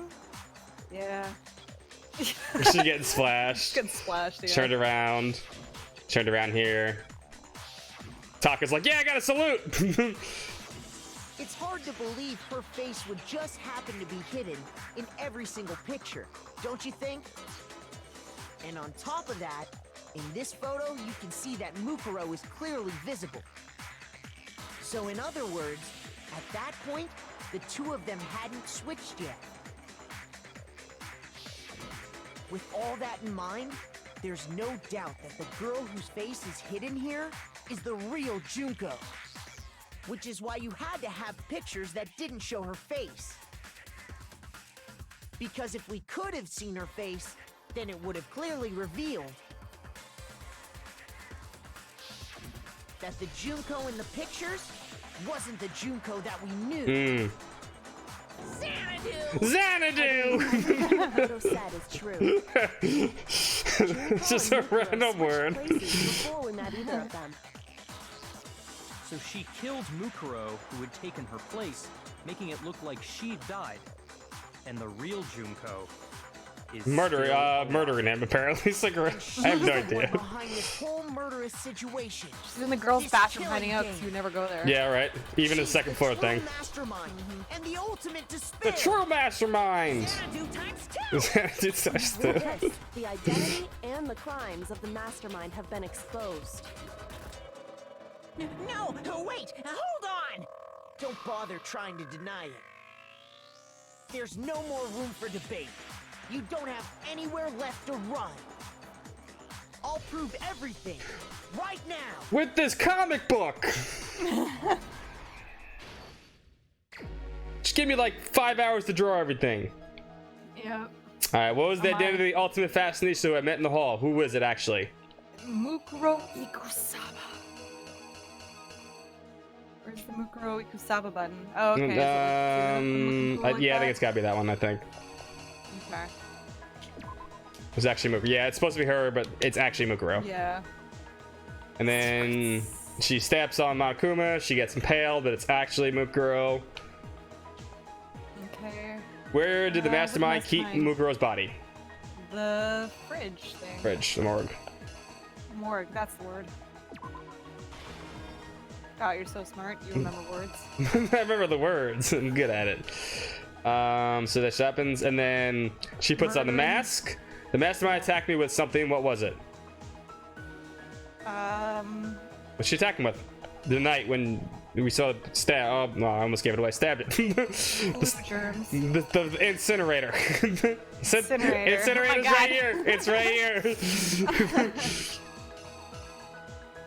Yeah. She's getting splashed. Getting splashed, yeah. Turned around. Turned around here. Taka's like, yeah, I got a salute. It's hard to believe her face would just happen to be hidden in every single picture, don't you think? And on top of that, in this photo, you can see that Mukuro is clearly visible. So in other words, at that point, the two of them hadn't switched yet. With all that in mind, there's no doubt that the girl whose face is hidden here is the real Junko. Which is why you had to have pictures that didn't show her face. Because if we could have seen her face, then it would have clearly revealed that the Junko in the pictures wasn't the Junko that we knew. Xanadu! What said is true. It's just a random word. Before we met either of them. So she killed Mukuro, who had taken her place, making it look like she'd died. And the real Junko is Murdering him apparently. It's like I have no idea. Behind this whole murderous situation. She's in the girls' This bathroom killing hiding out game. because you never go there. Yeah, right. Even the She's second floor true thing. Mastermind and the ultimate The despair. true mastermind. Xanadu times two. Xanadu times two. Yes, the identity and the crimes of the mastermind have been exposed. No, wait, hold on. Don't bother trying to deny it. There's no more room for debate. You don't have anywhere left to run. I'll prove everything right now. With this comic book. Just give me like 5 hours to draw everything. Yeah. All right, what was the Come on. identity of the ultimate fashionista who I met in the hall? Who was it actually? Mukuro Ikusaba. Where's the Mukuro Ikusaba button? Oh, okay. Yeah, I think it's gotta be that one. I think Okay. it's actually Mukuro. Yeah, it's supposed to be her, but it's actually Mukuro. Yeah. And then she steps on Makuma. She gets impaled, but it's actually Mukuro. Okay. Where did the mastermind keep mastermind? Mukuro's body? The fridge thing. Fridge, the morgue. Morgue, that's the word. God, you're so smart. You remember words. I remember the words. I'm good at it. So this happens, and then she puts on the mask. The mastermind attacked me with something. What was it? What's she attacking with? The night when we saw it stab. Oh no, I almost gave it away. Stabbed it. Germs. The incinerator. Incinerator. Incinerator's Oh my right here. It's right here.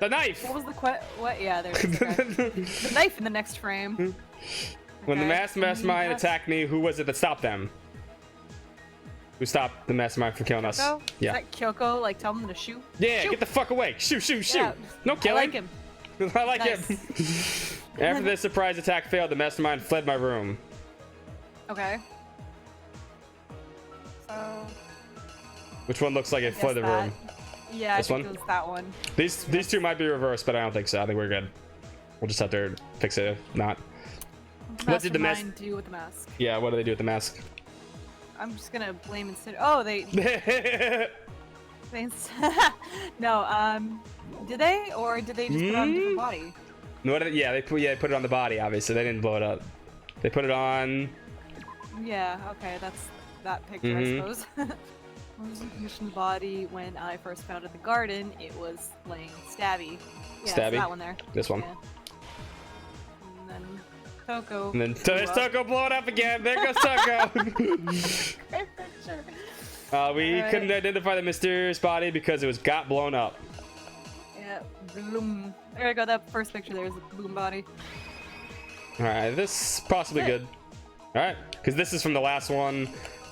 The knife! What was the what? Yeah, there's the knife in the next frame. When the Okay. mastermind attacked me, who was it that stopped them? Who stopped the mastermind from killing us? Kyoko? Yeah. Is that Kyoko, like, tell him to shoot? Yeah, Shoot. get the fuck away. Shoot, shoot, shoot. Yeah. No killing. I like him. I like Nice. him. After the surprise attack failed, the mastermind fled my room. Okay. So... Which one looks like it guess fled the that- room? Yeah, This I think one? it was that one. These two might be reversed, but I don't think so. I think we're good. We'll just have to fix it if not. What did the mask? Mastermind do with the mask? Yeah, what do they do with the mask? I'm just gonna blame instead. Oh, they. No, did they, or did they just put it on a different body? No, yeah, they put it on the body. Obviously, they didn't blow it up. They put it on. Yeah. Okay, that's that picture, I suppose. Commissioned the body when I first found it in the garden. It was laying stabby. Yeah, Stabby? it's that one there. This one. Yeah. And then Toko. And then there's Toko blowing up again. There goes Toko. We Alright. couldn't identify the mysterious body because it got blown up. Yeah. Boom. There we go. That first picture there is the boom body. All right, this is possibly good. All right, because this is from the last one.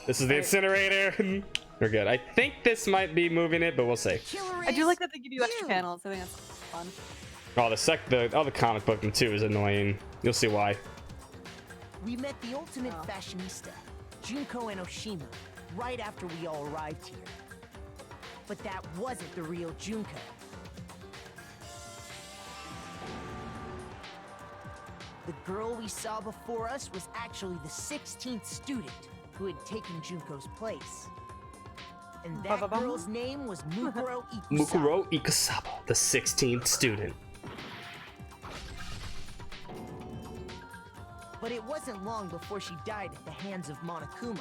This is the incinerator. We're good. I think this might be moving it, but we'll see. I do like that they give you extra panels. I think that's fun. Oh, the comic book one too is annoying. You'll see why. We met the ultimate fashionista, Junko Enoshima, right after we all arrived here. But that wasn't the real Junko. The girl we saw before us was actually the 16th student who had taken Junko's place. And that girl's name was Mukuro Ikusaba. Mukuro Ikusaba, the 16th student. But it wasn't long before she died at the hands of Monokuma.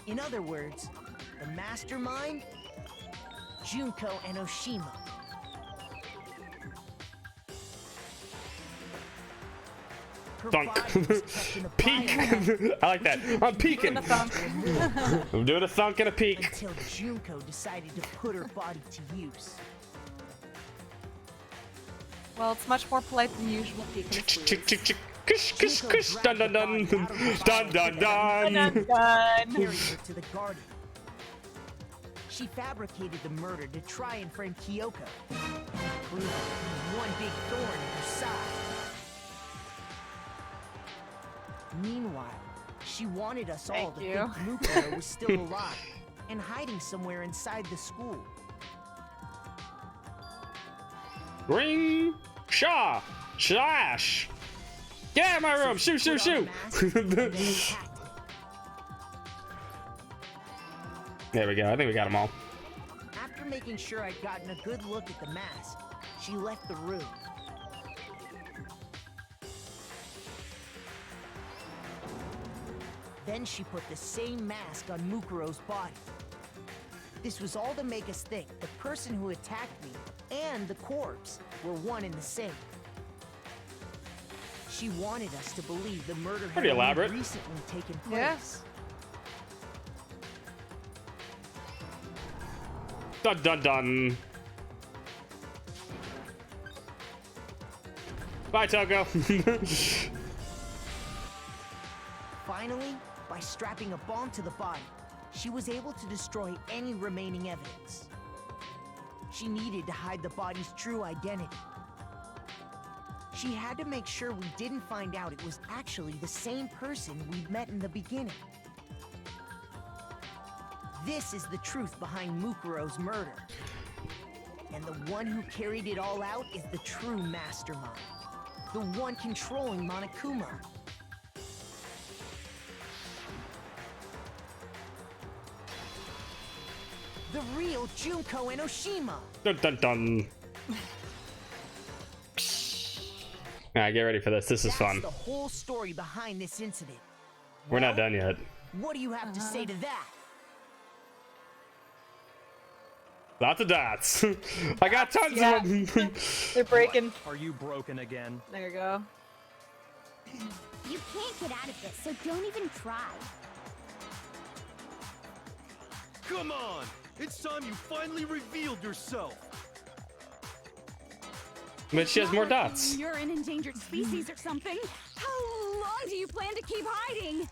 In other words, the mastermind, Junko Enoshima. Her Thunk. body was kept in a Peek. pile I like that. I'm peeking. I'm doing a thunk and a peek. until Junko decided to put her body to use. Well, it's much more polite than usual. Peeking the Chick, chick, sleeves. chick. Kush, kush, kush. Dun, dun, dun. Dun, dun, dun. Carried her to the garden. She fabricated the murder to try and frame Kyoko. Proving one big thorn in her side. Meanwhile, she wanted us all to think Mukuro was still alive and hiding somewhere inside the school. Ring. Shaw. Slash. Get out of my room. Shoot, shoot, shoot. There we go. I think we got them all. After making sure I'd gotten a good look at the mask, she left the room. Then she put the same mask on Mukuro's body. This was all to make us think the person who attacked me and the corpse were one and the same. She wanted us to believe the murder had Pretty only elaborate. recently taken place. Yes. Dun, dun, dun. Bye, Toko. Finally, by strapping a bomb to the body, she was able to destroy any remaining evidence. She needed to hide the body's true identity. She had to make sure we didn't find out it was actually the same person we'd met in the beginning. This is the truth behind Mukuro's murder. And the one who carried it all out is the true mastermind. The one controlling Monokuma. The real Junko Enoshima. Dun, dun, dun. Alright, get ready for this. This is fun. That's the whole story behind this incident. We're not done yet. What do you have to say to that? Lots of dots. I got tons of them. They're breaking. Are you broken again? There you go. You can't get out of this, so don't even try. Come on! It's time you finally revealed yourself! But she has Not more like dots. You're an endangered species or something. How long do you plan to keep hiding?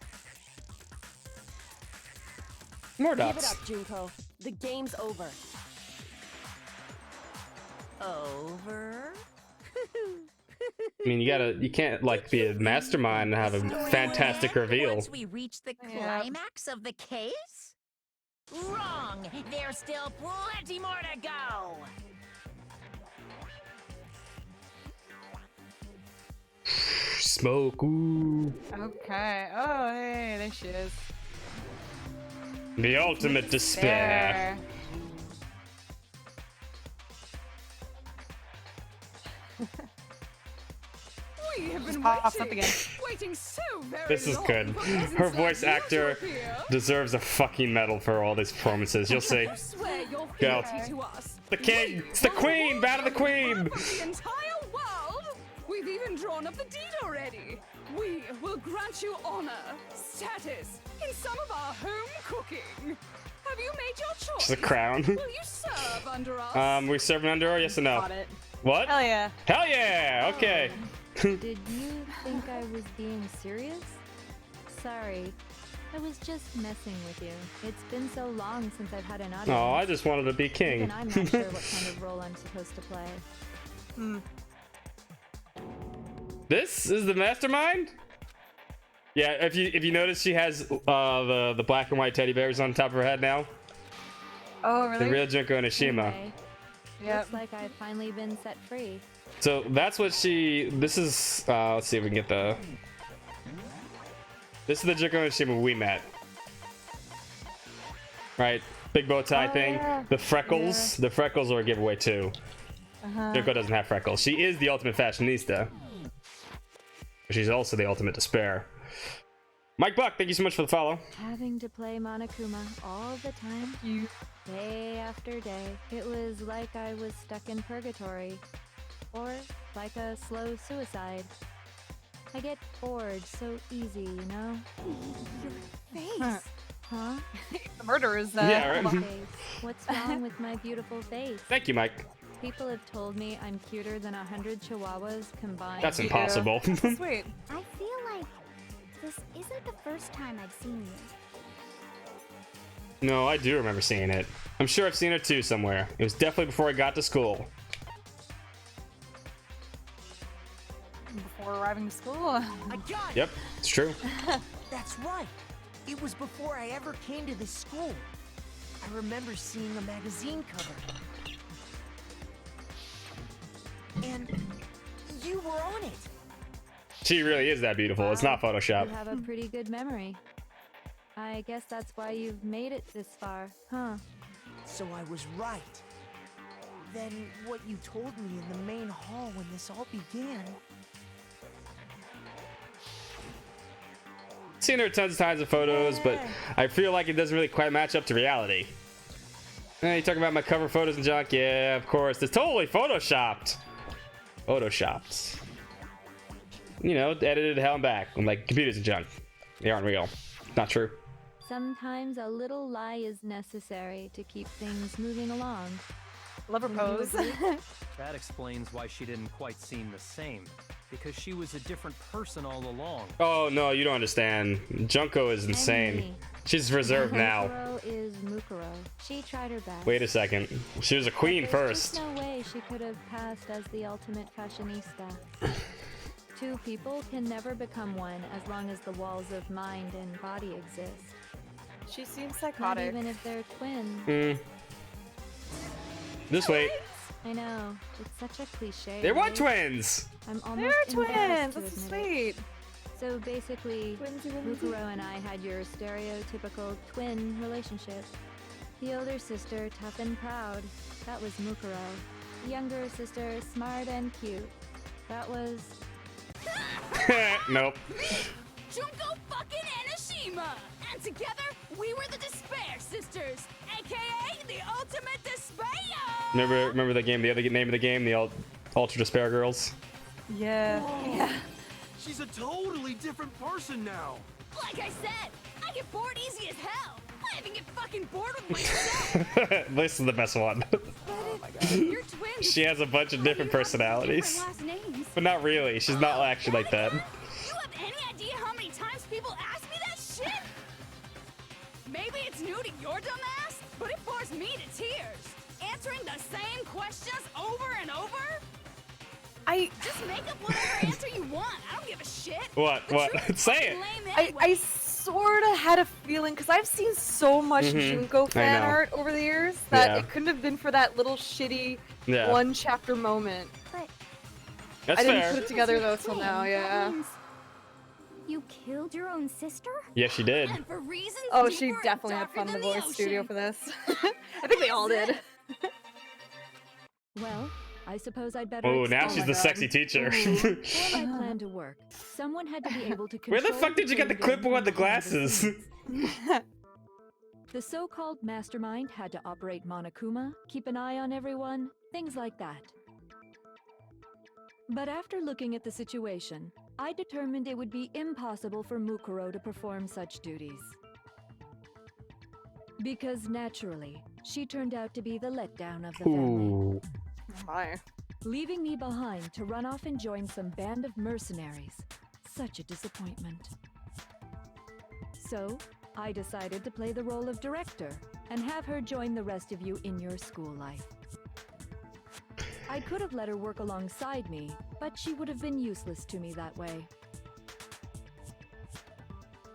More Give it dots. up, Junko. The game's over. Over? I mean, you can't like be a mastermind and have a fantastic reveal. Once we reach the climax of the case? Wrong! There's still plenty more to go! Smoke, ooh. Okay. Oh, hey, there she is. The ultimate despair. We have been Pops up waiting, again. waiting so very This is long good. for peasants Her like voice you actor to appear. deserves a fucking medal for all these performances. You'll see. I swear your Go. fealty to us. The king! It's the queen! Battle the queen! The entire world! We've even drawn up the deed already. We will grant you honor, status, in some of our home cooking. Have you made your choice? It's a crown. Will you serve under us? We serving under her? Yes or no? Got it. What? Hell yeah. Hell yeah! Okay. Did you think I was being serious? Sorry. I was just messing with you. It's been so long since I've had an audience. Oh, I just wanted to be king. Even I'm not sure what kind of role I'm supposed to play. This is the mastermind? Yeah, if you notice, she has the black and white teddy bears on top of her head now. Oh, really? The real Junko Onishima. Anyway, looks like I've finally been set free. So that's what she. This is. Let's see if we can get the. This is the Junko Onishima we met. Right, big bow tie thing. yeah. The freckles. The freckles are a giveaway too. Junko doesn't have freckles. She is the ultimate fashionista. She's also the ultimate despair. Mike Buck, thank you so much for the follow. Having to play Monokuma all the time, day after day. It was like I was stuck in purgatory. Or like a slow suicide. I get bored so easy, you know? Your face. Huh? The murder is Yeah, right. Face. What's wrong with my beautiful face? Thank you, Mike. People have told me I'm cuter than 100 chihuahuas combined. That's impossible. Sweet. I feel like this isn't the first time I've seen you. No, I do remember seeing it. I'm sure I've seen her too somewhere. It was definitely before I got to school. Before arriving to school. I got it. Yep, it's true. That's right. It was before I ever came to this school. I remember seeing a magazine cover. And you were on it. She really is that beautiful. It's not Photoshop. You have a pretty good memory. I guess that's why you've made it this far, huh? So I was right. Then what you told me in the main hall when this all began. Seen her tons of times in photos, but I feel like it doesn't really quite match up to reality. You talking about my cover photos and junk? Yeah, of course. It's totally photoshopped. Photoshopped. You know, edited hell and back. I'm like, computers and junk. They aren't real. Not true. Sometimes a little lie is necessary to keep things moving along. Love her pose. That explains why she didn't quite seem the same. Because she was a different person all along. Oh, no, you don't understand. Junko is insane. She's reserved now. Mukuro is Mukuro. She tried her best. Wait a second. She was a queen There's first. just no way she could have passed as the ultimate fashionista. Two people can never become one as long as the walls of mind and body exist. She seems Not psychotic. even if they're twins. This way. I know. It's such a cliche. They were right? twins! I'm They're almost twins. embarrassed to That's admit sweet. it. So basically, Twinsy, twinsy. Mukuro and I had your stereotypical twin relationship. The older sister, tough and proud. That was Mukuro. The younger sister, smart and cute. That was... Nope. Junko fucking Enoshima! And together, we were the Despair Sisters, aka the Ultimate Despair! Remember the game, the other name of the game, the Ultra Despair Girls? Yeah. Yeah. She's a totally different person now. Like I said, I get bored easy as hell. I even get fucking bored with myself. This is the best one. But if your twin She has a bunch of different personalities. Last names. But not really. She's not actually like that. You have any idea how many times people ask me that shit? Maybe it's new to your dumb ass, but it bores me to tears. Answering the same questions over and over? Just make up whatever answer you want. I don't give a shit. What? Say it. I sort of had a feeling, because I've seen so much Junko fan art over the years, that it couldn't have been for that little shitty one chapter moment. But That's I didn't fair. put it together though till now, yeah. you killed your own sister? Yeah, she did. And for reasons Oh, she deeper and definitely had darker fun in the than voice ocean. studio for this. I think they all did. Well, I suppose I'd better. Oh, now explain she's the sexy teacher. how my plan to work. Someone had to be able to Where control the fuck did you get the children clipboard with the behind the glasses? scenes. The so-called mastermind had to operate Monokuma, keep an eye on everyone, things like that. But after looking at the situation, I determined it would be impossible for Mukuro to perform such duties. Because naturally, she turned out to be the letdown of the family. Ooh. My. Leaving me behind to run off and join some band of mercenaries. Such a disappointment. So, I decided to play the role of director and have her join the rest of you in your school life. I could have let her work alongside me, but she would have been useless to me that way.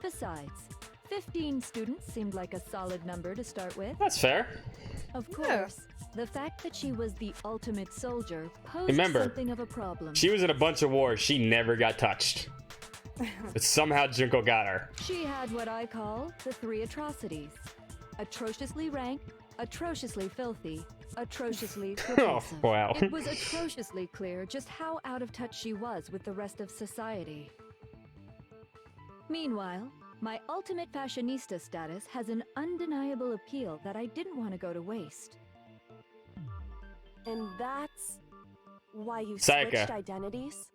Besides, 15 students seemed like a solid number to start with. That's fair. Of course, the fact that she was the ultimate soldier posed Remember, something of a problem. She was in a bunch of wars. She never got touched. But somehow Junko got her. She had what I call the three atrocities. Atrociously rank, atrociously filthy, atrociously Oh, repulsive. wow. It was atrociously clear just how out of touch she was with the rest of society. Meanwhile, my ultimate fashionista status has an undeniable appeal that I didn't want to go to waste. And that's why you Sayaka. switched identities?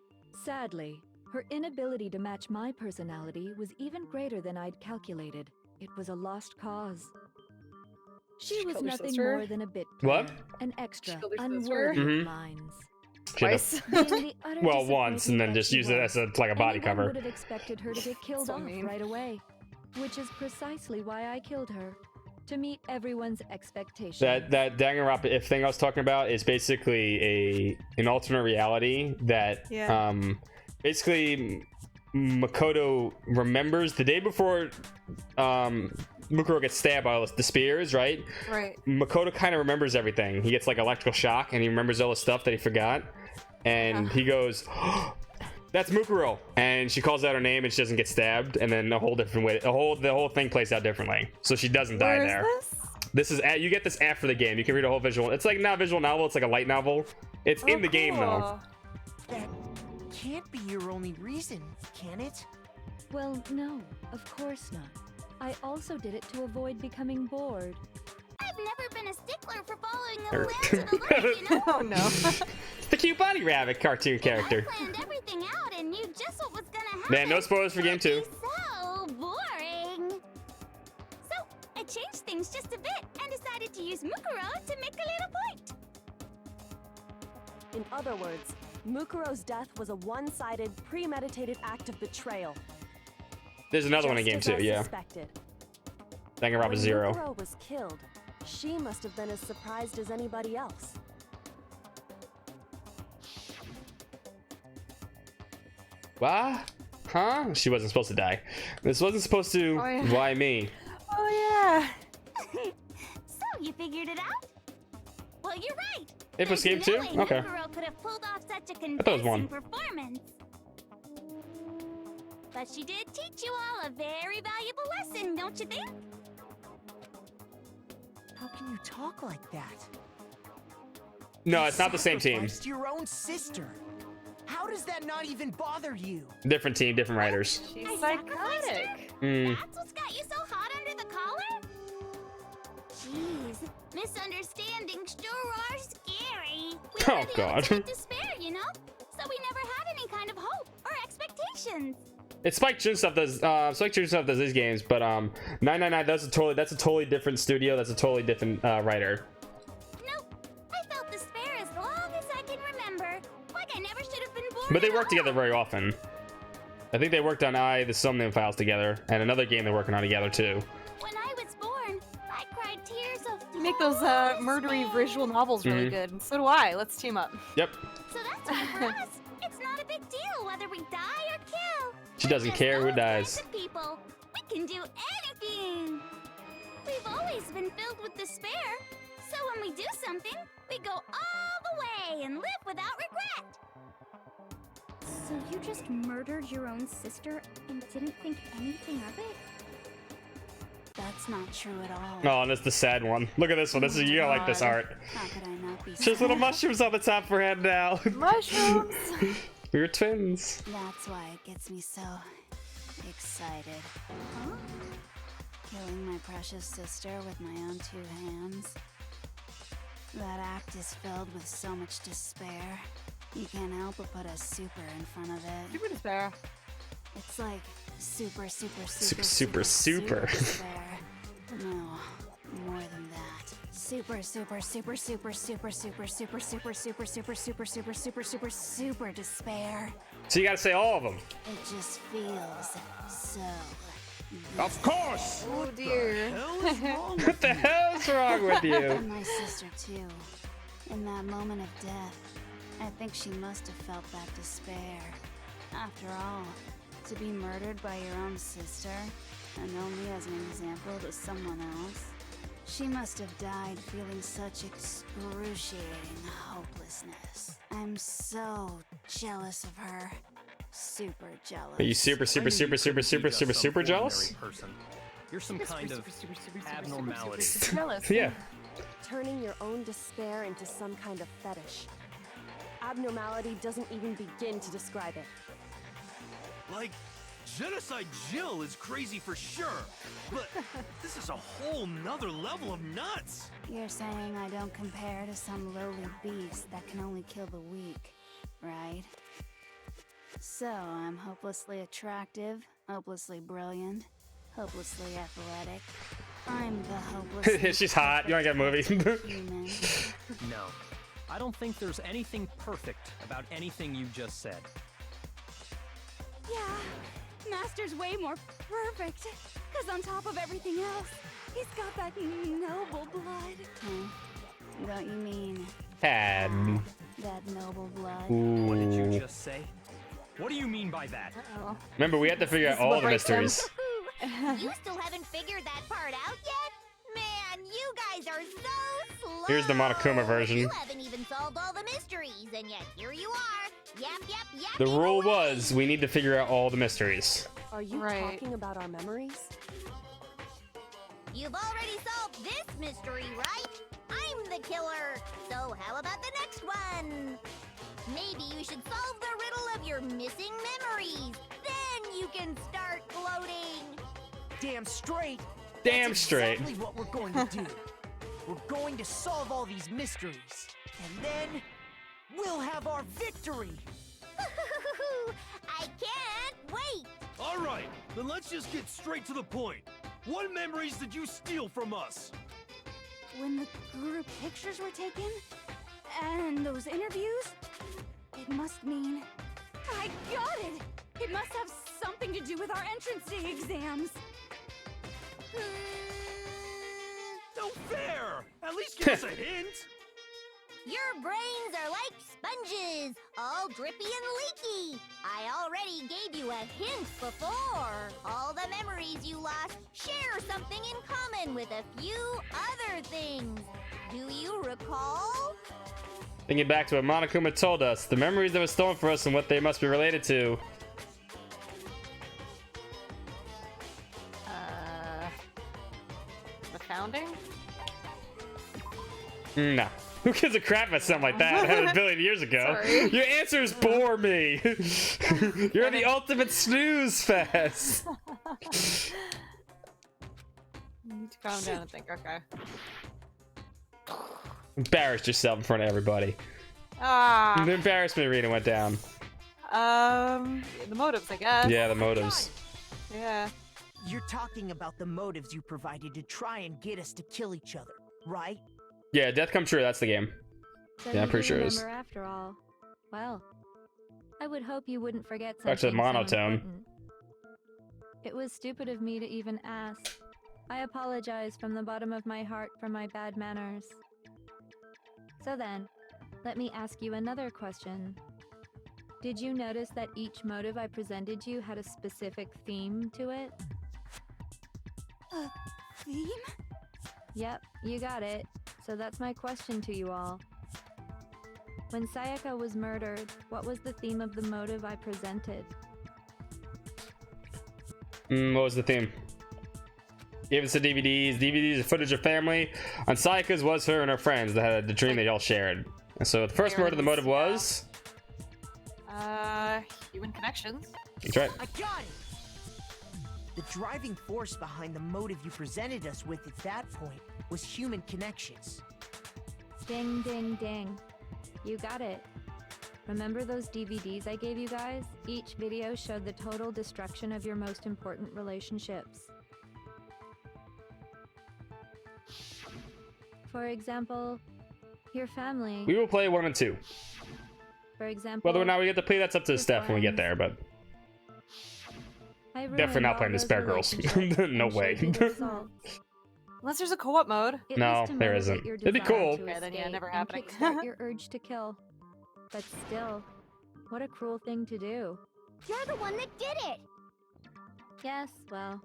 Sadly, her inability to match my personality was even greater than I'd calculated. It was a lost cause. She was killed her nothing sister? more than a bit What? player, an extra, killed her sister? unworthy Mhm. of lines. Twice. Being the utter Well, once, and then disappointment just that use she it was, as like a body anyone cover. would have expected her to get killed So off mean. right away, which is precisely why I killed her, to meet everyone's expectations. That Danganronpa if thing I was talking about is basically an alternate reality that Yeah. basically Makoto remembers the day before Mukuro gets stabbed by all the spears, right? Right. Makoto kind of remembers everything. He gets like electrical shock and he remembers all the stuff that he forgot. And he goes, "That's Mukuro," and she calls out her name and she doesn't get stabbed. And then a whole different way, the whole thing plays out differently. So she doesn't die Where is there. this? This is you get this after the game. You can read a whole visual. It's like not a visual novel. It's like a light novel. It's in the game though. That can't be your only reason, can it? Well, no, of course not. I also did it to avoid becoming bored. I've never been a stickler for following a Er. plan to the letter, you know? Oh no. The cute bunny rabbit cartoon character. I planned everything out and knew just what was gonna happen. Man, no spoilers for game 2. So boring. So I changed things just a bit and decided to use Mukuro to make a little point. In other words, Mukuro's death was a one-sided, premeditated act of betrayal. There's another one in game Just as 2, I yeah. suspected. Danganronpa When 0. Mukuro was killed, she must have been as surprised as anybody else. What? Huh? She wasn't supposed to die. This wasn't supposed to. Oh, yeah. Why me? Oh yeah. So you figured it out? Well, you're right. It was There's game no 2? way Okay. Mukuro could have pulled off such a thought it was one. convincing performance. But she did teach you all a very valuable lesson, don't you think? How can you talk like that? No, it's not the same team. Sacrificed your own sister. How does that not even bother you? Different team, different writers. She's psychotic. That's what's got you so hot under the collar? Jeez, misunderstandings sure are scary. We Oh, were the God. ultimate despair, you know? So we never had any kind of hope or expectations. It's Spike June stuff does these games, but 999 that's a totally different studio. That's a totally different writer. Nope, I felt despair as long But they work together very often. I think they worked on the Somnium Files together, and another game they're working on together too. When I was born, I cried tears of You make those murdery visual novels really good, and so do I. Let's team up. Yep. So that's why for us, it's not a big deal whether we die or kill. She doesn't care who dies. People, we can do anything. We've always been filled with despair, so when we do something, we go all the way and live without regret. So you just murdered your own sister and didn't think anything of it? That's not true at all. Oh, and it's the sad one. Look at this one. This is, you like this art. How could I not be There's little mushrooms on the top of her head now. Mushrooms! We were twins. That's why it gets me so excited. Huh? Killing my precious sister with my own two hands. That act is filled with so much despair. You can't help but put a super in front of it. Super despair. It's like super Super. No, more than that. Super despair. So you gotta say all of them. It just feels so. Of course! Oh dear. What the hell's wrong with you? And my sister too. In that moment of death, I think she must have felt that despair. After all, to be murdered by your own sister, and only as an example to someone else, she must have died feeling such excruciating hopelessness. I'm so jealous of her. Super jealous. Are you super jealous? Person. You're some kind of abnormality. Yeah. Turning your own despair into some kind of fetish. Abnormality doesn't even begin to describe it. Like, Genocide Jill is crazy for sure, but this is a whole nother level of nuts. You're saying I don't compare to some lowly beast that can only kill the weak, right? So I'm hopelessly attractive, hopelessly brilliant, hopelessly athletic. I'm the hopeless. She's hot. You wanna get a movie? Human. No. I don't think there's anything perfect about anything you just said. Yeah, Master's way more perfect. Because on top of everything else, he's got that noble blood. Huh? Don't you mean Had. that noble blood? What did you just say? What do you mean by that? Remember, we had to figure out all the mysteries. You still haven't figured that part out yet? Man, you guys are so slow. Here's the Monokuma version. You haven't even solved all the mysteries, and yet here you are. Yep. The rule was we need to figure out all the mysteries. Are you talking about our memories? You've already solved this mystery, right? I'm the killer. So how about the next one? Maybe you should solve the riddle of your missing memories. Then you can start gloating. Damn straight. Damn That's straight. exactly what we're going to do. We're going to solve all these mysteries, and then we'll have our victory. I can't wait. All right, then let's just get straight to the point. What memories did you steal from us? When the group pictures were taken, and those interviews, it must mean... I got it! It must have something to do with our entrance day exams. No fair! At least give us a hint! Your brains are like sponges, all drippy and leaky. I already gave you a hint before. All the memories you lost share something in common with a few other things. Do you recall? Thinking back to what Monokuma told us, the memories that were stolen from us and what they must be related to. The founding? No. Who gives a crap about something like that? It happened a billion years ago. Sorry. Your answers bore me. You're the ultimate snooze fest. You need to calm down and think, okay. Embarrassed yourself in front of everybody. Ah. The embarrassment arena went down. The motives, I guess. Yeah, the motives. Yeah. You're talking about the motives you provided to try and get us to kill each other, right? Yeah, Death Come True, that's the game. So Yeah, I'm you pretty do sure it is. remember after all. Well, I would hope you wouldn't forget Actually, something so monotone. important. It was stupid of me to even ask. I apologize from the bottom of my heart for my bad manners. So then, let me ask you another question. Did you notice that each motive I presented you had a specific theme to it? A theme? Yep, you got it. So that's my question to you all. When Sayaka was murdered, what was the theme of the motive I presented? What was the theme? Gave us the DVDs and footage of family. On Sayaka's was her and her friends that had the dream they all shared. And so the first murder, the motive was... Human connections. That's right. I got it! The driving force behind the motive you presented us with at that point was human connections. Ding, ding, ding. You got it. Remember those DVDs I gave you guys? Each video showed the total destruction of your most important relationships. For example, your family. We will play 1 and 2. For example, Whether or not we get to play, that's up to your Steph when we get there, but I definitely ruined not all playing the those Spare Girls. relationships No and way. shaped it with salt. Unless there's a co-op mode. It No, was to there motivate isn't. your It'd be desire cool. to Okay, then yeah, escape never and happening. kickstart your urge to kill. But still, what a cruel thing to do. You're the one that did it! Yes, well,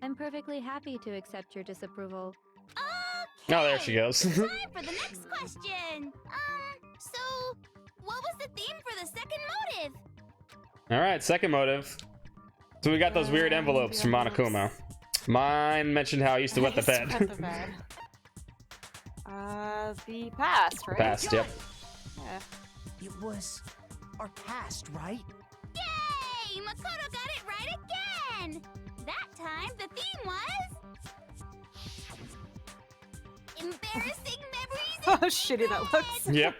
I'm perfectly happy to accept your disapproval. Okay! Oh, there she goes. Time for the next question! So, what was the theme for the second motive? Alright, second motive. So we got those weird envelopes from Monokuma. Mine mentioned how I used to wet the bed. The past, right? Past, yep. Yeah. It was our past, right? Yay! Makoto got it right again! That time, the theme was... embarrassing memories Oh, shitty that looks. Yep.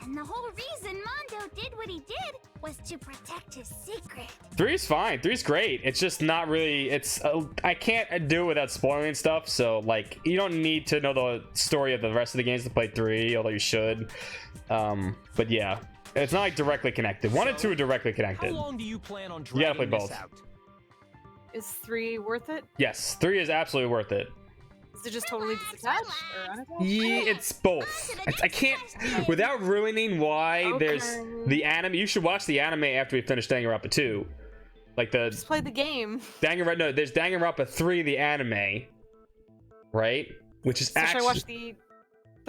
And the whole reason Mondo did what he did was to protect his secret. 3's fine. 3's great. It's just not really. It's I can't do it without spoiling stuff. So like, you don't need to know the story of the rest of the games to play 3, although you should. But yeah, it's not like directly connected. 1 and 2 are directly connected. How long do you plan on You gotta play dragging this both. out? Is 3 worth it? Yes, 3 is absolutely worth it. Is it just totally disattached or unattached? Yeah, it's both. I can't, without ruining why there's the anime. You should watch the anime after we finish Danganronpa 2. Like the Just play the game. Danganronpa. No, there's Danganronpa 3, the anime, right? Which is So actually. should I watch the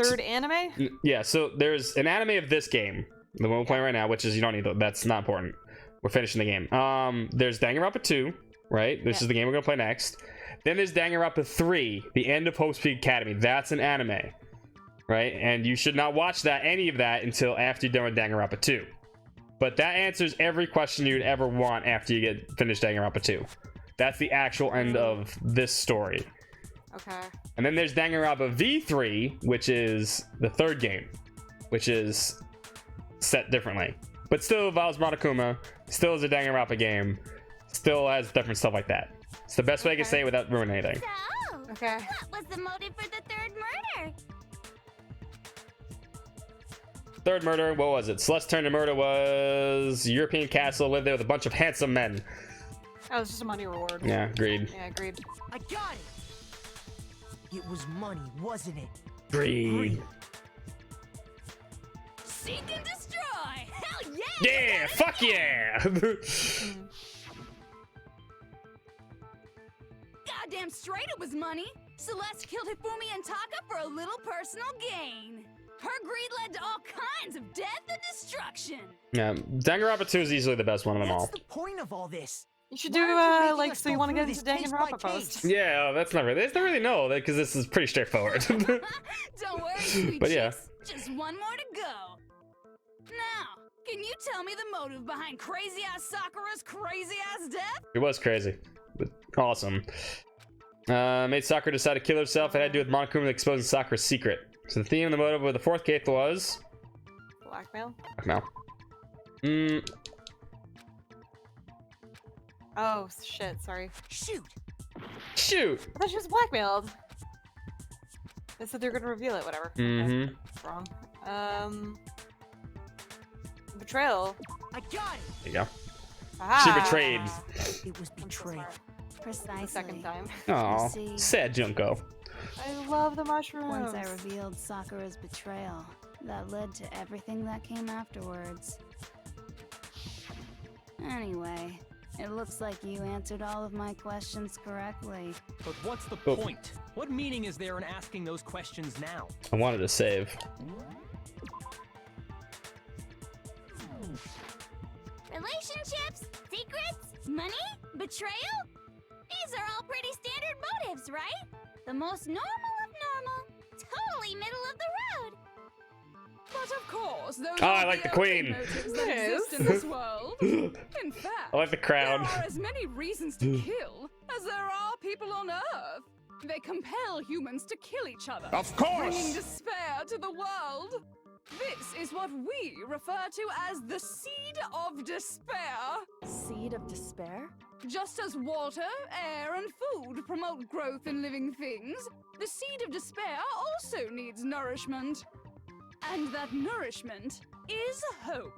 third anime? Yeah. So there's an anime of this game, the one we're playing right now, which is you don't need. That's not important. We're finishing the game. There's Danganronpa 2, right? This is the game we're gonna play next. Then there's Danganronpa 3, the end of Hope's Peak Academy. That's an anime, right? And you should not watch any of that until after you're done with Danganronpa 2. But that answers every question you'd ever want after you get finished Danganronpa 2. That's the actual end of this story. Okay. And then there's Danganronpa V3, which is the third game, which is set differently. But still involves Monokuma, still is a Danganronpa game, still has different stuff like that. It's the best way I can say it without ruining anything. So, okay. What was the motive for the third murder? Third murder, what was it? Celeste's turn to murder was European castle, lived there with a bunch of handsome men. Oh, it's just a money reward. Yeah, agreed. Yeah, agreed. I got it! It was money, wasn't it? Agreed. Seek and destroy! Hell yeah! Yeah, fuck yeah! Goddamn straight it was money! Celeste killed Hifumi and Taka for a little personal gain. Her greed led to all kinds of death and destruction. Yeah, Danganronpa 2 is easily the best one of them all. What's the point of all this? You should do, Why are you making like, us so you go want to through get into this case by Danganronpa post. Yeah, that's not really. There's not really no, because this is pretty straightforward. Don't worry, sweet But yeah. chicks. Just one more to go. Now, can you tell me the motive behind crazy-ass Sakura's crazy-ass death? It was crazy, but awesome. Made Sakura decide to kill herself. It had to do with Monokuma exposing Sakura's secret. So the theme and the motive of the fourth case was Blackmail? Blackmail. Oh, shit, sorry. Shoot! Shoot! I thought she was blackmailed. They said they were gonna reveal it, whatever. Mm-hmm. Okay. Wrong. Betrayal. I got it. There you go. Ah. She betrayed. It was betrayal. Precisely. The second time. Aw, see- sad Junko. I love the mushrooms. Once I revealed Sakura's betrayal, that led to everything that came afterwards. Anyway, it looks like you answered all of my questions correctly. But what's the Oh. point? What meaning is there in asking those questions now? I wanted to save. Relationships, secrets, money, betrayal? These are all pretty standard motives, right? The most normal of normal. Totally middle of the road. But of course, those Oh, are I like the queen. motives that exist in this world. In fact, I like the crowd. there are as many reasons to kill as there are people on Earth. They compel humans to kill each other. Of course! Bringing despair to the world. This is what we refer to as the seed of despair. Seed of despair? Just as water, air, and food promote growth in living things, the seed of despair also needs nourishment. And that nourishment is hope.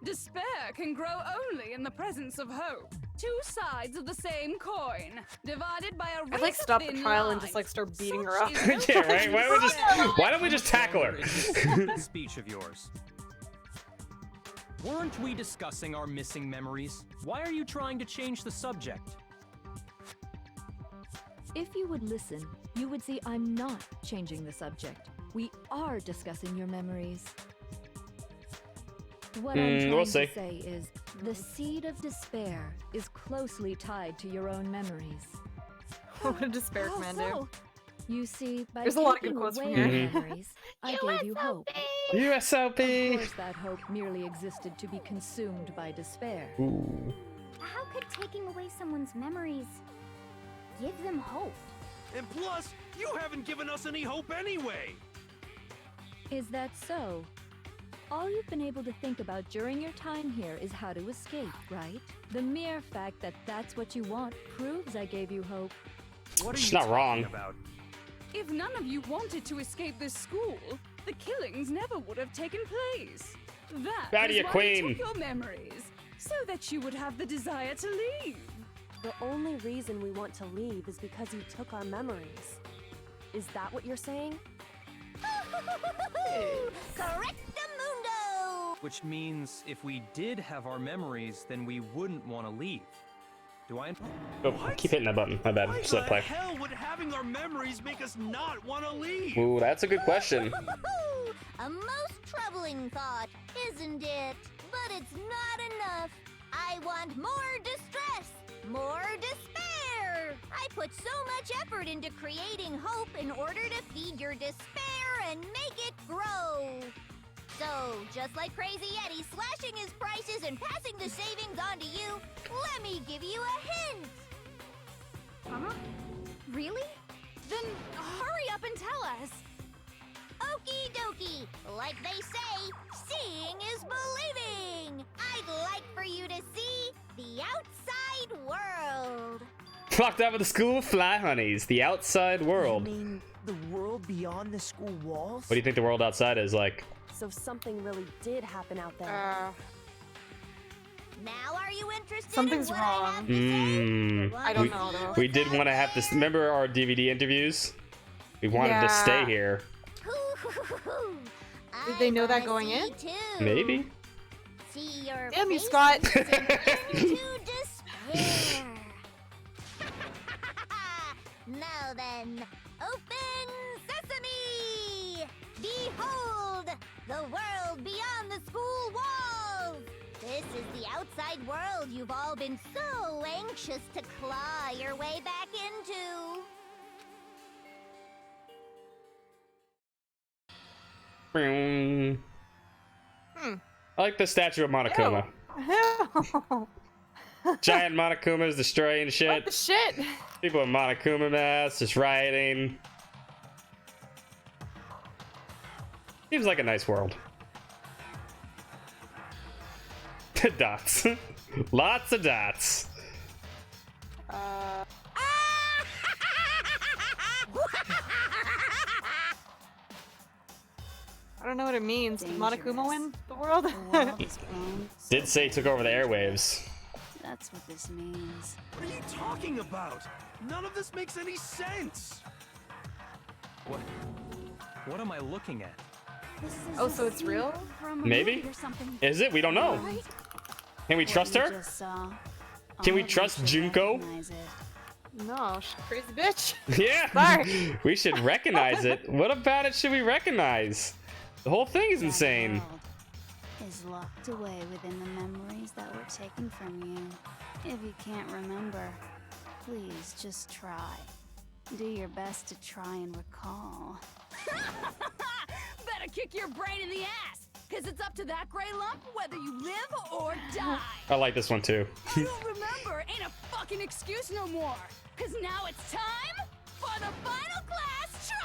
Despair can grow only in the presence of hope. Two sides of the same coin, divided by a I'd like stop the razor-thin trial line. and just like start beating her up. Yeah, right? Why don't we just tackle her? That speech of yours. Weren't we discussing our missing memories? Why are you trying to change the subject? If you would listen, you would see I'm not changing the subject. We are discussing your memories. What I'm trying we'll to see. say is, the seed of despair is closely tied to your own memories. What did Despair Command do? You see, by There's a lot of good taking quotes from away here. your Mhm. memories, I gave you hope. Of USOP! course, that hope merely existed to be consumed by despair. Ooh. How could taking away someone's memories give them hope? And plus, you haven't given us any hope anyway. Is that so? All you've been able to think about during your time here is how to escape, right? The mere fact that that's what you want proves I gave you hope. What are She's you not talking wrong. about? If none of you wanted to escape this school, the killings never would have taken place. That Bad is you, why Queen. we took your memories, so that you would have the desire to leave. The only reason we want to leave is because you took our memories. Is that what you're saying? Correctamundo! Which means if we did have our memories, then we wouldn't want to leave. Do I? Oh, keep hitting that button. My bad. Why Just the let it play. hell would having our memories make us not want to leave? Ooh, that's a good question. A most troubling thought, isn't it? But it's not enough. I want more distress, more despair. I put so much effort into creating hope in order to feed your despair and make it grow. So, just like Crazy Eddie slashing his prices and passing the savings on to you, let me give you a hint. Huh? Really? Then hurry up and tell us. Okie dokie. Like they say, seeing is believing. I'd like for you to see the outside world. Locked out of the school of fly honeys, the outside world. You mean the world beyond the school walls? What do you think the world outside is like? So something really did happen out there. Now are you interested Something's in what I have wrong. to say? I don't know though. We did want to have this. Remember our DVD interviews? We wanted to stay Yeah. here. Did they know that going in? Maybe. See your Damn you, faces Scott. into despair. Now then, open sesame! Behold, the world beyond the school walls! This is the outside world you've all been so anxious to claw your way back into. I like the statue of Monokuma. Giant Monokumas destroying shit. What the shit? People in Monokuma masks just rioting. Seems like a nice world. Dots. Lots of dots. I don't know what it means. Did Monokuma win the world? Did say took over the airwaves. That's what this means. What are you talking about? None of this makes any sense. What am I looking at? Oh, so it's real? Maybe? Is it? We don't know. Can we trust her? Can we trust Junko? No, she's a crazy bitch. Yeah. Sorry. We should recognize it. What about it should we recognize? The whole thing is insane. Is locked away within the memories that were taken from you. If you can't remember, please just try. Do your best to try and recall. Better kick your brain in the ass, because it's up to that gray lump whether you live or die. I like this one too. I don't remember ain't a fucking excuse no more, because now it's time for the final class trial.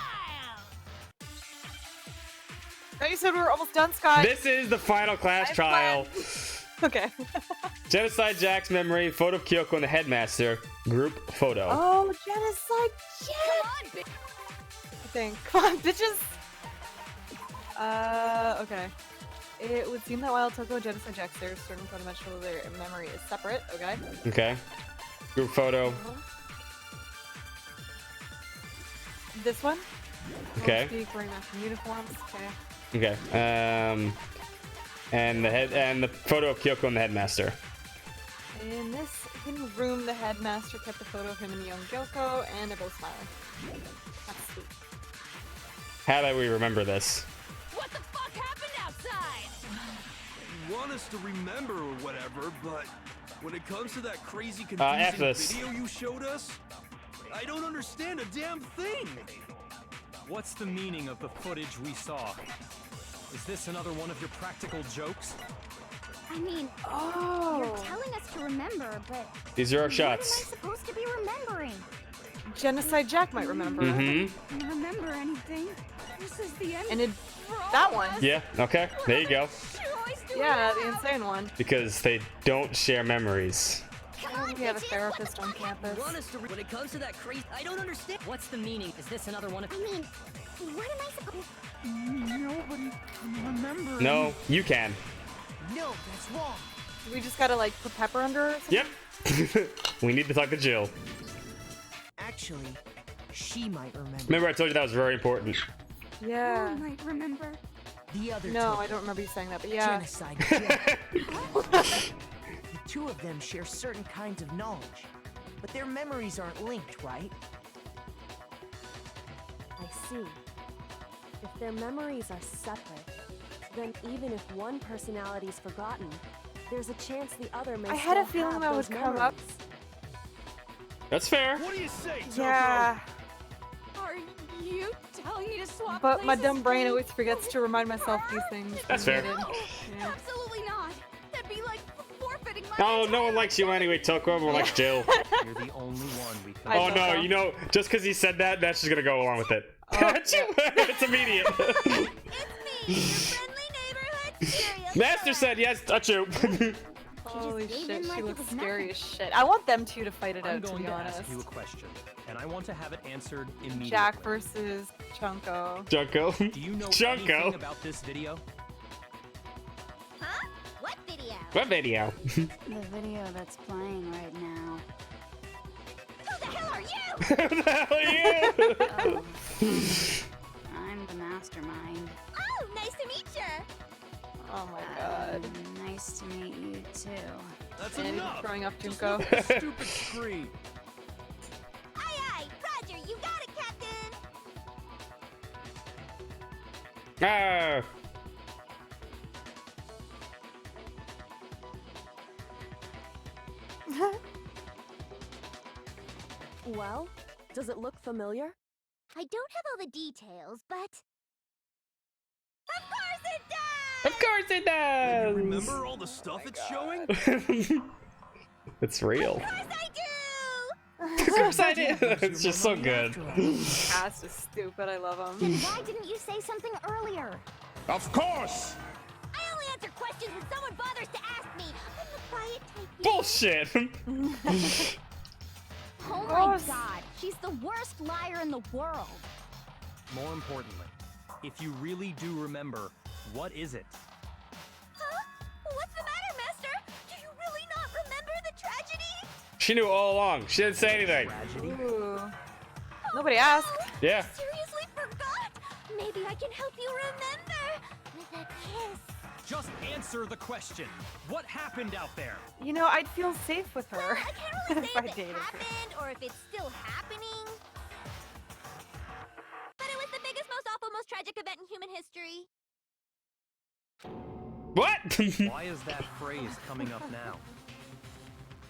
Oh, you said we were almost done, Scott. This is the final class trial. Okay. Genocide Jack's memory, photo of Kyoko and the headmaster, group photo. Oh, Genocide Jack! Come on, bitches! Okay. It would seem that while Toko and Genocide Jack share certain fundamental their memory is separate, okay? Okay. Group photo. This one? Okay. Wearing matching uniforms, okay. Okay. And the photo of Kyoko and the headmaster. In this hidden room, the headmaster kept a photo of him and young Gyoko, and they're both smiling. That's sweet. How do we remember this? What the fuck happened outside? You want us to remember or whatever, but when it comes to that crazy after confusing this. video you showed us, I don't understand a damn thing. What's the meaning of the footage we saw? Is this another one of your practical jokes? I mean, Oh. you're telling us to remember, but These are our what am I shots. supposed to be remembering? Genocide Jack might remember. Mm-hmm. Don't remember anything. This is the end. And that one. Yeah, okay. There you go. Yeah, the insane one. Because they don't share memories. We have a therapist on campus. Want us to when it comes to that crazy, I don't understand. What's the meaning? Is this another one of? I mean, what am I supposed? Nobody can remember. No, you can. No, that's wrong. We just gotta like put pepper under her or something? Yep. We need to talk to Jill. Actually, she might remember. Remember I told you that was very important. Yeah. I might remember. The other No, two. I don't remember you saying that, but yeah. Genocide Jack. The two of them share certain kinds of knowledge, but their memories aren't linked, right? I see. If their memories are separate, then even if one personality is forgotten, there's a chance the other may I had a still feeling have that would those come up. memories. That's fair. What do you say, Toko? Yeah. Are you telling me to swap But my places dumb brain again? always forgets to remind myself these things. That's fair. No, absolutely not. That'd be like forfeiting my. Oh, no one likes you anyway, Toko. Everyone likes Jill. You're the only one we can. Oh no, you know, just because he said that, that's just gonna go along with it. It's immediate. Master said yes, touch you. Holy gave shit, in like she it looks was scary as shit. I want them two to fight it I'm out, to going be to honest. ask you a question, and I want to have it answered immediately. Jack versus Chunko. Junko. Do you know Junko. anything about this video? Huh? What video? What video? The video that's playing right now. Who the hell are you? Who the hell are you? I'm the mastermind. Oh, nice to meet you. Oh my god. Nice to meet you too. That's And enough. throwing off Just Junko. look at the stupid screen. Aye, aye, Roger, you got it, Captain. Ah. Well, does it look familiar? I don't have all the details, but of course it does. Of course it does. Remember all the stuff it's showing? It's real. Of course I do. Of course I do. It's just so good. Cast is stupid, I love Then him. why didn't you say something earlier? Of course! I only answer questions when someone bothers to ask me. I'm the quiet type. Bullshit. Oh my god, she's the worst liar in the world. More importantly, If you really do remember, what is it? Huh? What's the matter, Master? Do you really not remember the tragedy? She knew all along. She didn't say anything. Ooh. Nobody asked. Yeah. Seriously forgot? Maybe I can help you remember with a kiss. Just answer the question. What happened out there? You know, I'd feel safe with her. Well, I can't really if say I if it dated her. happened or if it's still happening. But it was the biggest, most awful, most tragic event in human history. What? Why is that phrase coming up now?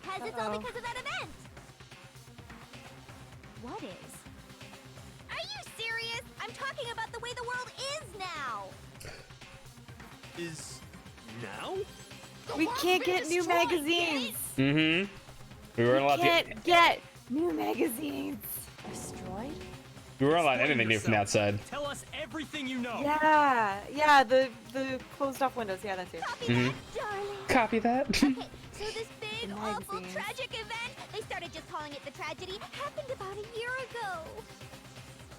Because it's all because of that event. What is? Are you serious? I'm talking about the way the world is now. Is now? We can't get new magazines. Mm-hmm. We weren't allowed We can't get new magazines. Destroyed? We weren't allowed anything new from the outside. Tell us everything you know. Yeah, the closed off windows. Yeah, that's it. Copy that, darling. Copy that. Okay, so this big, awful, tragic event, they started just calling it the tragedy, happened about a year ago.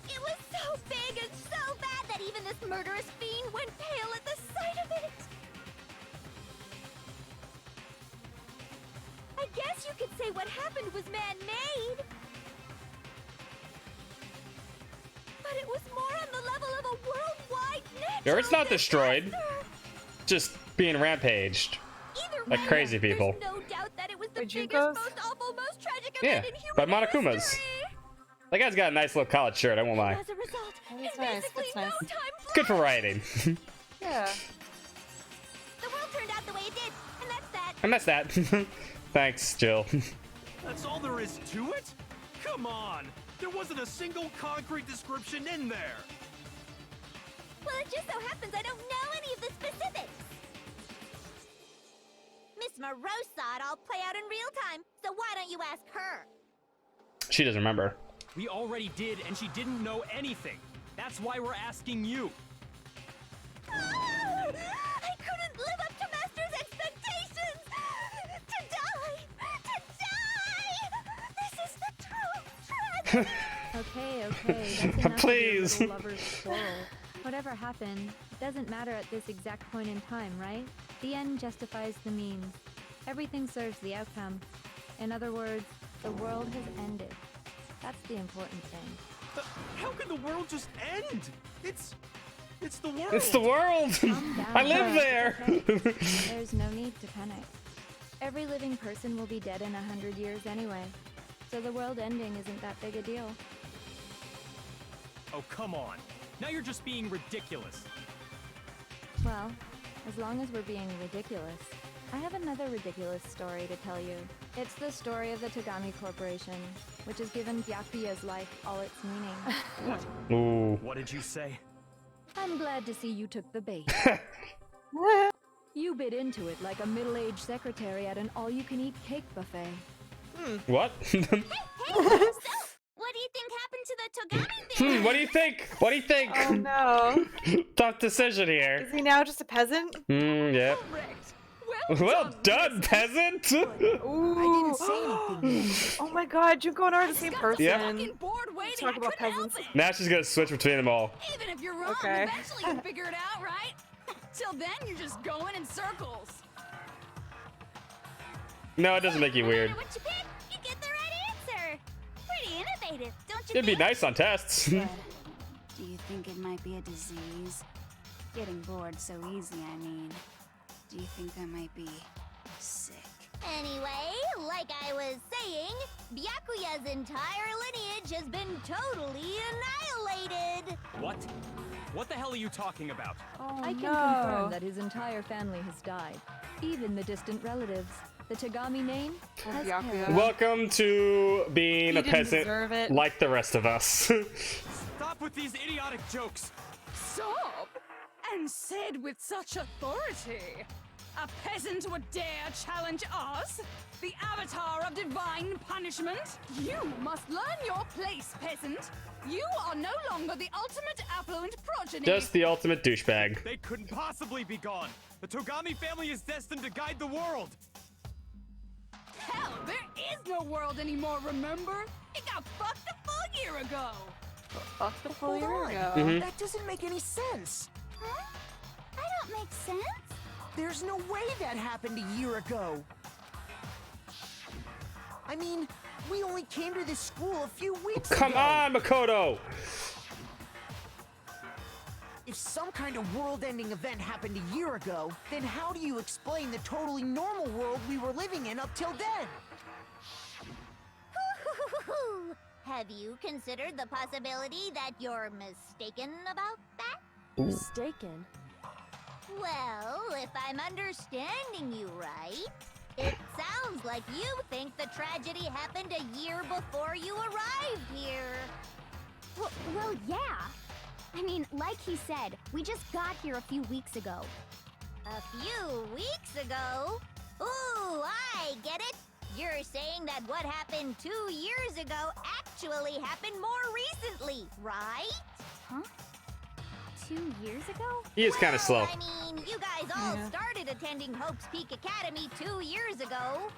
It was so big and so bad that even this murderous fiend went pale at the sight of it. I guess you could say what happened was man-made. But it was more on the level of a worldwide natural Or it's not destroyed. disaster. Just being rampaged. Either Like way, crazy people. There's no doubt that it was the Wait, biggest, Junkos? most awful, most tragic Yeah, event in by human Monokuma's. history. That guy's got a nice little collared shirt, I won't lie. As a result, in That's nice. basically That's nice. no time It's good for writing. Yeah. the world turned out the way it did, and that's that. And that's that. Thanks, Jill. That's all there is to it? Come on! There wasn't a single concrete description in there! Well, it just so happens I don't know any of the specifics. Miss Moreau saw it all play out in real time, so why don't you ask her? She doesn't remember. We already did, and she didn't know anything. That's why we're asking you. I couldn't live up to Master's expectations! To die! This is the true tragedy! Okay, that's enough Please. of your little lover's quarrel. Whatever happened, it doesn't matter at this exact point in time, right? The end justifies the means. Everything serves the outcome. In other words, the world has ended. That's the important thing. How can the world just end? It's the world! It's the world! Calm down. I live there! Okay. There's no need to panic. Every living person will be dead in 100 years anyway. So the world ending isn't that big a deal. Oh, come on. Now you're just being ridiculous. Well, as long as we're being ridiculous, I have another ridiculous story to tell you. It's the story of the Tagami Corporation, which has given Byakuya's life all its meaning. What? Ooh. What did you say? I'm glad to see you took the bait. You bit into it like a middle-aged secretary at an all-you-can-eat cake buffet. What? Hey, so, what do you think happened to the Togami thing? What do you think? What do you think? Oh no. Tough decision here. Is he now just a peasant? Yeah. Correct. Well done, peasant! Ooh. I didn't say anything. Oh my god, Junko and I are the same person. Yep. Fucking bored waiting. Talk I about couldn't help peasants. it. Now she's gonna switch between them all. Even if you're wrong, Okay. eventually you'll figure it out, right? Till then, you're just going in circles. No, it doesn't make you No weird. matter what you pick, you get the right answer. Pretty innovative, don't you It'd be think? nice on tests. Do you think it might be a disease? Getting bored so easy, I mean. Do you think I might be sick? Anyway, like I was saying, Byakuya's entire lineage has been totally annihilated. What? What the hell are you talking about? Oh I can no. confirm that his entire family has died. Even the distant relatives. The Tagami name has Byakuya. perished. Welcome to being He a didn't peasant deserve it. like the rest of us. Stop with these idiotic jokes. Stop! And said with such authority. A peasant would dare challenge us? The avatar of divine punishment? You must learn your place, peasant. You are no longer the ultimate affluent progeny. Just the ultimate douchebag. They couldn't possibly be gone. The Togami family is destined to guide the world. Hell, there is no world anymore, remember? It got fucked a full year ago. Fuck the full year Hold on. ago. Mhm. That doesn't make any sense. Huh? I don't make sense. There's no way that happened a year ago. I mean, we only came to this school a few weeks Come ago. on, Makoto! If some kind of world-ending event happened a year ago, then how do you explain the totally normal world we were living in up till then? Have you considered the possibility that you're mistaken about that? Mistaken? Well, if I'm understanding you right, it sounds like you think the tragedy happened a year before you arrived here. Well, yeah. I mean, like he said, we just got here a few weeks ago. A few weeks ago? Ooh, I get it. You're saying that what happened 2 years ago actually happened more recently, right? Huh? 2 years ago? He is kind of slow. I mean, you guys all started attending Hope's Peak Academy 2 years ago.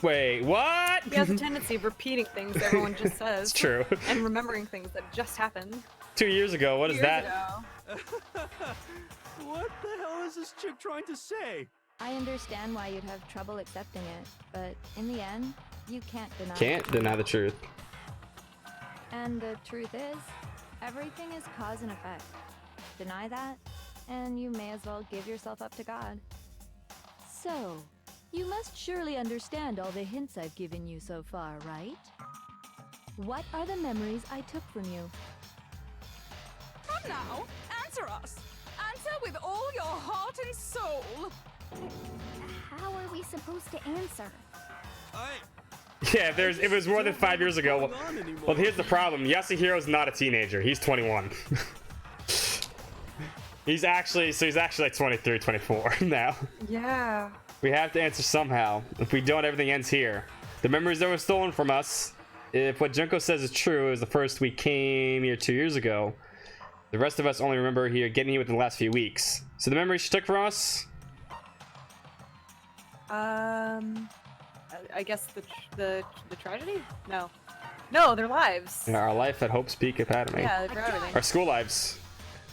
Wait, what? He has a tendency of repeating things everyone just says. It's true. And remembering things that just happened. 2 years ago, what is that? What the hell is this chick trying to say? I understand why you'd have trouble accepting it, but in the end, you can't deny Can't deny the truth. And the truth is, everything is cause and effect. Deny that, and you may as well give yourself up to God. So, you must surely understand all the hints I've given you so far, right? What are the memories I took from you? Come now, answer us. Answer with all your heart and soul. How are we supposed to answer? Yeah, it was more than 5 years ago. Well, here's the problem. Yasuhiro's not a teenager. He's 21. he's actually like 23, 24 now. Yeah. We have to answer somehow. If we don't, everything ends here. The memories that were stolen from us, if what Junko says is true, it was the first we came here 2 years ago. The rest of us only remember getting here within the last few weeks. So the memories she took from us? I guess the tragedy? No, their lives. Yeah, our life at Hope's Peak Academy. Yeah, for everything. Our school lives.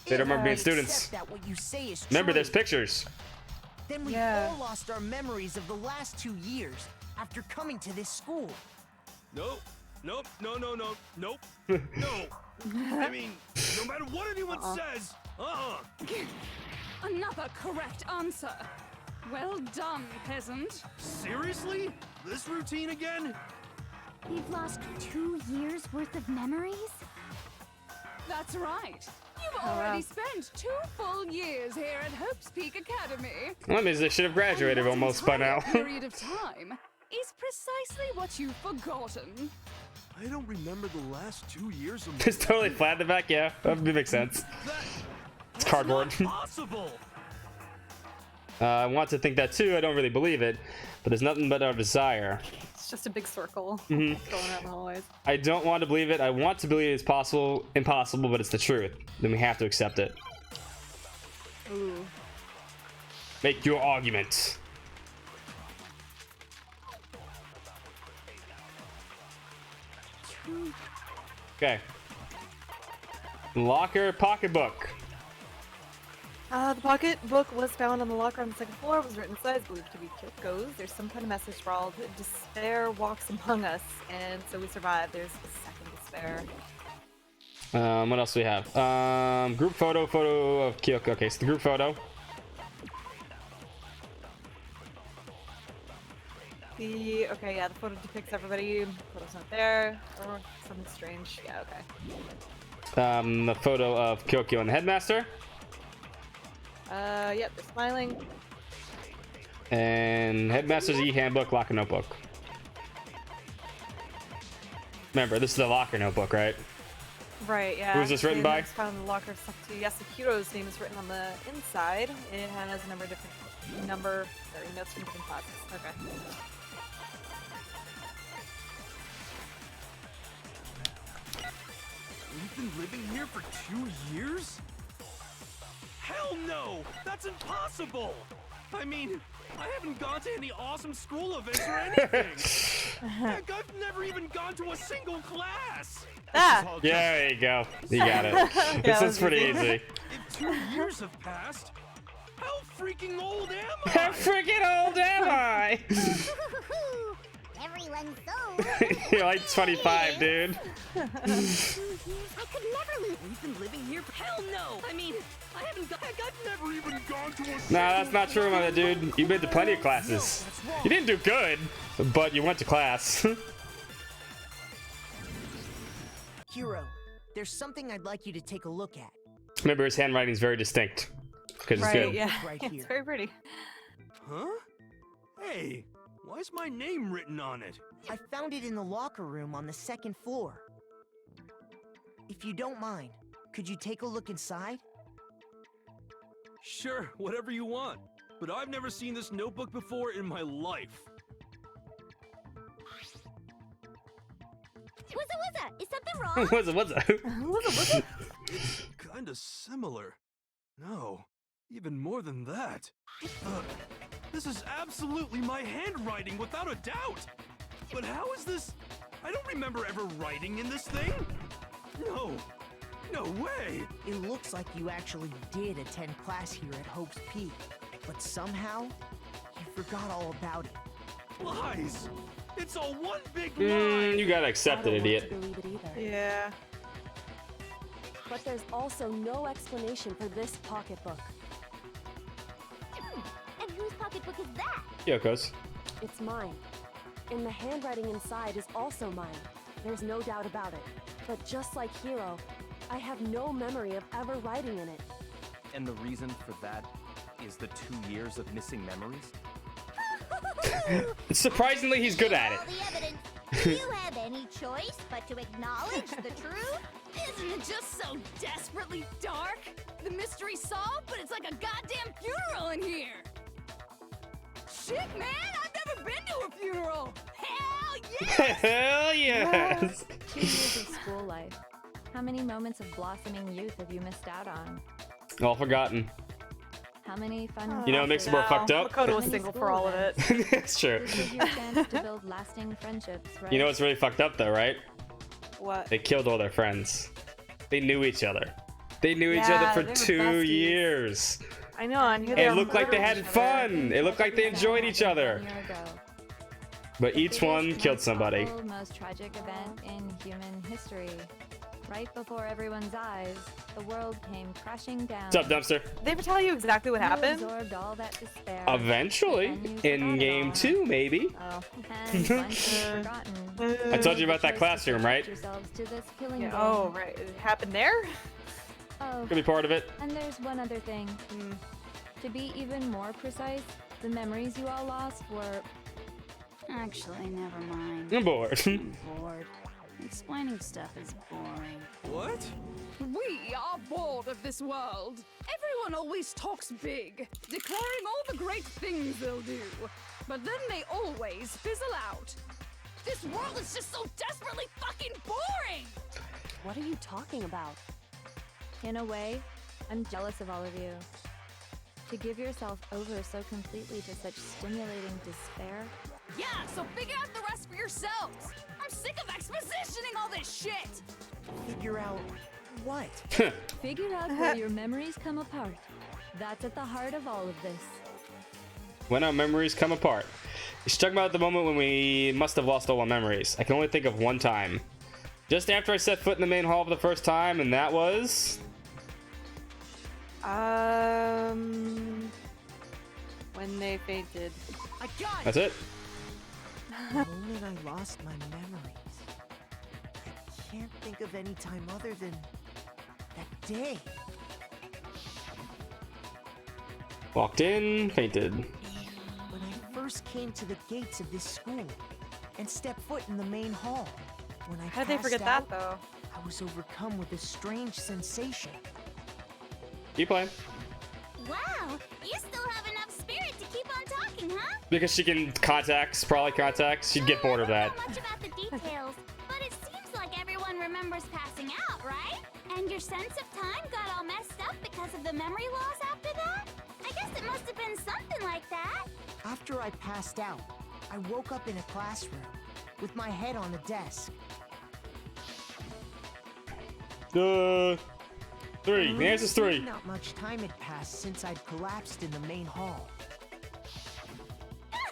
They don't remember being students. That what you say is Remember, true. there's pictures. Then we all lost our memories of the last 2 years after coming to this school. Nope. No. I mean, no matter what anyone says, Another correct answer. Well done, peasant. Seriously? This routine again? We've lost 2 years worth of memories? That's right. You've already spent 2 full years here at Hope's Peak Academy. Well, that means they should have graduated almost by now. Period of time is precisely what you've forgotten. I don't remember the last 2 years of my It's totally flat in the back, yeah. That makes sense. It's cardboard. Possible. I want to think that too. I don't really believe it, but there's nothing but our desire. It's just a big circle Mhm. going out in the hallways. I don't want to believe it. I want to believe it's impossible, but it's the truth. Then we have to accept it. Ooh. Make your argument. Okay. Locker pocketbook. The pocket book was found on the locker on the second floor. It was written inside, believed to be Kyoko's. There's some kind of message scrawled, "Despair walks among us," and so we survived. There's a second despair. What else do we have? Group photo of Kyoko. Okay, so the group photo. The photo depicts everybody. Photo's not there, or something strange. Yeah, okay. The photo of Kyoko and the headmaster. Yep, they're smiling. And headmaster's e-handbook, locker notebook. Remember, this is the locker notebook, right? Right, yeah. Who was this written by? It's found in the locker stuff too. Yasuhiro's name is written on the inside. It has a number of different notes from different classes. Okay. We've been living here for 2 years? Hell no! That's impossible! I mean, I haven't gone to any awesome school events or anything! Heck, I've never even gone to a single class! Yeah, there you go. You got it. This is pretty easy. If 2 years have passed, how freaking old am I? How freaking old am I? Everyone's so. You're like 25, dude. I could never lose. We've been living here. Hell no! I mean, I haven't got. I've Never even gone to a. Nah, that's not true, my dude. You've been to plenty of classes. You didn't do good, but you went to class. Hero, there's something I'd like you to take a look at. Remember, his handwriting is very distinct. Because it's good. Yeah. Right It's here. very pretty. Huh? Hey, why is my name written on it? I found it in the locker room on the 2nd floor. If you don't mind, could you take a look inside? Sure, whatever you want. But I've never seen this notebook before in my life. Wuzza, is something wrong? What's it? It's kinda similar. No, even more than that. This is absolutely my handwriting, without a doubt! But how is this? I don't remember ever writing in this thing! No way! It looks like you actually did attend class here at Hope's Peak, but somehow, you forgot all about it. Lies! It's all one big lie! You gotta accept it, idiot. Believe it either. Yeah. But there's also no explanation for this pocketbook. And whose pocketbook is that? Yoko's. It's mine. And the handwriting inside is also mine. There's no doubt about it. But just like Hiro, I have no memory of ever writing in it. And the reason for that is the 2 years of missing memories? Surprisingly, he's good at it. All the evidence. Do you have any choice but to acknowledge the truth? Isn't it just so desperately dark? The mystery solved, but it's like a goddamn funeral in here. Shit, man, I've never been to a funeral. Hell yeah! Hell yes! 2 years of school life. How many moments of blossoming youth have you missed out on? All forgotten. How many fun... You know what makes it more fucked up? Makoto was single for all of it. It's true. This is your chance to build lasting friendships, right? You know what's really fucked up though, right? What? They killed all their friends. They knew each other. They knew each Yeah, other they for were 2 besties. years. I know, I knew And it looked like they had fun. It looked like they enjoyed each other. 1 year ago. But each The one biggest, killed most somebody. awful, most tragic event in human history. Right before everyone's eyes, the world came crashing down. What's up, Dumpster? Did they ever tell you exactly what You happened? absorbed all that despair. Eventually, and you in forgot it game all. 2, maybe. Oh, and once you've forgotten, I told you about that chose to classroom, right? subject yourselves to this killing Yeah, game. oh, right. It happened there? Oh, Could be part of it. and there's one other thing. To be even more precise, the memories you all lost were... Actually, never mind. I'm bored. I'm bored. Explaining stuff is boring. What? We are bored of this world. Everyone always talks big, declaring all the great things they'll do. But then they always fizzle out. This world is just so desperately fucking boring! What are you talking about? In a way, I'm jealous of all of you. To give yourself over so completely to such stimulating despair. Yeah, so figure out the rest for yourselves. I'm sick of expositioning all this shit. Figure out what? Figure out where your memories come apart. That's at the heart of all of this. When our memories come apart. She's talking about the moment when we must have lost all our memories. I can only think of one time. Just after I set foot in the main hall for the first time, and that was... When they fainted. I got it! That's it. The moment I lost my memories, I can't think of any time other than that day. Walked in, fainted. When I first came to the gates of this school and stepped foot in the main hall. When I How did they forget passed that, out, though? I was overcome with a strange sensation. Keep playing. Wow, you still have enough spirit to keep on talking, huh? Because she can probably contacts. She'd get bored of that. I don't know much about the details, but it seems like everyone remembers passing out, right? And your sense of time got all messed up because of the memory loss after that? I guess it must have been something like that. After I passed out, I woke up in a classroom with my head on the desk. Three. The answer's 3. Not much time had passed since I'd collapsed in the main hall.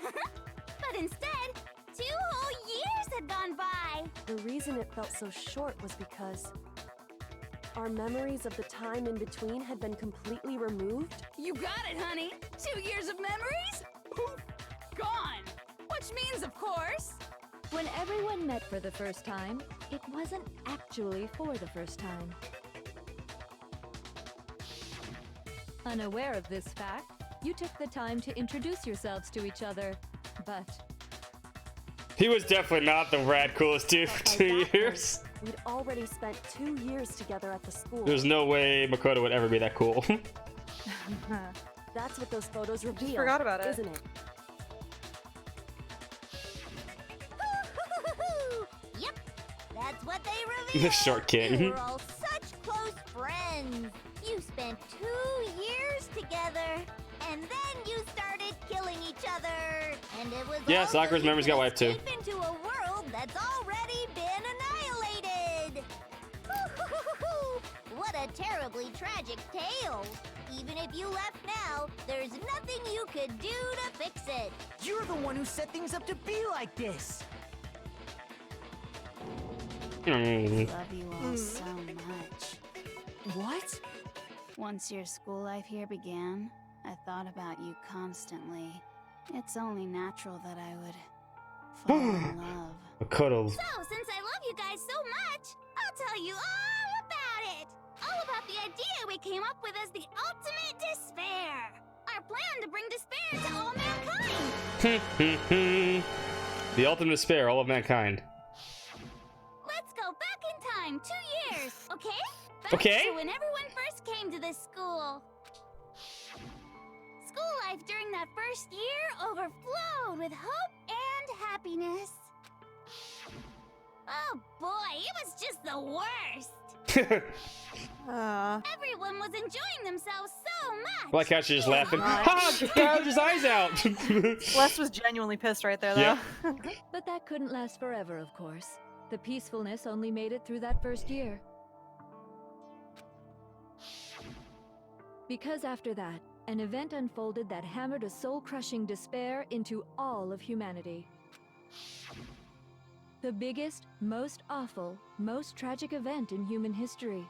But instead, 2 whole years had gone by. The reason it felt so short was because our memories of the time in between had been completely removed. You got it, honey. 2 years of memories? Poof! Gone! Which means, of course... When everyone met for the first time, it wasn't actually for the first time. Unaware of this fact, you took the time to introduce yourselves to each other, but... He was definitely not the rad coolest dude for 2 years. We'd already spent 2 years together at the school. There's no way Makoto would ever be that cool. That's what those photos reveal. Forgot about it. Isn't it? Yep, that's what they revealed. The short king. You were all such close friends. You spent 2 years together, and then you started killing each other. And it was Yeah, all Sakura's so you memories could got wiped too. escape into a world that's already been annihilated. What a terribly tragic tale. Even if you left now, there's nothing you could do to fix it. You're the one who set things up to be like this. Love you all so much. What? Once your school life here began, I thought about you constantly. It's only natural that I would fall in love. Makoto. So, since I love you guys so much, I'll tell you all about it. All about the idea we came up with as the ultimate despair. Our plan to bring despair to all mankind. The ultimate despair, all of mankind. Let's go back in time 2 years, okay? Back Okay. to when everyone first came to this school. School life during that first year overflowed with hope and happiness. Oh boy, it was just the worst. Everyone was enjoying themselves so much. Like how she's just laughing. Ha! Gouged his eyes out. Les was genuinely pissed right there, though. Yeah. But that couldn't last forever, of course. The peacefulness only made it through that first year. Because after that, an event unfolded that hammered a soul-crushing despair into all of humanity. The biggest, most awful, most tragic event in human history.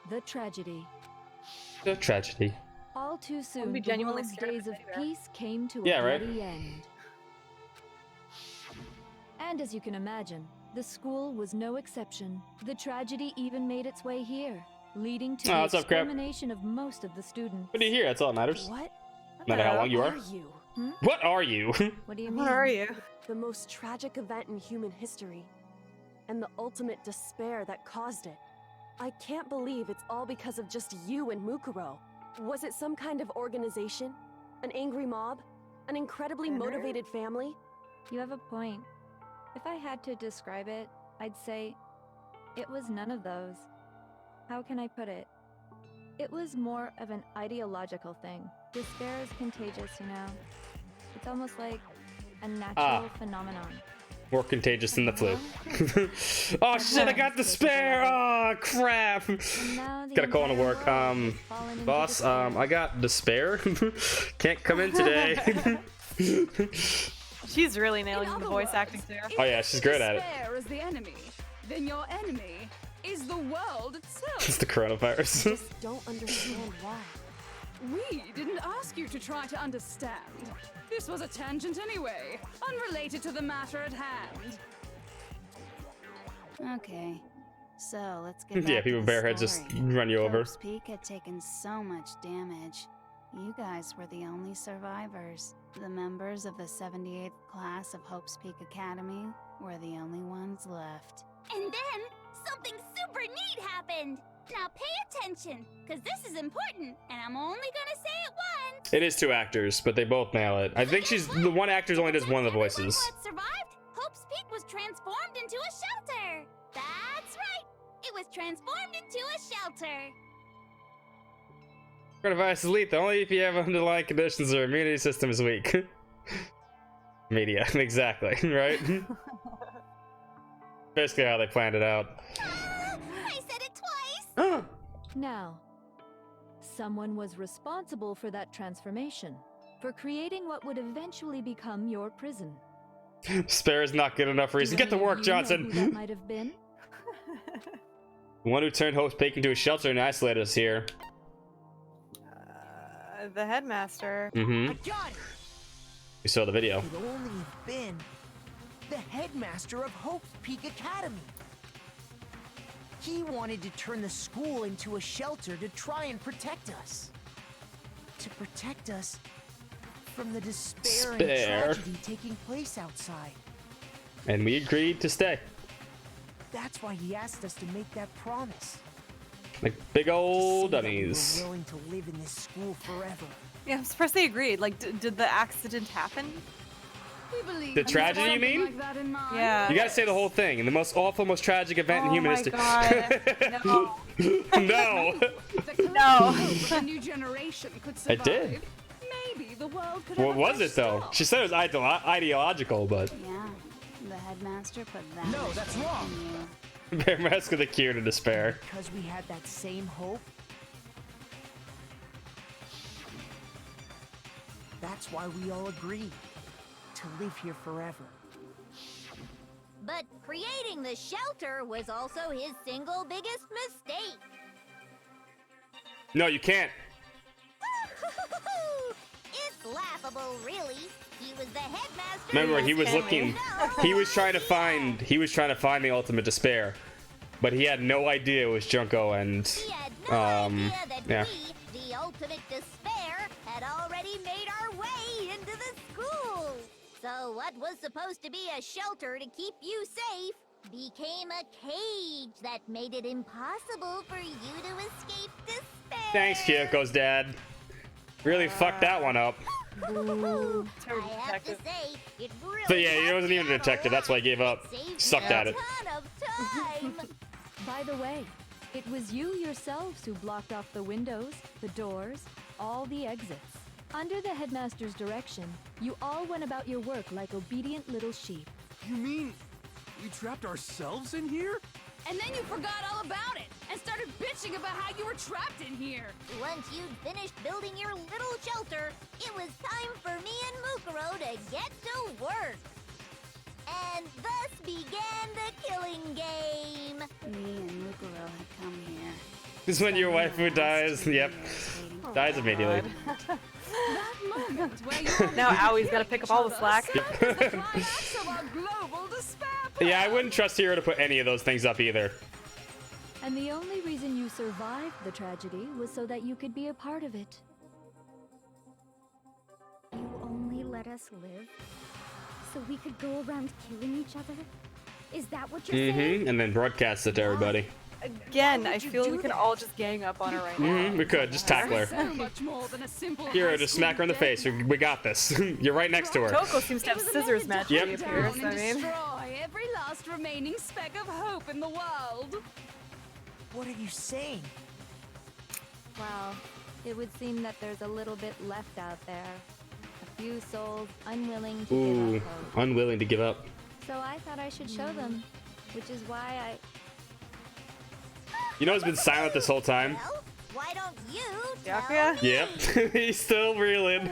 The tragedy. The tragedy. All too soon, be the genuinely world's scared days of anywhere. peace came to Yeah, a right. bloody end. And as you can imagine, the school was no exception. The tragedy even made its way here, leading to Oh, the what's up, Crap? extermination of most of the students. What do you hear? That's all that matters. What No matter how long you are. you? What are you? What do you mean? What are you? The most tragic event in human history. And the ultimate despair that caused it. I can't believe it's all because of just you and Mukuro. Was it some kind of organization? An angry mob? An incredibly motivated family? You have a point. If I had to describe it, I'd say it was none of those. How can I put it? It was more of an ideological thing. Despair is contagious, you know? It's almost like a natural phenomenon. More contagious than the flu. Oh shit, I got despair! Oh crap! Gotta call into work. Boss, I got despair. Can't come in today. She's really nailing the voice acting too. Oh yeah, she's great at it. Despair is the enemy. Then your enemy is the world itself. It's the coronavirus. Just don't understand why. We didn't ask you to try to understand. This was a tangent anyway, unrelated to the matter at hand. Okay, so let's get back Yeah, to people the with bare heads just story. run you over. Hope's Peak had taken so much damage. You guys were the only survivors. The members of the 78th class of Hope's Peak Academy were the only ones left. And then something super neat happened. Now pay attention, because this is important, and I'm only gonna say it once. It is 2 actors, but they both nail it. I think she's the one actor only does one of the voices. What survived? Hope's Peak was transformed into a shelter. That's right. It was transformed into a shelter. Coronavirus is lethal only if you have underlying conditions or immunity system is weak. Media, exactly, right? Basically how they planned it out. I said it twice. Now, someone was responsible for that transformation, for creating what would eventually become your prison. Spare is not good enough reason. Get to work, Johnson. Who that might have been? The one who turned Hope's Peak into a shelter and isolated us here. The headmaster. Mm-hmm. I got it. We saw the video. It could only have been the headmaster of Hope's Peak Academy. He wanted to turn the school into a shelter to try and protect us. To protect us from the despair and tragedy taking place outside. And we agreed to stay. That's why he asked us to make that promise. Like big old To say that dummies. we were willing to live in this school forever. Yeah, I'm surprised they agreed. Like, did the accident happen? We believe The tragedy, you mean? like that in mind. Yeah. You gotta say the whole thing. And the most awful, most tragic event in Oh human my history. God. No. No. No. The new generation could I survive. did. Maybe the world could What have a was fresh it though? start. She said it was ideological, but Yeah, the headmaster put that. No, that's wrong. Bear Mask of the cure to despair. Because we had that same hope. That's why we all agreed to live here forever. But creating the shelter was also his single biggest mistake. No, you can't. It's laughable, really. He was the headmaster. Remember, he was and looking. no He was trying to find. He was trying to find the ultimate despair, but he had no idea it was Junko and. He had no idea that Yeah. we, the ultimate despair, had already made our way into the school. So what was supposed to be a shelter to keep you safe became a cage that made it impossible for you to escape despair. Thanks, Kyoko's dad. Really fucked that one up. I have to say, it really So yeah, he wasn't even a detective. That's why he gave up. Sucked at it. ton of time. By the way, it was you yourselves who blocked off the windows, the doors, all the exits. Under the headmaster's direction, you all went about your work like obedient little sheep. You mean we trapped ourselves in here? And then you forgot all about it and started bitching about how you were trapped in here. Once you'd finished building your little shelter, it was time for me and Mukuro to get to work. And thus began the killing game. Me and Mukuro had come here. This is when your waifu dies. Yep. Dies immediately. That moment where you Now Aui's gotta pick up all the slack. climax of our global despair. Yeah, I wouldn't trust Hero to put any of those things up either. And the only reason you survived the tragedy was so that you could be a part of it. You only let us live so we could go around killing each other? Is that what you're saying? And then broadcast it to everybody. Again, I feel we can all just gang up on her right now. We could just tackle her. So much more than a simple Hero, just smack her in the face. We got this. You're right next to her. Toko seems to have scissors magically Yep. appears. down I and mean, destroy every last remaining speck of hope in the world. What are you saying? Well, it would seem that there's a little bit left out there. A few souls unwilling to Ooh, give up hope. unwilling to give up. So I thought I should show them, which is why I... You know he's been silent this whole time? Well, why don't you tell Yakuya? Yep. He's still reeling.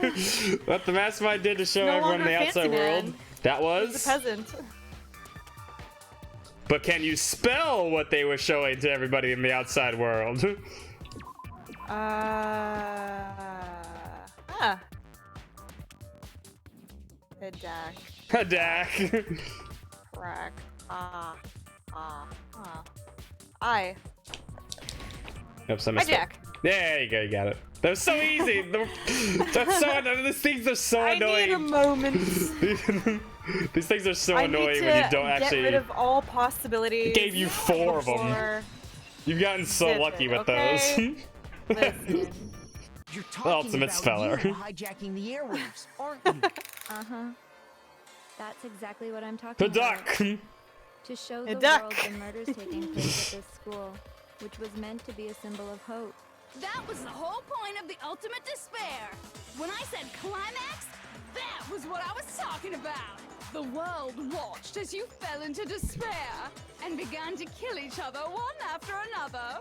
What the mastermind did to show No everyone in longer the a outside fancy world. man. That He's a was. peasant. But can you spell what they were showing to everybody in the outside world? Hedak. Hadak. Crack. I. Oops, I missed it. Hijack. There you go, you got it. That was so easy. That's so. These things are so annoying. I need a moment. These things are so I annoying need when you to don't get actually. rid of all possibilities. It gave you 4 of them. before- You've gotten so Zip lucky it, with okay? those. Listen. You're talking Ultimate about speller. you hijacking the airwaves, aren't you? Uh-huh. That's exactly what I'm talking The about. duck. To show A the duck. world the murders taking place at this school, which was meant to be a symbol of hope. That was the whole point of the ultimate despair. When I said climax, that was what I was talking about. The world watched as you fell into despair and began to kill each other one after another.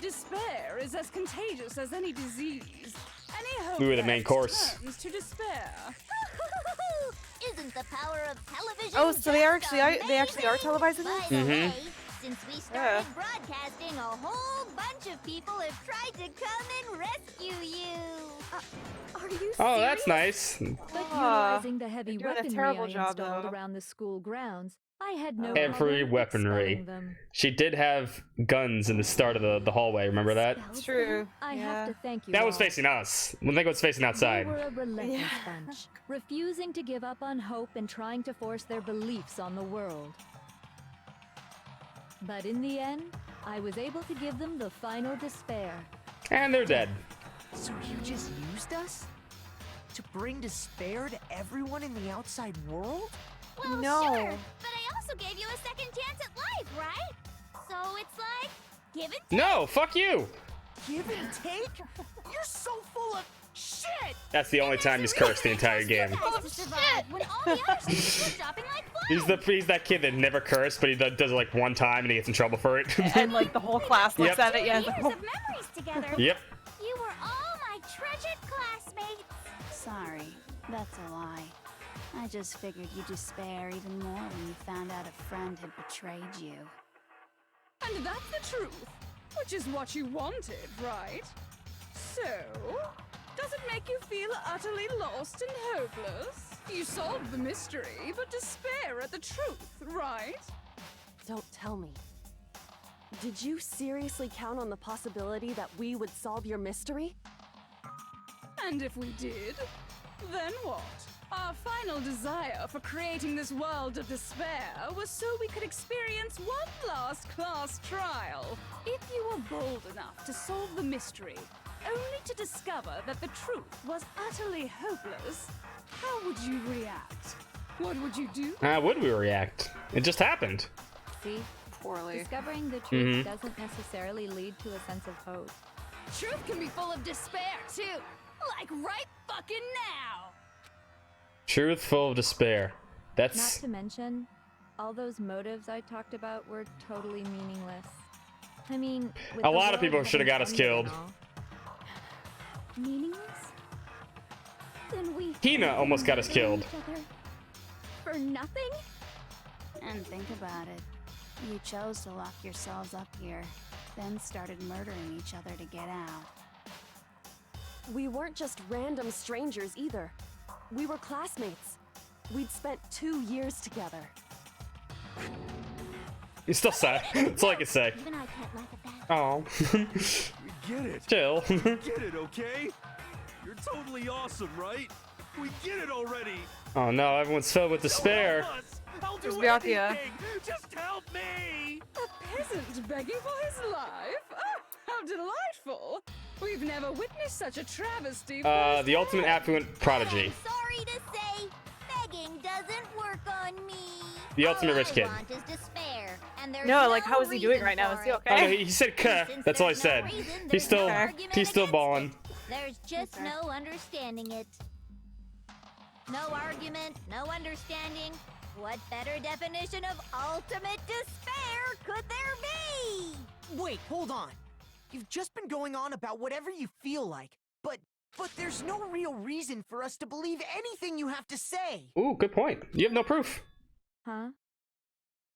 Despair is as contagious as any disease. Any hope We were the main course. turns to despair. Isn't the power of television? Oh, so they are actually just they actually are televising By this? the Mhm. way, since we started broadcasting, a whole bunch of people have tried to come and rescue you. Are you Oh, that's nice. But utilizing the heavy they're doing a weaponry terrible I job, installed though. around the school grounds, I had no Every problem weaponry. expelling them. She did have guns in the start of the hallway. Remember that? It's true. I have to thank you. That was all. facing us. I think it was facing outside. They were a relentless bunch, refusing to give up on hope and trying to force their beliefs on the world. But in the end, I was able to give them the final despair. And they're dead. So you just used us? To bring despair to everyone in the outside world? Well, No. sure, but I also gave you a second chance at life, right? So it's like, give and take. No, fuck you. Give and take? You're so full of shit! That's the only time he's cursed the entire game. To survive when all the other students were dropping like flies. He's that kid that never cursed, but he does it like one time and he gets in trouble for it. And like the whole class looks Yep. at it, yeah. Years of memories together. Yep. You were all my treasured classmates. Sorry, that's a lie. I just figured you'd despair even more when you found out a friend had betrayed you. And that's the truth, which is what you wanted, right? So, does it make you feel utterly lost and hopeless? You solved the mystery, but despair at the truth, right? Don't tell me. Did you seriously count on the possibility that we would solve your mystery? And if we did, then what? Our final desire for creating this world of despair was so we could experience one last class trial. If you were bold enough to solve the mystery, only to discover that the truth was utterly hopeless, how would you react? What would you do? How would we react? It just happened. See? Poorly. Discovering the truth Mhm. doesn't necessarily lead to a sense of hope. Truth can be full of despair, too. Like right fucking now. Truth full of despair. Not That's to mention, all those motives I talked about were totally meaningless. I mean, with a the lot of world people should have got us getting killed. ended Meaningless? Then we Hina almost got us killed. each other for nothing? And think about it. You chose to lock yourselves up here, then started murdering each other to get out. We weren't just random strangers either. We were classmates. We'd spent 2 years together. You're still sad. That's all I can say. Even I can't laugh at that. Oh. We get it. Chill. We get it, okay? You're totally awesome, right? We get it already. Oh no, everyone's filled with despair. Help us. I'll There's do Byakuya. anything. Just help me. A peasant begging for his life? Oh, how delightful! We've never witnessed such a travesty. The ultimate affluent prodigy. Sorry to say, begging doesn't work on me. The ultimate rich kid. All I want is despair, and there's No, like how is he doing right now? Is he Oh, okay? no, he said "Kuh." That's all I said. He's still balling. There's just no understanding it. No argument, no understanding. What better definition of ultimate despair could there be? Wait, hold on. You've just been going on about whatever you feel like, but there's no real reason for us to believe anything you have to say. Ooh, good point. You have no proof. Huh?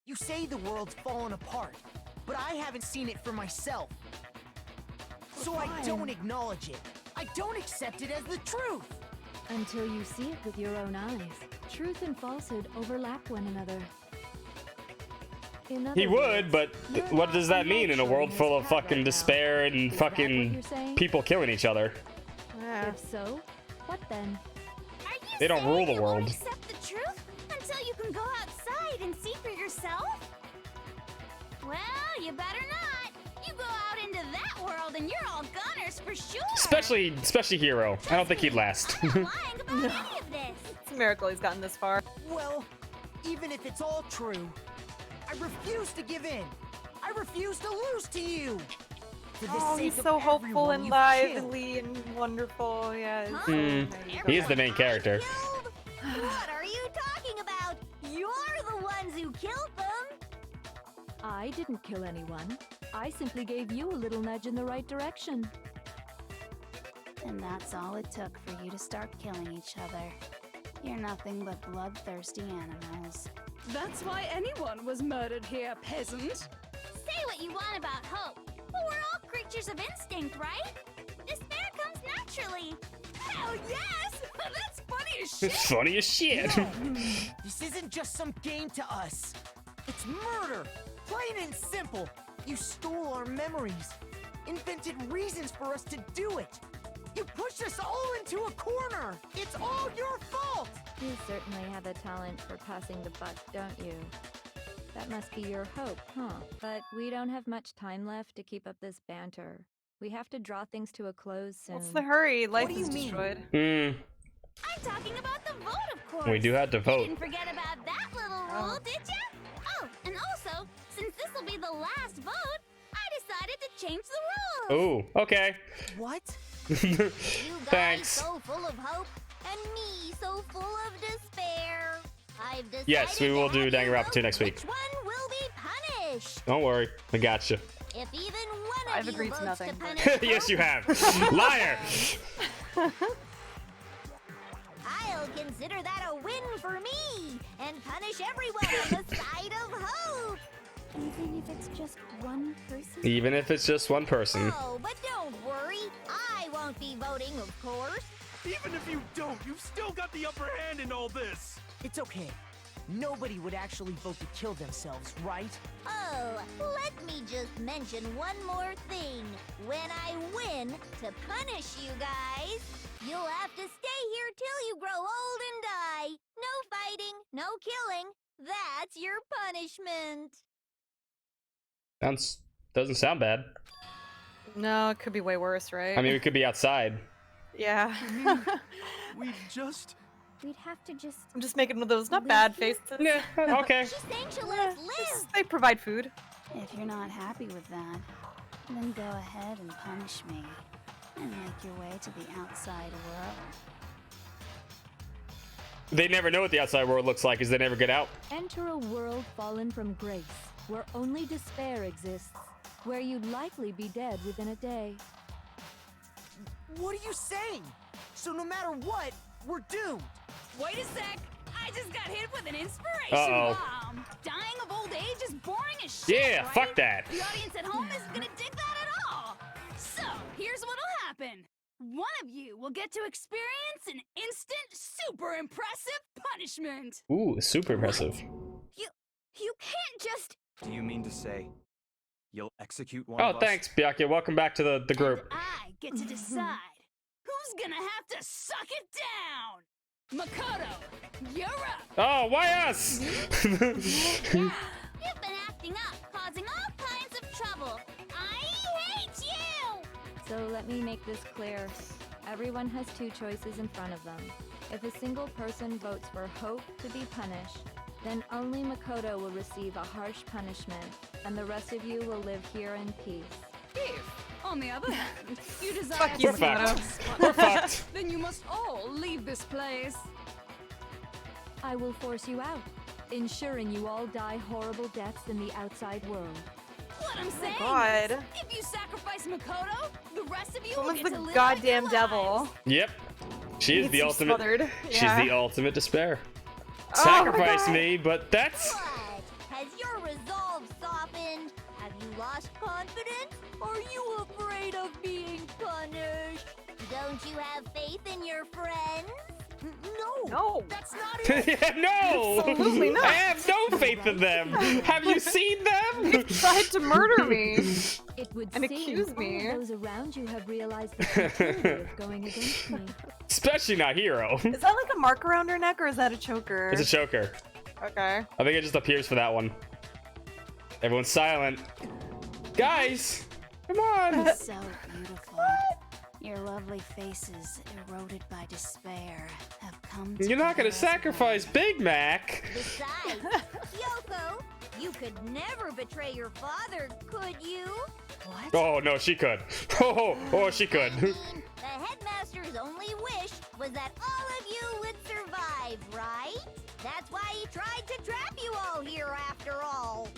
You say the world's fallen apart, but I haven't seen it for myself. So I don't acknowledge it. I don't accept it as the truth. Until you see it with your own eyes. Truth and falsehood overlap one another. In other He would, but you're what not does that mean in a world full of emotionally fucking right now. despair and Is that what fucking you're saying? people killing each other? If so, what then? Are you They don't saying rule the you won't world. accept the truth until you can go outside and see for yourself? Well, you better not. You go out into that world and you're all gunners for sure. Especially Hero. I don't think he'd last. I'm not lying about any of this. It's a miracle he's gotten this far. Well, even if it's all true, I refuse to give in. I refuse to lose to you. For the Oh, sake he's of so hopeful everyone and you've lively and wonderful. Yeah. it's so Hmm. nice. He is the main character. What are you talking about? You're the ones who killed them. I didn't kill anyone. I simply gave you a little nudge in the right direction. And that's all it took for you to start killing each other. You're nothing but bloodthirsty animals. That's why anyone was murdered here, peasant. Say what you want about hope, but we're all creatures of instinct, right? Despair comes naturally. Hell yes! That's funny as shit! It's funny as shit. No, this isn't just some game to us. It's murder! Plain and simple. You stole our memories. Invented reasons for us to do it. You pushed us all into a corner! It's all your fault! You certainly have a talent for passing the buck, don't you? That must be your hope, huh? But we don't have much time left to keep up this banter. We have to draw things to a close soon. What's the hurry? Life do you is mean? destroyed. I'm talking about the vote, of course. We do have to You vote. didn't forget about that little rule, did ya? Oh, and also, since this will be the last vote, I decided to change the rules. Ooh, okay. What? You guys Thanks. so full of hope, and me so full of despair. I've decided Yes, we will do to have you Danganronpa 2 vote next week. which one will be punished. Don't worry, I got you. If even one I've of you agreed to votes nothing, to but- punish Yes, you have. Liar. I'll consider that a win for me and punish everyone on the side of hope. Even if it's just one person? Even if it's just one person. Oh, but don't worry. I won't be voting, of course. Even if you don't, you've still got the upper hand in all this. It's okay. Nobody would actually vote to kill themselves, right? Oh, let me just mention one more thing. When I win to punish you guys, you'll have to stay here till you grow old and die. No fighting, no killing. That's your punishment. Doesn't sound bad. No, it could be way worse, right? I mean, we could be outside. Yeah. We just... We'd have to just... I'm just making one of those not bad faces. Yeah, okay. She's saying she'll let us live. They provide food. If you're not happy with that, then go ahead and punish me. And make your way to the outside world. They never know what the outside world looks like because they never get out. Enter a world fallen from grace, where only despair exists, where you'd likely be dead within a day. What are you saying? So no matter what, we're doomed. Wait a sec. I just got hit with an inspiration Uh-oh. bomb. Dying of old age is boring as shit, Yeah, right? fuck that. The audience at home isn't gonna dig that at all. So, here's what'll happen. One of you will get to experience an instant, super impressive punishment. Ooh, super impressive. You can't just... Do you mean to say you'll execute one Oh, of us? thanks, Byakuya. Welcome back to the group. I get to decide who's gonna have to suck it down. Makoto, you're up. Oh, why us? You've been acting up, causing all kinds of trouble. I hate you! So let me make this clear. Everyone has two choices in front of them. If a single person votes for Hope to be punished, then only Makoto will receive a harsh punishment, and the rest of you will live here in peace. If, on the other hand, you desire Fuck you, to Makoto. We're fucked. then you must all leave this place. I will force you out, ensuring you all die horrible deaths in the outside world. What I'm saying God. is, if you sacrifice Makoto, the rest of you will Woman's get the to live goddamn like your devil. lives. Yep. She is Gets the you ultimate. smothered. She's Yeah. the ultimate despair. Oh my Sacrifice God. me, but that's. What? Has your resolve softened? Have you lost confidence? Are you afraid of being punished? Don't you have faith in your friends? No. No. That's not it. Yeah, no. Absolutely not. I have no faith in them. Have you seen them? Tried to murder me. It would And seem accuse me. all of those around you have realized the futility of going against me. Especially not Hero. Is that like a mark around her neck or is that a choker? It's a choker. Okay. I think it just appears for that one. Everyone's silent. Guys, come on. So beautiful. Your lovely faces, eroded by despair, have come You're not gonna together as sacrifice one. Big Mac. Besides, Yoko, you could never betray your father, could you? What? Oh no, she could. Oh, she could. I mean, the headmaster's only wish was that all of you would survive, right? That's why he tried to trap you all here after all.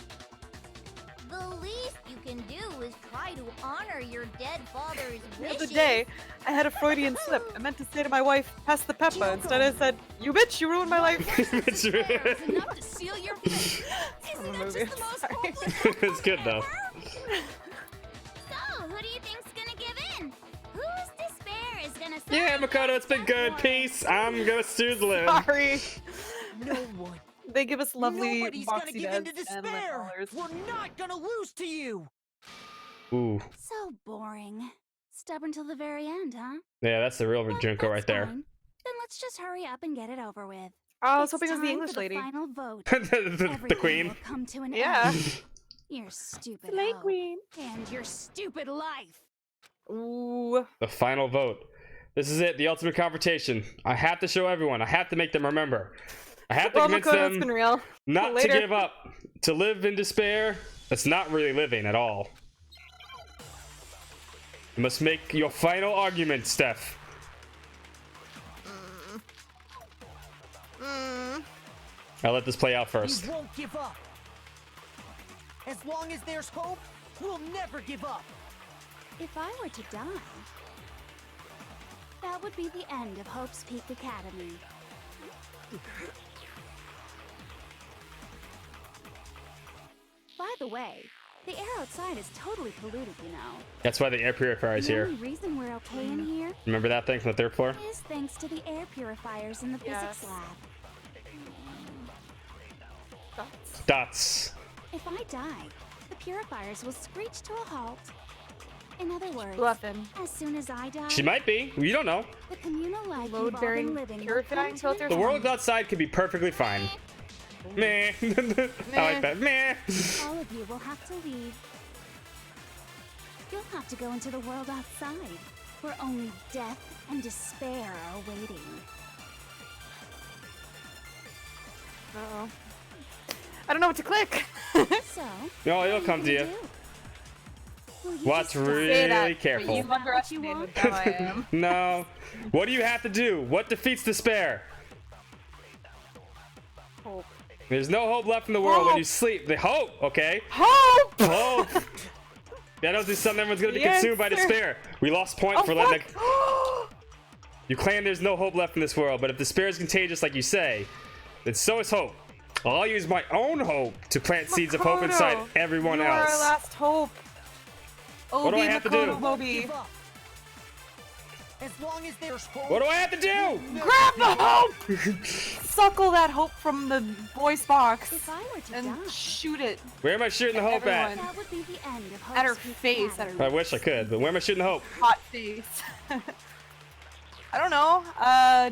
The least you can do is try to honor your dead father's The wishes. other day, I had a Freudian slip. I meant to say to my wife, pass the pepper. Instead I said, you bitch, you ruined my life. Enough to seal your fate. Isn't that just the most hopeless? It's good though. So, who do you think's gonna give in? Whose despair is gonna save Yeah, Makoto, it's been good. Peace. I'm gonna soothe live. Sorry. No one. They give us lovely Nobody's gonna boxy give in to beds and lip despair. rollers. We're not gonna lose to you. Ooh. So boring. Stubborn till the very end, huh? Yeah, that's the real Junko right there. Fine. Then let's just hurry up and get it over with. Oh, I was It's hoping it was the time English for lady. The final vote. the Everything queen. will come to an Yeah. end. Your stupid Slay hope queen. and your stupid life. Ooh. The final vote. This is it, the ultimate confrontation. I have to show everyone. I have to make them remember. I have to Well, convince Makoto, it's them been real. not to Later. give up. To live in despair, that's not really living at all. You must make your final argument, Steph. I'll let this play out first. We won't give up. As long as there's hope, we'll never give up. If I were to die, that would be the end of Hope's Peak Academy. By the way, the air outside is totally polluted, you know. That's why the air purifier is The here. only reason we're okay in here Remember that thing from the third floor? is thanks to the air purifiers in the physics lab. Dots. If I die, the purifiers will screech to a halt. In other words, Bluffing. as soon as I die, She might be. You don't know. the communal life you've all been Load-bearing living will purifying come to filters. an The end. world outside could be perfectly fine. Meh. I like that. Meh. All of you will have to leave. You'll have to go into the world outside, where only death and despair are waiting. Uh-oh. I don't know what to click. So, No, it'll come to you. will you Watch just really But careful. you've underestimated how I am. No. What do you have to do? What defeats despair? Hope. There's no hope left in the world when Hope. you sleep. The hope, okay? Hope! Hope. That doesn't something everyone's gonna be Yes, consumed by sir. despair. We lost point Oh, for letting. fuck. You claim there's no hope left in this world, but if despair is contagious, like you say, then so is hope. I'll use my own hope to plant seeds of hope inside Makoto, everyone you are our else. last hope. What do I have to do? Makoto Moby. Give up. As long as there's hope. What do I have to do? Grab the hope! Suckle that hope from the voice box If I were to and die, shoot it Where am I shooting the hope at? Everyone. that would be the end of at her Hope's Peak face, at Academy. her I wish I could, but where am I shooting the hope? hot face. I don't know.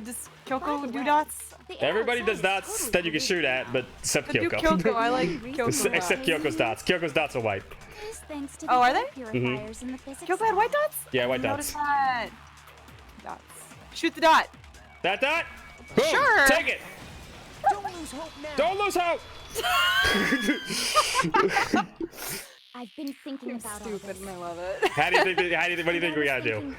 Does Kyoko By the do way, dots? the air Everybody outside does is dots totally that you can polluted shoot at, but except I do Kyoko. Kyoko. I like Kyoko. Except Kyoko's dots. Kyoko's dots are white. Is thanks to Oh, the are air they? purifiers in the physics Kyoko had white lab. dots? Yeah, white I didn't notice dots. that. Dots. Shoot the dot. That dot? Boom! Sure. Take it! Don't lose hope now. Don't lose hope! I've been thinking about all Stupid, this. and I love it. How do you think? What do you think we gotta do?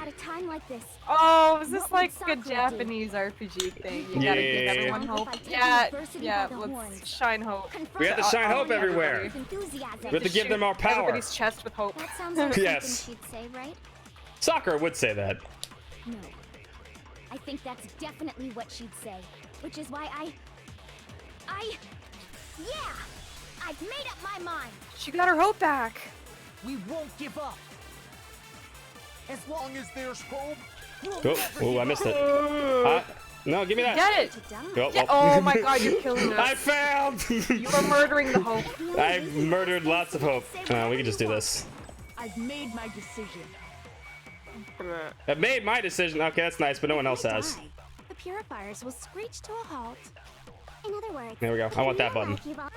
At a time like this, Oh, is this What like would a Sakura do? Japanese RPG thing? You gotta Yeah. give everyone hope. By taking Yeah, adversity yeah. by the Let's horns. shine hope. We have to shine hope everywhere. with enthusiasm. We have to give them our power. Everybody's chest with hope. That sounds like Yes. something she'd say, right? Sakura would say that. No. I think that's definitely what she'd say. Which is why Yeah! I've made up my mind! She got her hope back. We won't give up. As long as there's hope, we'll Oh, never oh, give I missed up. it. No, give me that. Get it. To die. Oh, Yeah, oh. oh my god, you're killing I us. failed! You are murdering the hope. I murdered lots of hope. We can just do this. I've made my decision. I've made my decision. Okay, that's nice, but no one else If I has. die, the purifiers will screech to a halt. In other words, There we go. I want that button. like you've all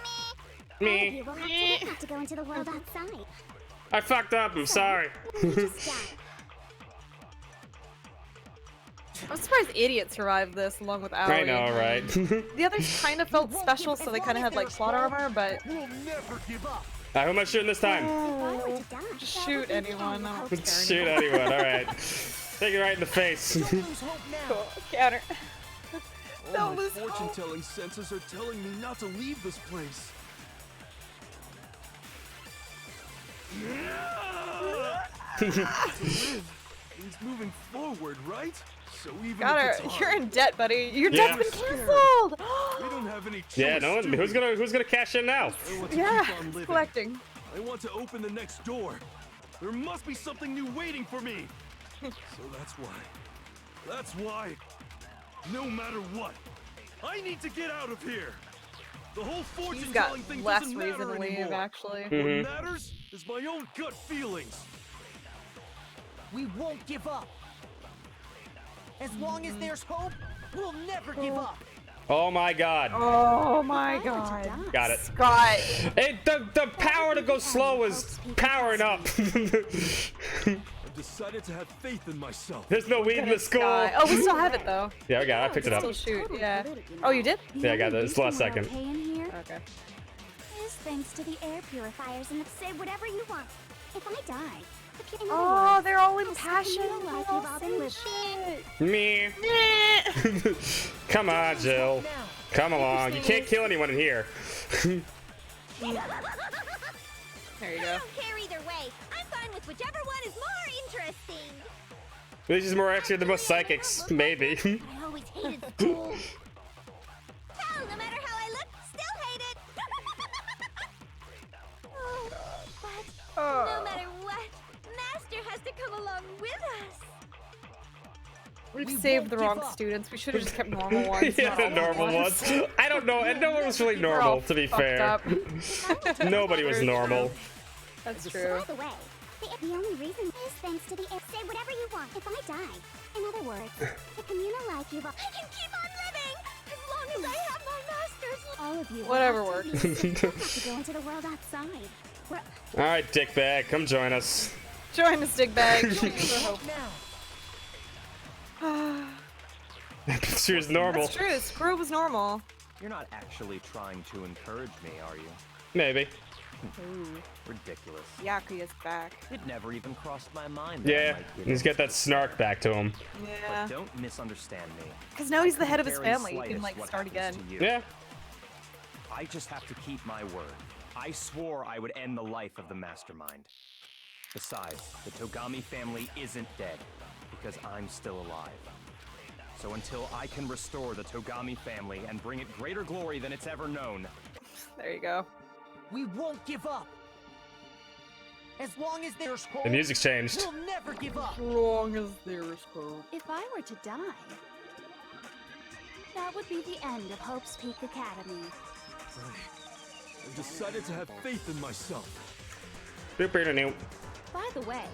Me. you will have to go into the world outside. I fucked up. I'm sorry. Just die. I'm surprised Idiot survived this along with Aoi. I know, right? The others kind of felt special, so they kind of had like plot armor, but We'll never give up. Who am I shooting this time? If I were to die, just that shoot would be the anyone. end I of don't Hope's care Shoot anymore. anyone. All right. Take it right in the face. Don't lose hope now. Counter. All Don't my lose fortune hope. telling senses are telling me not to leave this place. He's moving forward, right? So even Got if her. it's hard, You're in debt, buddy. Your Yeah. debt's been canceled. we don't have any choice. Yeah, no one. do we? Who's gonna cash in now? I want to Yeah, keep on living. collecting. I want to open the next door. There must be something new waiting for me. So that's why. That's why. No matter what, I need to get out of here. The whole He's got fortune-telling thing less doesn't reason matter to leave, anymore. actually. Mhm. What matters is my own gut feelings. We won't give up. As long as there's hope, we'll never give up. Oh my god. Oh my god. Got it. Scott. Hey, the power to go slow is powering up. I've decided to have faith in myself. There's no weed in the school. Scott. Oh, we still have it though. Yeah, I got it. I picked it up. Still shoot. Yeah. Oh, you did? Yeah, I got it. It's the last second. Okay in here Okay. is thanks to the air purifiers and say whatever you want. If I die, Oh, they're all impassioned. Like you've all been living. Me. Come on, Jill. Come along. You can't kill anyone in here. There you I go. don't care either way. I'm fine with whichever one is more interesting. This is more actually than most psychics, maybe. I always hated school. Hell, no matter how I look, still hate it. Oh, but no matter what, Master has to come along with us. We saved the wrong students. We should have just kept normal ones. Yeah, not the all normal ones. I don't know, and no one was really They're all normal, to be fucked fair. up. Nobody was normal. That's true. By the way, the only reason is thanks to the air. Say whatever you want if I die. In other words, the communal life you've. I can keep on living as long as I have my masters. All of you. Whatever will works. have to go into the world outside. Where All right, dickbag, come join us. Join the stick bag. She was normal. That's true. Screw was normal. You're not actually trying to encourage me, are you? Maybe. Ridiculous. Yakuya's back. It never even crossed my mind. That I Yeah, might get he's got that snark back to him. Yeah. But don't misunderstand me. Because now he's the head of his Very family. You can slightest like what start again. happens to you. Yeah. I just have to keep my word. I swore I would end the life of the mastermind. Besides, the Togami family isn't dead, because I'm still alive. So until I can restore the Togami family and bring it greater glory than it's ever known. There you go. We won't give up. As long as there's hope, The music's changed. we'll never give up. As long as there's hope. if I were to die, that would be the end of Hope's Peak Academy. I've decided to have faith in myself. Boop-a-doo-doo. By the way,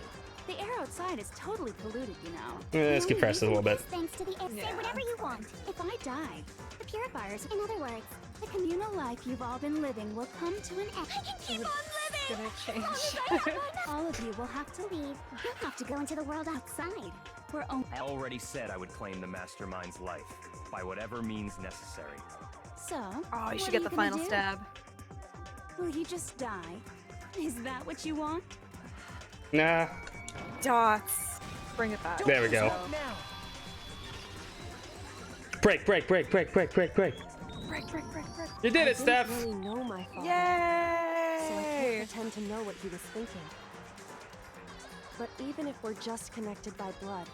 the air outside is totally polluted, you know. Let's The compress it a only little reason bit. is thanks to the air. Say whatever you want. If I died, the purifiers, in other words, the communal life you've all been living will come to an end. I can keep on living! Gonna change. All of you will have to leave. You'll have to go into the world outside. We're only. I already said I would claim the mastermind's life, by whatever means necessary. So. Oh, you what should are get the gonna final do? stab. Will you just die? Is that what you want? Nah. Dots. Bring it back. There we go. Break, break, break, break, break, break, break. Break, break, break, break. You did it, I Steph. didn't really know my father, Yay! so I can't pretend to know what he was thinking. But even if we're just connected by blood,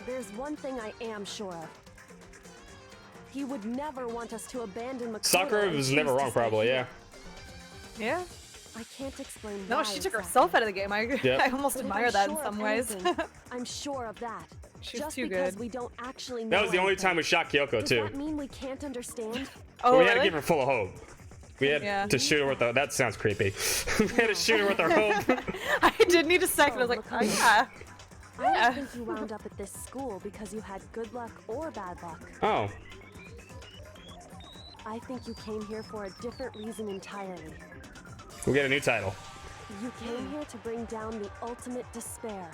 there's one thing I am sure of. He would never want us to abandon Makoto. Sakura and was choose never to wrong, stay probably, here. yeah. Yeah. I can't explain No, why she took exactly. herself out of the game. I Yep. I almost But if admire I'm that in sure some of ways. anything, I'm sure of that. She's Just too because good. we don't actually know That was the only anything. time we shot Kyoko, Does too. that mean we can't understand? Oh, We had to really? give her full of hope. We had Yeah. to shoot her with the. That sounds creepy. We had to shoot her with our hope. I did need a second. I was like, oh yeah. I don't think you wound up at this school because you had good luck or bad luck. Oh. I think you came here for a different reason entirely. We get a new title. You came here to bring down the ultimate despair.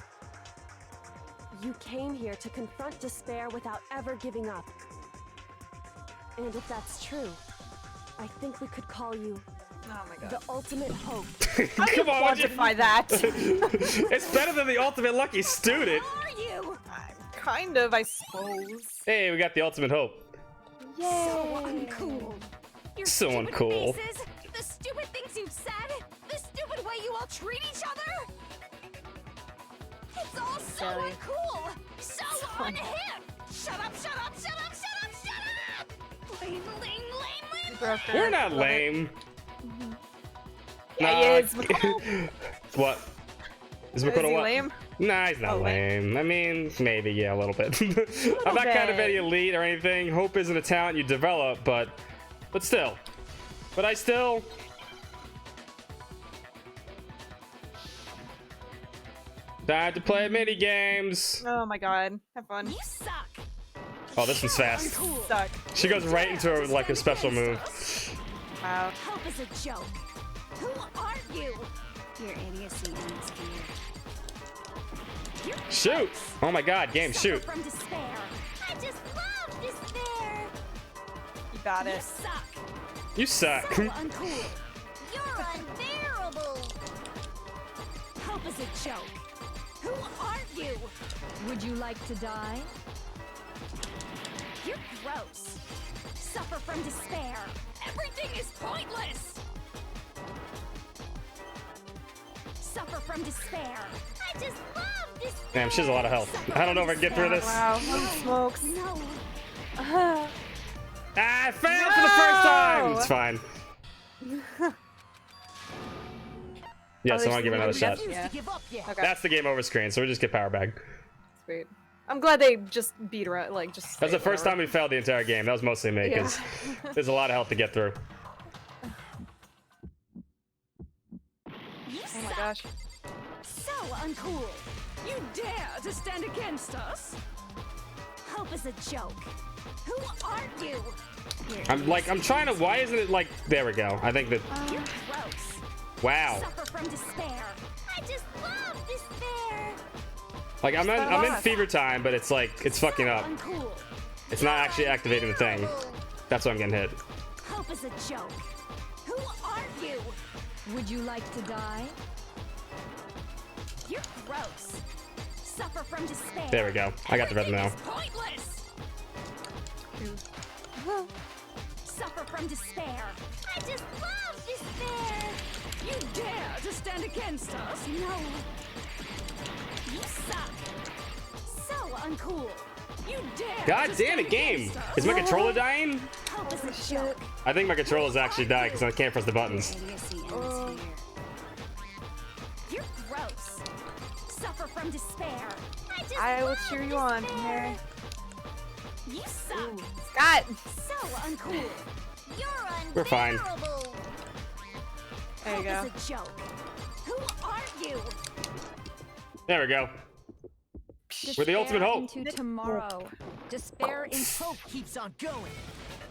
You came here to confront despair without ever giving up. And if that's true, I think we could call you Oh my god. the ultimate hope. Come on, would you- Quantify that. It's better than the ultimate lucky student. Are you? Kind of, I suppose. Hey, we got the ultimate hope. So uncool. Your So stupid uncool. faces, the stupid things you've said, the stupid way you all treat each other? It's all so Silly. uncool! So unhip! Shut up, shut up, shut up, shut up, shut up! Lame, lame, lame, lame! We're not lame. Yeah, he is. Makoto. What? Is Is Makoto he what? lame? Nah, he's not Oh, lame. I mean, maybe, yeah, a little bit. I'm not kind of bit. any elite or anything. Hope isn't a talent you develop, but still. But I still... Time to play mini games. Oh my god. Have fun. You suck! Oh, this one's fast. Suck. She goes right into her, like, a special move. Wow. Hope is a joke. Who are you? Your idiocy ends here. Shoot! Oh my god, game, shoot. From despair. I just love despair. You got You it. suck. You suck. So uncool. You're unbearable. Hope is a joke. Who are you? Would you like to die? You're gross. Suffer from despair. Everything is pointless. Suffer from despair. I just love despair. Damn, she has a lot of health. I don't know if I can get through this. Wow. Smokes. No. Ah, I failed for the first time! It's fine. Yes, I want to give it another shot. Yeah. Okay. That's the game over screen, so we just get power bag. Sweet. I'm glad they just beat around, like, just. That's the first time we failed the entire game. That was mostly me, because there's a lot of health to get through. Oh my gosh. So uncool. You dare to stand against us? Hope is a joke. Who are you? I'm trying to, why isn't it like, there we go. I think that, You're gross. wow. Suffer from despair. I just love despair. Like, I'm in fever time, but it's like, it's fucking up. Uncool. It's not actually activating the thing. That's why I'm getting hit. Hope is a joke. Who are you? Would you like to die? You're gross. Suffer from despair. There we go. I got the rhythm now. Pointless. Suffer from despair. I just love despair. You dare to stand against us? No. You suck. So uncool. You dare. God to damn stand it, game! against us? Is my controller dying? Hope is a joke. I think my controller's actually dying because I can't press the buttons. Idiocy ends here. You're gross. Suffer from despair. I will cheer you on from here. You suck. Scott! So uncool. You're We're fine. unbearable. There you go. Hope is a joke. Who are you? There we go. We're the ultimate hope. Into tomorrow. Despair in Hope keeps on going.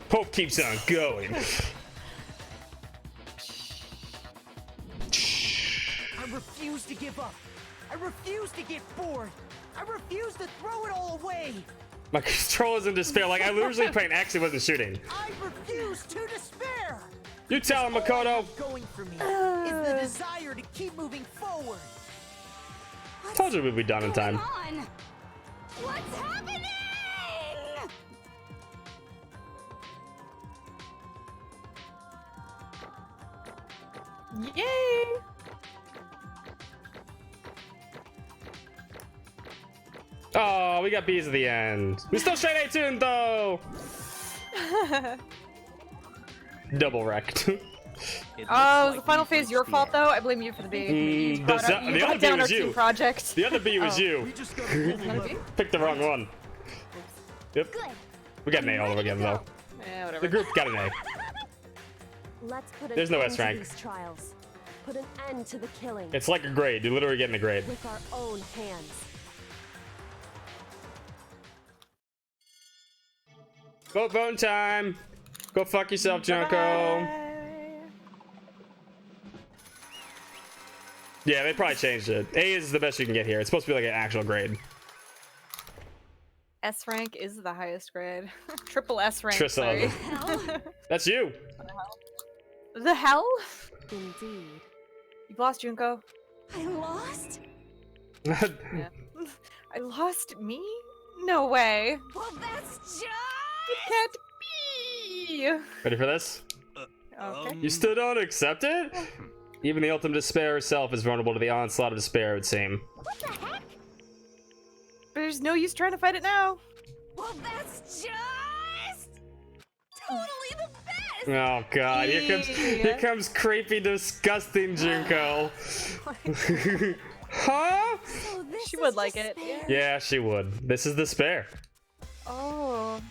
Hope keeps on going. I refuse to give up. I refuse to get bored. I refuse to throw it all away. My controller's in despair. Like, I literally playing actually wasn't shooting. I refuse to despair. You tell him, Makoto. Going for me is the desire to keep moving forward. Told you we'd be done in time. On. What's happening? Yay! Oh, we got B's at the end. We still straight A tuned though. Double wrecked. Oh, was the final phase your fault though? I blame you for the B. You brought the other B down our was team you. project. The other B was Oh. you. Picked the wrong one. Yep. We got an A all over again though. Yeah, whatever. The group got an A. Let's put an There's no end S to rank. these trials. Put an end to the killing. It's like a grade. You're literally getting a grade. With our own hands. Vote time. Go fuck yourself, Junko. Yeah, they probably changed it. A is the best you can get here. It's supposed to be like an actual grade. S rank is the highest grade. Triple S rank. Trissa. Sorry. That's you. The hell? Indeed. You've lost, Junko. I lost? Yeah. I lost me? No way. Well, that's just... It can't be. Ready for this? Okay. You still don't accept it? Even the ultimate despair herself is vulnerable to the onslaught of despair, it would seem. What the heck? There's no use trying to fight it now. Well, that's just totally the best. Oh god, here comes creepy, disgusting Junko. Huh? So this She is would like it. despair. Yeah, she would. This is despair. Oh.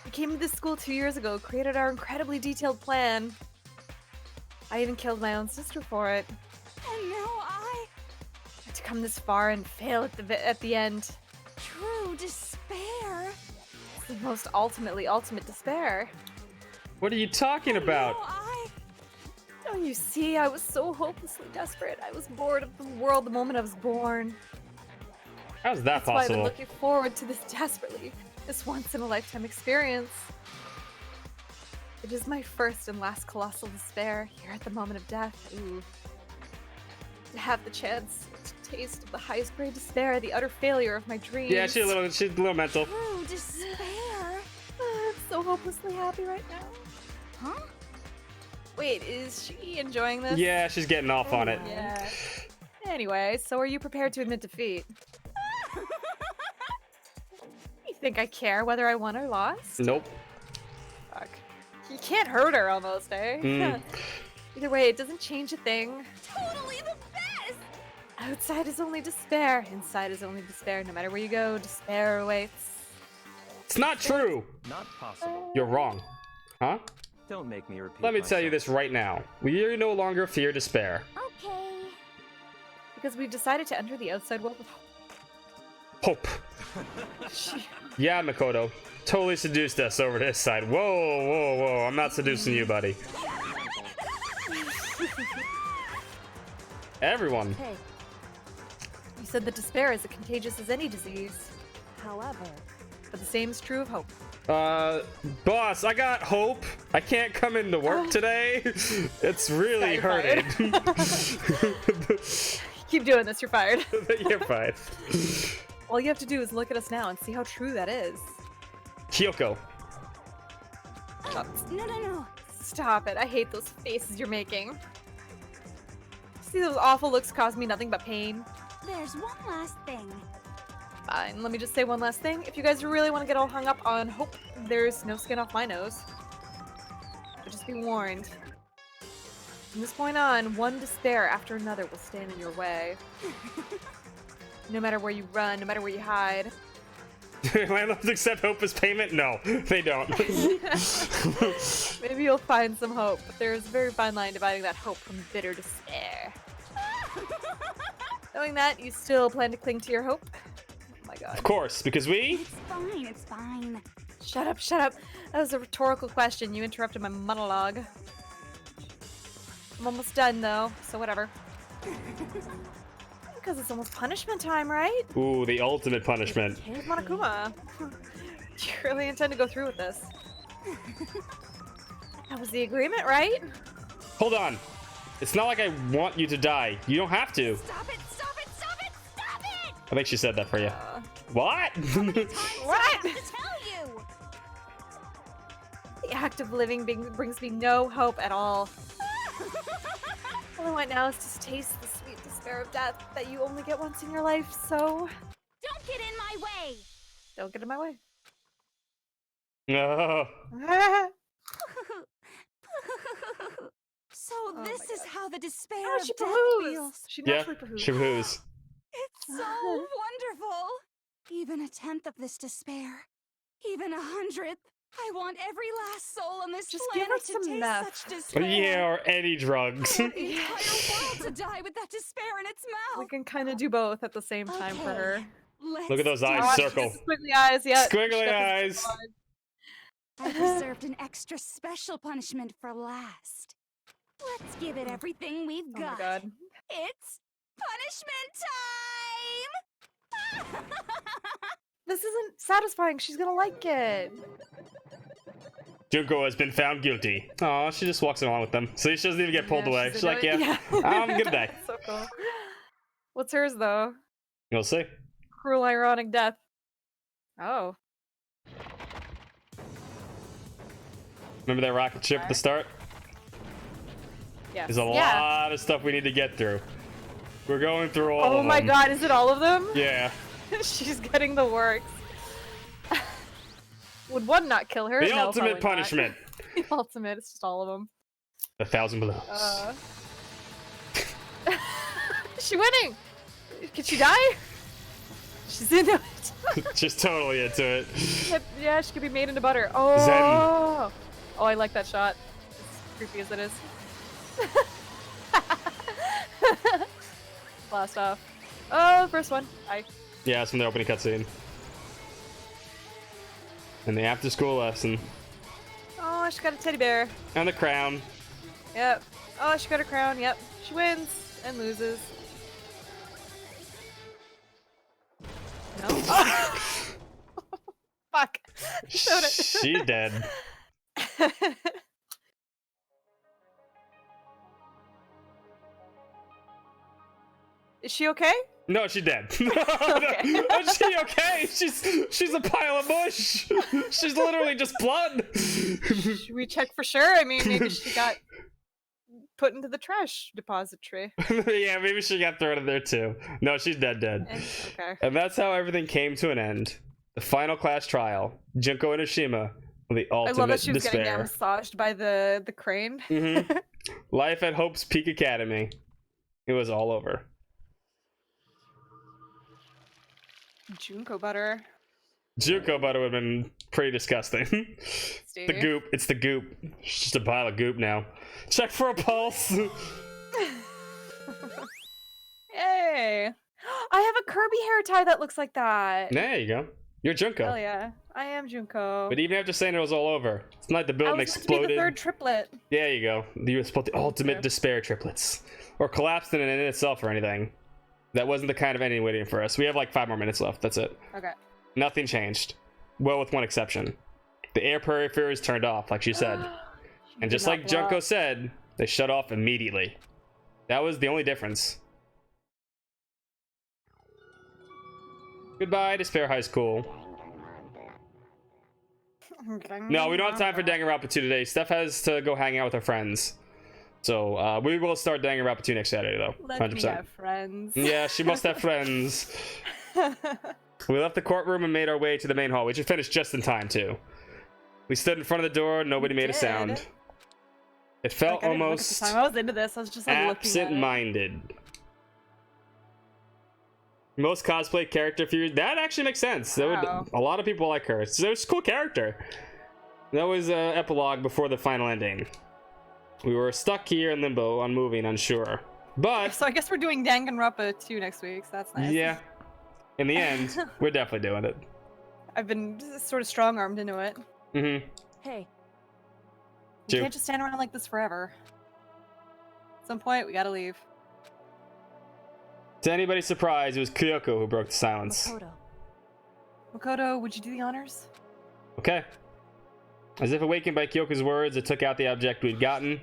We came to this school 2 years ago, created our incredibly detailed plan. I even killed my own sister for it. And now I. To come this far and fail at the end. True despair. It's the most ultimate despair. What are you talking about? Don't you see? I was so hopelessly desperate. I was bored of the world the moment I was born. How's that That's why I've possible? been looking forward to this desperately. This once-in-a-lifetime experience. It is my first and last colossal despair here at the moment of death. Ooh. To have the chance to taste of the highest grade despair, the utter failure of my dreams. Yeah, she's a little mental. True despair. I'm so hopelessly happy right now. Huh? Wait, is she enjoying this? Yeah, she's getting off on it. Yeah. Anyway, so are you prepared to admit defeat? You think I care whether I won or lost? Nope. Fuck. You can't hurt her almost, eh? Mm. Either way, it doesn't change a thing. Totally the best. Outside is only despair. Inside is only despair. No matter where you go, despair awaits. It's not true. Not possible. You're wrong. Huh? Don't make me repeat Let me tell you myself. this right now. We no longer fear despair. Okay. Because we've decided to enter the outside world with Hope. Yeah, Makoto. Totally seduced us over this side. Whoa, whoa, whoa. I'm not seducing you, buddy. Everyone. Hey. You said that despair is as contagious as any disease. However, but the same is true of hope. Boss, I got hope. I can't come into work today. It's really hurting. Keep doing this, you're fired. You're fired. All you have to do is look at us now and see how true that is. Kyoko. No. Stop it. I hate those faces you're making. See, those awful looks cause me nothing but pain. There's one last thing. Fine, let me just say one last thing. If you guys really want to get all hung up on hope, there's no skin off my nose. But just be warned. From this point on, one despair after another will stand in your way. No matter where you run, no matter where you hide. Landlords accept hope as payment? No, they don't. Maybe you'll find some hope, but there's a very fine line dividing that hope from bitter despair. Knowing that, you still plan to cling to your hope? Oh my god. Of course, because we... It's fine. Shut up, shut up. That was a rhetorical question. You interrupted my monologue. I'm almost done, though, so whatever. Because it's almost punishment time, right? Ooh, the ultimate punishment. Here's Monokuma. Do you really intend to go through with this? That was the agreement, right? Hold on. It's not like I want you to die. You don't have to. Stop it, stop it, stop it, stop it! I think she said that for you. What? What? To tell you! The act of living brings me no hope at all. All I want now is to taste the sweet despair of death that you only get once in your life, so... Don't get in my way! Don't get in my way. No. So this is how the despair Oh, of she death pahoos. feels. She Yeah, naturally pahoos. she who's. It's so wonderful. Even a tenth of this despair, even 100th. I want every last soul on this Just give planet her to some taste meth. such despair. Yeah, or any drugs. I want the entire world to die with that despair in its We mouth. can kind of do both at the same time for her. Let's Look at those do eyes it. circle. Squiggly eyes, yeah. Squiggly eyes. I reserved an extra special punishment for last. Let's give it everything we've Oh got. my god. It's punishment time! This isn't satisfying. She's gonna like it. Junko has been found guilty. Aw, she just walks along with them. So she doesn't even get pulled away. She's like, yeah, good day. So cool. What's hers, though? You'll see. Cruel, ironic death. Oh. Remember that rocket ship at the start? Yes. There's a lot of stuff we need to get through. We're going through all of them. Oh my god, is it all of them? Yeah. She's getting the works. Would one not kill her? The No, ultimate probably not. punishment. The ultimate, it's just all of them. 1,000 blows. Is she winning? Can she die? She's into it. Just totally into it. Yeah, she could be made into butter. Oh. Zen. Oh, I like that shot. As creepy as it is. Blast off. Oh, the first one. Hi. Yeah, it's from the opening cutscene. And the after-school lesson. Oh, she got a teddy bear. And the crown. Yep. Oh, she got her crown. Yep. She wins and loses. No. Oh. Fuck. Showed it. She's dead. Is she okay? No, she's dead. Is she okay? She's a pile of mush. She's literally just blood. Should we check for sure? I mean, maybe she got put into the trash depository. Yeah, maybe she got thrown in there too. No, she's dead. Okay. And that's how everything came to an end. The final class trial. Junko Enoshima, the ultimate I love that she was despair. getting massaged by the crane. Life at Hope's Peak Academy. It was all over. Junko butter. Junko butter would have been pretty disgusting. The goop. It's the goop. It's just a pile of goop now. Check for a pulse. Yay! I have a Kirby hair tie that looks like that. There you go. You're Junko. Hell yeah. I am Junko. But even after saying it was all over, it's not like the building I was meant to exploded. be the third triplet. There you go. You were supposed to ultimate despair triplets. Or collapsed in itself or anything. That wasn't the kind of ending waiting for us. We have like 5 more minutes left. That's it. Okay. Nothing changed. Well, with one exception. The air purifiers turned off, like she said. And just like Junko said, they shut off immediately. That was the only difference. Goodbye, Despair High School. No, we don't have time for Danganronpa 2 today. Steph has to go hang out with her friends. So, we will start Danganronpa 2 next Saturday, though. Let 100%. me have friends. Yeah, she must have friends. We left the courtroom and made our way to the main hall. We should finish just in time, too. We stood in front of the door. Nobody made a sound. It felt I didn't look at the almost time. I was into this. I was just like looking at it. absent-minded. Most cosplay character features. That actually makes sense. That would, a lot of people like her. It's a cool character. That was epilogue before the final ending. We were stuck here in limbo, unmoving, unsure. But So I guess we're doing Danganronpa 2 next week, so that's nice. yeah, in the end, we're definitely doing it. I've been sort of strong-armed into it. Mm-hmm. Hey. You Two. can't just stand around like this forever. At some point, we gotta leave. To anybody's surprise, it was Kyoko who broke the silence. Makoto, would you do the honors? Okay. As if awakened by Kyoko's words, it took out the object we'd gotten.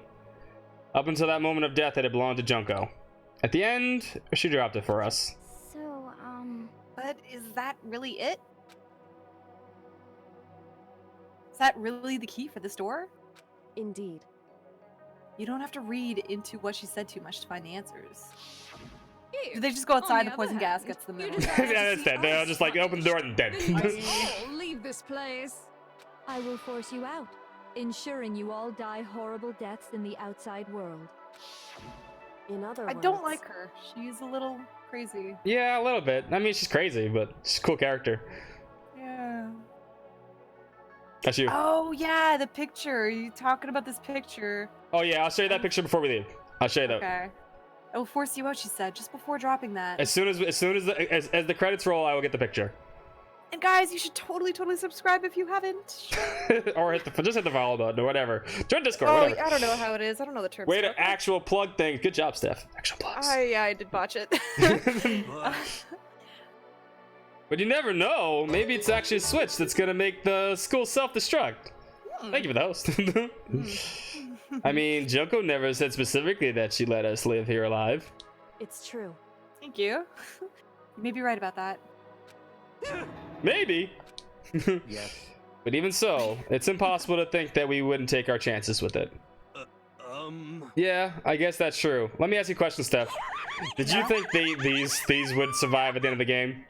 Up until that moment of death, it had belonged to Junko. At the end, she dropped it for us. So, But is that really it? Is that really the key for this door? Indeed. You don't have to read into what she said too much to find the answers. Do they just go outside, the poison gas gets them there? Yeah, that's dead. They'll just like open the door and dead. all leave this place. I will force you out, ensuring you all die horrible deaths in the outside world. In other I words, don't like her. She's a little crazy. Yeah, a little bit. I mean, she's crazy, but she's a cool character. Yeah. That's you. Oh yeah, the picture. Are you talking about this picture? Oh yeah, I'll show you that picture before we leave. I'll show you that. Okay. I will force you out, she said, just before dropping that. As soon as the credits roll, I will get the picture. And guys, you should totally subscribe if you haven't. Or just hit the follow button or whatever. Join Discord, Oh, whatever. I don't know how it is. I don't know the terms. Way to actual plug things. Good job, Steph. Actual plugs. Yeah, I did botch it. But you never know. Maybe it's actually a switch that's gonna make the school self-destruct. Thank you for the host. I mean, Junko never said specifically that she let us live here alive. It's true. Thank you. You may be right about that. Maybe. Yes. But even so, it's impossible to think that we wouldn't take our chances with it. Yeah, I guess that's true. Let me ask you a question, Steph. Did you think these would survive at the end of the game?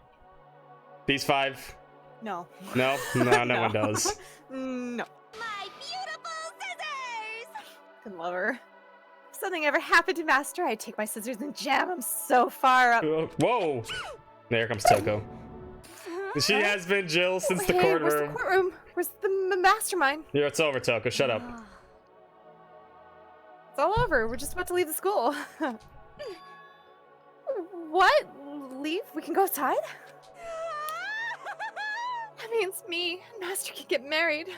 These 5? No. No? No, no one does. No. My beautiful scissors! Good love her. If something ever happened to Master, I'd take my scissors and jam him so far up. Whoa! There comes Toko. She has been Jill since the courtroom. Where's the courtroom? Where's the mastermind? Yeah, it's over, Toko. Shut up. It's all over. We're just about to leave the school. What? Leave? We can go outside? That means me and Master can get married. And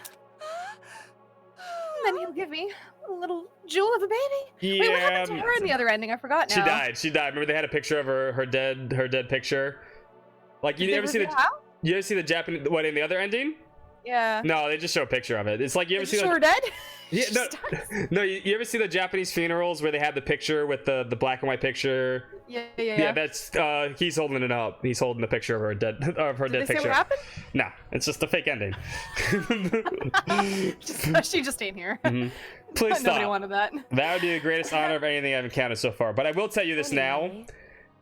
then he'll give me a little jewel of a baby. Wait, what happened to her in the other ending? I forgot now. She died. She died. Remember they had a picture of her dead picture? Like you ever see the Japanese what in the other ending? Yeah. No, they just show a picture of it. It's like you ever see her dead? Yeah, no, you ever see the Japanese funerals where they have the picture with the black and white picture? Yeah. That's he's holding it up. He's holding the picture of her dead Did picture. they say what happened? No, it's just a fake ending. She just ain't here. Mm-hmm. Please stop. Nobody wanted that. That would be the greatest honor of anything I've encountered so far. But I will tell you this now: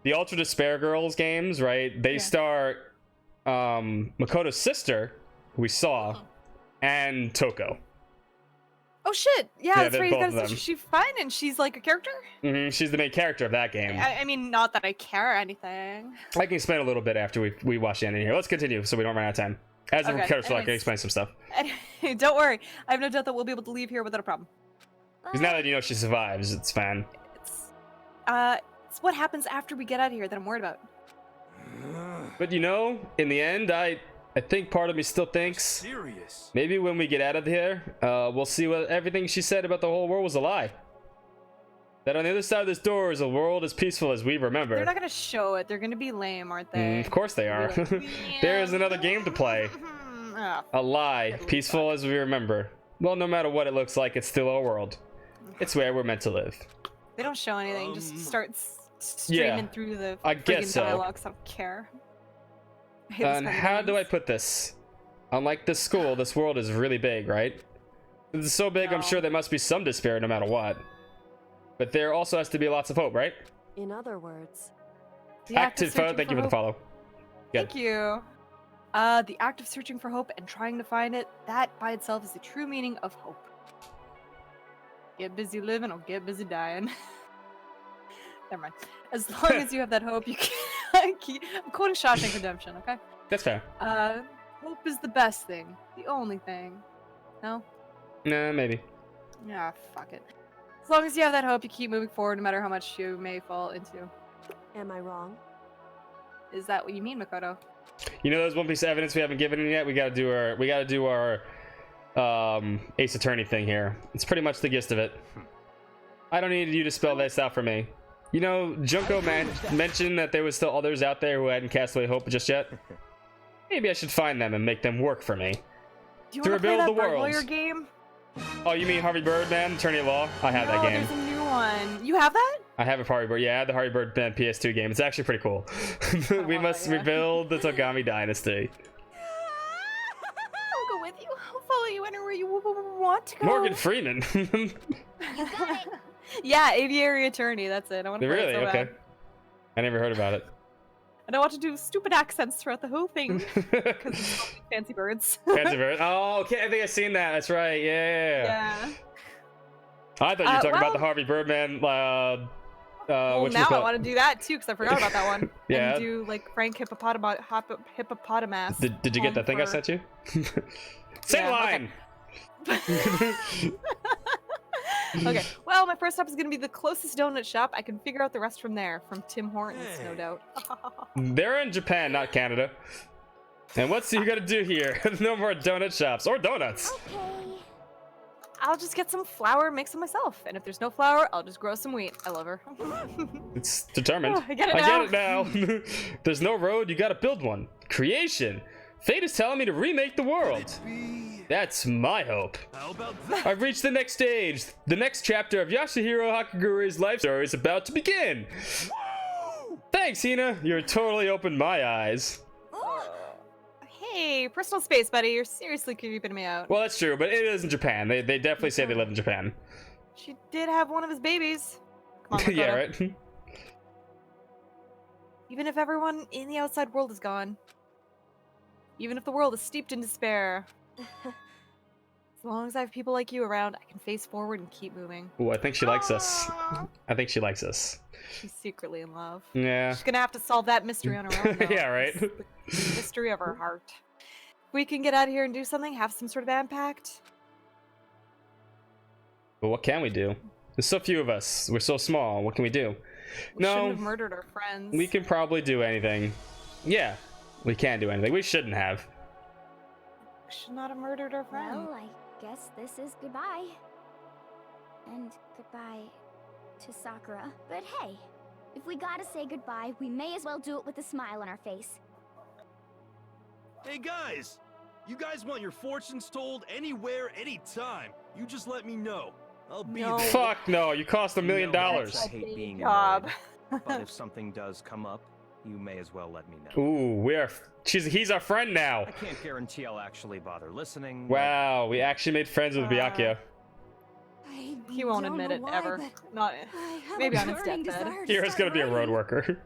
the Ultra Despair Girls games, right? They start Makoto's sister, who we saw, and Toko. Oh shit! Yeah, that's they're right. both of them. She's fine, and she's like a character. She's the main character of that game. I mean, not that I care or anything. I can explain a little bit after we watch the ending here. Let's continue so we don't run out of time. As a character, so I can explain some stuff. Don't worry, I have no doubt that we'll be able to leave here without a problem. Because now that you know she survives, it's fine. It's what happens after we get out of here that I'm worried about. But you know, in the end, I think part of me still thinks maybe when we get out of here, we'll see what everything she said about the whole world was a lie. That on the other side of this door is a world as peaceful as we remember. They're not gonna show it. They're gonna be lame, aren't they? Of course they are. There is another game to play. A lie, peaceful as we remember. Well, no matter what it looks like, it's still our world. It's where we're meant to live. They don't show anything. Just start streaming through the friggin' dialogue. So I don't care. And how do I put this? Unlike this school, this world is really big, right? It's so big, I'm sure there must be some despair no matter what. But there also has to be lots of hope, right? In other words, Active thank you for the follow. Thank you. The act of searching for hope and trying to find it, that by itself is the true meaning of hope. Get busy living or get busy dying. Never mind. As long as you have that hope, you can. I'm quoting Shawshank Redemption, okay? That's fair. Hope is the best thing. The only thing. No? Nah, maybe. Yeah, fuck it. As long as you have that hope, you keep moving forward no matter how much you may fall into. Am I wrong? Is that what you mean, Makoto? You know, there's one piece of evidence we haven't given him yet. We gotta do our Ace Attorney thing here. It's pretty much the gist of it. I don't need you to spell this out for me. You know, Junko mentioned that there was still others out there who hadn't cast away hope just yet. Maybe I should find them and make them work for me. Do you want to play that Bird Lawyer game? Oh, you mean Harvey Birdman, Attorney at Law? I have that game. There's a new one. You have that? I have a Harvey Bird. Yeah, I have the Harvey Birdman PS2 game. It's actually pretty cool. We must rebuild the Togami Dynasty. I'll go with you. I'll follow you anywhere you want to go. Morgan Freeman. Yeah, Aviary Attorney. That's it. I want to play it so okay. bad. I never heard about it. And I want to do stupid accents throughout the whole thing because it's so many fancy birds. Fancy birds. Oh, okay. I think I've seen that. That's right. Yeah. I thought you were talking about the Harvey Birdman. Well, now I want to do that too because I forgot about that one. Yeah. And do like Frank Hippopotamus. Did you get that thing I sent you? Same line. Okay. Well, my first stop is going to be the closest donut shop. I can figure out the rest from there. From Tim Hortons, no doubt. They're in Japan, not Canada. And what's you got to do here? No more donut shops or donuts. Okay. I'll just get some flour and make some myself. And if there's no flour, I'll just grow some wheat. I love her. It's determined. I get it now. There's no road, you gotta build one. Creation. Fate is telling me to remake the world. That's my hope. How about that? I've reached the next stage. The next chapter of Yasuhiro Hakugure's life story is about to begin. Woo! Thanks, Hina. You totally opened my eyes. Hey, personal space, buddy. You're seriously creeping me out. Well, that's true, but it is in Japan. They definitely say they live in Japan. She did have one of his babies. Come on, Yeah, Makoto. right? Even if everyone in the outside world is gone. Even if the world is steeped in despair. As long as I have people like you around, I can face forward and keep moving. Ooh, I think she likes us. I think she likes us. She's secretly in love. Yeah. She's gonna have to solve that mystery on her own, though. Yeah, right? The mystery of her heart. If we can get out of here and do something, have some sort of impact. But what can we do? There's so few of us. We're so small. What can we do? We shouldn't have murdered our friends. We can probably do anything. Yeah, we can do anything. We shouldn't have. We should not have murdered our friends. Well, I guess this is goodbye. And goodbye to Sakura. But hey, if we gotta say goodbye, we may as well do it with a smile on our face. Hey guys! You guys want your fortunes told anywhere, anytime. You just let me know. I'll be there. Fuck no, you cost $1 million. I hate being job. annoyed, but if something does come up, you may as well let me know. Ooh, he's our friend now. I can't guarantee I'll actually bother listening. Wow, we actually made friends with Byakuya. He won't admit it ever. Not maybe on his deathbed. Kira's gonna be a road worker.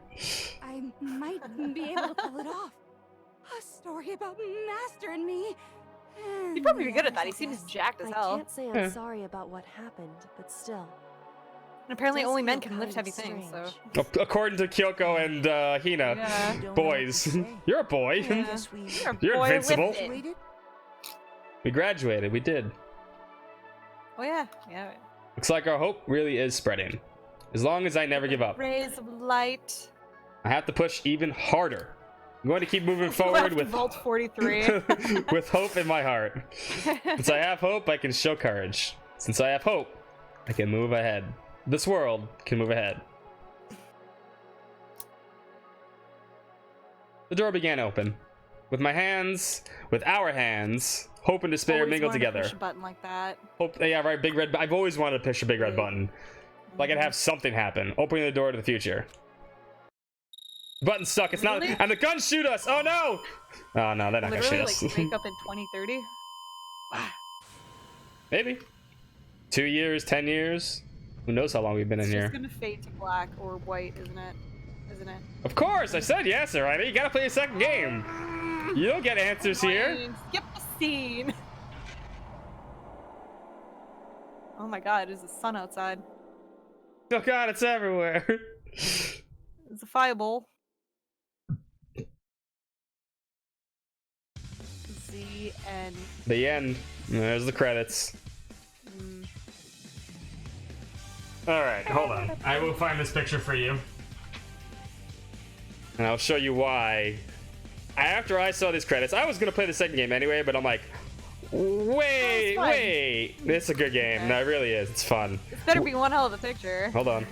I might be able to pull it off. A story about Master and me. He'd probably be good at that. He seems jacked as I hell. can't say I'm sorry about what happened, but still. And apparently Does only feel men can lift kinda heavy things, so. According to Kyoko and Hina, Yeah. boys, you're a boy. Yeah. You're boy invincible. lifted. We graduated. We did. Oh yeah, yeah. Looks like our hope really is spreading. As long as I never give up. Rays of light. I have to push even harder. I'm going to keep moving forward Left with Vault 43. with hope in my heart. Since I have hope, I can show courage. Since I have hope, I can move ahead. This world can move ahead. The door began to open. With our hands, hope and despair Always mingled wanted to together. push a button like that. Hope, yeah, right, big red. I've always wanted to push a big red button. Like I'd have something happen, opening the door to the future. Button stuck. It's Really? not, and the guns shoot us. Oh no! Oh no, they're not gonna shoot Literally, us. like, wake up in 2030. Maybe 2 years, 10 years. Who knows how long we've been in It's here? just gonna fade to black or white, isn't it? Isn't it? Of course, I said yes, alright. You gotta play a second game. You don't get answers here. Fine. Skip the scene. Oh my god, there's the sun outside. Oh god, it's everywhere. It's a fireball. The end. The end. There's the credits. Alright, hold on. I will find this picture for you. And I'll show you why. After I saw these credits, I was gonna play the second game anyway, but I'm like, wait. This is a good game. No, it really is. It's fun. This better be one hell of a picture. Hold on.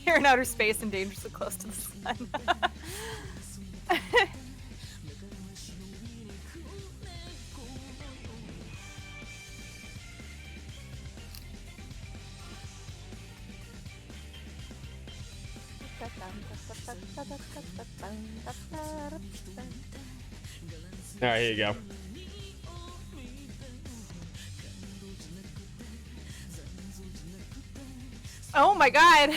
You're in outer space and dangerously close to the sun. Alright, here you go. Oh my god!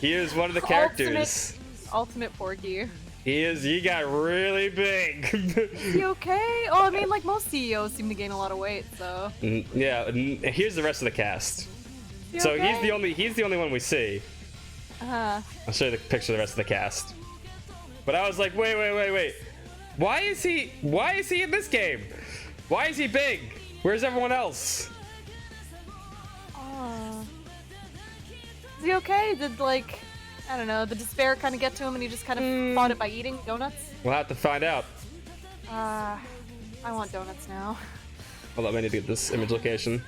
He is one of the characters. Ultimate Porky. He got really big. Is he okay? Oh, I mean, like most CEOs seem to gain a lot of weight, so. Yeah, here's the rest of the cast. Is he So okay? he's the only one we see. I'll show you the picture of the rest of the cast. But I was like, wait. Why is he in this game? Why is he big? Where's everyone else? Is he okay? Did, like, I don't know, the despair kind of get to him and he just kind of fought it by eating donuts? We'll have to find out. I want donuts now. Hold on, I need to get this image location.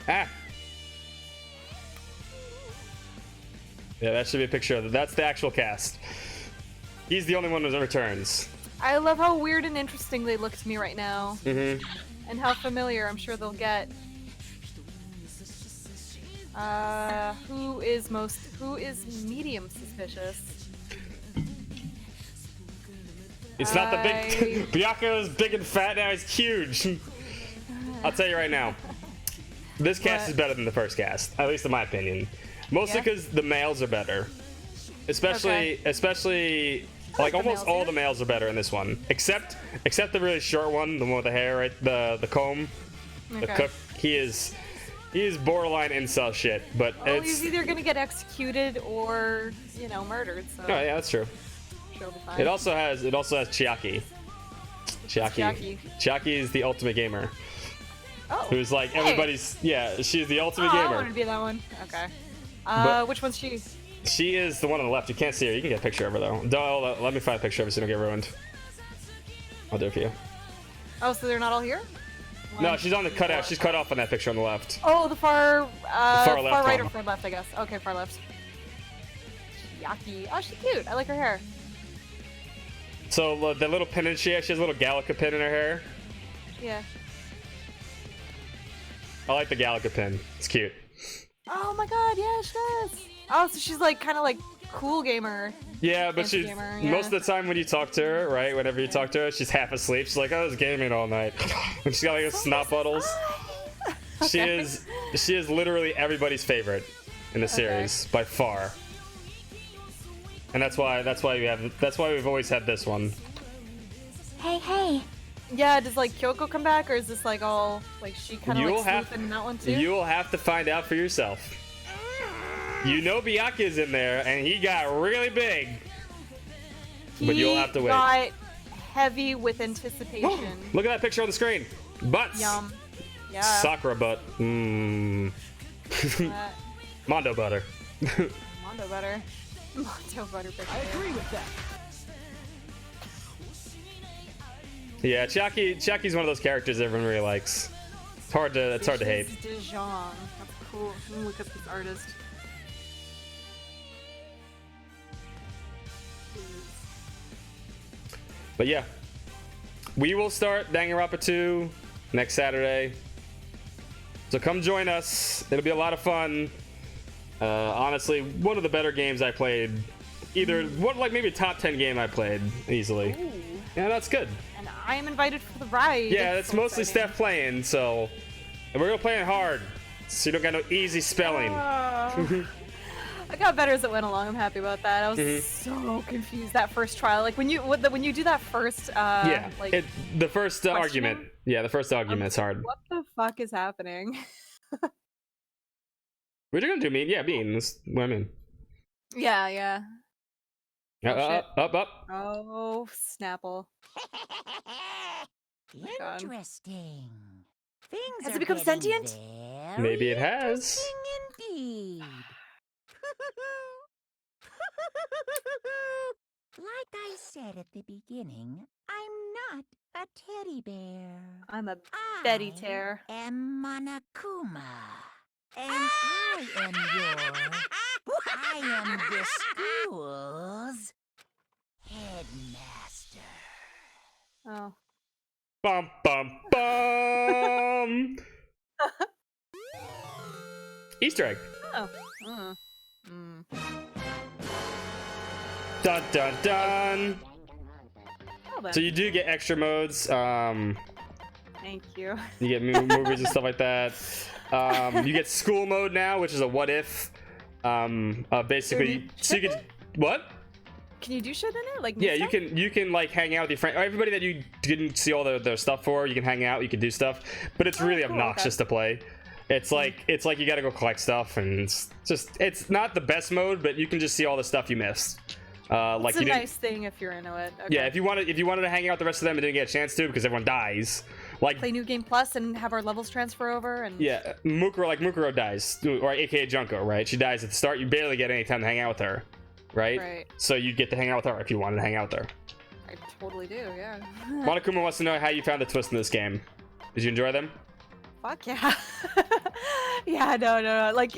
Ah! Yeah, that should be a picture of it. That's the actual cast. He's the only one who returns. I love how weird and interesting they look to me right now. Mm-hmm. And how familiar I'm sure they'll get. Who is medium suspicious? It's not the big... Byaku's big and fat, now he's huge. I'll tell you right now. This cast is better than the first cast, at least in my opinion. Mostly because the males are better. Especially, like almost all the males are better in this one. Except the really short one, the one with the hair, right? The comb. The cook. He is borderline incel shit, but well, he's either gonna get executed or, you know, murdered. So. Oh yeah, that's true. She'll be fine. It also has Chiaki. Chiaki is the ultimate gamer. Oh. Who's like everybody's? Yeah, she's the ultimate gamer. I want to be that one. Okay. Which one's she? She is the one on the left. You can't see her. You can get a picture of her though. Let me find a picture of her so you don't get ruined. I'll do it for you. Oh, so they're not all here? No, she's on the cutout. She's cut off on that picture on the left. Oh, the far far left right one. or far left, I guess. Okay, far left. Yaki. Oh, she's cute. I like her hair. So the little pendant she has a little Gallica pin in her hair. Yeah. I like the Gallica pin. It's cute. Oh my god, yeah, she does. Oh, so she's like kind of like cool gamer. Yeah, but she's most of the time when you talk to her, right? Whenever you talk to her, she's half asleep. She's like, "I was gaming all night," and she's got like snot bottles. She is literally everybody's favorite in the series by far, and that's why we've always had this one. Hey. Yeah, does like Kyoko come back, or is this like all like she kind of like sleuthing in that one too? You will have to find out for yourself. You know Byaku's in there, and he got really big. But you'll have to wait. He got heavy with anticipation. Look at that picture on the screen. Butts. Yum. Yeah. Sakura butt. Mmm. Mondo butter. Mondo butter. Mondo butter picture. I agree with that. Yeah, Chiaki's one of those characters everyone really likes. It's hard to hate. Dijon. That's cool. Let me look up this artist. But yeah, we will start Danganronpa 2 next Saturday. So come join us. It'll be a lot of fun. Honestly, one of the better games I played. Maybe top 10 game I played easily. Ooh. Yeah, that's good. And I am invited for the ride. Yeah, that's mostly Steph playing, so... And we're gonna play it hard, so you don't got no easy spelling. I got better as it went along. I'm happy about that. I was so confused that first trial. Like when you do that first the first argument. Yeah, the first argument's hard. What the fuck is happening? We're gonna do mean. Yeah, mean. That's what I mean. Yeah. Up. Oh, Snapple. Interesting. Things Has are it become getting sentient? Maybe it has. Indeed. Like I said at the beginning, I'm not a teddy bear. I'm a Betty Tear. I am Monokuma. And I am the school's headmaster. Oh. Bum bum bum. Easter egg. Oh. Dun dun dun. Oh, so you do get extra modes. Thank you. You get movies and stuff like that. You get school mode now, which is a what if. Basically, so you can what? Can you do shit in it? Like yeah, you can like hang out with your friend. Everybody that you didn't see all their stuff for, you can hang out. You can do stuff, but it's really obnoxious to play. It's like you gotta go collect stuff, and it's not the best mode, but you can just see all the stuff you missed. It's a nice thing if you're into it. Okay. Yeah, if you wanted to hang out with the rest of them and didn't get a chance to because everyone dies, like play New Game Plus and have our levels transfer over and yeah, Mukuro dies, or AKA Junko, right? She dies at the start. You barely get any time to hang out with her, right? Right. So you get to hang out with her if you wanted to hang out with her. I totally do, yeah. Monokuma wants to know how you found the twist in this game. Did you enjoy them? Fuck yeah. Yeah, no. Like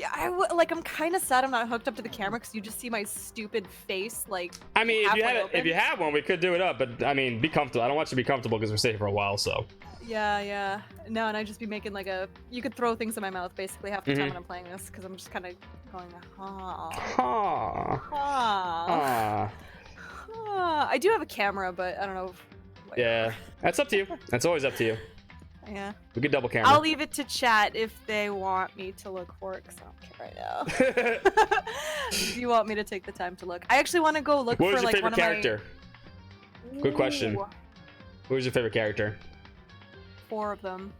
I'm kind of sad I'm not hooked up to the camera because you just see my stupid face. Like, I mean, if you had one, we could do it up. But I mean, be comfortable. I don't want you to be comfortable because we're staying for a while. So. Yeah. No, and I'd just be making like you could throw things in my mouth basically half the time when I'm playing this because I'm just kind of going I do have a camera, but I don't know. Yeah, that's up to you. That's always up to you. Yeah. We could double camera. I'll leave it to chat if they want me to look for it, because I don't care right now. If you want me to take the time to look. I actually want to go look What for was your like favorite one character? of Good question. Ooh, Who was your favorite character? 4 of them.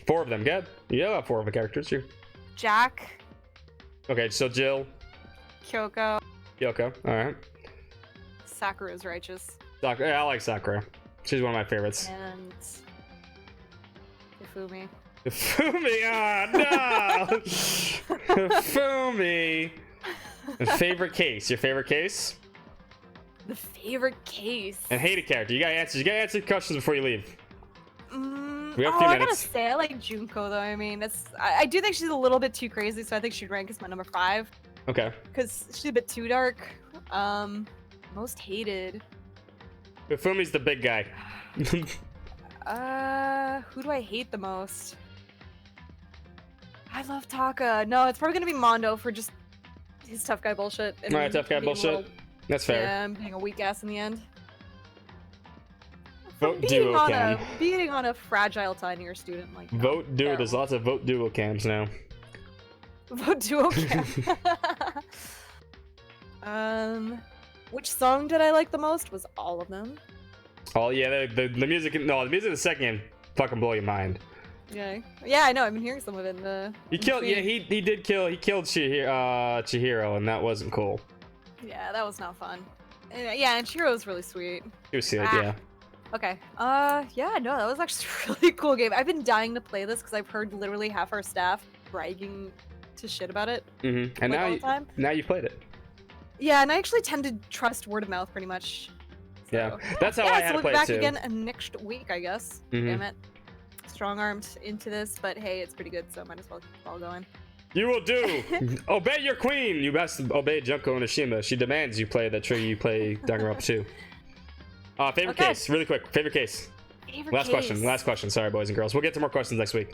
4 of them. Good. You have 4 of the characters. You. Jack, Okay, so Jill, Kyoko, Yoko. All right. Sakura is righteous, Sakura. Yeah, I like Sakura. She's one of my favorites. and Ifumi. Fumi, no! Fumi. Favorite case. Your favorite case? The favorite case. And hated character. You gotta answer. You gotta answer questions before you leave. We have a Oh, few I gotta minutes. say, I like Junko though. I mean, I do think she's a little bit too crazy, so I think she'd rank as my number 5 Okay. because she's a bit too dark. Most hated. Fumi's the big guy. Who do I hate the most? I love Taka. No, it's probably gonna be Mondo for just his tough guy bullshit. And Alright, tough guy being a bullshit. little- That's fair. Yeah, being a weak ass in the end. Vote Beating duo on cam. beating on a fragile tinier student like that. Vote duo. There's lots of vote duo cams now. Vote duo cam. Which song did I like the most? Was all of them. Oh yeah, the music. No, the music in the second game fucking blow your mind. Yeah, yeah, I know. I've been hearing some of it. He killed. Yeah, he did kill. He killed Chihiro, and that wasn't cool. Yeah, that was not fun. Yeah, and Chihiro was really sweet. He was sweet, Ah. yeah. Okay. Yeah, no, that was actually a really cool game. I've been dying to play this because I've heard literally half our staff bragging to shit about it. Mm-hmm. And Like, now all the time? now you played it. Yeah, and I actually tend to trust word of mouth pretty much. Yeah, that's how yeah, I so had to we'll play be back it too. again next week, I guess. Mhm. Damn it. Strong-armed into this, but hey, it's pretty good, so might as well keep it all going. You will do. Obey your queen. You must obey Junko Onishima. She demands you play that trigger. You play Danganronpa 2. Favorite Okay. case, really quick. Favorite case. Favorite Last case. question. Last question. Sorry, boys and girls. We'll get to more questions next week.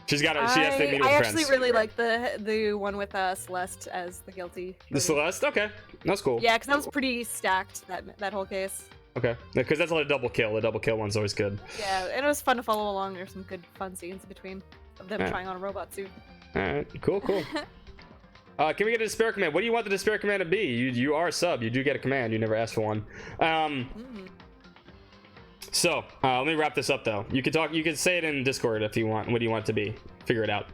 She has to meet with I friends. actually really like the one with Celeste as the guilty. The Celeste. Okay, that's cool. Yeah, because that was pretty stacked, that whole case. Okay, because that's like a double kill. The double kill one's always good. Yeah, and it was fun to follow along. There's some good fun scenes in between of them Alright. trying on a robot suit. All right, cool. Can we get a despair command? What do you want the despair command to be? You are a sub. You do get a command. You never asked for one. So let me wrap this up though. You can say it in Discord if you want. What do you want it to be? Figure it out.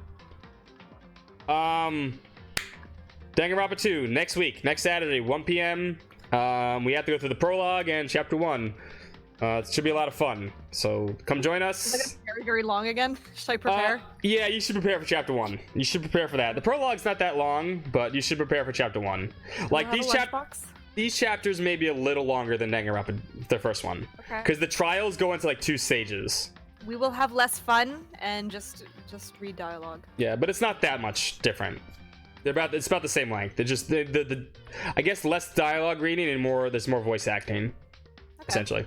Danganronpa 2 next week, next Saturday, 1 p.m. We have to go through the prologue and chapter 1. It should be a lot of fun. So come join Is it us. gonna be very, very long again? Should I prepare? Yeah, you should prepare for chapter 1. You should prepare for that. The prologue's not that long, but you should prepare for chapter 1. Like Have a these chapters may be a little longer than Danganronpa, the first one, Okay. because the trials go into like 2 stages. We will have less fun and just read dialogue. Yeah, but it's not that much different. It's about the same length. They're just the I guess less dialogue reading and there's more voice acting, essentially.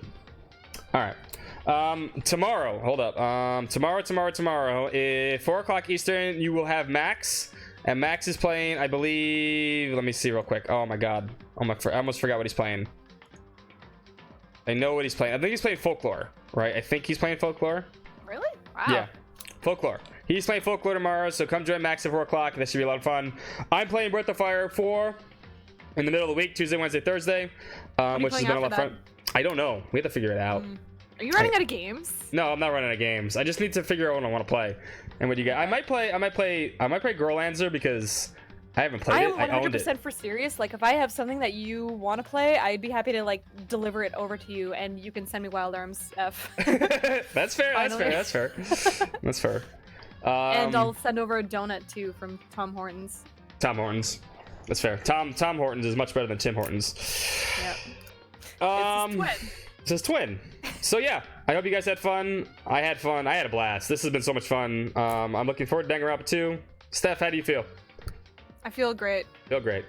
All right. Tomorrow, hold up. Tomorrow, 4 o'clock Eastern, you will have Max, and Max is playing, I believe. Let me see real quick. Oh my god, I almost forgot what he's playing. I know what he's playing. I think he's playing Folklore, right? I think he's playing Folklore. Really? Wow. Yeah, Folklore. He's playing Folklore tomorrow, so come join Max at 4 o'clock. This should be a lot of fun. I'm playing Breath of Fire 4 in the middle of the week, Tuesday, Wednesday, Thursday, are you which has playing been a lot of after fun. I don't know. We have to figure it out. Are you running out of games? No, I'm not running out of games. I just need to figure out what I want to play. And what you get? I might play Girlanzer because I haven't played I it. am I owned it. 100% for serious. Like, if I have something that you want to play, I'd be happy to like deliver it over to you, and you can send me Wild Arms F. That's fair. Finally. That's fair. That's fair. And I'll send over a donut too from Tom Hortons. Tom Hortons. That's fair. Tom Hortons is much better than Tim Hortons. Yep. It's his twin. So yeah, I hope you guys had fun. I had fun. I had a blast. This has been so much fun. I'm looking forward to Danganronpa 2. Steph, how do you feel? I feel great. Feel great.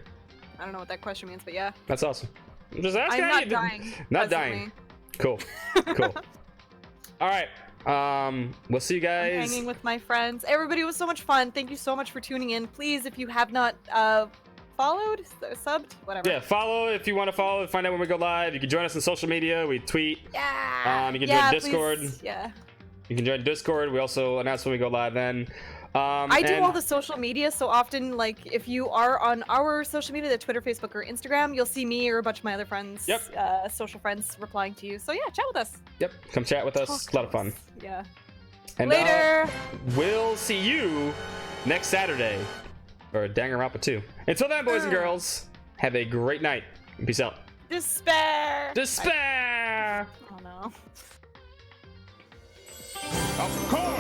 I don't know what that question means, but yeah. That's awesome. I'm just asking. I'm how not you- dying. Not presently. dying. Cool. Cool. All right. We'll see you guys. Hanging with my friends. Everybody, it was so much fun. Thank you so much for tuning in. Please, if you have not followed, subbed, whatever. Yeah, follow if you want to follow. Find out when we go live. You can join us on social media. We tweet. Yeah. You can join Discord. Please. Yeah. You can join Discord. We also announce when we go live then. I do all the social media, so often, like, if you are on our social media, the Twitter, Facebook, or Instagram, you'll see me or a bunch of my other friends, social friends, replying to you. So yeah, chat with us. Yep, come chat with us. It's a lot of fun. Yeah. And later. We'll see you next Saturday for Danganronpa 2. Until then, boys and girls, have a great night. Peace out. Despair. Despair. Oh no. Of course.